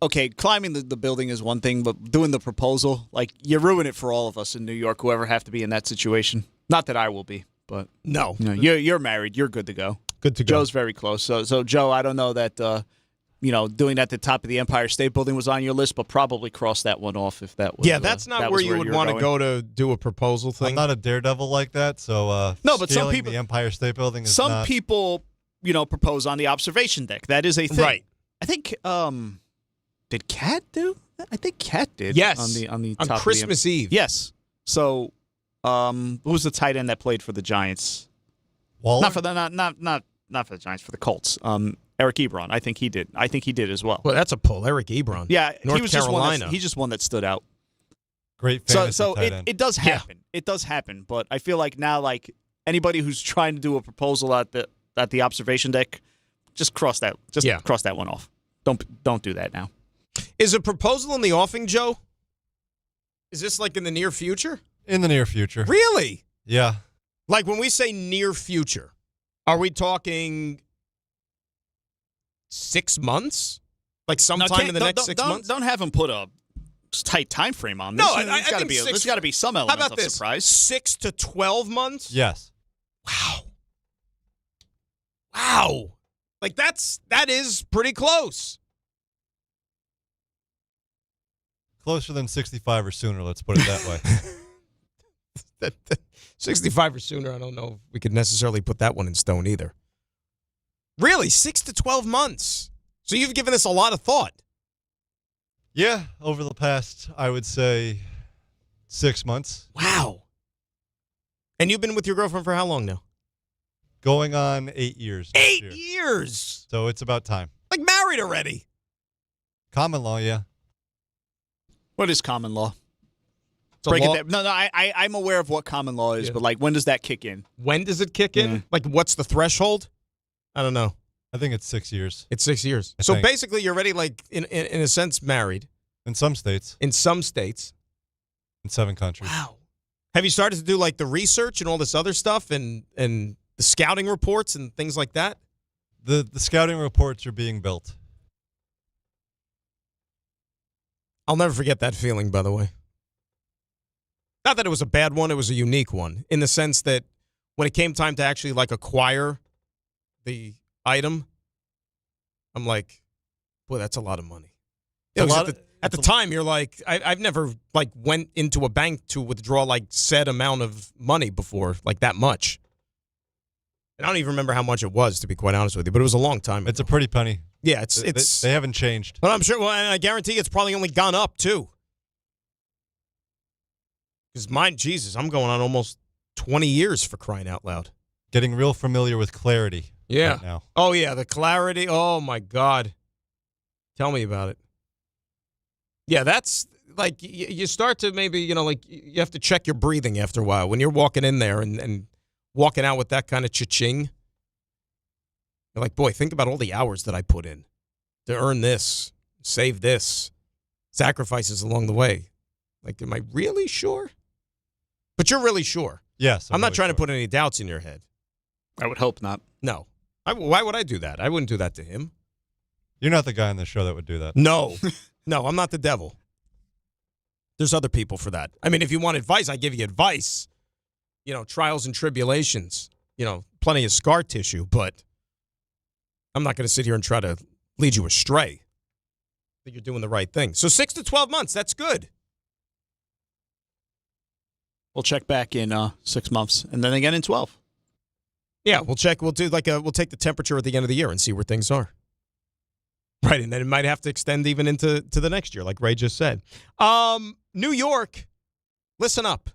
okay, climbing the building is one thing, but doing the proposal, like, you ruin it for all of us in New York, whoever have to be in that situation. Not that I will be, but no. You know, you're married. You're good to go. Good to go. Joe's very close. So Joe, I don't know that, doing that at the top of the Empire State Building was on your list, but probably cross that one off if that was. Yeah, that's not where you would want to go to do a proposal thing. I'm not a daredevil like that, so no, but some people, the Empire State Building is some people, propose on the observation deck. That is a thing. Right. I think, did Cat do that? I think Cat did. Yes. On the top of Christmas Eve. Yes. So, who was the tight end that played for the Giants? Waller? Not for the not for the Giants, for the Colts. Eric Ebron. I think he did. I think he did as well. Well, that's a pull. Eric Ebron. Yeah, North he was Carolina. He's just one that stood out. Great fantasy So tight end. it does happen. Yeah. It does happen. But I feel like now, like anybody who's trying to do a proposal at the observation deck, just cross that. Cross that one off. Don't do that now. Is a proposal in the offing, Joe? Is this like in the near future? In the near future. Really? Yeah. Like when we say near future, are we talking 6 months? Like sometime in the next 6 months? Don't have him put a tight time frame on this. No, I think there's got to be some element how about of this? surprise. 6 to 12 months? Yes. Wow. Like that is pretty close. Closer than 65 or sooner, let's put it that way. 65 or sooner, I don't know if we could necessarily put that one in stone either. Really, 6 to 12 months. So you've given this a lot of thought. Yeah, over the past, I would say, 6 months. Wow. And you've been with your girlfriend for how long now? Going on 8 years. 8 years? So it's about time. Like married already. Common law, yeah. What is common law? Break it down. No, I'm aware of what common law is, but like, when does that kick in? When does it kick in? Like, what's the threshold? I don't know. I think it's 6 years. It's 6 years. I So think. basically, you're already, like, in a sense, married. In some states. In some states. In 7 countries. Wow. Have you started to do, like, the research and all this other stuff and the scouting reports and things like that? The scouting reports are being built. I'll never forget that feeling, by the way. Not that it was a bad one, it was a unique one, in the sense that when it came time to actually, like, acquire the item, I'm like, boy, that's a lot of money. You know, at the time, you're like, I've never, like, went into a bank to withdraw, like, said amount of money before, like, that much. And I don't even remember how much it was, to be quite honest with you, but it was a long time ago. It's a pretty penny. Yeah, it's they haven't changed. Well, I'm sure. Well, and I guarantee it's probably only gone up too. Because mine, Jesus, I'm going on almost 20 years for crying out loud. Getting real familiar with clarity. Yeah. Right now. Oh yeah, the clarity. Oh my God. Tell me about it. Yeah, that's like you start to maybe like you have to check your breathing after a while when you're walking in there and walking out with that kind of cha-ching. You're like, boy, think about all the hours that I put in to earn this, save this, sacrifices along the way. Like, am I really sure? But you're really sure. Yes. I'm not really trying sure. to put any doubts in your head. I would hope not. No. Why would I do that? I wouldn't do that to him. You're not the guy on the show that would do that. No. No, I'm not the devil. There's other people for that. I mean, if you want advice, I give you advice. Trials and tribulations. plenty of scar tissue, but I'm not going to sit here and try to lead you astray. I think you're doing the right thing. So 6 to 12 months, that's good. We'll check back in 6 months, and then again in 12. Yeah, we'll check. We'll take the temperature at the end of the year and see where things are. Right, and then it might have to extend even into the next year, like Ray just said. New York, listen up.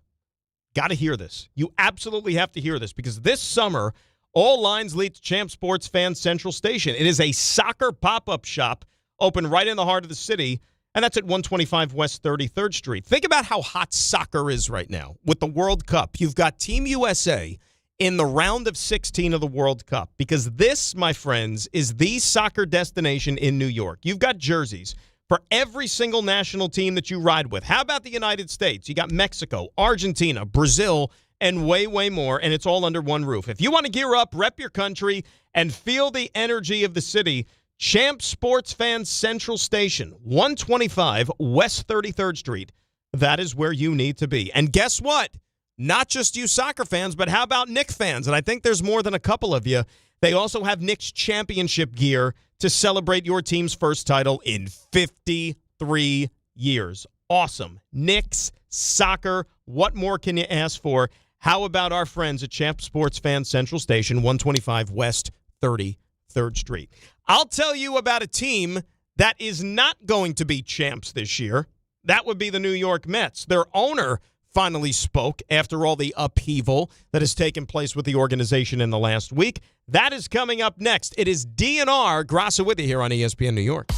Got to hear this. You absolutely have to hear this because this summer, all lines lead to Champ Sports Fan Central Station. It is a soccer pop-up shop open right in the heart of the city, and that's at 125 West 33rd Street. Think about how hot soccer is right now with the World Cup. You've got Team USA in the round of 16 of the World Cup because this, my friends, is the soccer destination in New York. You've got jerseys for every single national team that you ride with. How about the United States? You got Mexico, Argentina, Brazil, and way, way more, and it's all under one roof. If you want to gear up, rep your country, and feel the energy of the city, Champ Sports Fan Central Station, 125 West 33rd Street. That is where you need to be. And guess what? Not just you soccer fans, but how about Knicks fans? And I think there's more than a couple of you. They also have Knicks championship gear to celebrate your team's first title in 53 years. Awesome. Knicks, soccer, what more can you ask for? How about our friends at Champ Sports Fan Central Station, 125 West 33rd Street? I'll tell you about a team that is not going to be champs this year. That would be the New York Mets. Their owner finally spoke after all the upheaval that has taken place with the organization in the last week. That is coming up next. It is DNR Grasso with you here on ESPN New York.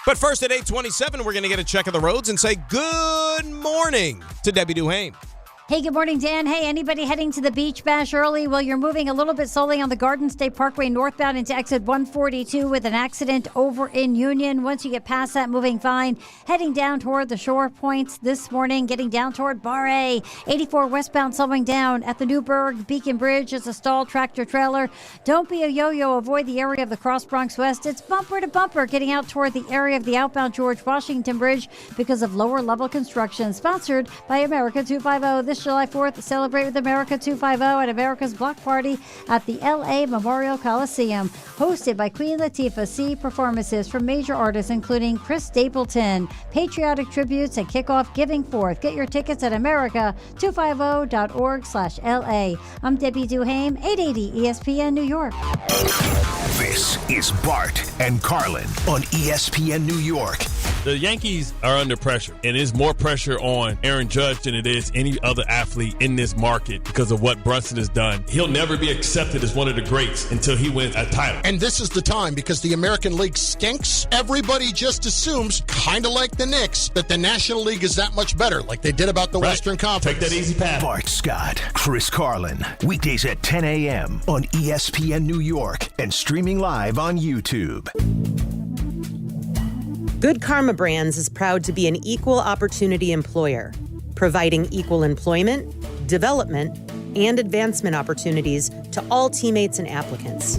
But first at 8:27, we're going to get a check of the roads and say good morning to Debbie Duhane. Hey, good morning, Dan. Hey, anybody heading to the Beach Bash early? Well, you're moving a little bit slowly on the Garden State Parkway northbound into exit 142 with an accident over in Union. Once you get past that, moving fine. Heading down toward the Shore Points this morning, getting down toward Bar A. 84 westbound slowing down at the Newburgh Beacon Bridge. It's a stalled tractor trailer. Don't be a yo-yo. Avoid the area of the Cross Bronx West. It's bumper to bumper getting out toward the area of the outbound George Washington Bridge because of lower level construction. Sponsored by America 250. This July 4th, celebrate with America 250 at America's Block Party at the LA Memorial Coliseum. Hosted by Queen Latifah. See performances from major artists including Chris Stapleton. Patriotic tributes and kickoff giving forth. Get your tickets at america250.org/LA. I'm Debbie Duhame, 880 ESPN New York. This is Bart and Carlin on ESPN New York. The Yankees are under pressure, and there's more pressure on Aaron Judge than it is any other athlete in this market because of what Brunson has done. He'll never be accepted as one of the greats until he wins a title. And this is the time because the American League stinks. Everybody just assumes, kind of like the Knicks, that the National League is that much better, like they did about the Western Conference. Take that easy path. Bart Scott, Chris Carlin, weekdays at 10 a.m. on ESPN New York and streaming live on YouTube. Good Karma Brands is proud to be an equal opportunity employer, providing equal employment, development, and advancement opportunities to all teammates and applicants.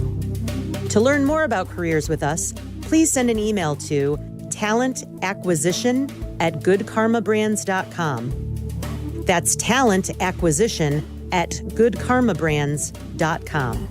To learn more about careers with us, please send an email to talentacquisition@goodkarmabrands.com. That's talentacquisition@goodkarmabrands.com.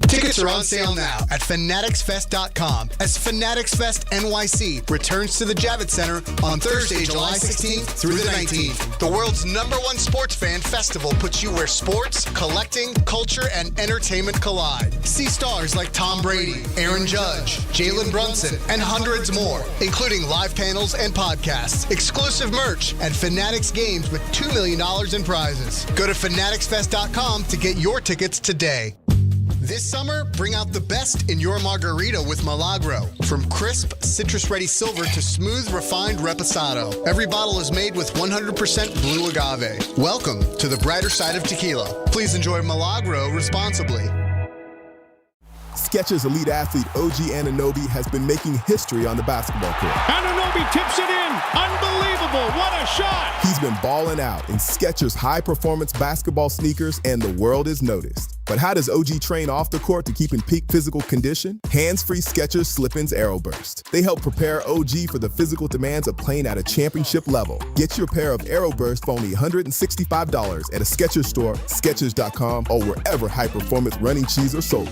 Tickets are on sale now at fanaticsfest.com as Fanatics Fest NYC returns to the Javits Center on Thursday, July 16th through the 19th. The world's #1 sports fan festival puts you where sports, collecting, culture, and entertainment collide. See stars like Tom Brady, Aaron Judge, Jalen Brunson, and hundreds more, including live panels and podcasts, exclusive merch, and Fanatics games with $2 million in prizes. Go to fanaticsfest.com to get your tickets today. This summer, bring out the best in your margarita with Milagro. From crisp, citrus-ready silver to smooth, refined reposado. Every bottle is made with 100% blue agave. Welcome to the brighter side of tequila. Please enjoy Milagro responsibly. Skechers elite athlete OG Anunoby has been making history on the basketball court. Anunoby tips it in. Unbelievable. What a shot. He's been balling out in Skechers high-performance basketball sneakers, and the world has noticed. But how does OG train off the court to keep in peak physical condition? Hands-free Skechers Slip-ins Aeroburst. They help prepare OG for the physical demands of playing at a championship level. Get your pair of Aeroburst for only $165 at a Skechers store, Skechers.com, or wherever high-performance running shoes are sold.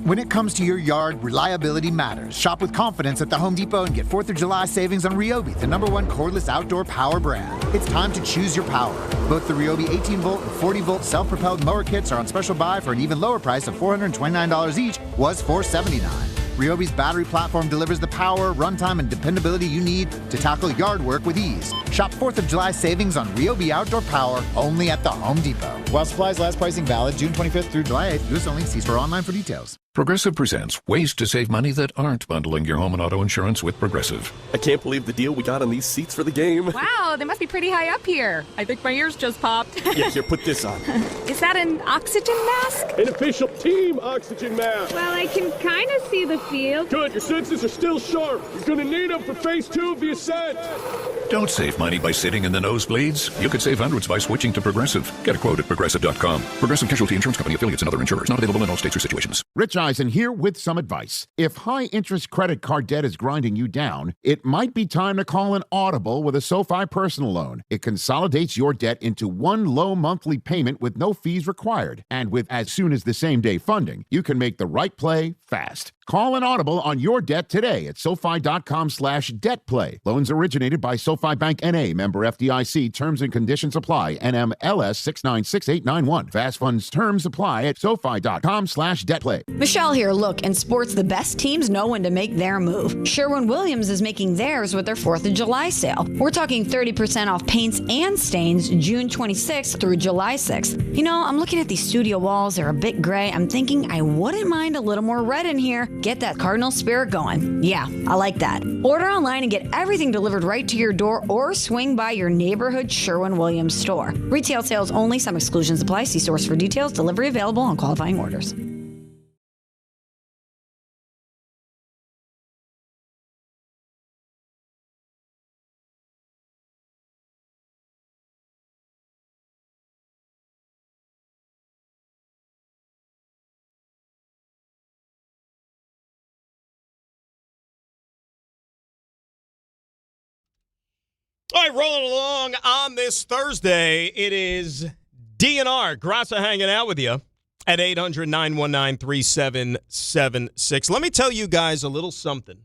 When it comes to your yard, reliability matters. Shop with confidence at the Home Depot and get 4th of July savings on Ryobi, the #1 cordless outdoor power brand. It's time to choose your power. Both the Ryobi 18-volt and 40-volt self-propelled mower kits are on special buy for an even lower price of $429 each, was $479. Ryobi's battery platform delivers the power, runtime, and dependability you need to tackle yard work with ease. Shop 4th of July savings on Ryobi outdoor power only at the Home Depot. While supplies last, pricing valid June 25th through July 8th. U.S. only. See store online for details. Progressive presents ways to save money that aren't bundling your home and auto insurance with Progressive. I can't believe the deal we got on these seats for the game. Wow, they must be pretty high up here. I think my ears just popped. Yeah, here, put this on. Is that an oxygen mask? An official team oxygen mask. Well, I can kind of see the field. Good, your senses are still sharp. You're going to need them for phase 2 of the ascent. Don't save money by sitting in the nosebleeds. You could save hundreds by switching to Progressive. Get a quote at Progressive.com. Progressive Casualty Insurance Company, affiliates, and other insurers. Not available in all states or situations. Rich Eisen here with some advice. If high-interest credit card debt is grinding you down, it might be time to call an audible with a SoFi personal loan. It consolidates your debt into one low monthly payment with no fees required. And with as soon as the same-day funding, you can make the right play fast. Call an audible on your debt today at SoFi.com/debtplay. Loans originated by SoFi Bank N.A., member FDIC. Terms and conditions apply. NMLS 696891. Fast funds terms apply at SoFi.com/debtplay. Michelle here. Look, in sports, the best teams know when to make their move. Sherwin-Williams is making theirs with their 4th of July sale. We're talking 30% off paints and stains June 26th through July 6th. You know, I'm looking at these studio walls. They're a bit gray. I'm thinking I wouldn't mind a little more red in here. Get that Cardinal spirit going. Yeah, I like that. Order online and get everything delivered right to your door or swing by your neighborhood Sherwin-Williams store. Retail sales only. Some exclusions apply. See source for details. Delivery available on qualifying orders. All right, rolling along on this Thursday, it is DNR. Graca hanging out with you at 800-919-3776. Let me tell you guys a little something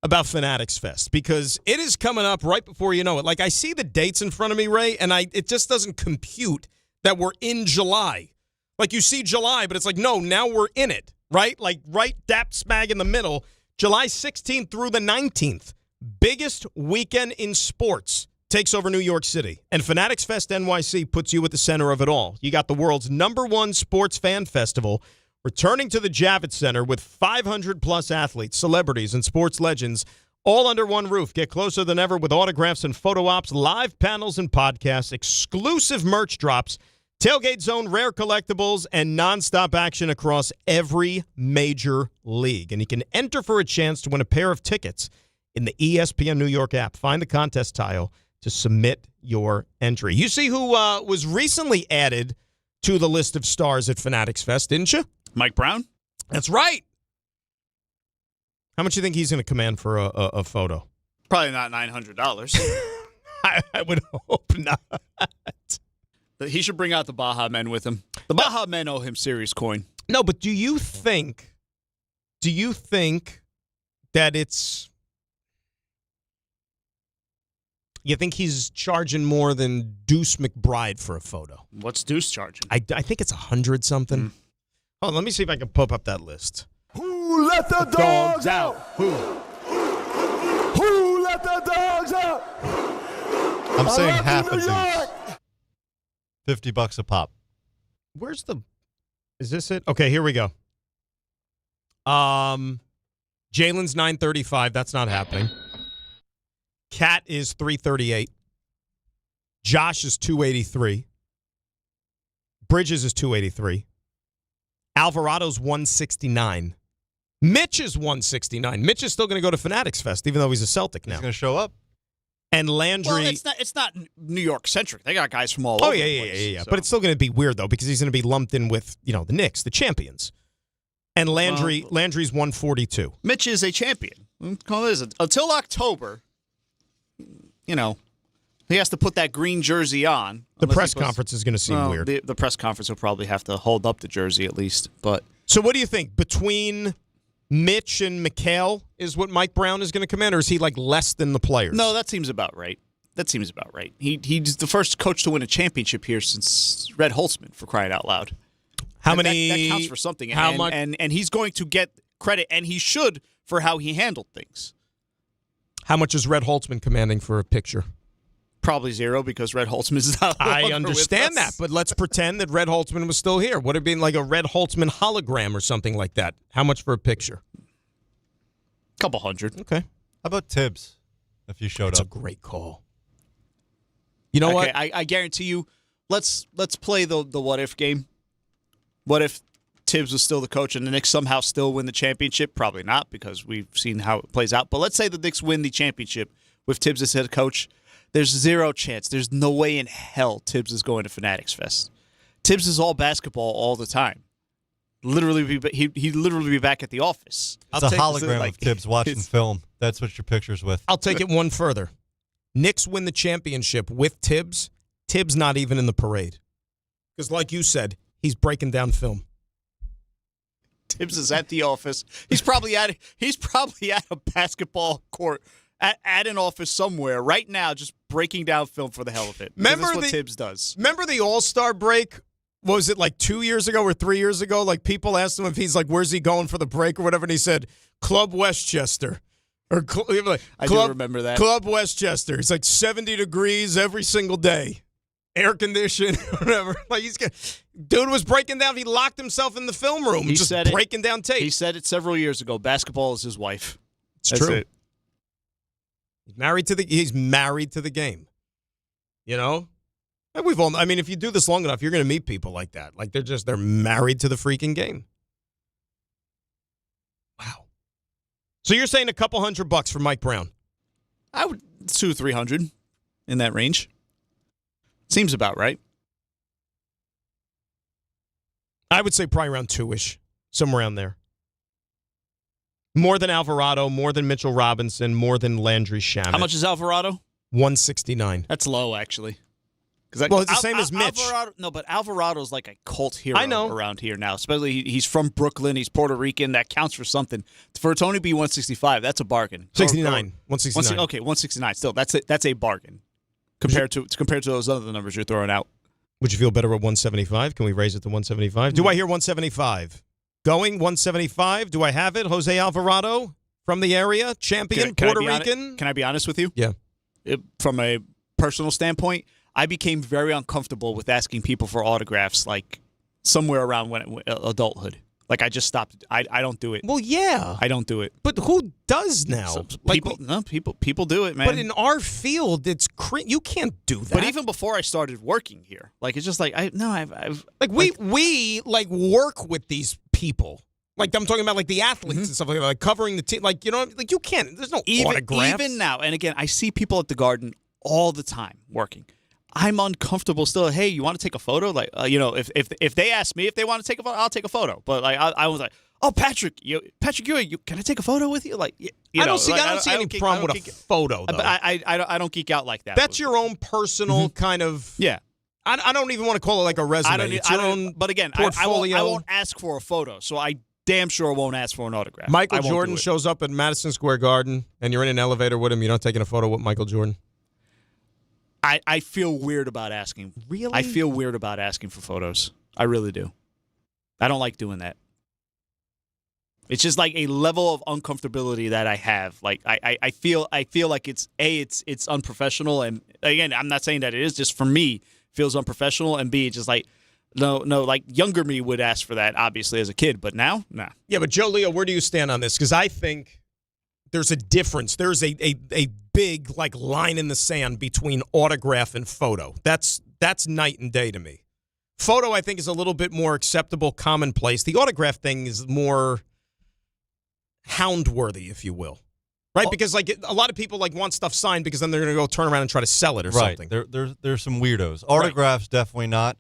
about Fanatics Fest, because it is coming up right before you know it. Like, I see the dates in front of me, Ray, and it just doesn't compute that we're in July. Like, you see July, but it's like, no, now we're in it, right? Like, right dap smack in the middle, July 16th through the 19th. Biggest weekend in sports takes over New York City, and Fanatics Fest NYC puts you at the center of it all. You got the world's #1 sports fan festival returning to the Javits Center with 500-plus athletes, celebrities, and sports legends all under one roof. Get closer than ever with autographs and photo ops, live panels and podcasts, exclusive merch drops, tailgate zone, rare collectibles, and nonstop action across every major league. And you can enter for a chance to win a pair of tickets in the ESPN New York app. Find the contest tile to submit your entry. You see who was recently added to the list of stars at Fanatics Fest, didn't you? Mike Brown? That's right. How much do you think he's going to command for a photo? Probably not $900. I would hope not. He should bring out the Baja Men with him. The Baja Men owe him serious coin. No, but do you think that it's... You think he's charging more than Deuce McBride for a photo? What's Deuce charging? I think it's 100-something. Oh, let me see if I can pop up that list. Who let the dogs out? Who let the dogs out? I'm saying half a Deuce. $50 a pop. Where's the... Is this it? Okay, here we go. Jalen's $935. That's not happening. Cat is $338. Josh is $283. Bridges is $283. Alvarado's $169. Mitch is $169. Mitch is still going to go to Fanatics Fest, even though he's a Celtic now. He's going to show up. And Landry. Well, it's not New York centric. They got guys from all Oh over yeah, the yeah, place. yeah, yeah. So. But it's still going to be weird though because he's going to be lumped in with the Knicks, the champions. And Landry's 142. Mitch is a champion. Call this until October. He has to put that green jersey on. The press conference is going to seem weird. The press conference will probably have to hold up the jersey at least. But so, what do you think between Mitch and McHale is what Mike Brown is going to command, or is he like less than the players? No, that seems about right. He's the first coach to win a championship here since Red Holtzman, for crying out loud. How many? That counts for something. How much? And he's going to get credit, and he should, for how he handled things. How much is Red Holtzman commanding for a picture? Probably zero because Red Holtzman is not. I understand that, but let's pretend that Red Holtzman was still here. Would it have been like a Red Holtzman hologram or something like that? How much for a picture? Couple hundred. Okay. How about Tibbs if you showed up? That's a great call. You know what? I guarantee you. Let's play the what if game. What if Tibbs was still the coach and the Knicks somehow still win the championship? Probably not because we've seen how it plays out. But let's say the Knicks win the championship with Tibbs as head coach. There's zero chance. There's no way in hell Tibbs is going to Fanatics Fest. Tibbs is all basketball all the time. Literally, he'd literally be back at the office. It's a hologram of Tibbs watching film. That's what your picture's with. I'll take it one further. Knicks win the championship with Tibbs. Tibbs not even in the parade. Because like you said, he's breaking down film. Tibbs is at the office. He's probably at a basketball court at an office somewhere right now, just breaking down film for the hell of it. That's what Tibbs does. Remember the All-Star break? What was it, like 2 years ago or 3 years ago? Like people asked him if he's like, where's he going for the break or whatever, and he said, Club Westchester. Or I do remember that. Club Westchester. It's like 70 degrees every single day. Air conditioned, whatever. Like dude was breaking down. He locked himself in the film room, just breaking down tape. He said it several years ago. Basketball is his wife. It's true. It. He's married to the game. You know? And if you do this long enough, you're going to meet people like that. Like they're married to the freaking game. Wow. So you're saying a couple $100 for Mike Brown? I would $200-300 in that range. Seems about right. I would say probably around 2-ish, somewhere around there. More than Alvarado, more than Mitchell Robinson, more than Landry Shamet. How much is Alvarado? $169. That's low, actually. It's the same as Mitch. But Alvarado's like a cult hero around here now. Especially he's from Brooklyn. He's Puerto Rican. That counts for something. For Tony to be 165, that's a bargain. 169. Okay, 169. Still, that's a bargain compared to those other numbers you're throwing out. Would you feel better at 175? Can we raise it to 175? Do I hear 175? Going 175? Do I have it? Jose Alvarado from the area, champion, Puerto Rican. Can I be honest with you? Yeah. From a personal standpoint, I became very uncomfortable with asking people for autographs like somewhere around adulthood. Like I just stopped. I don't do it. Well, yeah. I don't do it. But who does now? People do it, man. But in our field, it's you can't do that. But even before I started working here, like it's just like we work with these people. Like I'm talking about like the athletes and stuff like that, like covering the team. Like like you can't. There's no autographs. Even now, and again, I see people at the Garden all the time working. I'm uncomfortable still. Hey, you want to take a photo? Like, if they ask me if they want to take a photo, I'll take a photo. But like, I was like, oh, Patrick, can I take a photo with you? Like, I don't see any problem with a photo. Though. But I don't geek out like that. That's your own personal kind of. Yeah. I don't even want to call it like a resume. It's your own. But again, portfolio. I won't ask for a photo. So I damn sure won't ask for an autograph. Michael Jordan shows up at Madison Square Garden, and you're in an elevator with him. You're not taking a photo with Michael Jordan. I feel weird about asking. Really? I feel weird about asking for photos. I really do. I don't like doing that. It's just like a level of uncomfortability that I have. Like I feel like it's unprofessional, and again, I'm not saying that it is. Just for me, feels unprofessional, and B, just like no, like younger me would ask for that, obviously as a kid, but now, nah. Yeah, but Joe Leo, where do you stand on this? Because I think there's a difference. There's a big like line in the sand between autograph and photo. That's night and day to me. Photo, I think, is a little bit more acceptable, commonplace. The autograph thing is more hound-worthy, if you will. Right, because like a lot of people like want stuff signed because then they're going to go turn around and try to sell it or something. There's some weirdos. Autographs, definitely not.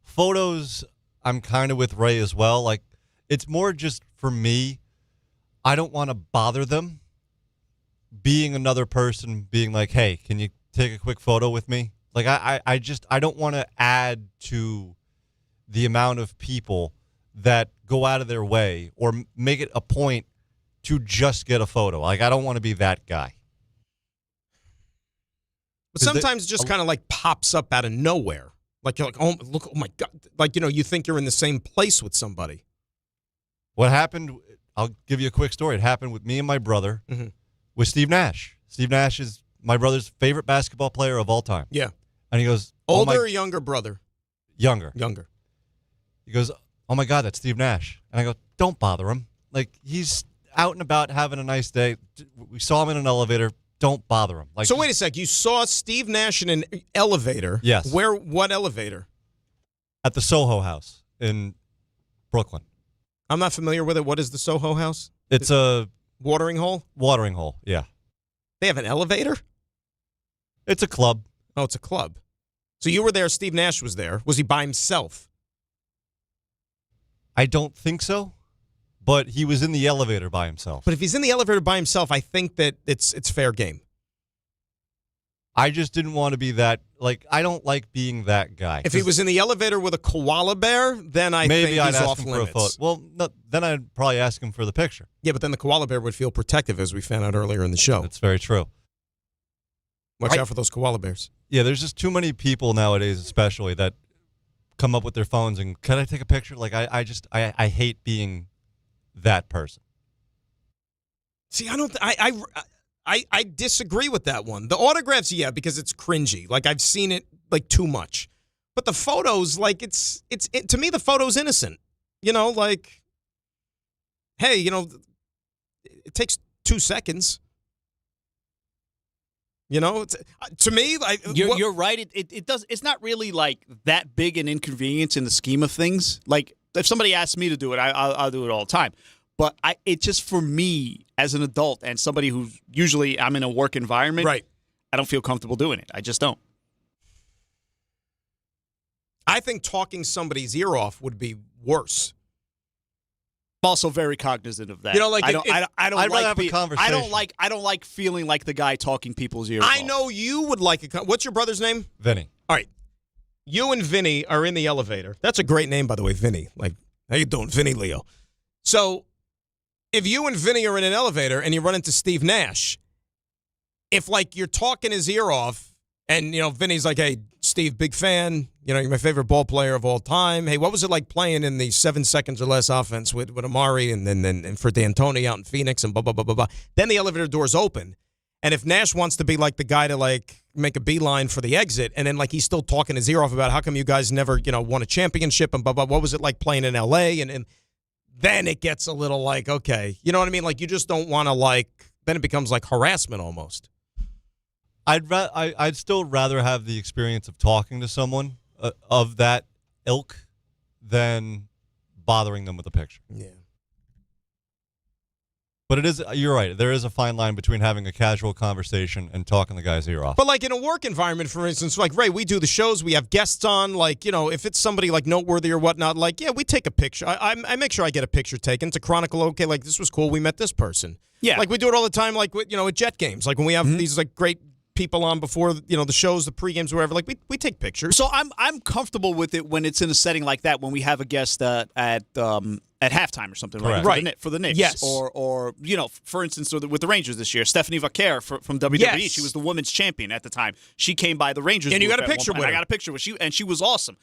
Photos, I'm kind of with Ray as well. Like, it's more just for me, I don't want to bother them. Being another person, being like, hey, can you take a quick photo with me? Like, I don't want to add to the amount of people that go out of their way or make it a point to just get a photo. Like, I don't want to be that guy. But sometimes it just kind of like pops up out of nowhere. Like, you're like, oh, look, oh my God. Like, you think you're in the same place with somebody. What happened, I'll give you a quick story. It happened with me and my brother with Steve Nash. Steve Nash is my brother's favorite basketball player of all time. Yeah. And he goes, older or younger brother? Younger. He goes, oh my God, that's Steve Nash. And I go, don't bother him. Like, he's out and about having a nice day. We saw him in an elevator. Don't bother him. Like, so wait a sec. You saw Steve Nash in an elevator. Yes. What elevator? At the Soho House in Brooklyn. I'm not familiar with it. What is the Soho House? It's a watering hole? Watering hole, yeah. They have an elevator? It's a club. Oh, it's a club. So you were there. Steve Nash was there. Was he by himself? I don't think so. But he was in the elevator by himself. But if he's in the elevator by himself, I think that it's fair game. I just didn't want to be that. Like, I don't like being that guy. If he was in the elevator with a koala bear, then I maybe think I'd he's ask off him limits. for a photo. Well, no, then I'd probably ask him for the picture. Yeah, but then the koala bear would feel protective, as we found out earlier in the show. That's very true. Watch out for those koala bears. Yeah, there's just too many people nowadays, especially, that come up with their phones and, can I take a picture? Like, I hate being that person. See, I disagree with that one. The autographs, yeah, because it's cringy. Like, I've seen it like too much. But the photos, like, it's to me, the photo's innocent. Like, hey, it takes 2 seconds. To me, like, you're right. It does. It's not really like that big an inconvenience in the scheme of things. Like, if somebody asks me to do it, I'll do it all the time. But it just, for me as an adult and somebody who's usually I'm in a work environment, right? I don't feel comfortable doing it. I just don't. I think talking somebody's ear off would be worse. I'm also very cognizant of that. Like I don't I'd like rather have a conversation. I don't like feeling like the guy talking people's ears I off. know you would like what's your brother's name? Vinny. All right. You and Vinny are in the elevator. That's a great name, by the way, Vinny. Like, how you doing, Vinny Leo? So, if you and Vinny are in an elevator and you run into Steve Nash, if, like, you're talking his ear off and, Vinny's like, hey, Steve, big fan. You're my favorite ball player of all time. Hey, what was it like playing in the 7 seconds or less offense with Amari and then for D'Antoni out in Phoenix and blah, blah, blah, blah, blah. Then the elevator doors open. And if Nash wants to be like the guy to like make a beeline for the exit, and then like he's still talking his ear off about how come you guys never, won a championship and blah, blah, what was it like playing in L.A.? And then it gets a little like, okay, you know what I mean? Like, you just don't want to then it becomes like harassment almost. I'd still rather have the experience of talking to someone of that ilk than bothering them with a picture. Yeah. But you're right. There is a fine line between having a casual conversation and talking the guy's ear off. But like in a work environment, for instance, like Ray, we do the shows, we have guests on, like, if it's somebody like noteworthy or whatnot, like, yeah, we take a picture. I make sure I get a picture taken to chronicle, okay, like this was cool. We met this person. Yeah. Like we do it all the time, like, at Jet games, like when we have these like great people on before, the shows, the pre-games, whatever, like we take pictures. So I'm comfortable with it when it's in a setting like that, when we have a guest at halftime or something, right? For the Knicks. Yes. Or for instance, with the Rangers this year, Stephanie Vaquer from WWE, yes. She was the women's champion at the time. She came by the Rangers. And you got a picture with her. I got a picture with her, and she was awesome.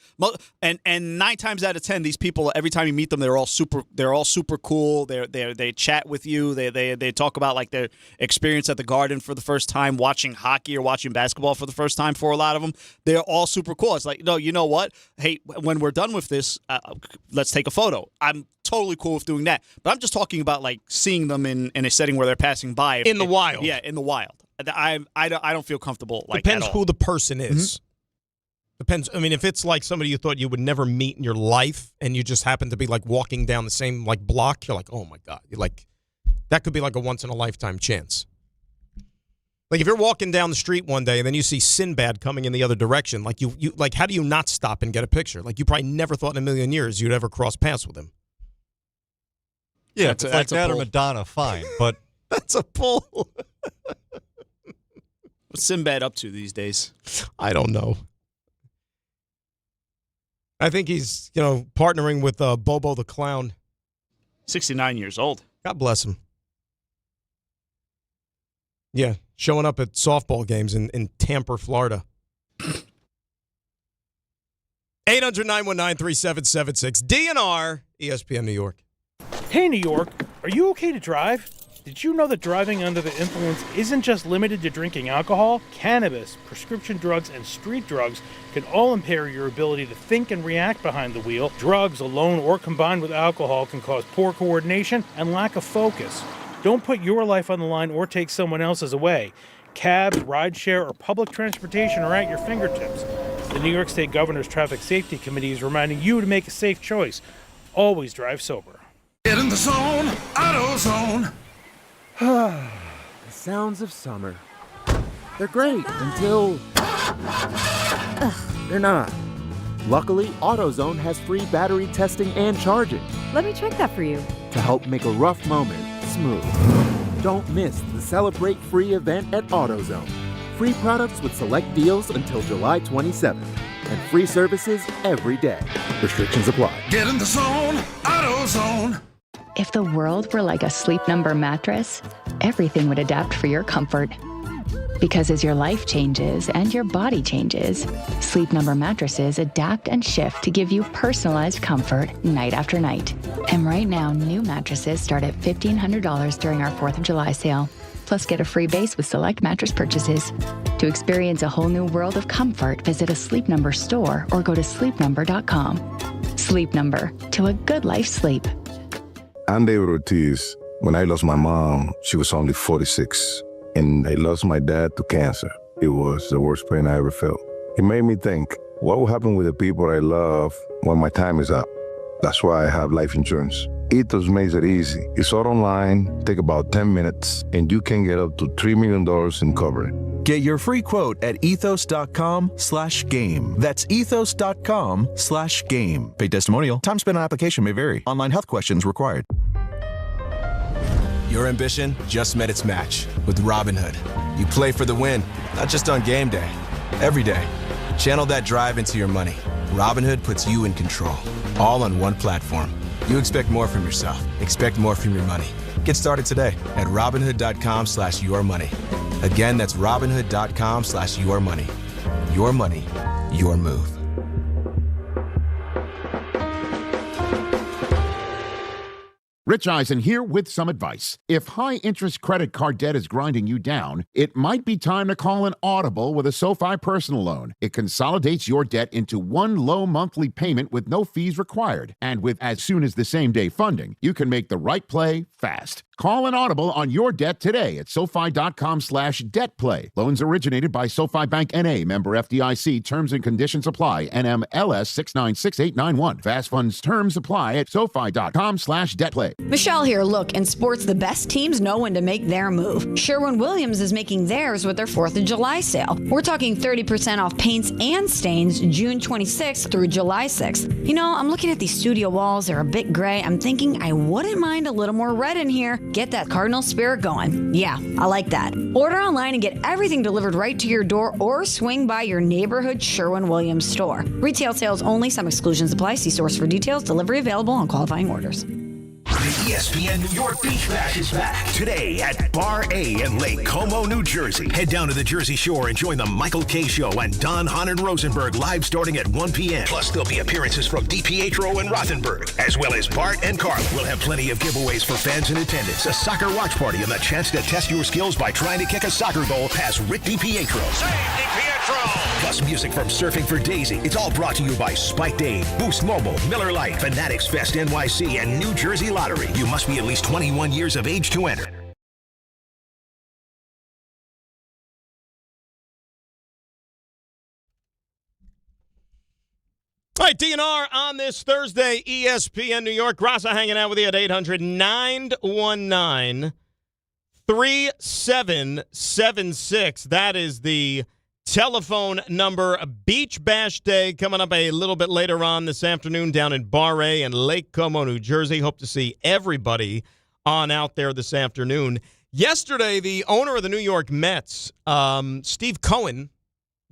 And 9 times out of 10, these people, every time you meet them, they're all super cool. They chat with you. They talk about like their experience at the Garden for the first time, watching hockey or watching basketball for the first time. For a lot of them, they're all super cool. It's like, no, you know what? Hey, when we're done with this, let's take a photo. I'm totally cool with doing that. But I'm just talking about like seeing them in a setting where they're passing by. In the wild. Yeah, in the wild. I don't feel comfortable like Depends at all. who the person is. Depends. I mean, if it's like somebody you thought you would never meet in your life and you just happen to be like walking down the same like block, you're like, oh my God. You're like, that could be like a once in a lifetime chance. Like if you're walking down the street one day and then you see Sinbad coming in the other direction, like you like how do you not stop and get a picture? Like you probably never thought in a million years you'd ever cross paths with him. Yeah, it's like that or Madonna, fine, but that's a pull. What's Sinbad up to these days? I don't know. I think he's, partnering with Bobo the Clown. 69 years old. God bless him. Yeah, showing up at softball games in Tampa, Florida. 800-919-3776. DNR, ESPN New York. Hey, New York, are you okay to drive? Did you know that driving under the influence isn't just limited to drinking alcohol? Cannabis, prescription drugs, and street drugs can all impair your ability to think and react behind the wheel. Drugs alone or combined with alcohol can cause poor coordination and lack of focus. Don't put your life on the line or take someone else's away. Cabs, rideshare, or public transportation are at your fingertips. The New York State Governor's Traffic Safety Committee is reminding you to make a safe choice. Always drive sober. Get in the zone, AutoZone. The sounds of summer. They're great until they're not. Luckily, AutoZone has free battery testing and charging Let me check that for you. to help make a rough moment smooth. Don't miss the Celebrate Free event at AutoZone. Free products with select deals until July 27th. And free services every day. Restrictions apply. Get in the zone, AutoZone. If the world were like a Sleep Number mattress, everything would adapt for your comfort. Because as your life changes and your body changes, Sleep Number mattresses adapt and shift to give you personalized comfort night after night. And right now, new mattresses start at $1,500 during our 4th of July sale. Plus, get a free base with select mattress purchases. To experience a whole new world of comfort, visit a Sleep Number store or go to sleepnumber.com. Sleep Number, to a good life sleep. I'm David Ortiz. When I lost my mom, she was only 46. And I lost my dad to cancer. It was the worst pain I ever felt. It made me think, what will happen with the people I love when my time is up? That's why I have life insurance. Ethos makes it easy. It's all online, take about 10 minutes, and you can get up to $3 million in coverage. Get your free quote at ethos.com/game. That's ethos.com/game. Paid testimonial. Time spent on application may vary. Online health questions required. Your ambition just met its match with Robinhood. You play for the win, not just on game day. Every day. Channel that drive into your money. Robinhood puts you in control. All on one platform. You expect more from yourself. Expect more from your money. Get started today at Robinhood.com/yourmoney. Again, that's Robinhood.com/yourmoney. Your money, your move. Rich Eisen here with some advice. If high-interest credit card debt is grinding you down, it might be time to call an audible with a SoFi personal loan. It consolidates your debt into one low monthly payment with no fees required. And with as soon as the same-day funding, you can make the right play fast. Call an audible on your debt today at SoFi.com/debtplay. Loans originated by SoFi Bank N.A., member FDIC. Terms and conditions apply. NMLS 696891. Fast funds terms apply at SoFi.com/debtplay. Michelle here. Look, in sports, the best teams know when to make their move. Sherwin-Williams is making theirs with their 4th of July sale. We're talking 30% off paints and stains June 26th through July 6th. You know, I'm looking at these studio walls. They're a bit gray. I'm thinking I wouldn't mind a little more red in here. Get that Cardinal spirit going. Yeah, I like that. Order online and get everything delivered right to your door or swing by your neighborhood Sherwin-Williams store. Retail sales only. Some exclusions apply. See source for details. Delivery available on qualifying orders. The ESPN New York Beach Bash is back today at Bar A in Lake Como, New Jersey. Head down to the Jersey Shore and join the Michael K. Show and Don, Hahn, and Rosenberg live starting at 1 p.m. Plus, there'll be appearances from DiPietro and Rothenberg, as well as Bart and Carlin. We'll have plenty of giveaways for fans in attendance, a soccer watch party, and the chance to test your skills by trying to kick a soccer goal past Rick DiPietro. Save DiPietro! Plus, music from Surfing for Daisy. It's all brought to you by Spike Dave, Boost Mobile, Miller Lite, Fanatics Fest NYC, and New Jersey Lottery. You must be at least 21 years of age to enter. All right, DNR on this Thursday, ESPN New York. Graza hanging out with you at 800-919-3776. 3776. That is the telephone number. Beach Bash Day coming up a little bit later on this afternoon down in Bar A and Lake Como, New Jersey. Hope to see everybody on out there this afternoon. Yesterday, the owner of the New York Mets, Steve Cohen,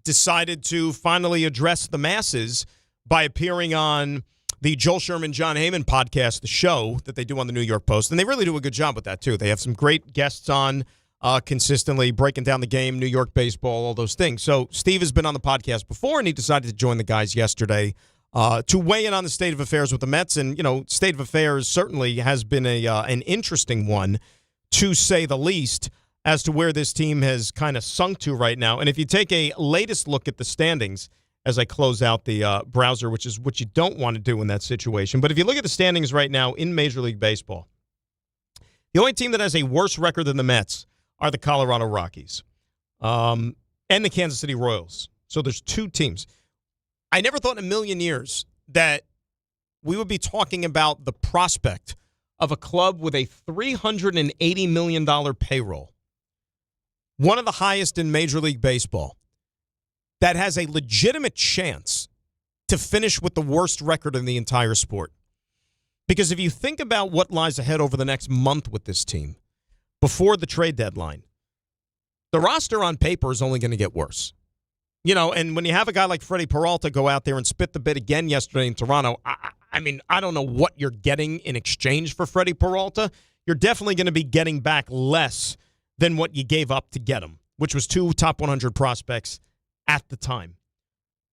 decided to finally address the masses by appearing on the Joel Sherman, John Heyman podcast, the show that they do on the New York Post. And they really do a good job with that, too. They have some great guests on consistently, breaking down the game, New York baseball, all those things. So Steve has been on the podcast before, and he decided to join the guys yesterday to weigh in on the state of affairs with the Mets. And, you know, state of affairs certainly has been an interesting one, to say the least, as to where this team has kind of sunk to right now. And if you take a latest look at the standings, as I close out the browser, which is what you don't want to do in that situation. But if you look at the standings right now in Major League Baseball, the only team that has a worse record than the Mets are the Colorado Rockies and the Kansas City Royals. So there's two teams. I never thought in a million years that we would be talking about the prospect of a club with a $380 million payroll, one of the highest in Major League Baseball, that has a legitimate chance to finish with the worst record in the entire sport. Because if you think about what lies ahead over the next month with this team, before the trade deadline, the roster on paper is only going to get worse. You know, and when you have a guy like Freddie Peralta go out there and spit the bit again yesterday in Toronto, I mean, I don't know what you're getting in exchange for Freddie Peralta. You're definitely going to be getting back less than what you gave up to get him, which was 2 top 100 prospects at the time.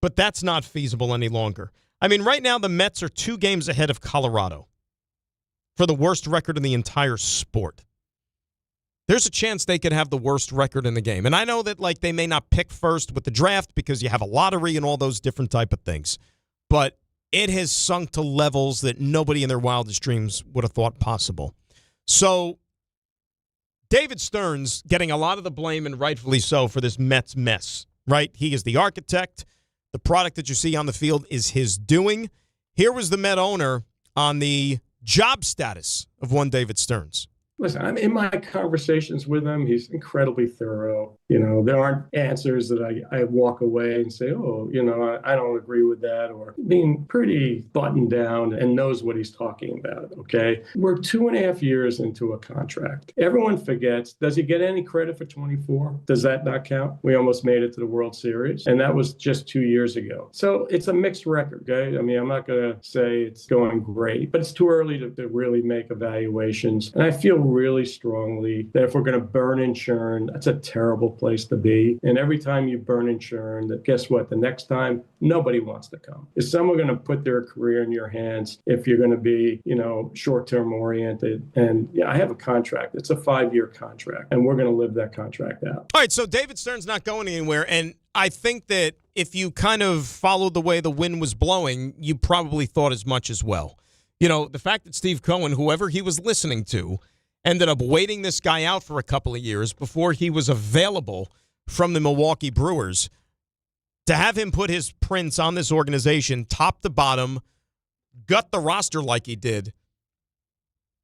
But that's not feasible any longer. I mean, right now the Mets are 2 games ahead of Colorado for the worst record in the entire sport. There's a chance they could have the worst record in the game. And I know that, like, they may not pick first with the draft because you have a lottery and all those different type of things. But it has sunk to levels that nobody in their wildest dreams would have thought possible. So David Stearns getting a lot of the blame, and rightfully so, for this Mets mess, right? He is the architect. The product that you see on the field is his doing. Here was the Met owner on the job status of one David Stearns. Listen, I'm in my conversations with him. He's incredibly thorough. You know, there aren't answers that I walk away and say, oh, you know, I don't agree with that, or being pretty buttoned down and knows what he's talking about, okay? We're 2.5 years into a contract. Everyone forgets, does he get any credit for 24? Does that not count? We almost made it to the World Series, and that was just 2 years ago. So it's a mixed record, okay? I mean, I'm not going to say it's going great, but it's too early to really make evaluations. And I feel really strongly that if we're going to burn and churn, that's a terrible place to be. And every time you burn and churn, that guess what? The next time, nobody wants to come. Is someone going to put their career in your hands if you're going to be, you know, short-term oriented? And yeah, I have a contract. It's a 5-year contract, and we're going to live that contract out. All right, so David Stearns not going anywhere, and I think that if you kind of followed the way the wind was blowing, you probably thought as much as well. You know, the fact that Steve Cohen, whoever he was listening to, ended up waiting this guy out for a couple of years before he was available from the Milwaukee Brewers, to have him put his prints on this organization, top to bottom, gut the roster like he did,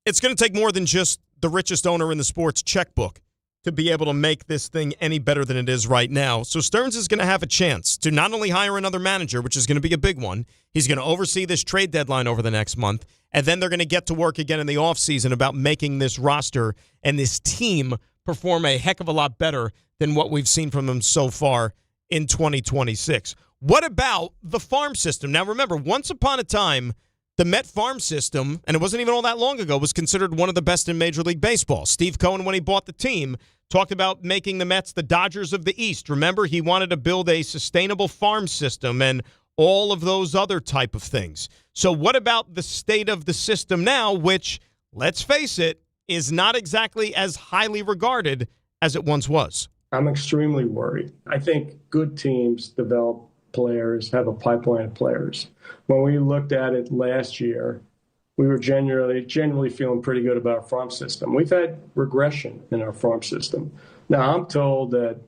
it's going to take more than just the richest owner in the sports checkbook to be able to make this thing any better than it is right now. So Stearns is going to have a chance to not only hire another manager, which is going to be a big one, he's going to oversee this trade deadline over the next month, and then they're going to get to work again in the offseason about making this roster and this team perform a heck of a lot better than what we've seen from them so far in 2026. What about the farm system? Now, remember, once upon a time, the Met farm system, and it wasn't even all that long ago, was considered one of the best in Major League Baseball. Steve Cohen, when he bought the team, talked about making the Mets the Dodgers of the East. Remember, he wanted to build a sustainable farm system and all of those other type of things. So what about the state of the system now, which, let's face it, is not exactly as highly regarded as it once was? I'm extremely worried. I think good teams develop players, have a pipeline of players. When we looked at it last year, we were generally feeling pretty good about our farm system. We've had regression in our farm system. Now, I'm told that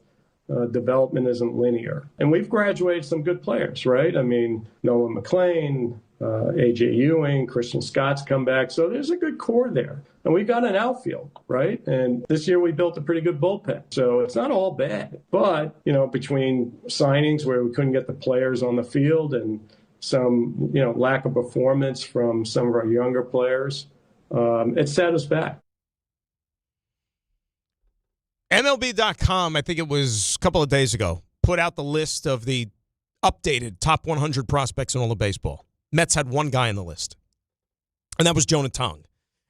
development isn't linear. And we've graduated some good players, right? I mean, Nolan McLean, A.J. Ewing, Christian Scott's come back. So there's a good core there. And we got an outfield, right? And this year we built a pretty good bullpen. So it's not all bad. But, between signings where we couldn't get the players on the field and some, lack of performance from some of our younger players, it set us back. MLB.com, I think it was a couple of days ago, put out the list of the updated top 100 prospects in all of baseball. Mets had one guy on the list, and that was Jonah Tong.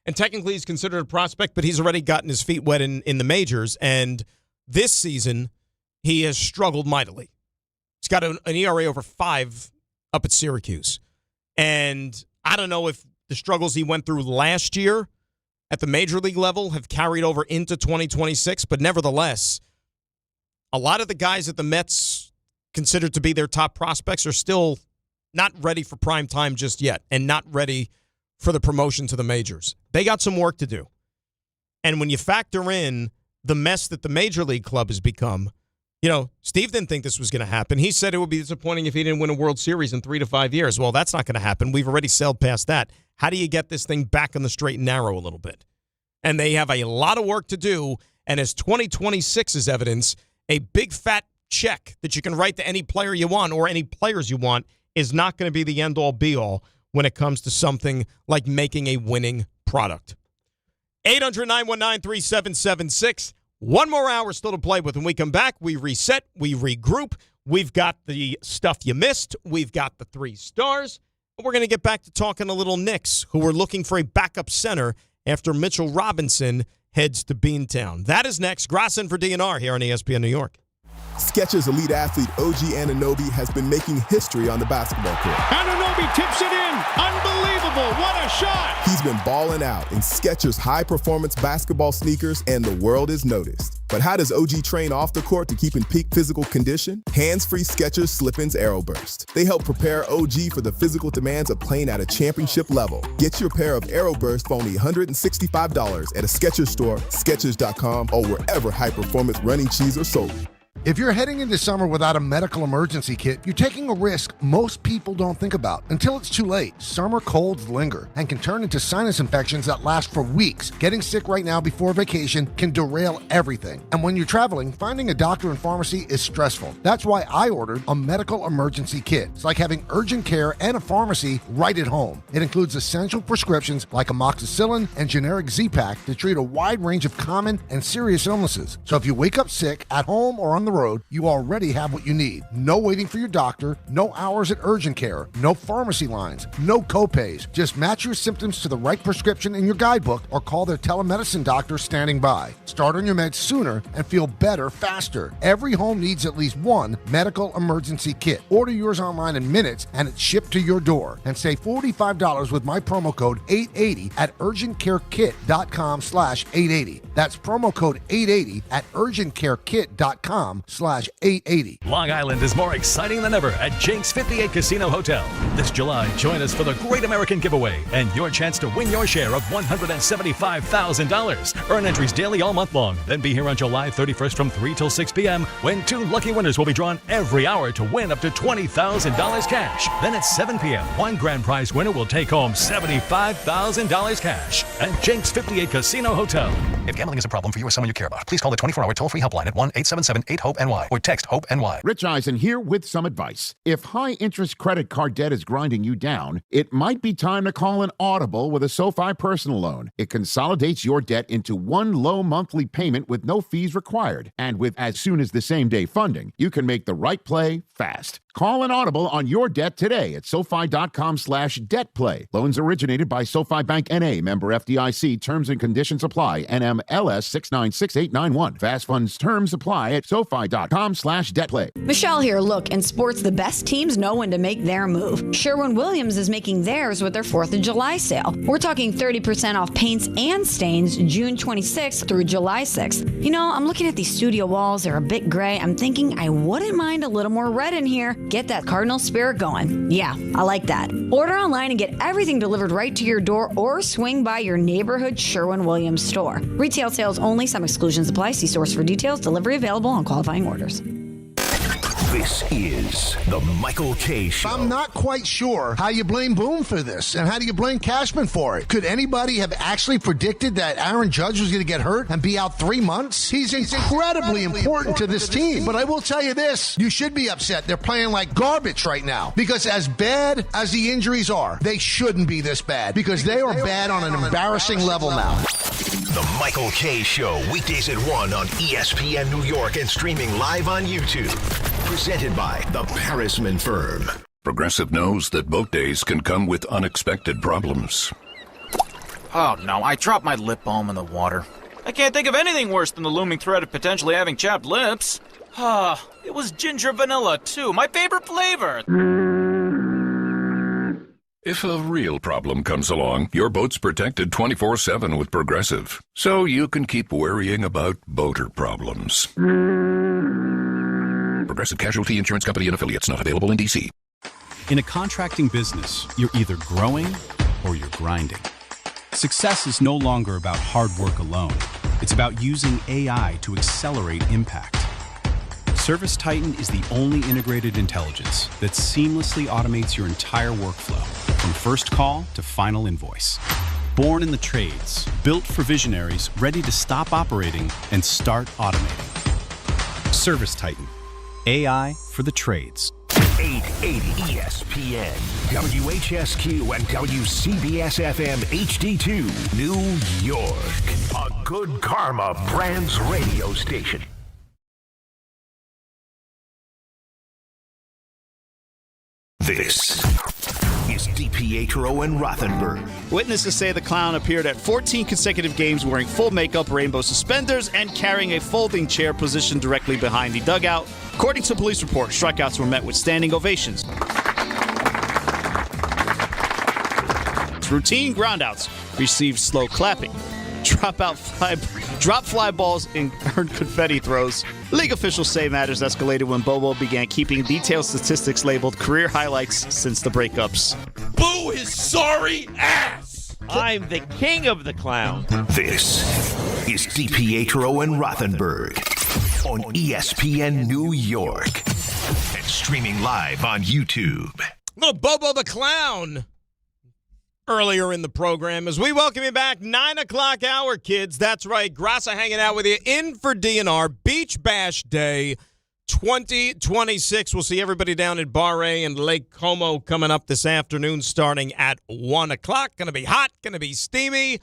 And technically he's considered a prospect, but he's already gotten his feet wet in the majors, and this season he has struggled mightily. He's got an ERA over 5 up at Syracuse. And I don't know if the struggles he went through last year at the major league level have carried over into 2026, but nevertheless, a lot of the guys that the Mets considered to be their top prospects are still not ready for prime time just yet and not ready for the promotion to the majors. They got some work to do. And when you factor in the mess that the major league club has become, Steve didn't think this was going to happen. He said it would be disappointing if he didn't win a World Series in 3 to 5 years. Well, that's not going to happen. We've already sailed past that. How do you get this thing back on the straight and narrow a little bit? And they have a lot of work to do. And as 2026 is evidence, a big fat check that you can write to any player you want or any players you want is not going to be the end-all, be-all when it comes to something like making a winning product. 800-919-3776. One more hour still to play with. When we come back, we reset, we regroup. We've got the stuff you missed. We've got the 3 stars. And we're going to get back to talking a little Knicks, who are looking for a backup center after Mitchell Robinson heads to Beantown. That is next. Grossin for DNR here on ESPN New York. Skechers elite athlete OG Anunoby has been making history on the basketball court. Anunoby tips it in. Unbelievable. What a shot. He's been balling out in Skechers high-performance basketball sneakers, and the world has noticed. But how does OG train off the court to keep in peak physical condition? Hands-free Skechers Slip-ins Aeroburst. They help prepare OG for the physical demands of playing at a championship level. Get your pair of Aeroburst for only $165 at a Skechers store, Skechers.com, or wherever high-performance running shoes are sold. If you're heading into summer without a medical emergency kit, you're taking a risk most people don't think about until it's too late. Summer colds linger and can turn into sinus infections that last for weeks. Getting sick right now before vacation can derail everything. And when you're traveling, finding a doctor and pharmacy is stressful. That's why I ordered a medical emergency kit. It's like having urgent care and a pharmacy right at home. It includes essential prescriptions like amoxicillin and generic Z-Pak to treat a wide range of common and serious illnesses. So if you wake up sick at home or on the road, you already have what you need. No waiting for your doctor, no hours at urgent care, no pharmacy lines, no copays. Just match your symptoms to the right prescription in your guidebook or call their telemedicine doctor standing by. Start on your meds sooner and feel better faster. Every home needs at least one medical emergency kit. Order yours online in minutes and it's shipped to your door. And save $45 with my promo code 880 at urgentcarekit.com/880. That's promo code 880 at urgentcarekit.com/880. Long Island is more exciting than ever at Jake's 58 Casino Hotel. This July, join us for the Great American Giveaway and your chance to win your share of $175,000. Earn entries daily all month long. Then be here on July 31st from 3 till 6 p.m. when 2 lucky winners will be drawn every hour to win up to $20,000 cash. Then at 7 p.m., one grand prize winner will take home $75,000 cash at Jake's 58 Casino Hotel. If gambling is a problem for you or someone you care about, please call the 24-hour toll-free helpline at 1-877-8-HOPE-NY or text HOPE-NY. Rich Eisen here with some advice. If high-interest credit card debt is grinding you down, it might be time to call an audible with a SoFi personal loan. It consolidates your debt into one low monthly payment with no fees required. And with as soon as the same-day funding, you can make the right play fast. Call an audible on your debt today at SoFi.com/debtplay. Loans originated by SoFi Bank N.A., member FDIC. Terms and conditions apply. NMLS 696891. Fast funds terms apply at SoFi.com/debtplay. Michelle here. Look, in sports, the best teams know when to make their move. Sherwin-Williams is making theirs with their 4th of July sale. We're talking 30% off paints and stains June 26th through July 6th. You know, I'm looking at these studio walls. They're a bit gray. I'm thinking I wouldn't mind a little more red in here. Get that Cardinal spirit going. Yeah, I like that. Order online and get everything delivered right to your door or swing by your neighborhood Sherwin-Williams store. Retail sales only. Some exclusions apply. See source for details. Delivery available on qualifying orders. This is the Michael K. Show. I'm not quite sure how you blame Boone for this, and how do you blame Cashman for it? Could anybody have actually predicted that Aaron Judge was going to get hurt and be out 3 months? He's incredibly important to this team. But I will tell you this, you should be upset. They're playing like garbage right now, because as bad as the injuries are, they shouldn't be this bad, because they are bad on an embarrassing level now. The Michael K. Show, weekdays at 1 on ESPN New York and streaming live on YouTube. Presented by the Parisman Firm. Progressive knows that boat days can come with unexpected problems. Oh no, I dropped my lip balm in the water. I can't think of anything worse than the looming threat of potentially having chapped lips. It was ginger vanilla too, my favorite flavor. If a real problem comes along, your boat's protected 24/7 with Progressive, so you can keep worrying about boater problems. Progressive Casualty Insurance Company and Affiliates, not available in D.C. In a contracting business, you're either growing or you're grinding. Success is no longer about hard work alone. It's about using AI to accelerate impact. Service Titan is the only integrated intelligence that seamlessly automates your entire workflow, from first call to final invoice. Born in the trades, built for visionaries ready to stop operating and start automating. Service Titan, AI for the trades. 880 ESPN, WHSQ, and WCBS-FM HD2, New York. A Good Karma Brands radio station. This is DiPietro and Rothenberg. Witnesses say the clown appeared at 14 consecutive games wearing full makeup, rainbow suspenders, and carrying a folding chair positioned directly behind the dugout. According to police reports, strikeouts were met with standing ovations. Routine groundouts received slow clapping. Drop fly balls and earned confetti throws. League officials say matters escalated when Bobo began keeping detailed statistics labeled career highlights since the breakups. Boo his sorry ass! I'm the king of the clown. This is DiPietro and Rothenberg on ESPN New York and streaming live on YouTube. Little Bobo the Clown earlier in the program as we welcome you back. 9 o'clock hour, kids. That's right. Grassa hanging out with you in for DNR Beach Bash Day 2026. We'll see everybody down at Bar A and Lake Como coming up this afternoon starting at 1 o'clock. Going to be hot, going to be steamy,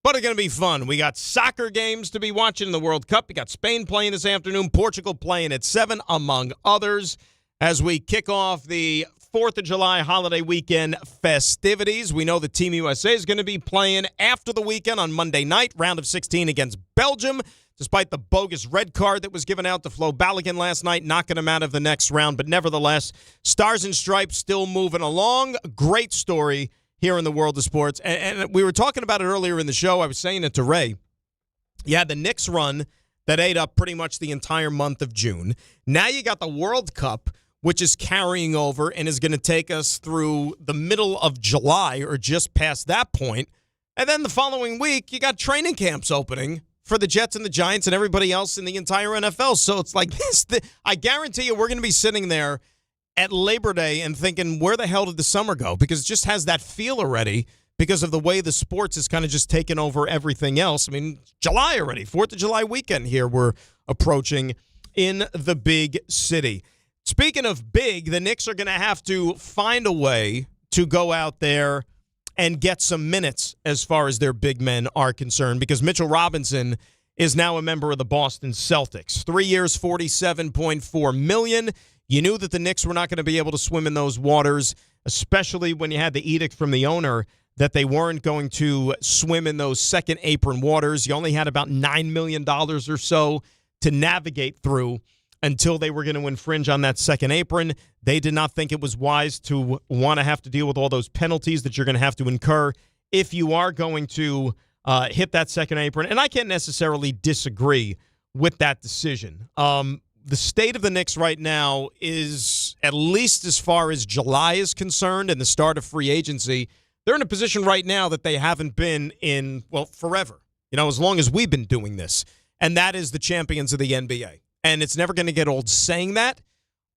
but it's going to be fun. We got soccer games to be watching in the World Cup. We got Spain playing this afternoon, Portugal playing at 7, among others, as we kick off the 4th of July holiday weekend festivities. We know that Team USA is going to be playing after the weekend on Monday night, round of 16 against Belgium, despite the bogus red card that was given out to Flo Balogun last night, knocking him out of the next round. But nevertheless, Stars and Stripes still moving along. Great story here in the world of sports. And we were talking about it earlier in the show. I was saying it to Ray. You had the Knicks run that ate up pretty much the entire month of June. Now you got the World Cup, which is carrying over and is going to take us through the middle of July or just past that point. And then the following week, you got training camps opening for the Jets and the Giants and everybody else in the entire NFL. So it's like this. I guarantee you we're going to be sitting there at Labor Day and thinking, where the hell did the summer go? Because it just has that feel already because of the way the sports is kind of just taken over everything else. I mean, July already, 4th of July weekend here we're approaching in the big city. Speaking of big, the Knicks are going to have to find a way to go out there and get some minutes as far as their big men are concerned, because Mitchell Robinson is now a member of the Boston Celtics. 3 years, $47.4 million. You knew that the Knicks were not going to be able to swim in those waters, especially when you had the edict from the owner that they weren't going to swim in those second apron waters. You only had about $9 million or so to navigate through until they were going to infringe on that second apron. They did not think it was wise to want to have to deal with all those penalties that you're going to have to incur if you are going to hit that second apron. And I can't necessarily disagree with that decision. The state of the Knicks right now is, at least as far as July is concerned and the start of free agency, they're in a position right now that they haven't been in, well, forever. As long as we've been doing this. And that is the champions of the NBA. And it's never going to get old saying that.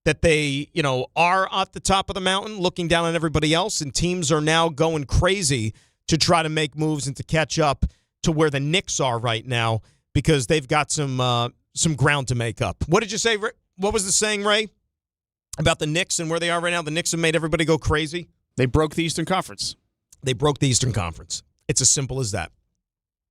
that they, are at the top of the mountain looking down on everybody else, and teams are now going crazy to try to make moves and to catch up to where the Knicks are right now because they've got some ground to make up. What did you say? What was the saying, Ray, about the Knicks and where they are right now? The Knicks have made everybody go crazy. They broke the Eastern Conference. They broke the Eastern Conference. It's as simple as that.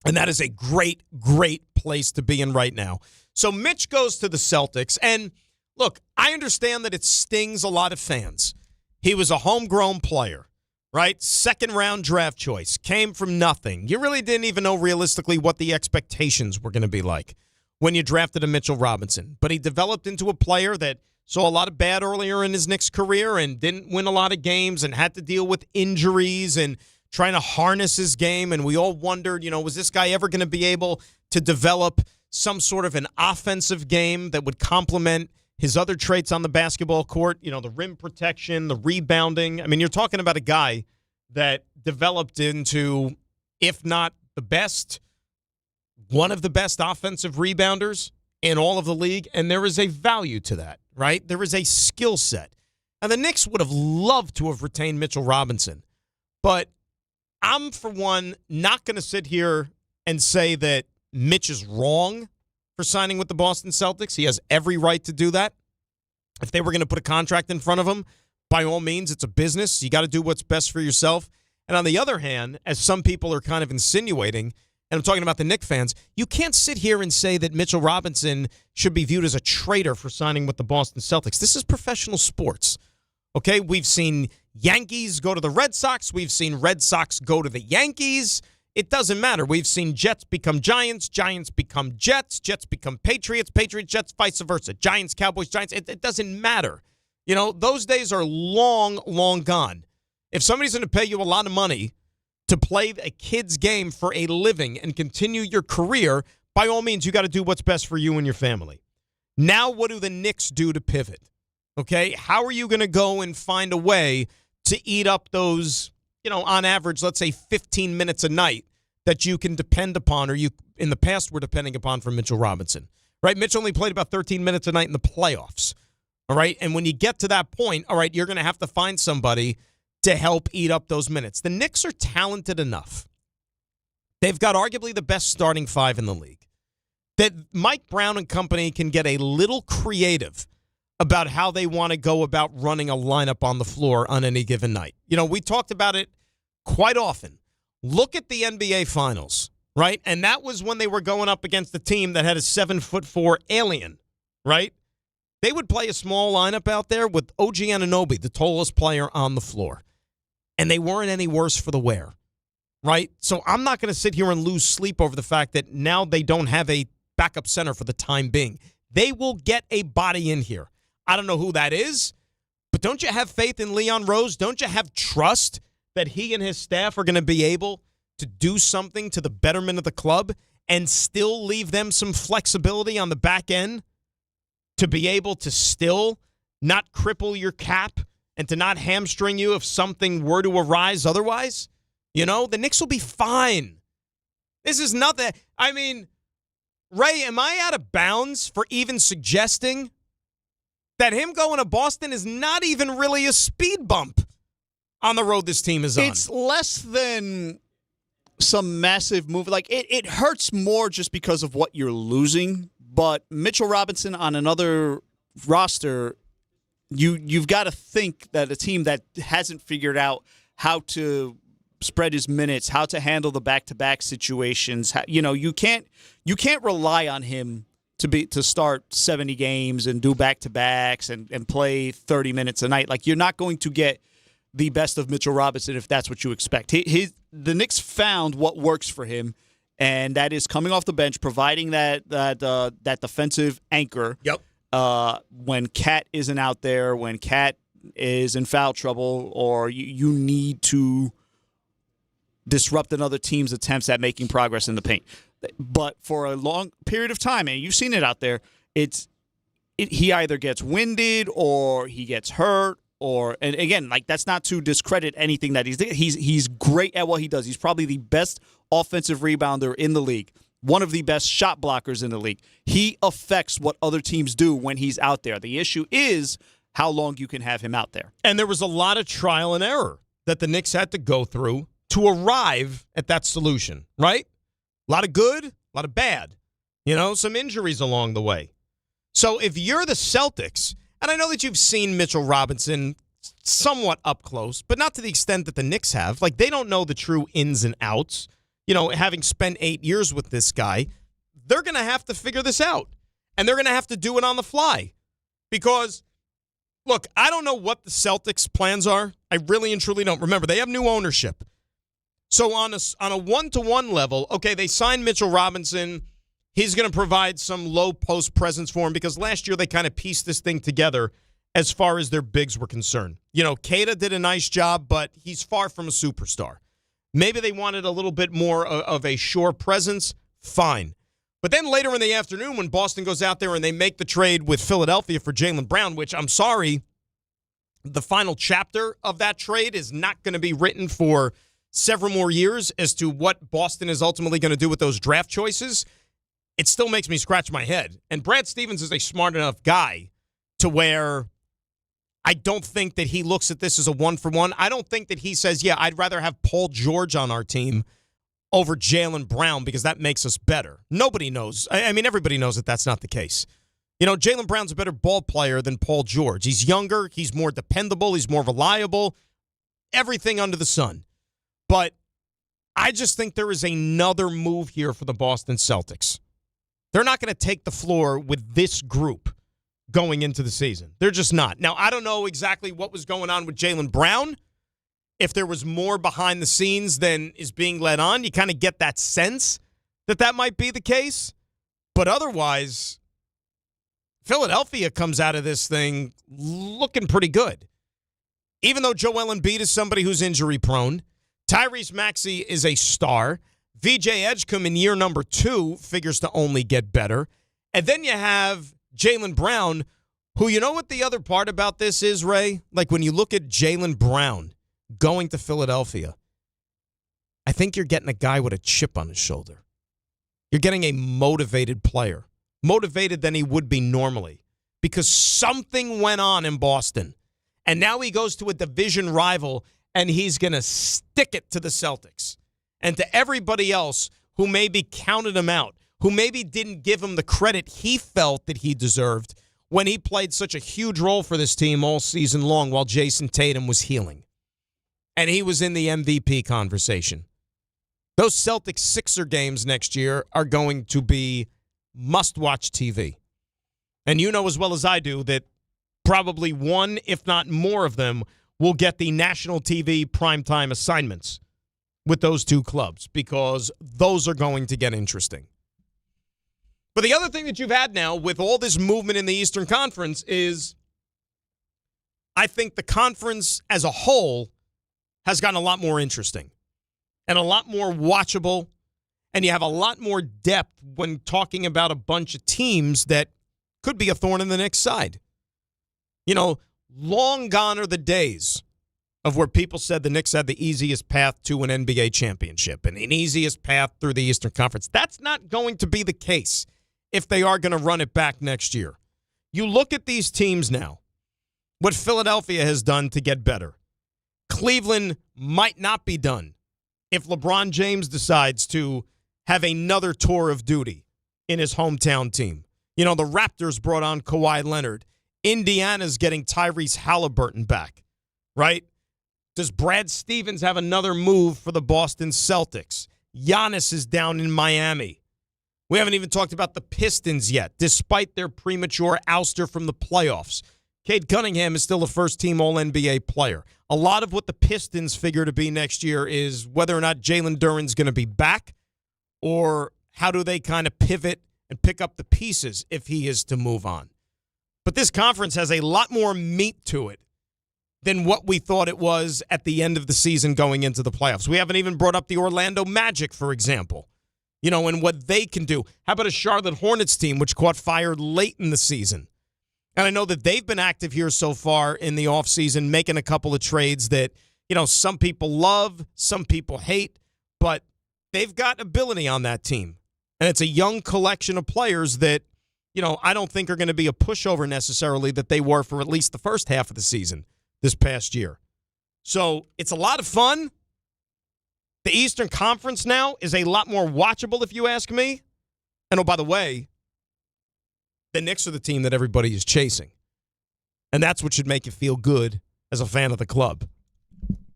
And that is a great, great place to be in right now. So Mitch goes to the Celtics, and look, I understand that it stings a lot of fans. He was a homegrown player, right? Second-round draft choice. Came from nothing. You really didn't even know realistically what the expectations were going to be like when you drafted a Mitchell Robinson. But he developed into a player that saw a lot of bad earlier in his Knicks career and didn't win a lot of games and had to deal with injuries and trying to harness his game. And we all wondered, was this guy ever going to be able to develop some sort of an offensive game that would complement his other traits on the basketball court, the rim protection, the rebounding. I mean, you're talking about a guy that developed into, if not the best, one of the best offensive rebounders in all of the league, and there is a value to that, right? There is a skill set. And the Knicks would have loved to have retained Mitchell Robinson, but I'm, for one, not going to sit here and say that Mitch is wrong for signing with the Boston Celtics. He has every right to do that. If they were going to put a contract in front of him, by all means, it's a business. You got to do what's best for yourself. And on the other hand, as some people are kind of insinuating, and I'm talking about the Knicks fans, you can't sit here and say that Mitchell Robinson should be viewed as a traitor for signing with the Boston Celtics. This is professional sports. Okay, we've seen Yankees go to the Red Sox. We've seen Red Sox go to the Yankees. It doesn't matter. We've seen Jets become Giants, Giants become Jets, Jets become Patriots, Patriots, Jets, vice versa. Giants, Cowboys, Giants. It doesn't matter. Those days are long, long gone. If somebody's going to pay you a lot of money to play a kid's game for a living and continue your career, by all means, you got to do what's best for you and your family. Now, what do the Knicks do to pivot? Okay, how are you going to go and find a way to eat up those, on average, let's say 15 minutes a night that you can depend upon, or you in the past were depending upon from Mitchell Robinson, right? Mitch only played about 13 minutes a night in the playoffs, all right? And when you get to that point, all right, you're going to have to find somebody to help eat up those minutes. The Knicks are talented enough. They've got arguably the best starting five in the league. That Mike Brown and company can get a little creative about how they want to go about running a lineup on the floor on any given night. We talked about it quite often. Look at the NBA Finals, right? And that was when they were going up against a team that had a 7'4" alien, right? They would play a small lineup out there with OG Anunoby, the tallest player on the floor. And they weren't any worse for the wear, right? So I'm not going to sit here and lose sleep over the fact that now they don't have a backup center for the time being. They will get a body in here. I don't know who that is, but don't you have faith in Leon Rose? Don't you have trust that he and his staff are going to be able to do something to the betterment of the club and still leave them some flexibility on the back end to be able to still not cripple your cap and to not hamstring you if something were to arise otherwise? The Knicks will be fine. This is nothing. I mean, Ray, am I out of bounds for even suggesting that him going to Boston is not even really a speed bump on the road this team is on? It's less than some massive move. Like, it hurts more just because of what you're losing. But Mitchell Robinson on another roster, you've got to think that a team that hasn't figured out how to spread his minutes, how to handle the back-to-back situations, you can't rely on him to start 70 games and do back-to-backs and play 30 minutes a night. Like, you're not going to get the best of Mitchell Robinson if that's what you expect. The Knicks found what works for him, and that is coming off the bench, providing that defensive anchor. Yep. When Cat isn't out there, when Cat is in foul trouble, or you need to disrupt another team's attempts at making progress in the paint. But for a long period of time, and you've seen it out there, he either gets winded or he gets hurt. And again, like, that's not to discredit anything that he's great at what he does. He's probably the best offensive rebounder in the league, one of the best shot blockers in the league. He affects what other teams do when he's out there. The issue is how long you can have him out there. And there was a lot of trial and error that the Knicks had to go through to arrive at that solution, right? A lot of good, a lot of bad. Some injuries along the way. So if you're the Celtics, and I know that you've seen Mitchell Robinson somewhat up close, but not to the extent that the Knicks have. Like, they don't know the true ins and outs. Having spent 8 years with this guy, they're going to have to figure this out. And they're going to have to do it on the fly. Because, look, I don't know what the Celtics' plans are. I really and truly don't. Remember, they have new ownership. So on a one-to-one level, okay, they signed Mitchell Robinson. He's going to provide some low-post presence for him because last year they kind of pieced this thing together as far as their bigs were concerned. Keita did a nice job, but he's far from a superstar. Maybe they wanted a little bit more of a sure presence. Fine. But then later in the afternoon when Boston goes out there and they make the trade with Philadelphia for Jaylen Brown, which I'm sorry, the final chapter of that trade is not going to be written for several more years as to what Boston is ultimately going to do with those draft choices. It still makes me scratch my head. And Brad Stevens is a smart enough guy to where I don't think that he looks at this as a one-for-one. I don't think that he says, yeah, I'd rather have Paul George on our team over Jaylen Brown because that makes us better. Nobody knows. I mean, everybody knows that that's not the case. Jaylen Brown's a better ball player than Paul George. He's younger. He's more dependable. He's more reliable. Everything under the sun. But I just think there is another move here for the Boston Celtics. They're not going to take the floor with this group going into the season. They're just not. Now, I don't know exactly what was going on with Jaylen Brown. If there was more behind the scenes than is being let on, you kind of get that sense that might be the case. But otherwise, Philadelphia comes out of this thing looking pretty good. Even though Joel Embiid is somebody who's injury-prone, Tyrese Maxey is a star. VJ Edgecombe in year number 2 figures to only get better. And then you have Jaylen Brown, who, you know what the other part about this is, Ray? Like when you look at Jaylen Brown going to Philadelphia, I think you're getting a guy with a chip on his shoulder. You're getting a motivated player, motivated than he would be normally, because something went on in Boston. And now he goes to a division rival, and he's going to stick it to the Celtics. And to everybody else who maybe counted him out, who maybe didn't give him the credit he felt that he deserved when he played such a huge role for this team all season long while Jason Tatum was healing. And he was in the MVP conversation. Those Celtics Sixer games next year are going to be must-watch TV. And you know as well as I do that probably one, if not more of them, will get the national TV primetime assignments with those two clubs because those are going to get interesting. But the other thing that you've had now with all this movement in the Eastern Conference is I think the conference as a whole has gotten a lot more interesting and a lot more watchable, and you have a lot more depth when talking about a bunch of teams that could be a thorn in the Knicks' side. Long gone are the days of where people said the Knicks had the easiest path to an NBA championship and an easiest path through the Eastern Conference. That's not going to be the case if they are going to run it back next year. You look at these teams now, what Philadelphia has done to get better. Cleveland might not be done if LeBron James decides to have another tour of duty in his hometown team. The Raptors brought on Kawhi Leonard. Indiana's getting Tyrese Halliburton back, right? Does Brad Stevens have another move for the Boston Celtics? Giannis is down in Miami. We haven't even talked about the Pistons yet, despite their premature ouster from the playoffs. Cade Cunningham is still a first-team All-NBA player. A lot of what the Pistons figure to be next year is whether or not Jalen Duren's going to be back or how do they kind of pivot and pick up the pieces if he is to move on. But this conference has a lot more meat to it than what we thought it was at the end of the season going into the playoffs. We haven't even brought up the Orlando Magic, for example, and what they can do. How about a Charlotte Hornets team, which caught fire late in the season? And I know that they've been active here so far in the offseason, making a couple of trades that, some people love, some people hate, but they've got ability on that team. And it's a young collection of players that I don't think are going to be a pushover necessarily that they were for at least the first half of the season this past year. So it's a lot of fun. The Eastern Conference now is a lot more watchable, if you ask me. And by the way, the Knicks are the team that everybody is chasing. And that's what should make you feel good as a fan of the club.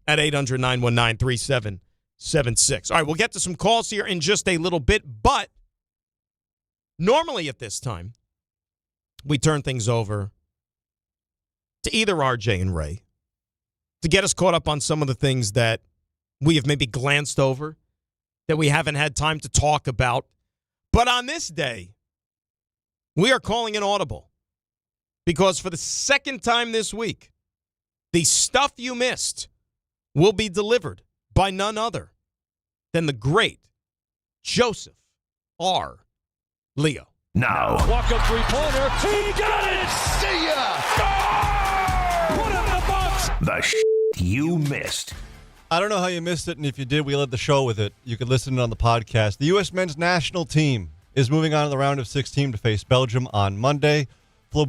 At 800-919-3776. All right, we'll get to some calls here in just a little bit, but normally at this time, we turn things over to either RJ and Ray to get us caught up on some of the things that we have maybe glanced over, that we haven't had time to talk about. But on this day, we are calling an audible because for the second time this week, the stuff you missed will be delivered by none other than the great Joseph R. Leo. Now, Walk-up three-pointer. He got it! see ya! Put it in the box! The you missed. I don't know how you missed it, and if you did, we led the show with it. You could listen on the podcast. The U.S. men's national team is moving on to the round of 16 to face Belgium on Monday. Flo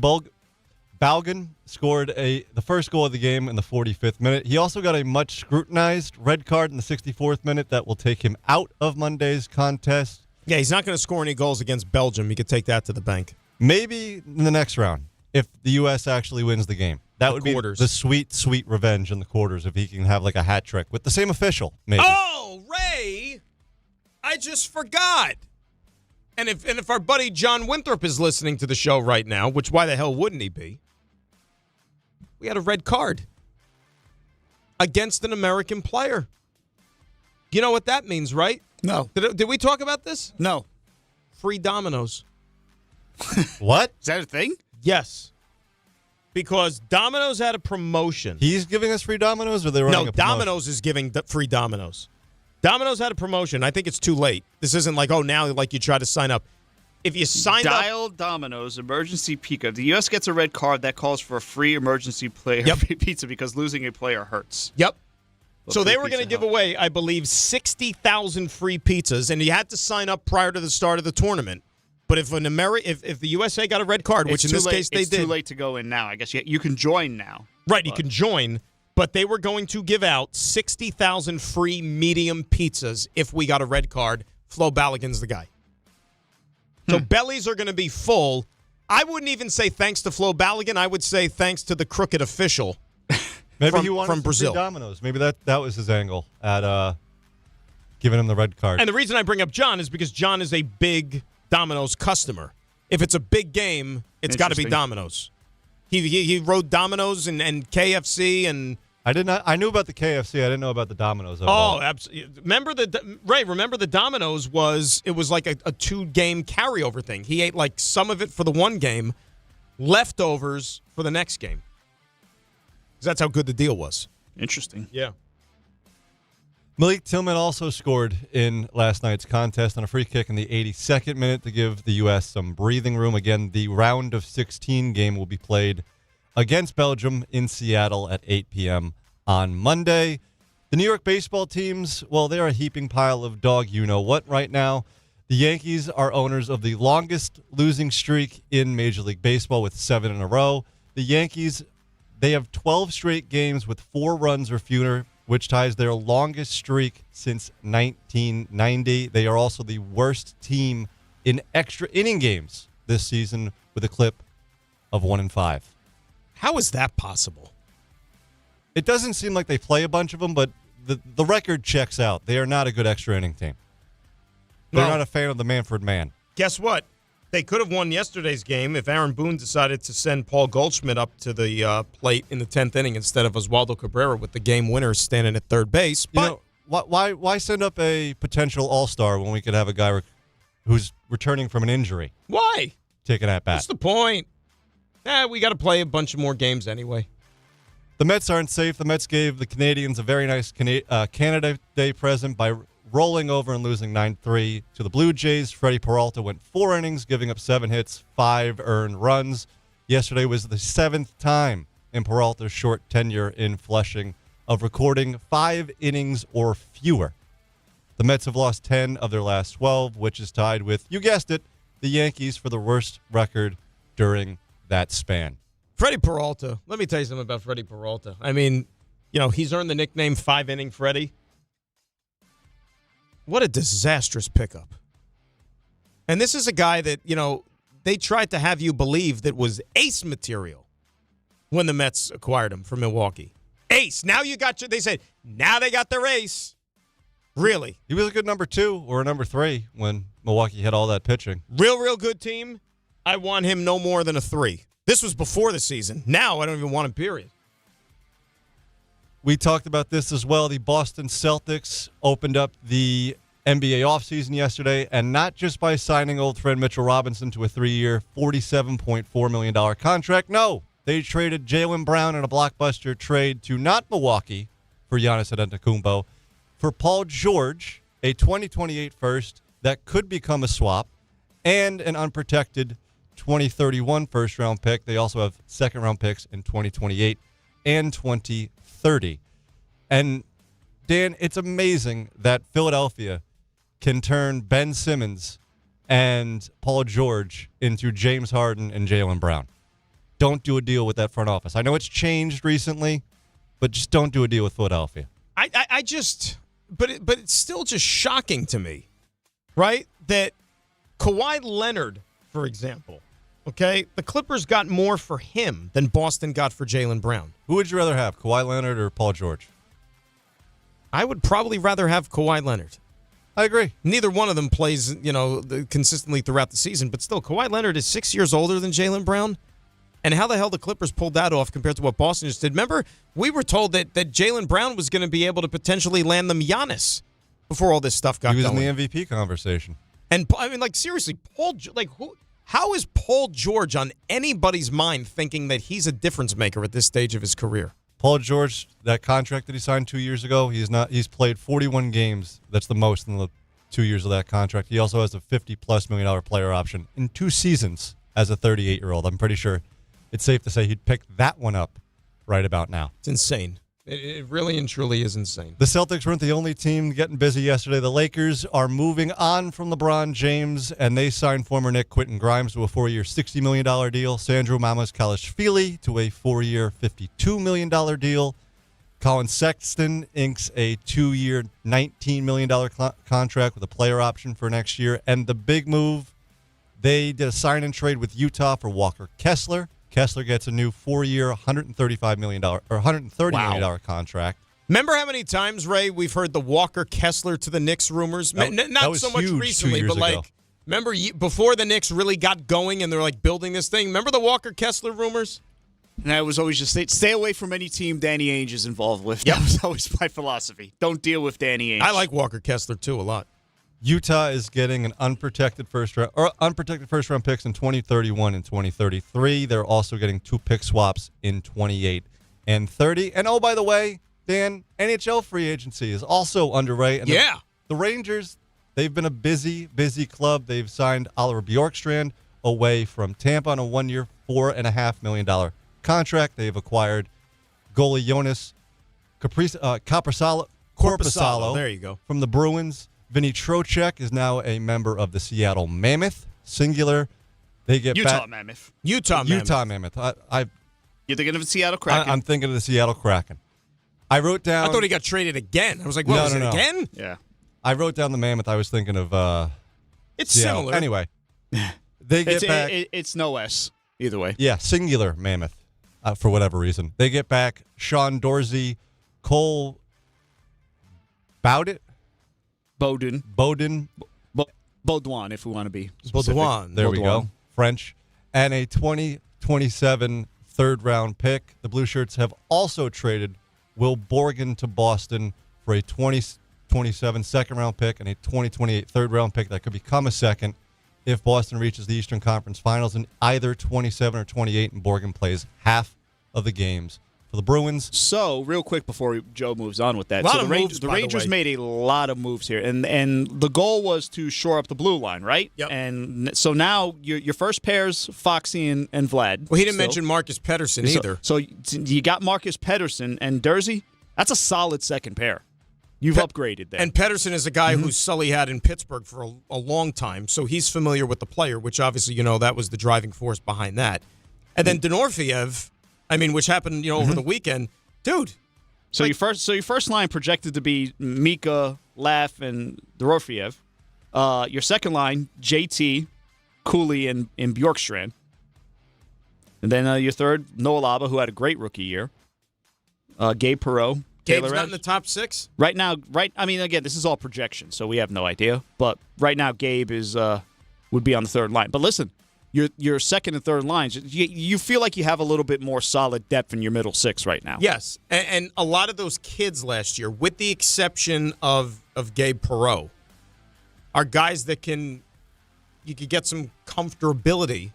Balogun scored the first goal of the game in the 45th minute. He also got a much scrutinized red card in the 64th minute that will take him out of Monday's contest. Yeah, he's not going to score any goals against Belgium. He could take that to the bank. Maybe in the next round, if the U.S. actually wins the game. That would be the sweet, sweet revenge in the quarters if he can have like a hat trick with the same official, maybe. Oh, Ray! I just forgot. And if our buddy John Winthrop is listening to the show right now, which why the hell wouldn't he be? We had a red card against an American player. You know what that means, right? No. Did we talk about this? No. Free Domino's. What? Is that a thing? Yes. Because Domino's had a promotion. He's giving us free Domino's, or they're running a promotion? No, Domino's is giving free Domino's. Domino's had a promotion. I think it's too late. This isn't like, now like you try to sign up. If you signed up... Dial Domino's emergency pizza. The U.S. gets a red card that calls for a free emergency player pizza because losing a player hurts. Yep. So they were going to give away, I believe, 60,000 free pizzas, and you had to sign up prior to the start of the tournament. But if if the USA got a red card, which in this case they did, it's too late to go in now. I guess you can join now. Right, you can join, but they were going to give out 60,000 free medium pizzas if we got a red card. Flo Balogun's the guy. So bellies are going to be full. I wouldn't even say thanks to Flo Balogun. I would say thanks to the crooked official. Maybe he wanted from Brazil. Free Domino's. Maybe that was his angle at giving him the red card. And the reason I bring up John is because John is a big Domino's customer. If it's a big game, it's got to be Domino's. He rode Domino's and KFC and I did not. I knew about the KFC. I didn't know about the Domino's. Oh, absolutely. Remember the Domino's was like a 2-game carryover thing. He ate like some of it for the one game, leftovers for the next game. Because that's how good the deal was. Interesting. Yeah. Malik Tillman also scored in last night's contest on a free kick in the 82nd minute to give the U.S. some breathing room. Again, the round of 16 game will be played against Belgium in Seattle at 8 p.m. on Monday. The New York baseball teams, well, they're a heaping pile of dog-you-know-what right now. The Yankees are owners of the longest losing streak in Major League Baseball with 7 in a row. The Yankees, they have 12 straight games with 4 runs or fewer, which ties their longest streak since 1990. They are also the worst team in extra inning games this season with a clip of 1-5. How is that possible? It doesn't seem like they play a bunch of them, but the record checks out. They are not a good extra inning team. They're not a fan of the Manfred Man. Guess what? They could have won yesterday's game if Aaron Boone decided to send Paul Goldschmidt up to the plate in the 10th inning instead of Oswaldo Cabrera with the game winner standing at third base. But why send up a potential all-star when we could have a guy who's returning from an injury? Why? Taking at bat. What's the point? We got to play a bunch of more games anyway. The Mets aren't safe. The Mets gave the Canadians a very nice Canada Day present by rolling over and losing 9-3 to the Blue Jays. Freddie Peralta went 4 innings, giving up 7 hits, 5 earned runs. Yesterday was the 7th time in Peralta's short tenure in Flushing of recording 5 innings or fewer. The Mets have lost 10 of their last 12, which is tied with, you guessed it, the Yankees for the worst record during that span. Freddie Peralta. Let me tell you something about Freddie Peralta. I mean, he's earned the nickname 5-inning Freddie. What a disastrous pickup. And this is a guy that, they tried to have you believe that was ace material when the Mets acquired him from Milwaukee. Ace. Now they said, now they got their ace. Really? He was a good number 2 or a number 3 when Milwaukee had all that pitching. Real good team. I want him no more than a 3. This was before the season. Now I don't even want him, period. We talked about this as well. The Boston Celtics opened up the NBA offseason yesterday, and not just by signing old friend Mitchell Robinson to a 3-year, $47.4 million contract. No, they traded Jaylen Brown in a blockbuster trade to not Milwaukee for Giannis Antetokounmpo, for Paul George, a 2028 first that could become a swap, and an unprotected 2031 first-round pick. They also have second-round picks in 2028 and 2030. And, Dan, it's amazing that Philadelphia can turn Ben Simmons and Paul George into James Harden and Jaylen Brown. Don't do a deal with that front office. I know it's changed recently, but just don't do a deal with Philadelphia. But it's still just shocking to me, right? That Kawhi Leonard, for example, okay, the Clippers got more for him than Boston got for Jaylen Brown. Who would you rather have, Kawhi Leonard or Paul George? I would probably rather have Kawhi Leonard. I agree. Neither one of them plays, consistently throughout the season, but still, Kawhi Leonard is 6 years older than Jaylen Brown. And how the hell the Clippers pulled that off compared to what Boston just did? Remember, we were told that Jaylen Brown was going to be able to potentially land them Giannis before all this stuff got going. He was in the MVP conversation. And, seriously, how is Paul George on anybody's mind thinking that he's a difference maker at this stage of his career? Paul George, that contract that he signed 2 years ago, he's played 41 games. That's the most in the 2 years of that contract. He also has a $50+ million player option in 2 seasons as a 38-year-old. I'm pretty sure it's safe to say he'd pick that one up right about now. It's insane. It really and truly is insane. The Celtics weren't the only team getting busy yesterday. The Lakers are moving on from LeBron James, and they signed former Knick Quentin Grimes to a 4-year, $60 million deal. Sandro Mamukelashvili to a 4-year, $52 million deal. Colin Sexton inks a 2-year, $19 million contract with a player option for next year. And the big move, they did a sign-and-trade with Utah for Walker Kessler. Kessler gets a new 4-year, $130 million contract. Remember how many times, Ray, we've heard the Walker Kessler to the Knicks rumors? Not so much recently, but remember before the Knicks really got going and they're building this thing? Remember the Walker Kessler rumors? And I was always just stay away from any team Danny Ainge is involved with. That was always my philosophy. Don't deal with Danny Ainge. I like Walker Kessler too a lot. Utah is getting an unprotected first round picks in 2031 and 2033. They're also getting 2 pick swaps in 28 and 30. And oh, by the way, Dan, NHL free agency is also underway. And the Rangers, they've been a busy club. They've signed Oliver Bjorkstrand away from Tampa on a 1-year, $4.5 million contract. They've acquired goalie Jonas Korpisalo. There you go. From the Bruins. Vinny Trocheck is now a member of the Seattle Mammoth. Singular. They get Utah Mammoth. Utah Mammoth. You're thinking of the Seattle Kraken? I'm thinking of the Seattle Kraken. I wrote down. I thought he got traded again. I was like, what, no. Again? Yeah. I wrote down the Mammoth. I was thinking of it's Seattle. Similar. Anyway, they get back. It's no S either way. Yeah, singular Mammoth for whatever reason. They get back Sean Dorsey, Cole Baudin, Baudouin, if we want to be specific. There we go. French. And a 2027 third-round pick. The Blue Shirts have also traded Will Borgen to Boston for a 2027 second-round pick and a 2028 third-round pick that could become a second if Boston reaches the Eastern Conference Finals in either 27 or 28, and Borgen plays half of the games for the Bruins. So, real quick before Joe moves on with that, the Rangers made a lot of moves here, and the goal was to shore up the blue line, right? Yep. And so now your first pair's Foxy and Vlad. Well, he didn't mention Marcus Pettersson either. So you got Marcus Pettersson and Dursey. That's a solid second pair. You've upgraded there. And Pedersen is a guy who Sully had in Pittsburgh for a long time, so he's familiar with the player, which obviously, that was the driving force behind that. And then Denorfiev, which happened, over the weekend. Dude. So your first line projected to be Mika, Laff, and Denorfiev. Your second line, JT, Cooley, and Bjorkstrand. And then your third, Noah Laba, who had a great rookie year. Gabe Perreault. Gabe's not in the top 6? Right now, again, this is all projection, so we have no idea. But right now, Gabe would be on the third line. But listen, your second and third lines, you feel like you have a little bit more solid depth in your middle 6 right now. Yes, and a lot of those kids last year, with the exception of Gabe Perreault, are guys that you could get some comfortability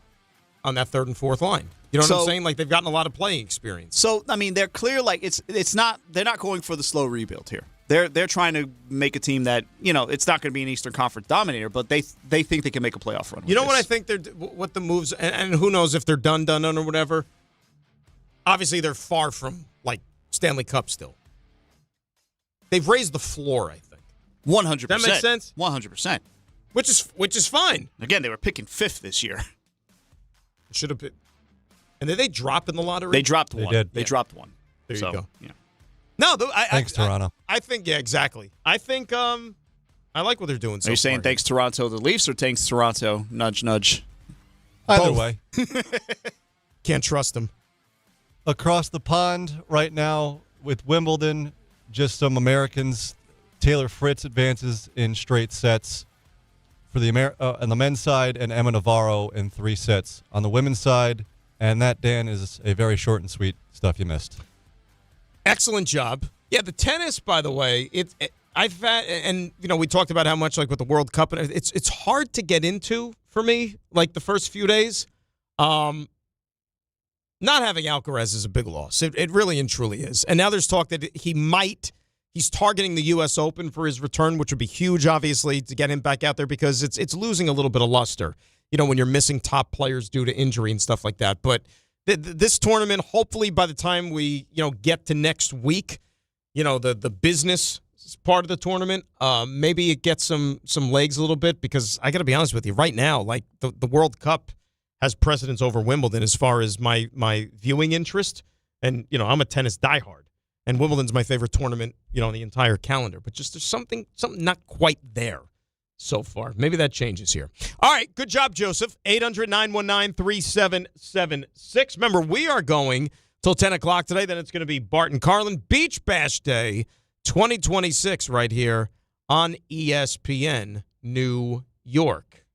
on that third and fourth line. You know what I'm saying? Like, they've gotten a lot of playing experience. So, they're clear, like, it's not, they're not going for the slow rebuild here. They're trying to make a team that, it's not going to be an Eastern Conference dominator, but they think they can make a playoff run. You know what I think what the moves, and who knows if they're done or whatever. Obviously, they're far from, like, Stanley Cup still. They've raised the floor, I think. 100%. That makes sense? 100%. Which is fine. Again, they were picking 5th this year. Should have been. And did they drop in the lottery? They dropped one. They did. They dropped one. There you go. Yeah. No, thanks, Toronto. I think, yeah, exactly. I think I like what they're doing so far. Are you saying thanks Toronto the Leafs or thanks Toronto, nudge, nudge? Either way. Can't trust them. Across the pond right now with Wimbledon, just some Americans. Taylor Fritz advances in straight sets for on the men's side, and Emma Navarro in 3 sets on the women's side. And that, Dan, is a very short and sweet stuff you missed. Excellent job. Yeah, the tennis, by the way, I've had, and we talked about how much, like, with the World Cup, and it's hard to get into for me, like, the first few days. Not having Alcaraz is a big loss. It really and truly is. And now there's talk that he's targeting the U.S. Open for his return, which would be huge, obviously, to get him back out there, because it's losing a little bit of luster, when you're missing top players due to injury and stuff like that. But this tournament, hopefully by the time we, get to next week, the business part of the tournament, maybe it gets some legs a little bit, because I got to be honest with you, right now, like, the World Cup has precedence over Wimbledon as far as my viewing interest. And, I'm a tennis diehard, and Wimbledon's my favorite tournament, in the entire calendar. But just there's something not quite there so far. Maybe that changes here. All right, good job, Joseph. 800-919-3776. Remember, we are going till 10 o'clock today. Then it's going to be Bart and Carlin Beach Bash Day 2026 right here on ESPN New York.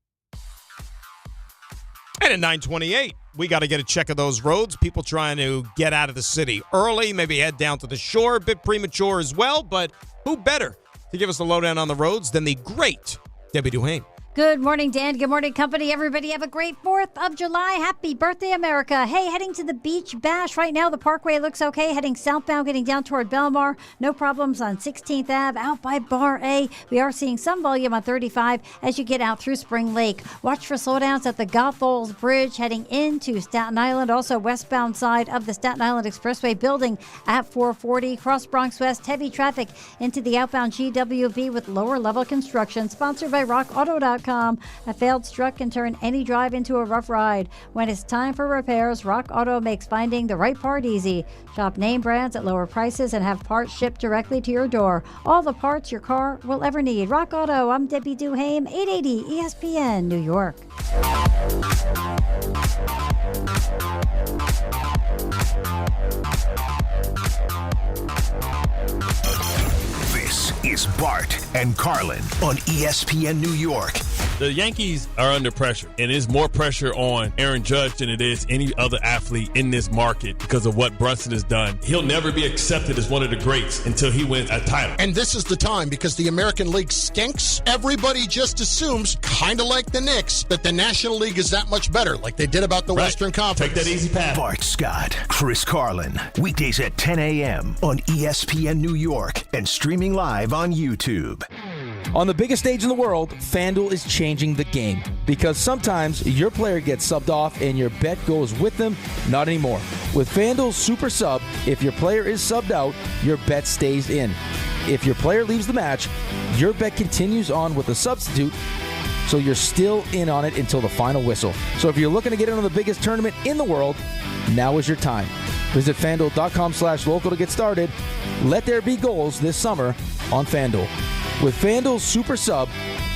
And at 9:28, we got to get a check of those roads. People trying to get out of the city early, maybe head down to the shore. A bit premature as well, but who better to give us the lowdown on the roads than the great Debbie Duhane? Good morning, Dan. Good morning, company. Everybody have a great 4th of July. Happy birthday, America. Hey, heading to the Beach Bash right now. The Parkway looks okay. Heading southbound, getting down toward Belmar. No problems on 16th Ave, out by Bar A. We are seeing some volume on 35 as you get out through Spring Lake. Watch for slowdowns at the Gotholz Bridge heading into Staten Island. Also, westbound side of the Staten Island Expressway building at 440. Cross Bronx West, heavy traffic into the outbound GWB with lower level construction. Sponsored by RockAuto.com. A failed truck can turn any drive into a rough ride. When it's time for repairs, Rock Auto makes finding the right part easy. Shop name brands at lower prices and have parts shipped directly to your door. All the parts your car will ever need. Rock Auto. I'm Debbie Duhane, 880 ESPN, New York. This is Bart and Carlin on ESPN New York. The Yankees are under pressure, and it's more pressure on Aaron Judge than it is any other athlete in this market because of what Brunson has done. He'll never be accepted as one of the greats until he wins a title. And this is the time, because the American League stinks. Everybody just assumes, kind of like the Knicks, that the National League is that much better, like they did about the Western Conference. Take that easy path. Bart Scott, Chris Carlin, weekdays at 10 a.m. on ESPN New York and streaming live on YouTube. On the biggest stage in the world, FanDuel is changing the game, because sometimes your player gets subbed off and your bet goes with them. Not anymore. With FanDuel Super Sub, if your player is subbed out, your bet stays in. if your player leaves the match, your bet continues on with a substitute, so you're still in on it until the final whistle. So if you're looking to get in on the biggest tournament in the world, now is your time. Visit FanDuel.com/local to get started. Let there be goals this summer on FanDuel. With FanDuel's Super Sub,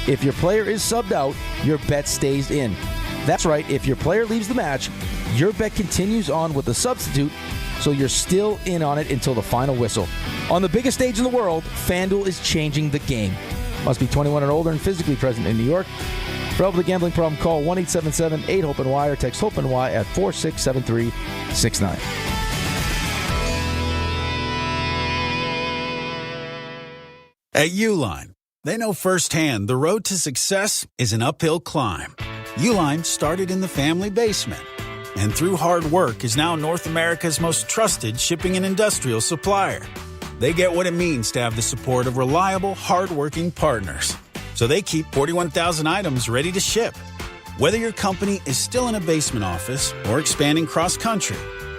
if your player is subbed out, your bet stays in. That's right, if your player leaves the match, your bet continues on with a substitute, so you're still in on it until the final whistle. On the biggest stage in the world, FanDuel is changing the game. Must be 21 and older and physically present in New York. For help with a gambling problem, call 1-877-8-HOPE-NY or text HOPE-NY at 467369. At Uline, they know firsthand the road to success is an uphill climb. Uline started in the family basement, and through hard work is now North America's most trusted shipping and industrial supplier. They get what it means to have the support of reliable, hard-working partners. So they keep 41,000 items ready to ship. Whether your company is still in a basement office or expanding cross-country,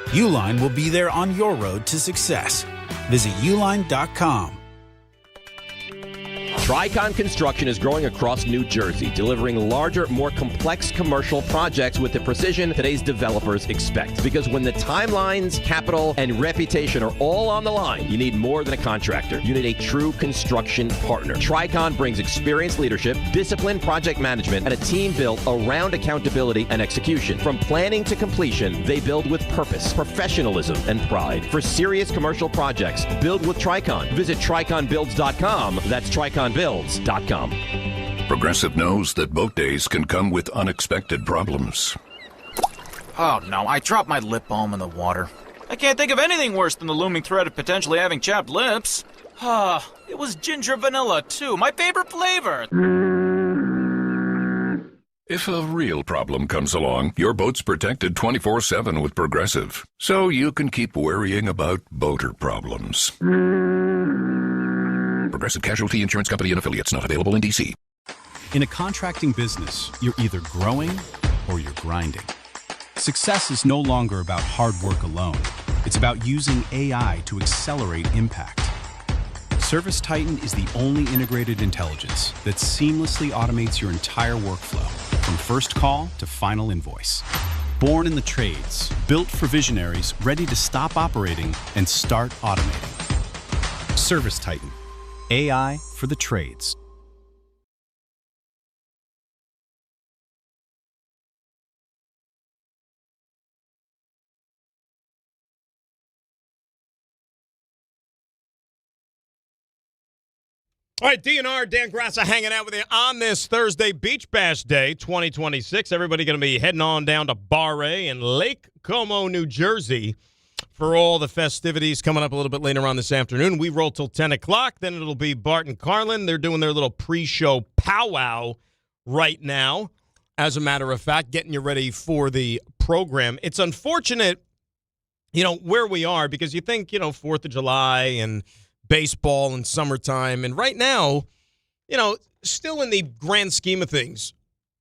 Uline will be there on your road to success. Visit uline.com. Tricon Construction is growing across New Jersey, delivering larger, more complex commercial projects with the precision today's developers expect. Because when the timelines, capital, and reputation are all on the line, you need more than a contractor. You need a true construction partner. Tricon brings experienced leadership, disciplined project management, and a team built around accountability and execution. From planning to completion, they build with purpose, professionalism, and pride. For serious commercial projects, build with Tricon. Visit TriconBuilds.com. That's TriconBuilds.com. Progressive knows that boat days can come with unexpected problems. Oh no, I dropped my lip balm in the water. I can't think of anything worse than the looming threat of potentially having chapped lips. It was ginger vanilla too, my favorite flavor. If a real problem comes along, your boat's protected 24/7 with Progressive. So you can keep worrying about boater problems. Progressive Casualty Insurance Company and Affiliates, not available in D.C. In a contracting business, you're either growing or you're grinding. Success is no longer about hard work alone. It's about using AI to accelerate impact. Service Titan is the only integrated intelligence that seamlessly automates your entire workflow, from first call to final invoice. Born in the trades, built for visionaries ready to stop operating and start automating. Service Titan. AI for the trades. All right, DNR, Dan Grassa hanging out with you on this Thursday Beach Bash Day 2026. Everybody going to be heading on down to Bar A in Lake Como, New Jersey for all the festivities coming up a little bit later on this afternoon. We roll till 10 o'clock. Then it'll be Bart and Carlin. They're doing their little pre-show powwow right now, as a matter of fact, getting you ready for the program. It's unfortunate, where we are, because you think, 4th of July and baseball and summertime. And right now, still in the grand scheme of things,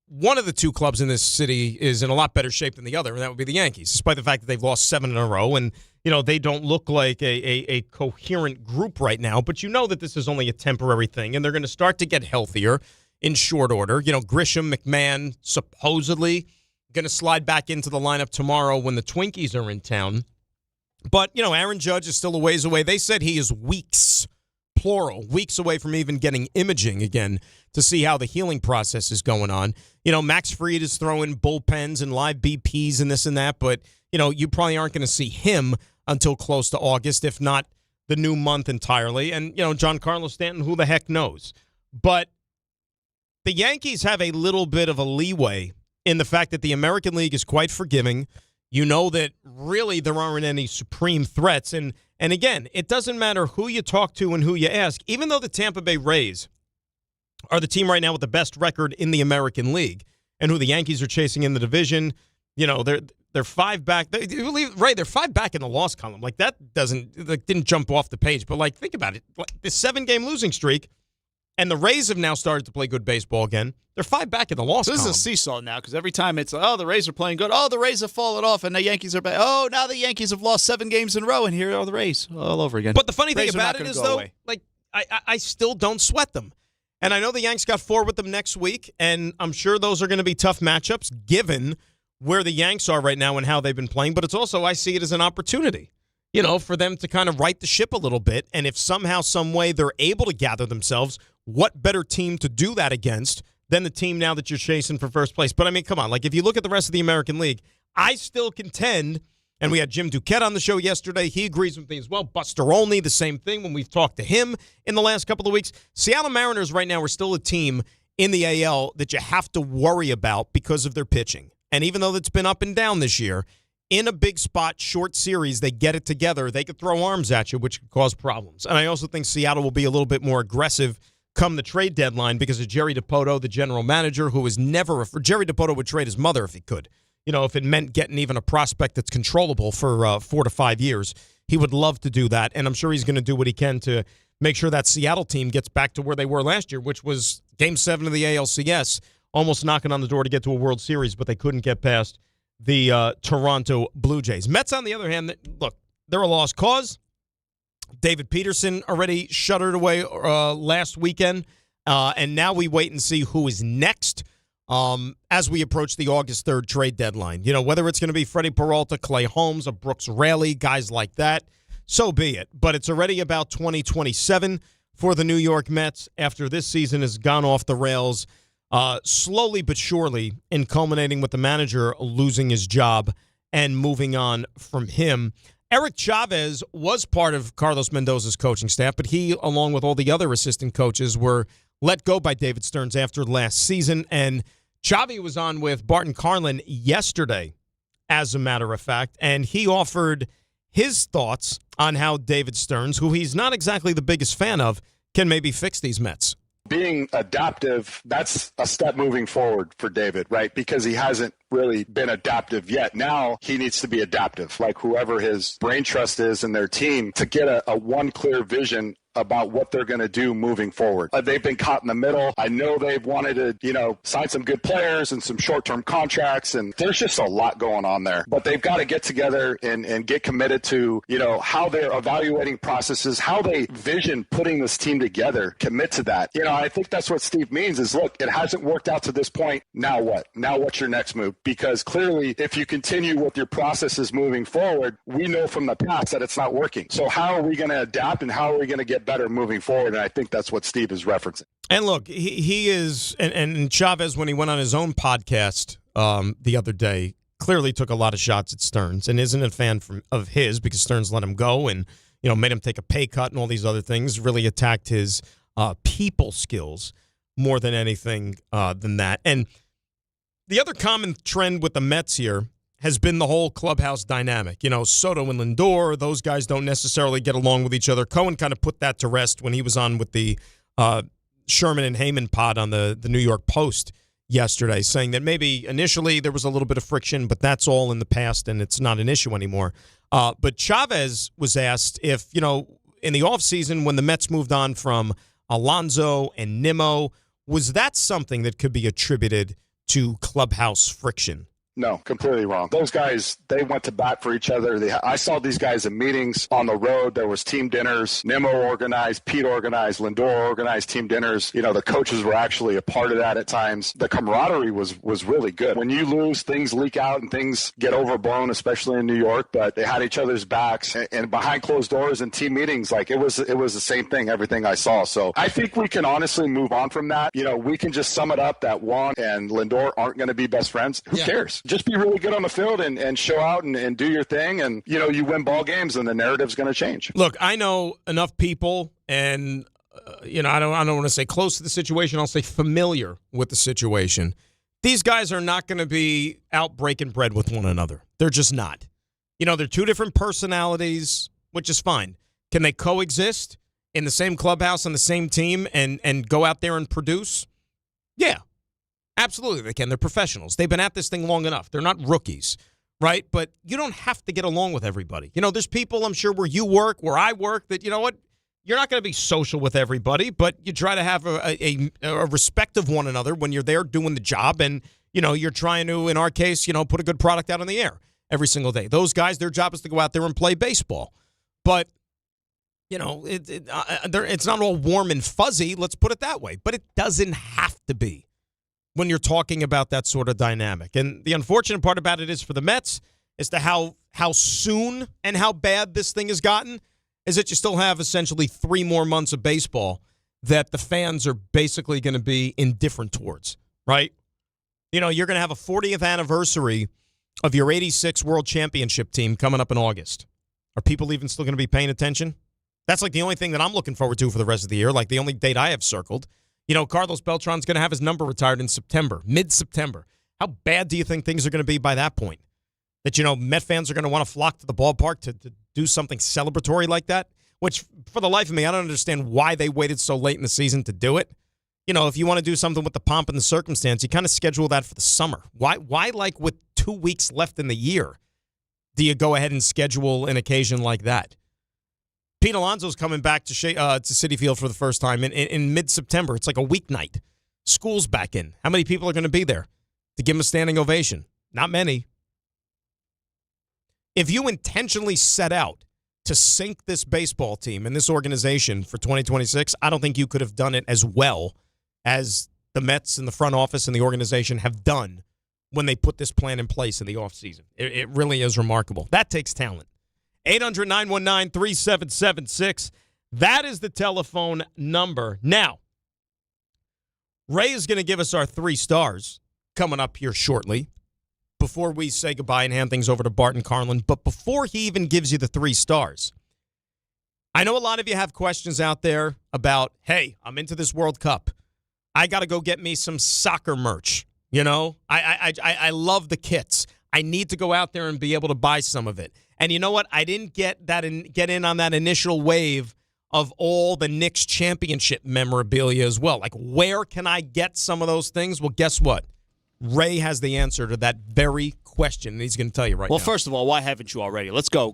one of the two clubs in this city is in a lot better shape than the other, and that would be the Yankees, despite the fact that they've lost 7 in a row. And, they don't look like a coherent group right now. But you know that this is only a temporary thing, and they're going to start to get healthier in short order. Grisham, McMahon, supposedly going to slide back into the lineup tomorrow when the Twinkies are in town. But, Aaron Judge is still a ways away. They said he is weeks, plural, weeks away from even getting imaging again to see how the healing process is going on. Max Fried is throwing bullpens and live BPs and this and that, but, you probably aren't going to see him until close to August, if not the new month entirely. And, Giancarlo Stanton, who the heck knows? But the Yankees have a little bit of a leeway in the fact that the American League is quite forgiving. You know that really there aren't any supreme threats. And again, it doesn't matter who you talk to and who you ask. Even though the Tampa Bay Rays are the team right now with the best record in the American League and who the Yankees are chasing in the division, they're 5 back. They're 5 back in the loss column. Like, that didn't jump off the page. But, think about it. This 7-game losing streak, and the Rays have now started to play good baseball again. They're 5 back in the loss column. This is a seesaw now, because every time it's, the Rays are playing good. Oh, the Rays have fallen off, and the Yankees are back. Oh, now the Yankees have lost 7 games in a row, and here are the Rays all over again. But the funny thing about it is, though, I still don't sweat them. And I know the Yanks got 4 with them next week, and I'm sure those are going to be tough matchups given where the Yanks are right now and how they've been playing. But it's also, I see it as an opportunity, for them to kind of right the ship a little bit. And if somehow, some way they're able to gather themselves, what better team to do that against than the team now that you're chasing for first place? But, I mean, come on. Like, if you look at the rest of the American League, I still contend, and we had Jim Duquette on the show yesterday. He agrees with me as well. Buster Olney, the same thing when we've talked to him in the last couple of weeks. Seattle Mariners right now are still a team in the AL that you have to worry about because of their pitching. And even though it's been up and down this year, in a big spot, short series, they get it together. They could throw arms at you, which could cause problems. And I also think Seattle will be a little bit more aggressive come the trade deadline because of Jerry DiPietro, the general manager, who is never Jerry DiPietro would trade his mother if he could. If it meant getting even a prospect that's controllable for 4 to 5 years, he would love to do that. And I'm sure he's going to do what he can to make sure that Seattle team gets back to where they were last year, which was Game 7 of the ALCS, almost knocking on the door to get to a World Series, but they couldn't get past the Toronto Blue Jays. Mets, on the other hand, look, they're a lost cause. David Peterson already shuttered away last weekend, and now we wait and see who is next as we approach the August 3rd trade deadline. Whether it's going to be Freddie Peralta, Clay Holmes, or Brooks Raley, guys like that, so be it. But it's already about 2027 for the New York Mets after this season has gone off the rails slowly but surely, and culminating with the manager losing his job and moving on from him. Eric Chavez was part of Carlos Mendoza's coaching staff, but he, along with all the other assistant coaches, were let go by David Stearns after last season. And Chavi was on with Bart Carlin yesterday, as a matter of fact, and he offered his thoughts on how David Stearns, who he's not exactly the biggest fan of, can maybe fix these Mets. Being adaptive, that's a step moving forward for David, right? Because he hasn't really been adaptive yet. Now he needs to be adaptive, like whoever his brain trust is in their team, to get a one clear vision about what they're going to do moving forward. They've been caught in the middle. I know they've wanted to, sign some good players and some short-term contracts, and there's just a lot going on there. But they've got to get together and get committed to, how they're evaluating processes, how they vision putting this team together, commit to that. I think that's what Steve means is, look, it hasn't worked out to this point. Now what? Now what's your next move? Because clearly, if you continue with your processes moving forward, we know from the past that it's not working. So how are we going to adapt, and how are we going to get better moving forward? And I think that's what Steve is referencing. And look, he is, and Chavez, when he went on his own podcast the other day, clearly took a lot of shots at Stearns and isn't a fan of his because Stearns let him go and, made him take a pay cut and all these other things, really attacked his people skills more than anything than that. And the other common trend with the Mets here has been the whole clubhouse dynamic. Soto and Lindor, those guys don't necessarily get along with each other. Cohen kind of put that to rest when he was on with the Sherman and Heyman pod on the New York Post yesterday, saying that maybe initially there was a little bit of friction, but that's all in the past and it's not an issue anymore. But Chavez was asked if, in the offseason when the Mets moved on from Alonso and Nimmo, was that something that could be attributed to clubhouse friction? No, completely wrong. Those guys, they went to bat for each other. I saw these guys in meetings on the road. There was team dinners. Nimmo organized, Pete organized, Lindor organized team dinners. The coaches were actually a part of that at times. The camaraderie was really good. When you lose, things leak out and things get overblown, especially in New York, but they had each other's backs. And behind closed doors and team meetings, like it was the same thing, everything I saw. So I think we can honestly move on from that. We can just sum it up that Juan and Lindor aren't going to be best friends. Who cares? Just be really good on the field and show out and do your thing, and you win ball games, and the narrative's going to change. Look, I know enough people, and I don't want to say close to the situation. I'll say familiar with the situation. These guys are not going to be out breaking bread with one another. They're just not. They're two different personalities, which is fine. Can they coexist in the same clubhouse on the same team and go out there and produce? Yeah. Absolutely, they can. They're professionals. They've been at this thing long enough. They're not rookies, right? But you don't have to get along with everybody. There's people, I'm sure, where you work, where I work, that, you're not going to be social with everybody, but you try to have a respect of one another when you're there doing the job, and, you're trying to, in our case, put a good product out on the air every single day. Those guys, their job is to go out there and play baseball. But It's not all warm and fuzzy, let's put it that way. But it doesn't have to be when you're talking about that sort of dynamic. And the unfortunate part about it is for the Mets, as to how soon and how bad this thing has gotten, is that you still have essentially 3 more months of baseball that the fans are basically going to be indifferent towards, right? You're going to have a 40th anniversary of your 86 World Championship team coming up in August. Are people even still going to be paying attention? That's like the only thing that I'm looking forward to for the rest of the year, like the only date I have circled. Carlos Beltran's going to have his number retired in September, mid-September. How bad do you think things are going to be by that point? That, Met fans are going to want to flock to the ballpark to do something celebratory like that? Which, for the life of me, I don't understand why they waited so late in the season to do it. If you want to do something with the pomp and the circumstance, you kind of schedule that for the summer. Why like, with 2 weeks left in the year, do you go ahead and schedule an occasion like that? Pete Alonso's coming back to Citi Field for the first time in mid-September. It's like a weeknight. School's back in. How many people are going to be there to give him a standing ovation? Not many. If you intentionally set out to sink this baseball team and this organization for 2026, I don't think you could have done it as well as the Mets and the front office and the organization have done when they put this plan in place in the offseason. It really is remarkable. That takes talent. 800-919-3776. That is the telephone number. Now, Ray is going to give us our 3 stars coming up here shortly before we say goodbye and hand things over to Bart Carlin. But before he even gives you the 3 stars, I know a lot of you have questions out there about, hey, I'm into this World Cup. I got to go get me some soccer merch. I love the kits. I need to go out there and be able to buy some of it. And you know what? I didn't get in on that initial wave of all the Knicks championship memorabilia as well. Like, where can I get some of those things? Well, guess what? Ray has the answer to that very question, and he's going to tell you right now. Well, first of all, why haven't you already? Let's go.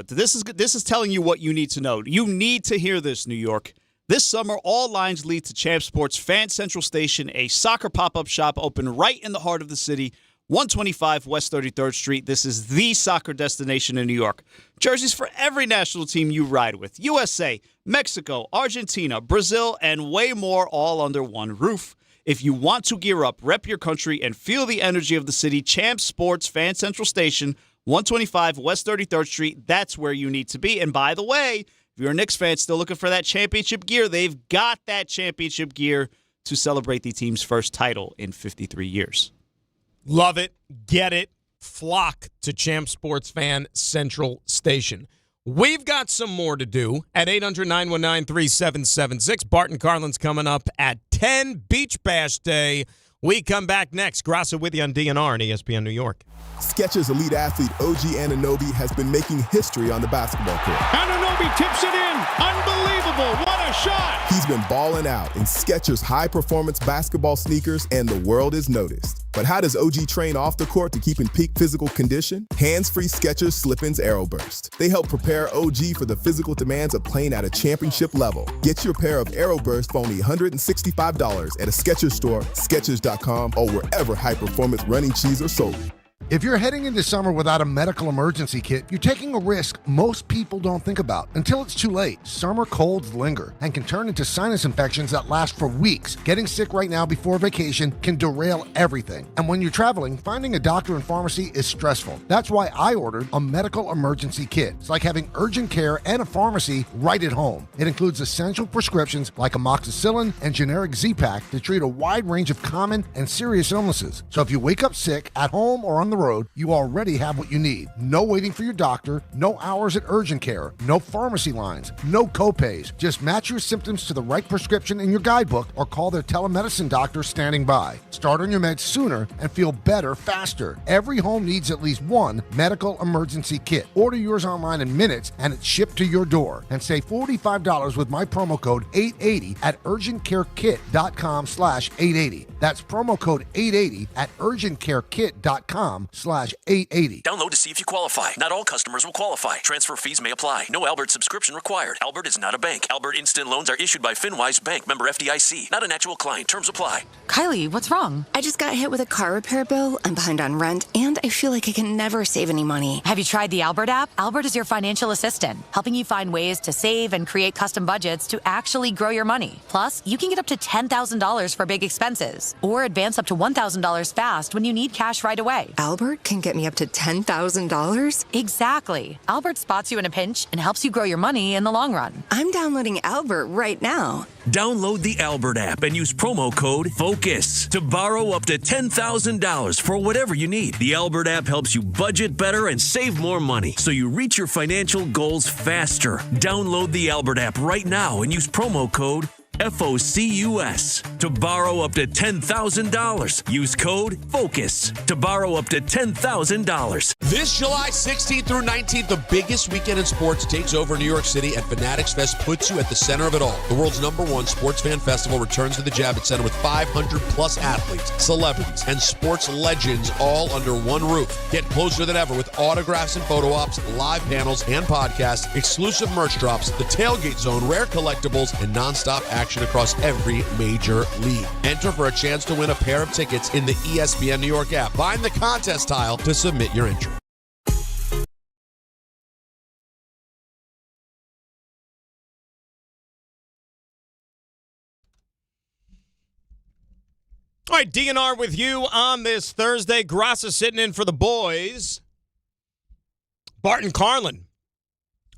This is telling you what you need to know. You need to hear this, New York. This summer, all lines lead to Champ Sports Fan Central Station, a soccer pop-up shop open right in the heart of the city, 125 West 33rd Street. This is the soccer destination in New York. Jerseys for every national team you ride with. USA, Mexico, Argentina, Brazil, and way more, all under one roof. If you want to gear up, rep your country, and feel the energy of the city, Champ Sports Fan Central Station, 125 West 33rd Street, that's where you need to be. And by the way, if you're a Knicks fan still looking for that championship gear, they've got that championship gear to celebrate the team's first title in 53 years. Love it. Get it. Flock to Champ Sports Fan Central Station. We've got some more to do at 800-919-3776. Bart Carlin's coming up at 10, Beach Bash Day. We come back next. Grasso with you on DNR and ESPN New York. Skechers elite athlete OG Anunoby has been making history on the basketball court. Anunoby tips it in. Unbelievable. What a shot. He's been balling out in Skechers high-performance basketball sneakers, and the world is noticed. But how does OG train off the court to keep in peak physical condition? Hands-free Skechers Slip-ins Aeroburst. They help prepare OG for the physical demands of playing at a championship level. Get your pair of Aeroburst for only $165 at a Skechers store, Skechers.com, or wherever high-performance running shoes are sold. If you're heading into summer without a medical emergency kit, you're taking a risk most people don't think about until it's too late. Summer colds linger and can turn into sinus infections that last for weeks. Getting sick right now before vacation can derail everything. And when you're traveling, finding a doctor and pharmacy is stressful. That's why I ordered a medical emergency kit. It's like having urgent care and a pharmacy right at home. It includes essential prescriptions like amoxicillin and generic Z-Pak to treat a wide range of common and serious illnesses. So if you wake up sick at home or on the road, you already have what you need. No waiting for your doctor, no hours at urgent care, no pharmacy lines, no copays. Just match your symptoms to the right prescription in your guidebook or call their telemedicine doctor standing by. Start on your meds sooner and feel better faster. Every home needs at least one medical emergency kit. Order yours online in minutes and it's shipped to your door. And save $45 with my promo code 880 at urgentcarekit.com/880. That's promo code 880 at urgentcarekit.com/880. AlbertInstant.com/880. Download to see if you qualify. Not all customers will qualify. Transfer fees may apply. No Albert subscription required. Albert is not a bank. Albert Instant loans are issued by FinWise Bank, member FDIC. Not an actual client. Terms apply. Kylie, what's wrong? I just got hit with a car repair bill. I'm behind on rent, and I feel like I can never save any money. Have you tried the Albert app? Albert is your financial assistant, helping you find ways to save and create custom budgets to actually grow your money. Plus, you can get up to $10,000 for big expenses, or advance up to $1,000 fast when you need cash right away. Albert can get me up to $10,000? Exactly. Albert spots you in a pinch and helps you grow your money in the long run. I'm downloading Albert right now. Download the Albert app and use promo code FOCUS to borrow up to $10,000 for whatever you need. The Albert app helps you budget better and save more money so you reach your financial goals faster. Download the Albert app right now and use promo code FOCUS to borrow up to $10,000. Use code FOCUS to borrow up to $10,000. This July 16th through 19th, the biggest weekend in sports takes over New York City, and Fanatics Fest puts you at the center of it all. The world's #1 sports fan festival returns to the Javits Center with 500-plus athletes, celebrities, and sports legends all under one roof. Get closer than ever with autographs and photo ops, live panels and podcasts, exclusive merch drops, the tailgate zone, rare collectibles, and nonstop action across every major league. Enter for a chance to win a pair of tickets in the ESPN New York app. Find the contest tile to submit your entry. All right, DNR with you on this Thursday. Grassa sitting in for the boys. Bart Carlin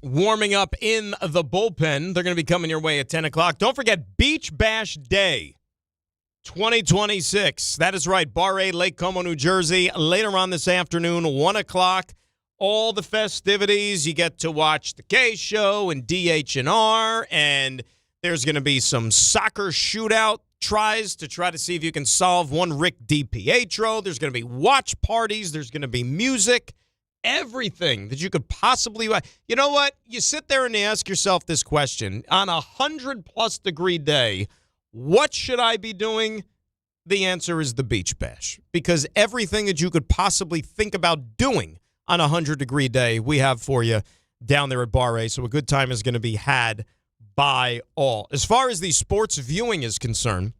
warming up in the bullpen. They're going to be coming your way at 10 o'clock. Don't forget Beach Bash Day 2026. That is right, Bar A, Lake Como, New Jersey. Later on this afternoon, 1 o'clock. All the festivities. You get to watch the K Show and DH&R, and there's going to be some soccer shootout tries to try to see if you can solve one Rick DiPietro. There's going to be watch parties. There's going to be music. Everything that you could possibly. You know what? You sit there and ask yourself this question. On a 100-plus degree day, what should I be doing? The answer is the Beach Bash. Because everything that you could possibly think about doing on a 100-degree day, we have for you down there at Bar A. So a good time is going to be had by all. As far as the sports viewing is concerned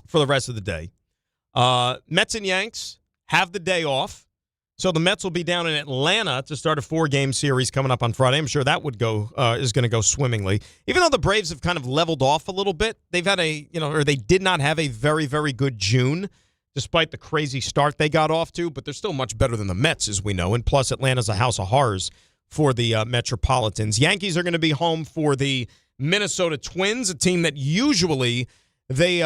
for the rest of the day, Mets and Yanks have the day off. So the Mets will be down in Atlanta to start a 4-game series coming up on Friday. I'm sure that would is going to go swimmingly. Even though the Braves have kind of leveled off a little bit, they've had they did not have a very, very good June, despite the crazy start they got off to. But they're still much better than the Mets, as we know. And plus, Atlanta's a house of horrors for the Metropolitans. Yankees are going to be home for the Minnesota Twins, a team that usually they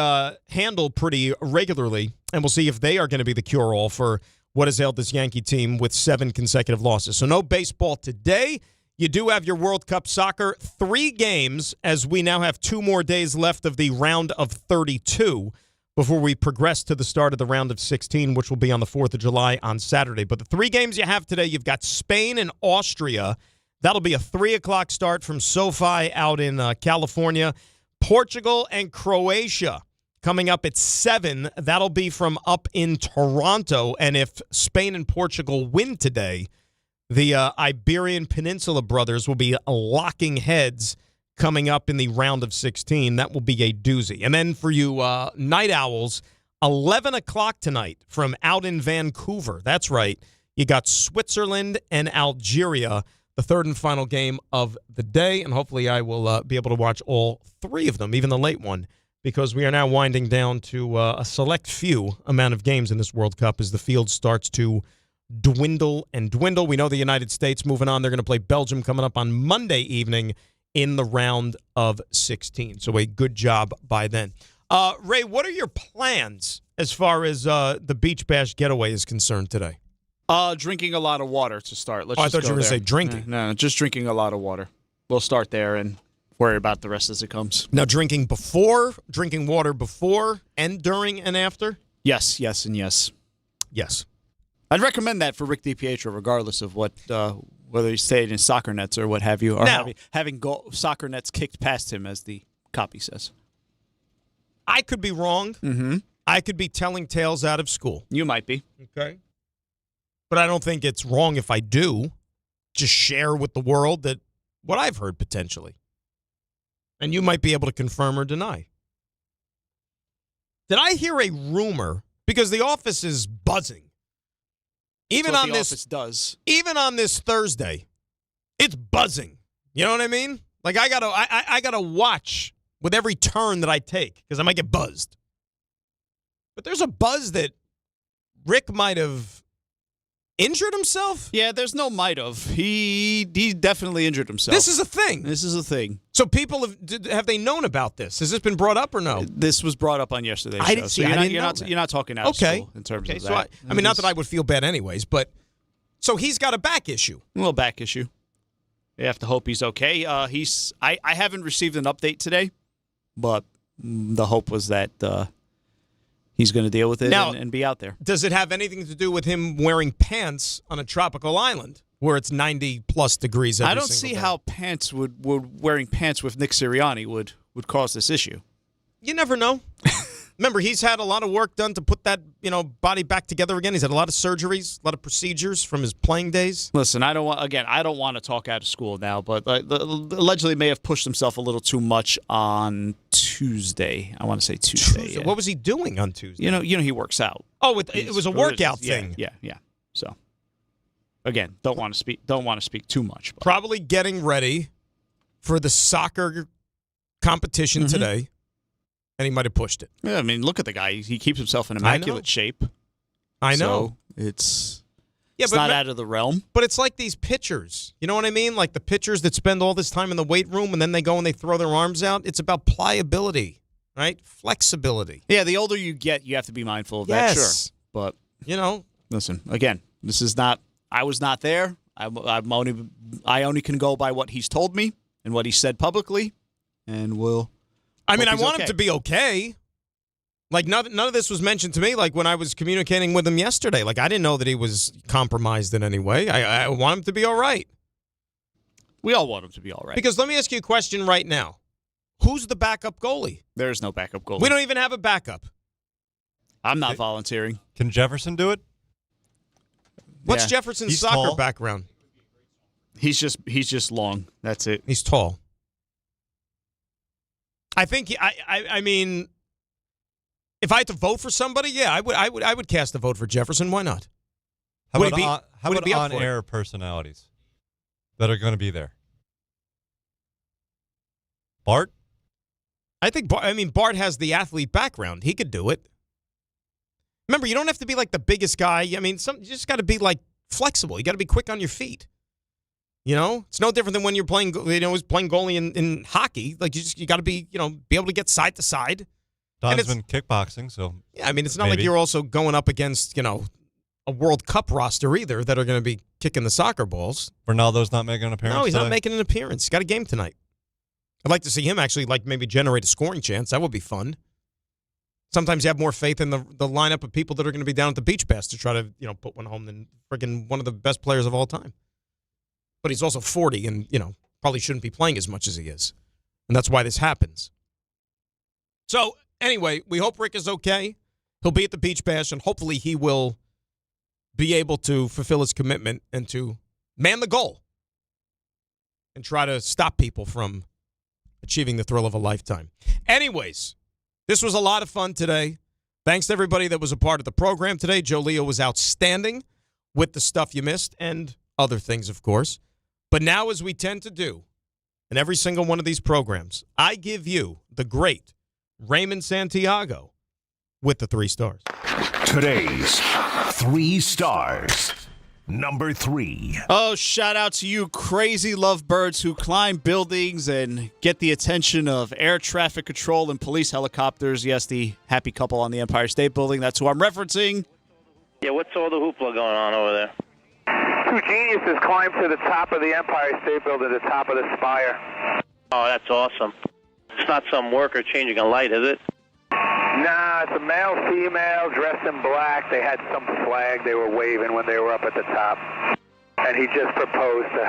handle pretty regularly. And we'll see if they are going to be the cure-all for what has held this Yankee team with 7 consecutive losses. So no baseball today. You do have your World Cup soccer. 3 games, as we now have 2 more days left of the round of 32 before we progress to the start of the round of 16, which will be on the 4th of July on Saturday. But the 3 games you have today, you've got Spain and Austria. That'll be a 3 o'clock start from SoFi out in California. Portugal and Croatia coming up at 7, that'll be from up in Toronto. And if Spain and Portugal win today, the Iberian Peninsula brothers will be locking heads coming up in the round of 16. That will be a doozy. And then for you night owls, 11 o'clock tonight from out in Vancouver. That's right. You got Switzerland and Algeria, the 3rd and final game of the day. And hopefully I will be able to watch all 3 of them, even the late one, because we are now winding down to a select few amount of games in this World Cup as the field starts to dwindle and dwindle. We know the United States moving on. They're going to play Belgium coming up on Monday evening in the round of 16. So a good job by then. Ray, what are your plans as far as the Beach Bash getaway is concerned today? Drinking a lot of water to start. I thought you were going to say drinking. No, just drinking a lot of water. We'll start there and worry about the rest as it comes. Now, drinking water before and during and after? Yes, and yes. Yes. I'd recommend that for Rick DiPietro, regardless of what, whether he stayed in soccer nets or what have you, or having soccer nets kicked past him, as the copy says. I could be wrong. Mm-hmm. I could be telling tales out of school. You might be. Okay. but I don't think it's wrong if I do. Just share with the world that what I've heard potentially. And you might be able to confirm or deny. Did I hear a rumor? Because the office is buzzing. Even on this office does. Even on this Thursday, it's buzzing. You know what I mean? Like I gotta watch with every turn that I take because I might get buzzed. But there's a buzz that Rick might have injured himself? Yeah, there's no might have. He definitely injured himself. This is a thing. So people have they known about this? Has this been brought up or no? This was brought up on yesterday's show. So you're not talking out of school in terms of that. So I mean, not that I would feel bad anyways, but so he's got a back issue. A little back issue. You have to hope he's okay. I haven't received an update today, but the hope was that he's going to deal with it now, and be out there. Does it have anything to do with him wearing pants on a tropical island where it's 90-plus degrees every I don't single see day? how pants wearing pants with Nick Sirianni would cause this issue. You never know. Remember, he's had a lot of work done to put that body back together again. He's had a lot of surgeries, a lot of procedures from his playing days. Listen, I don't want to talk out of school now, but allegedly may have pushed himself a little too much on Tuesday. I want to say Tuesday. Yeah. What was he doing on Tuesday? You know, he works out. Oh, it was a workout thing. Yeah. So, again, don't want to speak too much. But. Probably getting ready for the soccer competition today. And he might have pushed it. Yeah, I mean, look at the guy. He keeps himself in immaculate shape. I know. So it's but not out of the realm. But it's like these pitchers. You know what I mean? Like the pitchers that spend all this time in the weight room and then they go and they throw their arms out. It's about pliability, right? Flexibility. Yeah, the older you get, you have to be mindful of that, sure. But, listen, again, this is not – I was not there. I only can go by what he's told me and what he said publicly, and we'll – I mean, I want him to be okay. Like, none of this was mentioned to me, like, when I was communicating with him yesterday. Like, I didn't know that he was compromised in any way. I want him to be all right. We all want him to be all right. Because let me ask you a question right now. Who's the backup goalie? There is no backup goalie. We don't even have a backup. I'm not volunteering. Can Jefferson do it? What's Jefferson's soccer tall. background? He's just long. That's it. He's tall. I think I mean, if I had to vote for somebody, I would cast a vote for Jefferson. Why not? How about on-air personalities that are going to be there? Bart? I think Bart has the athlete background. He could do it. Remember, you don't have to be like the biggest guy. I mean, you just got to be like flexible. You got to be quick on your feet. You know, it's no different than when you're playing. Playing goalie in hockey. Like you got to be able to get side to side. Don's been kickboxing, so yeah. I mean, it's not like you're also going up against a World Cup roster either that are going to be kicking the soccer balls. Ronaldo's not making an appearance. No, he's today? not making an appearance. He's got a game tonight. I'd like to see him actually maybe generate a scoring chance. That would be fun. Sometimes you have more faith in the lineup of people that are going to be down at the Beach Bass to try to put one home than freaking one of the best players of all time. But he's also 40 and, probably shouldn't be playing as much as he is. And that's why this happens. So, anyway, we hope Rick is okay. He'll be at the Beach Bash, and hopefully he will be able to fulfill his commitment and to man the goal and try to stop people from achieving the thrill of a lifetime. Anyways, this was a lot of fun today. Thanks to everybody that was a part of the program today. Joe Leo was outstanding with the stuff you missed and other things, of course. But now, as we tend to do in every single one of these programs, I give you the great Raymond Santiago with the 3 stars. Today's 3 stars. Number 3. Oh, shout out to you crazy lovebirds who climb buildings and get the attention of air traffic control and police helicopters. Yes, the happy couple on the Empire State Building. That's who I'm referencing. Yeah, what's all the hoopla going on over there? 2 geniuses climbed to the top of the Empire State Building, the top of the spire. Oh, that's awesome. It's not some worker changing a light, is it? Nah, it's a male, female, dressed in black. They had some flag they were waving when they were up at the top. And he just proposed to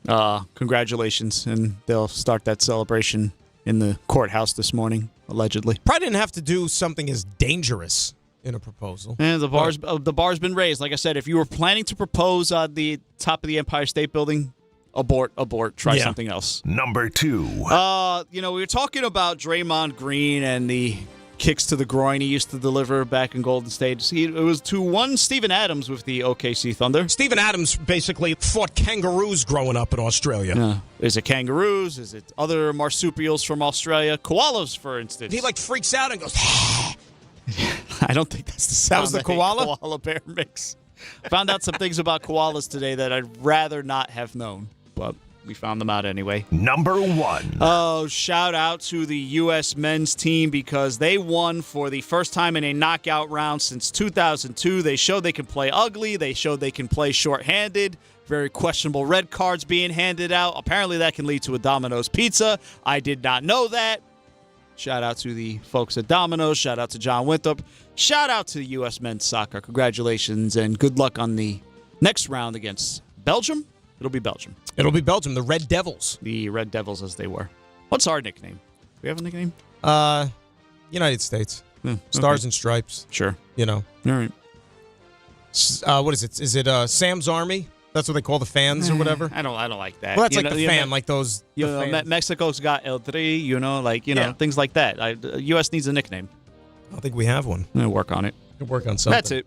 her. Congratulations. And they'll start that celebration in the courthouse this morning, allegedly. Probably didn't have to do something as dangerous in a proposal. And the bar's been raised. Like I said, if you were planning to propose on the top of the Empire State Building, abort. Try something else. Number 2. We were talking about Draymond Green and the kicks to the groin he used to deliver back in Golden State. It was to one Steven Adams with the OKC Thunder. Steven Adams basically fought kangaroos growing up in Australia. Yeah. Is it kangaroos? Is it other marsupials from Australia? Koalas, for instance. He freaks out and goes. I don't think that's the sound. That was the koala? Koala bear mix. Found out some things about koalas today that I'd rather not have known, but we found them out anyway. Number 1. Oh, shout out to the U.S. men's team because they won for the first time in a knockout round since 2002. They showed they can play ugly. They showed they can play shorthanded. Very questionable red cards being handed out. Apparently that can lead to a Domino's pizza. I did not know that. Shout out to the folks at Domino's. Shout out to John Winthrop. Shout out to the U.S. men's soccer. Congratulations and good luck on the next round against Belgium. It'll be Belgium. It'll be Belgium, the Red Devils. The Red Devils as they were. What's our nickname? Do we have a nickname? United States. Stars and Stripes. Sure. All right. What is it? Is it Sam's Army? That's what they call the fans or whatever? I don't like that. Well, that's the fan, like those. Mexico's got El Tri, things like that. U.S. needs a nickname. I don't think we have one. We'll work on it. We'll work on something. That's it.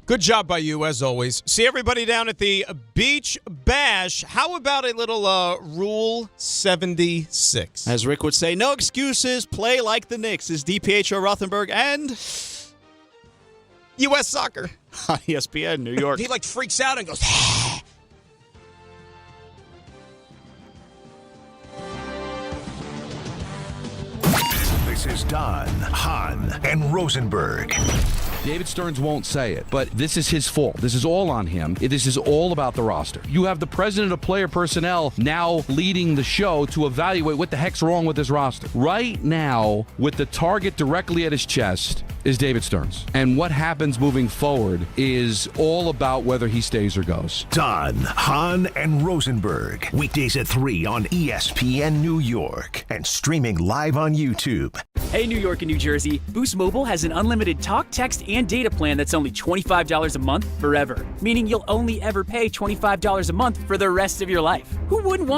Good job by you, as always. See everybody down at the Beach Bash. How about a little Rule 76? As Rick would say, no excuses. Play like the Knicks. Is DiPietro Rothenberg and U.S. Soccer on ESPN New York. He freaks out and goes. This is Don, Hahn, and Rosenberg. David Stearns won't say it, but this is his fault. This is all on him. This is all about the roster. You have the president of player personnel now leading the show to evaluate what the heck's wrong with this roster. Right now, with the target directly at his chest, is David Stearns. And what happens moving forward is all about whether he stays or goes. Don, Hahn, and Rosenberg. Weekdays at 3 on ESPN New York. And streaming live on YouTube. Hey, New York and New Jersey. Boost Mobile has an unlimited talk, text, and data plan that's only $25 a month forever. Meaning you'll only ever pay $25 a month for the rest of your life. Who wouldn't want